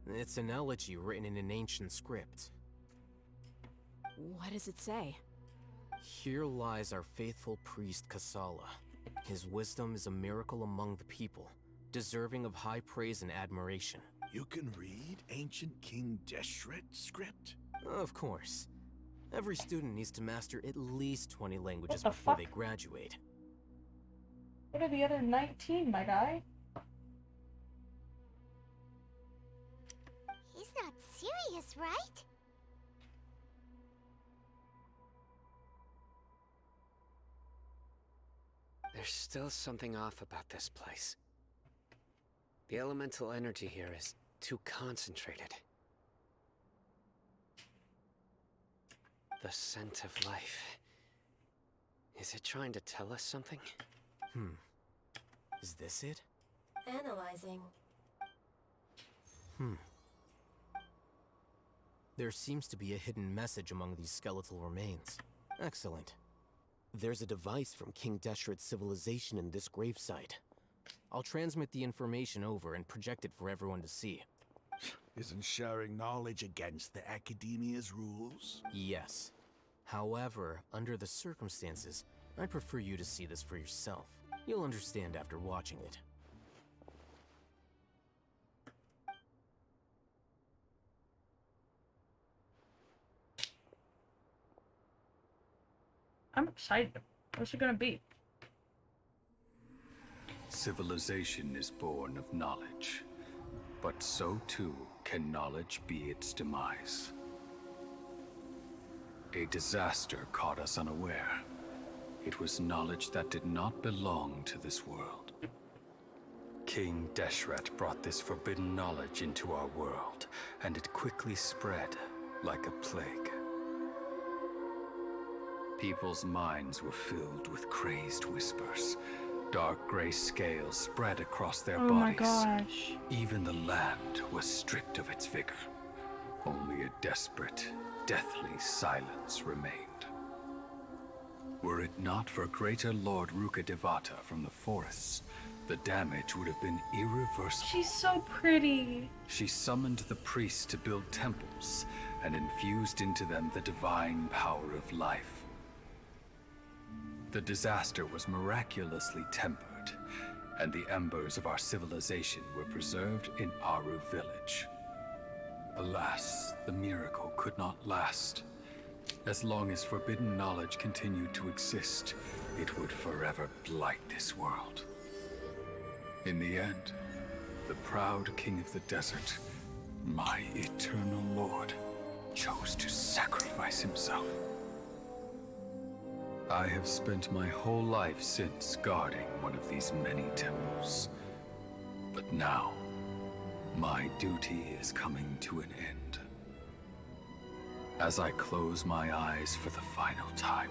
It's an elegy written in an ancient script. What does it say? Here lies our faithful priest Kasala. His wisdom is a miracle among the people, deserving of high praise and admiration. You can read ancient King Deshret script? Of course. Every student needs to master at least 20 languages the before fuck? they graduate. What are the other 19, my guy? He's not serious, right? There's still something off about this place. The elemental energy here is too concentrated. The scent of life. Is it trying to tell us something? Is this it? Analyzing. There seems to be a hidden message among these skeletal remains. Excellent. There's a device from King Deshret's civilization in this gravesite. I'll transmit the information over and project it for everyone to see. Isn't sharing knowledge against the Academia's rules? Yes. However, under the circumstances, I'd prefer you to see this for yourself. You'll understand after watching it. I'm excited. What's it gonna be? Civilization is born of knowledge, but so too can knowledge be its demise. A disaster caught us unaware. It was knowledge that did not belong to this world. King Deshret brought this forbidden knowledge into our world, and it quickly spread like a plague. People's minds were filled with crazed whispers. Dark gray scales spread across their bodies. Oh my gosh. Even the land was stripped of its vigor. Only a desperate, deathly silence remained. Were it not for greater Lord Rukkhadevata from the forests, the damage would have been irreversible. She's so pretty. She summoned the priests to build temples and infused into them the divine power of life. The disaster was miraculously tempered, and the embers of our civilization were preserved in Aru village. Alas, the miracle could not last. As long as forbidden knowledge continued to exist, it would forever blight this world. In the end, the proud king of the desert, my eternal lord, chose to sacrifice himself. I have spent my whole life since guarding one of these many temples. But now, my duty is coming to an end. As I close my eyes for the final time,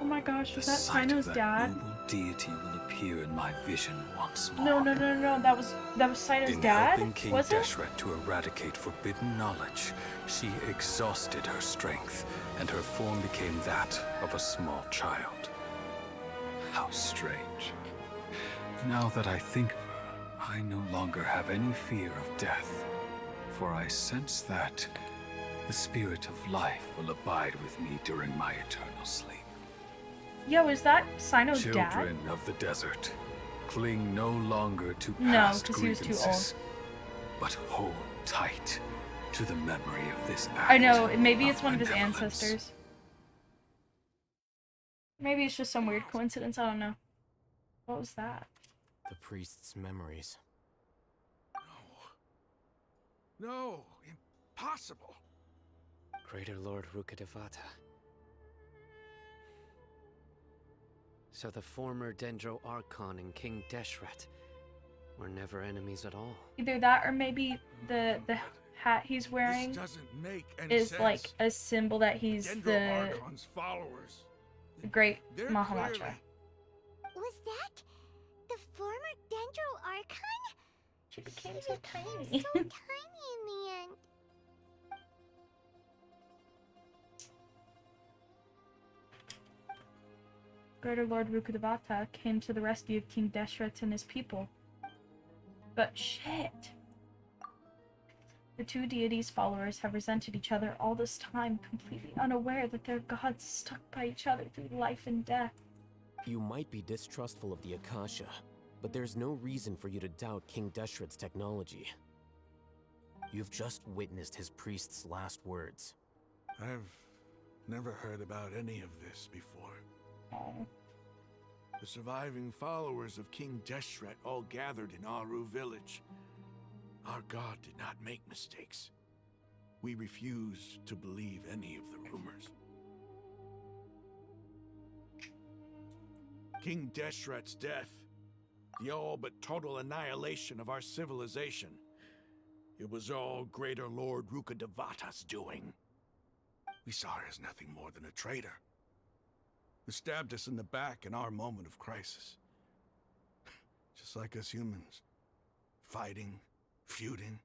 Oh my gosh, was that sight Sino's of that dad? noble deity will appear in my vision once more. No. That was Sino's In dad? helping King Was it? Deshret to eradicate forbidden knowledge, she exhausted her strength, and her form became that of a small child. How strange. Now that I think of her, I no longer have any fear of death, for I sense that the spirit of life will abide with me during my eternal sleep. Yo, is that Sino's dad? Children of the desert, cling no longer to No, past 'cause he was too grievances, but hold tight to the memory of this act. I know, maybe it's one of his benevolence. ancestors. Maybe it's just some weird coincidence, I don't know. What was that? The priest's memories. No, impossible. Greater Lord Rukkhadevata. So the former Dendro Archon and King Deshret were never enemies at all. Either that or maybe the hat he's wearing This doesn't make any is sense. like a symbol that he's Dendro the Archon's followers. great They're Mahamacha. clearly- Was that the former Dendro Archon? She became so tiny. So tiny in the end. Greater Lord Rukkhadevata came to the rescue of King Deshret and his people. But shit! The two deities' followers have resented each other all this time, completely unaware that their gods stuck by each other through life and death. You might be distrustful of the Akasha, but there's no reason for you to doubt King Deshret's technology. You've just witnessed his priest's last words. I've never heard about any of this before. The surviving followers of King Deshret all gathered in Aru village. Our god did not make mistakes. We refuse to believe any of the rumors. King Deshret's death, the all but total annihilation of our civilization, it was all Greater Lord Rukkhadevata's doing. We saw her as nothing more than a traitor, who stabbed us in the back in our moment of crisis. Just like us humans, fighting, feuding,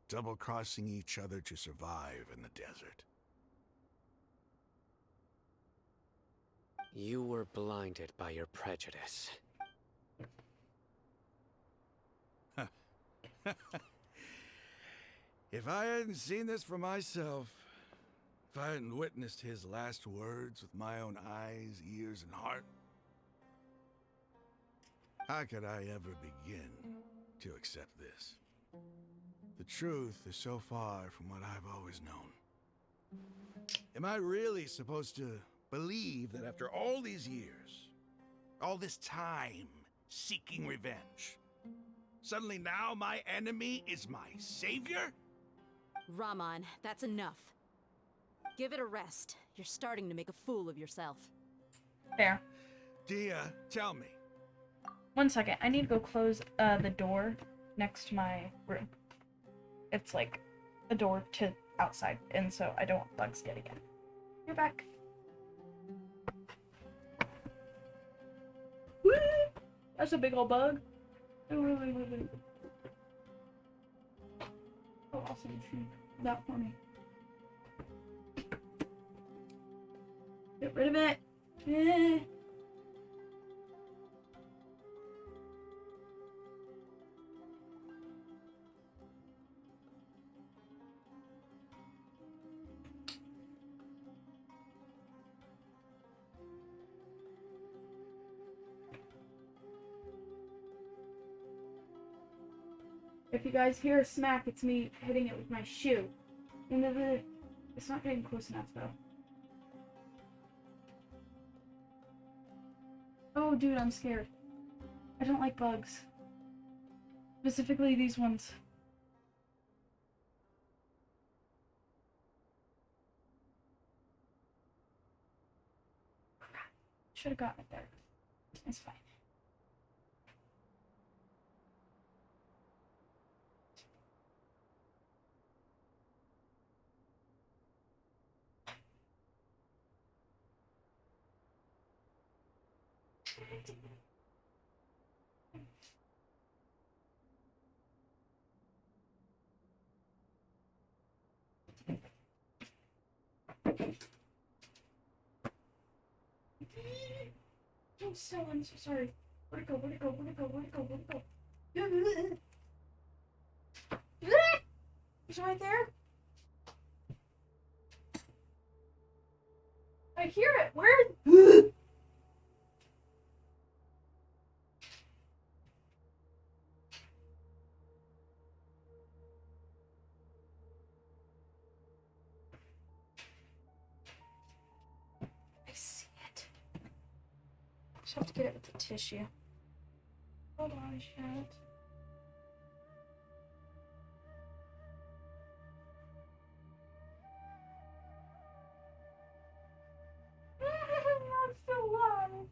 double-crossing each other to survive in the desert. You were blinded by your prejudice. If I hadn't seen this for myself, if I hadn't witnessed his last words with my own eyes, ears, and heart, how could I ever begin to accept this? The truth is so far from what I've always known. Am I really supposed to believe that after all these years, all this time seeking revenge, suddenly now my enemy is my savior? Rahman, that's enough. Give it a rest. You're starting to make a fool of yourself. Fair. Dia, tell me. 1 second. I need to go close the door next to my room. It's like a door to outside, and so I don't want bugs getting in. You're back. Woo! That's a big old bug. Oh, awesome. That for me. Get rid of it. If you guys hear a smack, it's me hitting it with my shoe. It's not getting close enough, though. Oh, dude, I'm scared. I don't like bugs. Specifically these ones. Should have gotten it there. It's fine. I'm so sorry. Where'd it go? Where'd it go? Where'd it go? Where'd it go? Where'd it go? It's right there. I hear it. Where? I see it. Just have to get it with the tissue. Hold on, chat. I'm still alive.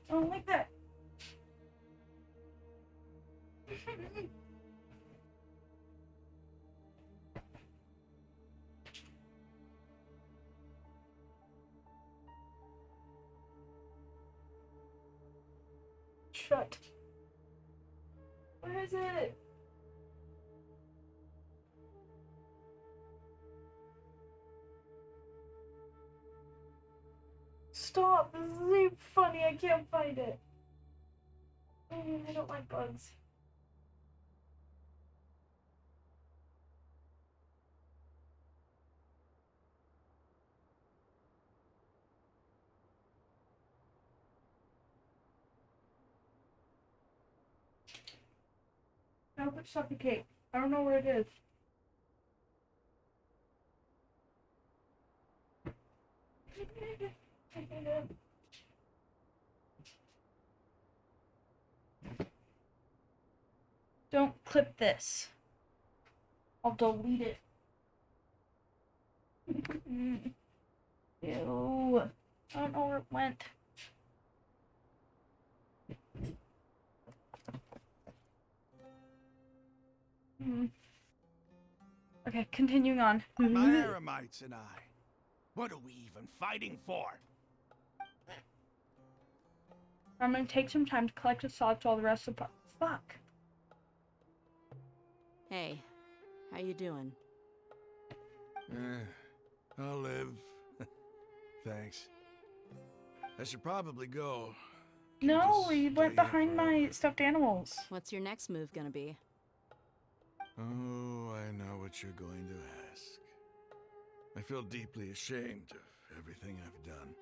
I don't like that. Shut. Where is it? Stop! This isn't even funny. I can't find it. I don't like bugs. I hope it's suffocate. I don't know where it is. Don't clip this. I'll delete it. Ew. I don't know where it went. Okay, continuing on. My Aramites and I. What are we even fighting for? I'm gonna take some time to collect the salt to all the rest of the fuck. Hey, how you doing? I'll live. Thanks. I should probably go. No, we went behind my stuffed animals. What's your next move gonna be? Oh, I know what you're going to ask. I feel deeply ashamed of everything I've done.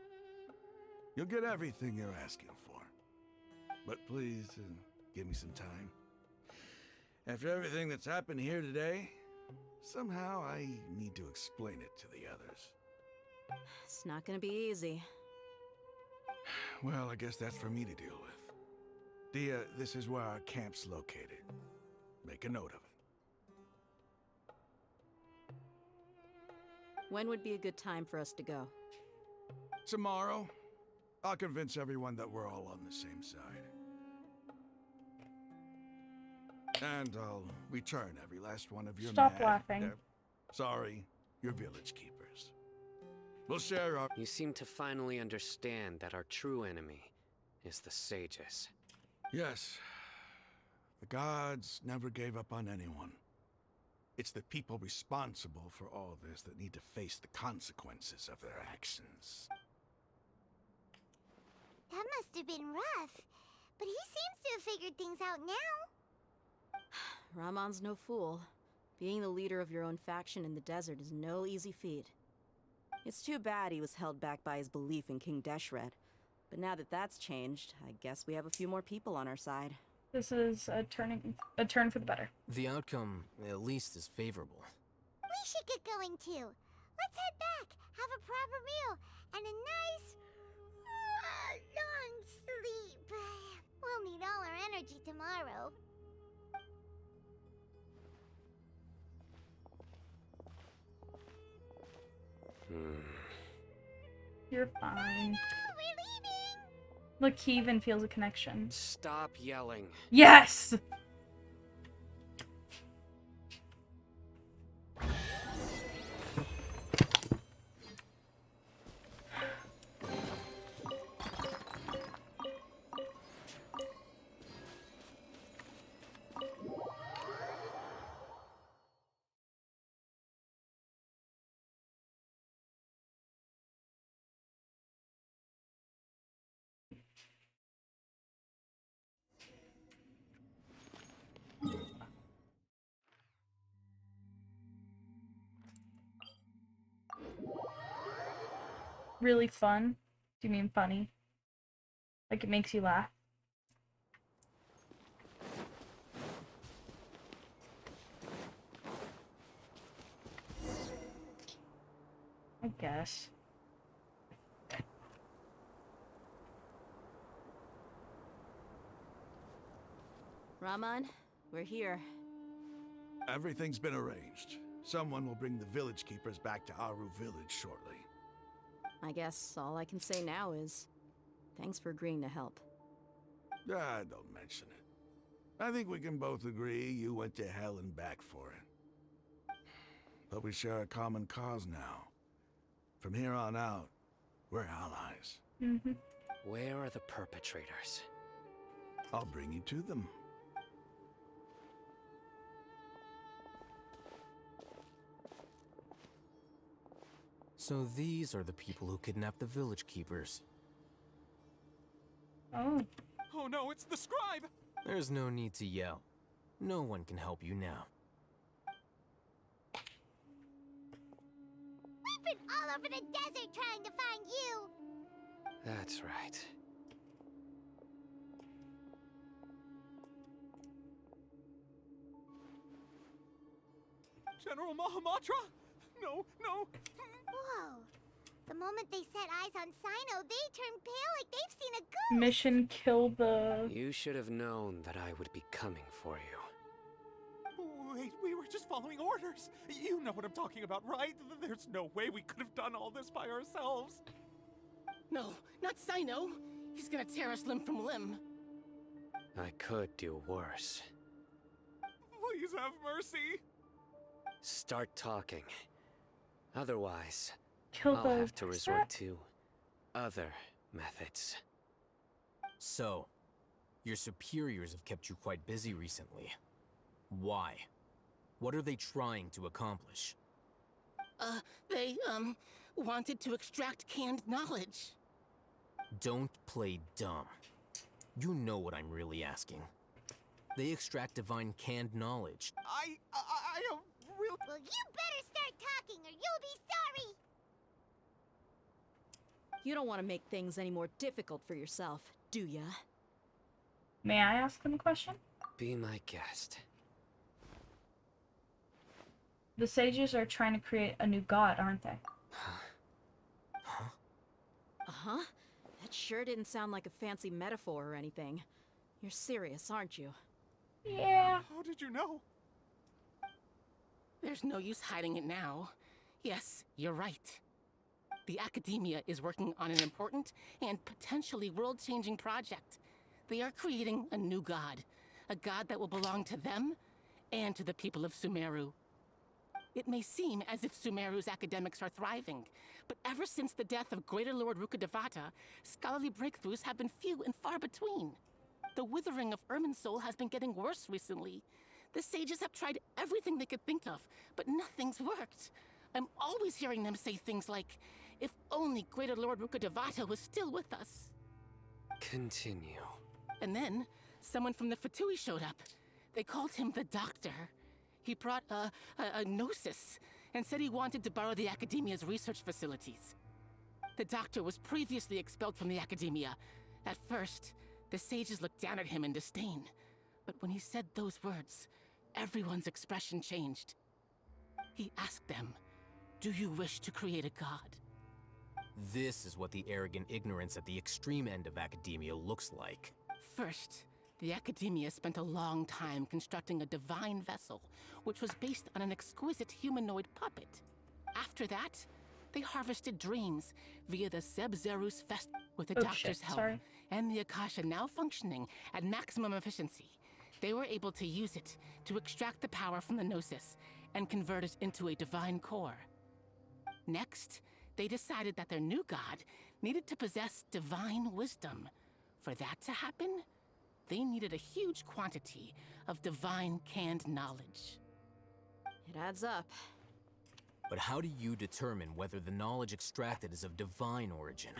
You'll get everything you're asking for. But please, give me some time. After everything that's happened here today, somehow I need to explain it to the others. It's not gonna be easy. Well, I guess that's for me to deal with. Dia, this is where our camp's located. Make a note of it. When would be a good time for us to go? Tomorrow, I'll convince everyone that we're all on the same side. And I'll return every last one of your Stop laughing. Sorry, your village keepers. We'll share our... You seem to finally understand that our true enemy is the sages. Yes. The gods never gave up on anyone. It's the people responsible for all this that need to face the consequences of their actions. That must have been rough. But he seems to have figured things out now. Ramon's no fool. Being the leader of your own faction in the desert is no easy feat. It's too bad he was held back by his belief in King Deshret. But now that that's changed, I guess we have a few more people on our side. This is a turn for the better. The outcome, at least, is favorable. We should get going too. Let's head back, have a proper meal, and a nice, long sleep. We'll need all our energy tomorrow. You're fine. No, we're leaving. Look, he even feels a connection. Stop yelling. Yes! Really fun? Do you mean funny? Like it makes you laugh? I guess. Ramon, we're here. Everything's been arranged. Someone will bring the village keepers back to Aru village shortly. I guess all I can say now is, thanks for agreeing to help. Don't mention it. I think we can both agree you went to hell and back for it. But we share a common cause now. From here on out, we're allies. Where are the perpetrators? I'll bring you to them. So these are the people who kidnapped the village keepers. Oh. Oh no, it's the scribe! There's no need to yell. No one can help you now. We've been all over the desert trying to find you. That's right. General Mahamatra? No, no. Whoa. The moment they set eyes on Sino, they turned pale like they've seen a ghost. Mission kill the... You should have known that I would be coming for you. Wait, we were just following orders. You know what I'm talking about, right? There's no way we could have done all this by ourselves. No, not Sino. He's gonna tear us limb from limb. I could do worse. Please have mercy. Start talking. Otherwise, Kill I'll the have to resort to other methods. So, your superiors have kept you quite busy recently. Why? What are they trying to accomplish? They, wanted to extract canned knowledge. Don't play dumb. You know what I'm really asking. They extract divine canned knowledge. I am real. Well, you better start talking or you'll be sorry. You don't want to make things any more difficult for yourself, do ya? May I ask them a question? Be my guest. The sages are trying to create a new god, aren't they? Uh-huh. That sure didn't sound like a fancy metaphor or anything. You're serious, aren't you? Yeah. How did you know? There's no use hiding it now. Yes, you're right. The Academia is working on an important and potentially world-changing project. They are creating a new god. A god that will belong to them and to the people of Sumeru. It may seem as if Sumeru's academics are thriving, but ever since the death of Greater Lord Rukkhadevata, scholarly breakthroughs have been few and far between. The withering of Irminsul has been getting worse recently. The sages have tried everything they could think of, but nothing's worked. I'm always hearing them say things like, if only Greater Lord Rukkhadevata was still with us. Continue. And then, someone from the Fatui showed up. They called him the Doctor. He brought a gnosis and said he wanted to borrow the Academia's research facilities. The Doctor was previously expelled from the Academia. At first, the sages looked down at him in disdain. But when he said those words, everyone's expression changed. He asked them, "Do you wish to create a god?" This is what the arrogant ignorance at the extreme end of academia looks like. First, the Academia spent a long time constructing a divine vessel, which was based on an exquisite humanoid puppet. After that, they harvested dreams via the Zeb-Zerus Fest with the Doctor's help, and the Akasha now functioning at maximum efficiency. They were able to use it to extract the power from the Gnosis and convert it into a divine core. Next, they decided that their new god needed to possess divine wisdom. For that to happen, they needed a huge quantity of divine canned knowledge. It adds up. But how do you determine whether the knowledge extracted is of divine origin?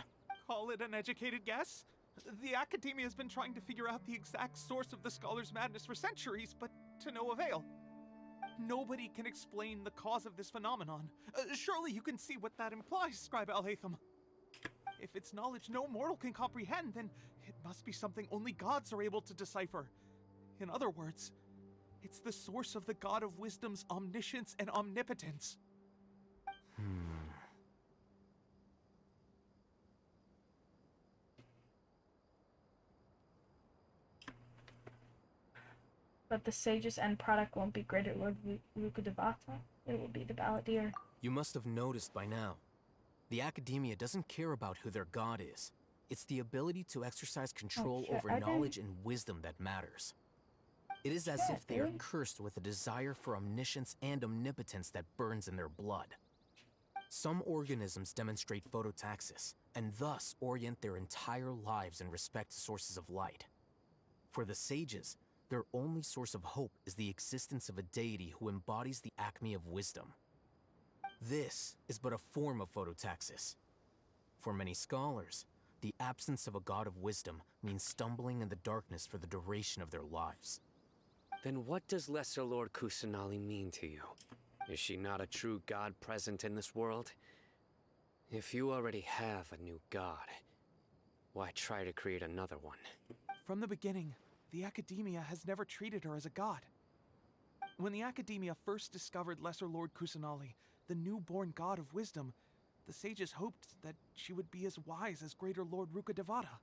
Call it an educated guess? The Academia has been trying to figure out the exact source of the Scholar's madness for centuries, but to no avail. Nobody can explain the cause of this phenomenon. Surely you can see what that implies, Scribe Alhaitham. If it's knowledge no mortal can comprehend, then it must be something only gods are able to decipher. In other words, it's the source of the God of Wisdom's omniscience and omnipotence. But the sage's end product won't be Greater Lord Rukkhadevata. It will be the Balladeer. You must have noticed by now. The Academia doesn't care about who their god is. It's the ability to exercise control over knowledge and wisdom that matters. It is as if they are cursed with a desire for omniscience and omnipotence that burns in their blood. Some organisms demonstrate phototaxis, and thus orient their entire lives in respect to sources of light. For the sages, their only source of hope is the existence of a deity who embodies the acme of wisdom. This is but a form of phototaxis. For many scholars, the absence of a god of wisdom means stumbling in the darkness for the duration of their lives. Then what does Lesser Lord Kusanali mean to you? Is she not a true god present in this world? If you already have a new god, why try to create another one? From the beginning, the Academia has never treated her as a god. When the Academia first discovered Lesser Lord Kusanali, the newborn god of wisdom, the sages hoped that she would be as wise as Greater Lord Rukkhadevata.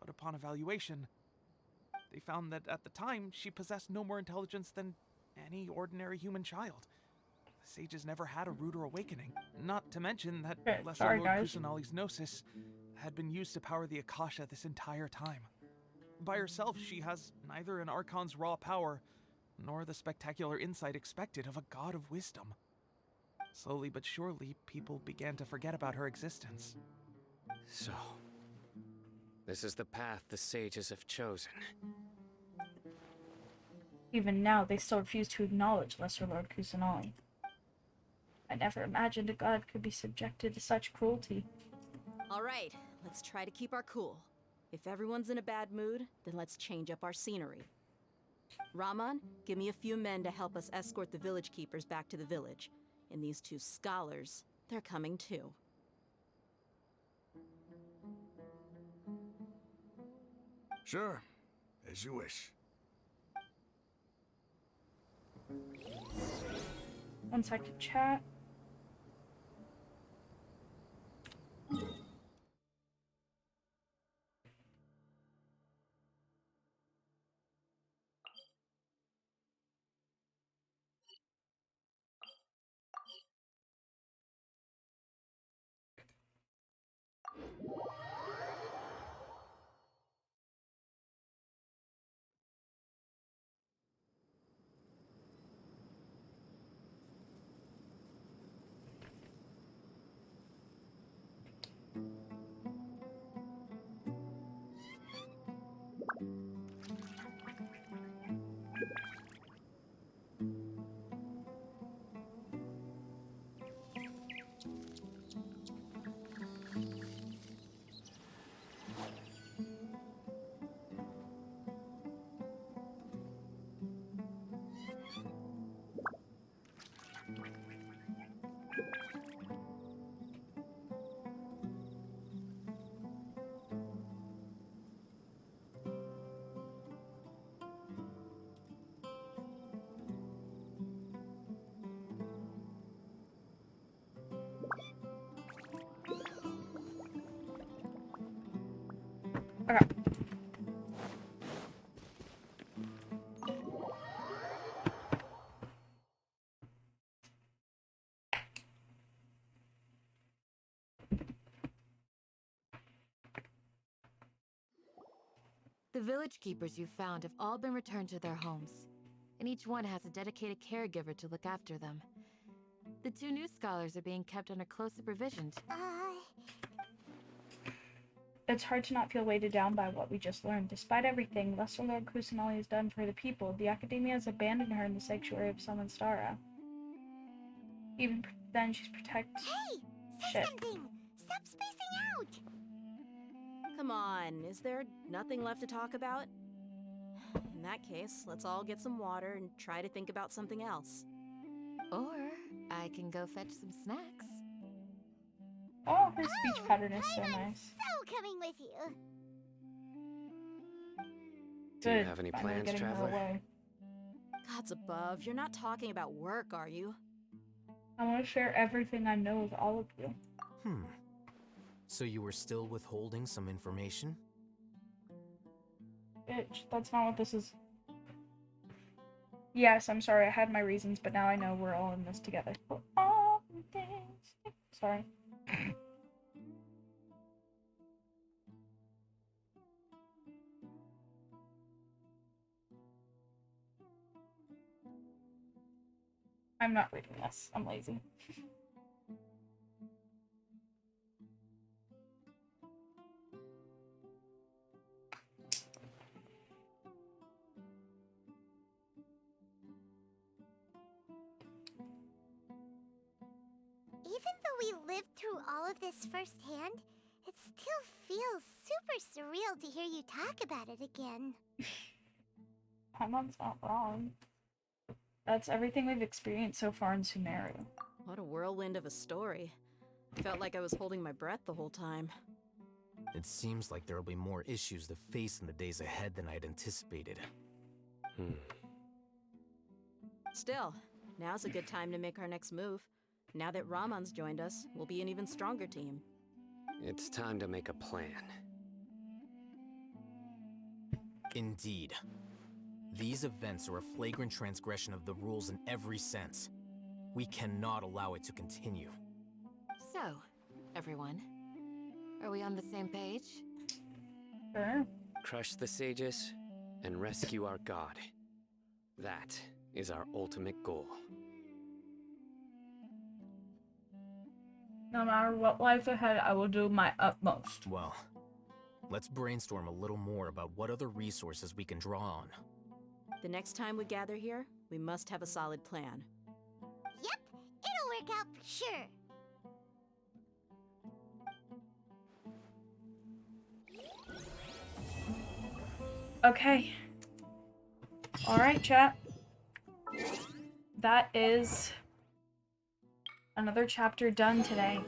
But upon evaluation, they found that at the time she possessed no more intelligence than any ordinary human child. The sages never had a ruder awakening. Not to mention that Lesser Lord Kusanali's gnosis had been used to power the Akasha this entire time. By herself, she has neither an Archon's raw power, nor the spectacular insight expected of a god of wisdom. Slowly but surely, people began to forget about her existence. So, this is the path the sages have chosen. Even now, they still refuse to acknowledge Lesser Lord Kusanali. I never imagined a god could be subjected to such cruelty. Alright, let's try to keep our cool. If everyone's in a bad mood, then let's change up our scenery. Rahman, give me a few men to help us escort the village keepers back to the village. And these 2 scholars, they're coming too. Sure, as you wish. One sec to chat. Okay. The village keepers you found have all been returned to their homes, and each one has a dedicated caregiver to look after them. The 2 new scholars are being kept under close supervision. It's hard to not feel weighted down by what we just learned. Despite everything Lesser Lord Kusanali has done for the people, the Academia has abandoned her in the sanctuary of Samanstara. Even then, she's protected. Hey! Say something! Stop spacing out! Come on, is there nothing left to talk about? In that case, let's all get some water and try to think about something else. Or I can go fetch some snacks. Oh, her speech pattern is so nice. So coming with you. Do you have any plans, traveler? Gods above, you're not talking about work, are you? I want to share everything I know with all of you. So you were still withholding some information? Bitch, that's not what this is. Yes, I'm sorry, I had my reasons, but now I know we're all in this together. For all the things. Sorry. I'm not reading this. I'm lazy. Even though we lived through all of this firsthand, it still feels super surreal to hear you talk about it again. My mom's not wrong. That's everything we've experienced so far in Sumeru. What a whirlwind of a story. I felt like I was holding my breath the whole time. It seems like there'll be more issues to face in the days ahead than I'd anticipated. Still, now's a good time to make our next move. Now that Ramon's joined us, we'll be an even stronger team. It's time to make a plan. Indeed. These events are a flagrant transgression of the rules in every sense. We cannot allow it to continue. So, everyone, are we on the same page? Sure. Crush the sages and rescue our god. That is our ultimate goal. No matter what lies ahead, I will do my utmost. Well, let's brainstorm a little more about what other resources we can draw on. The next time we gather here, we must have a solid plan. Yep, it'll work out for sure. Okay. Alright, chat. That is another chapter done today.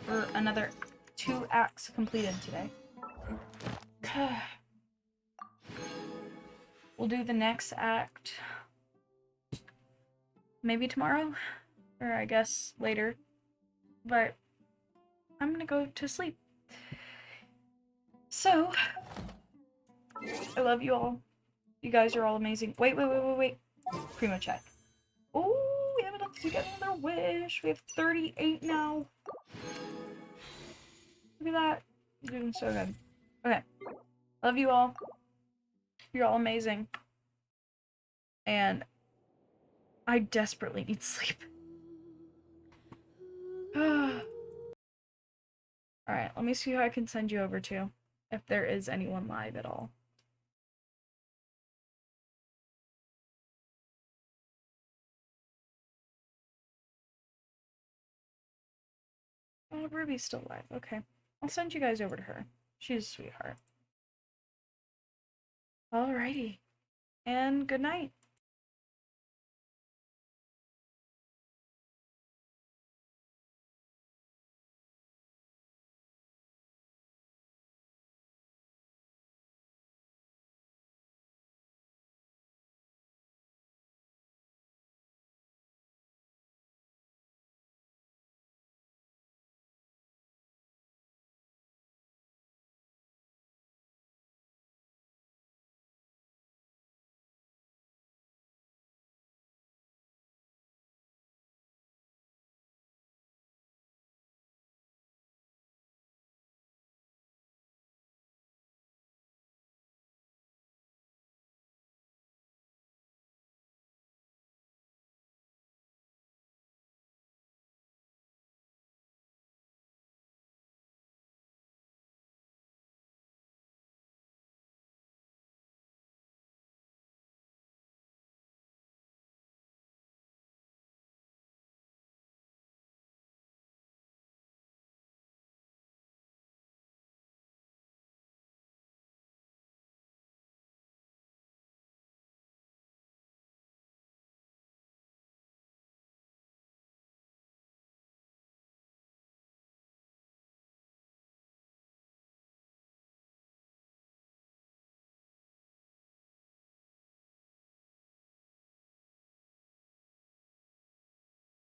Or another 2 acts completed today. We'll do the next act maybe tomorrow, or I guess later, but I'm gonna go to sleep. So, I love you all. You guys are all amazing. Wait. Primo check. Oh, we have enough to get another wish. We have 38 now. Look at that. You're doing so good. Okay. Love you all. You're all amazing. And I desperately need sleep. Alright, let me see who I can send you over to. If there is anyone live at all. Oh, Ruby's still alive. Okay. I'll send you guys over to her. She's a sweetheart. Alrighty. And good night.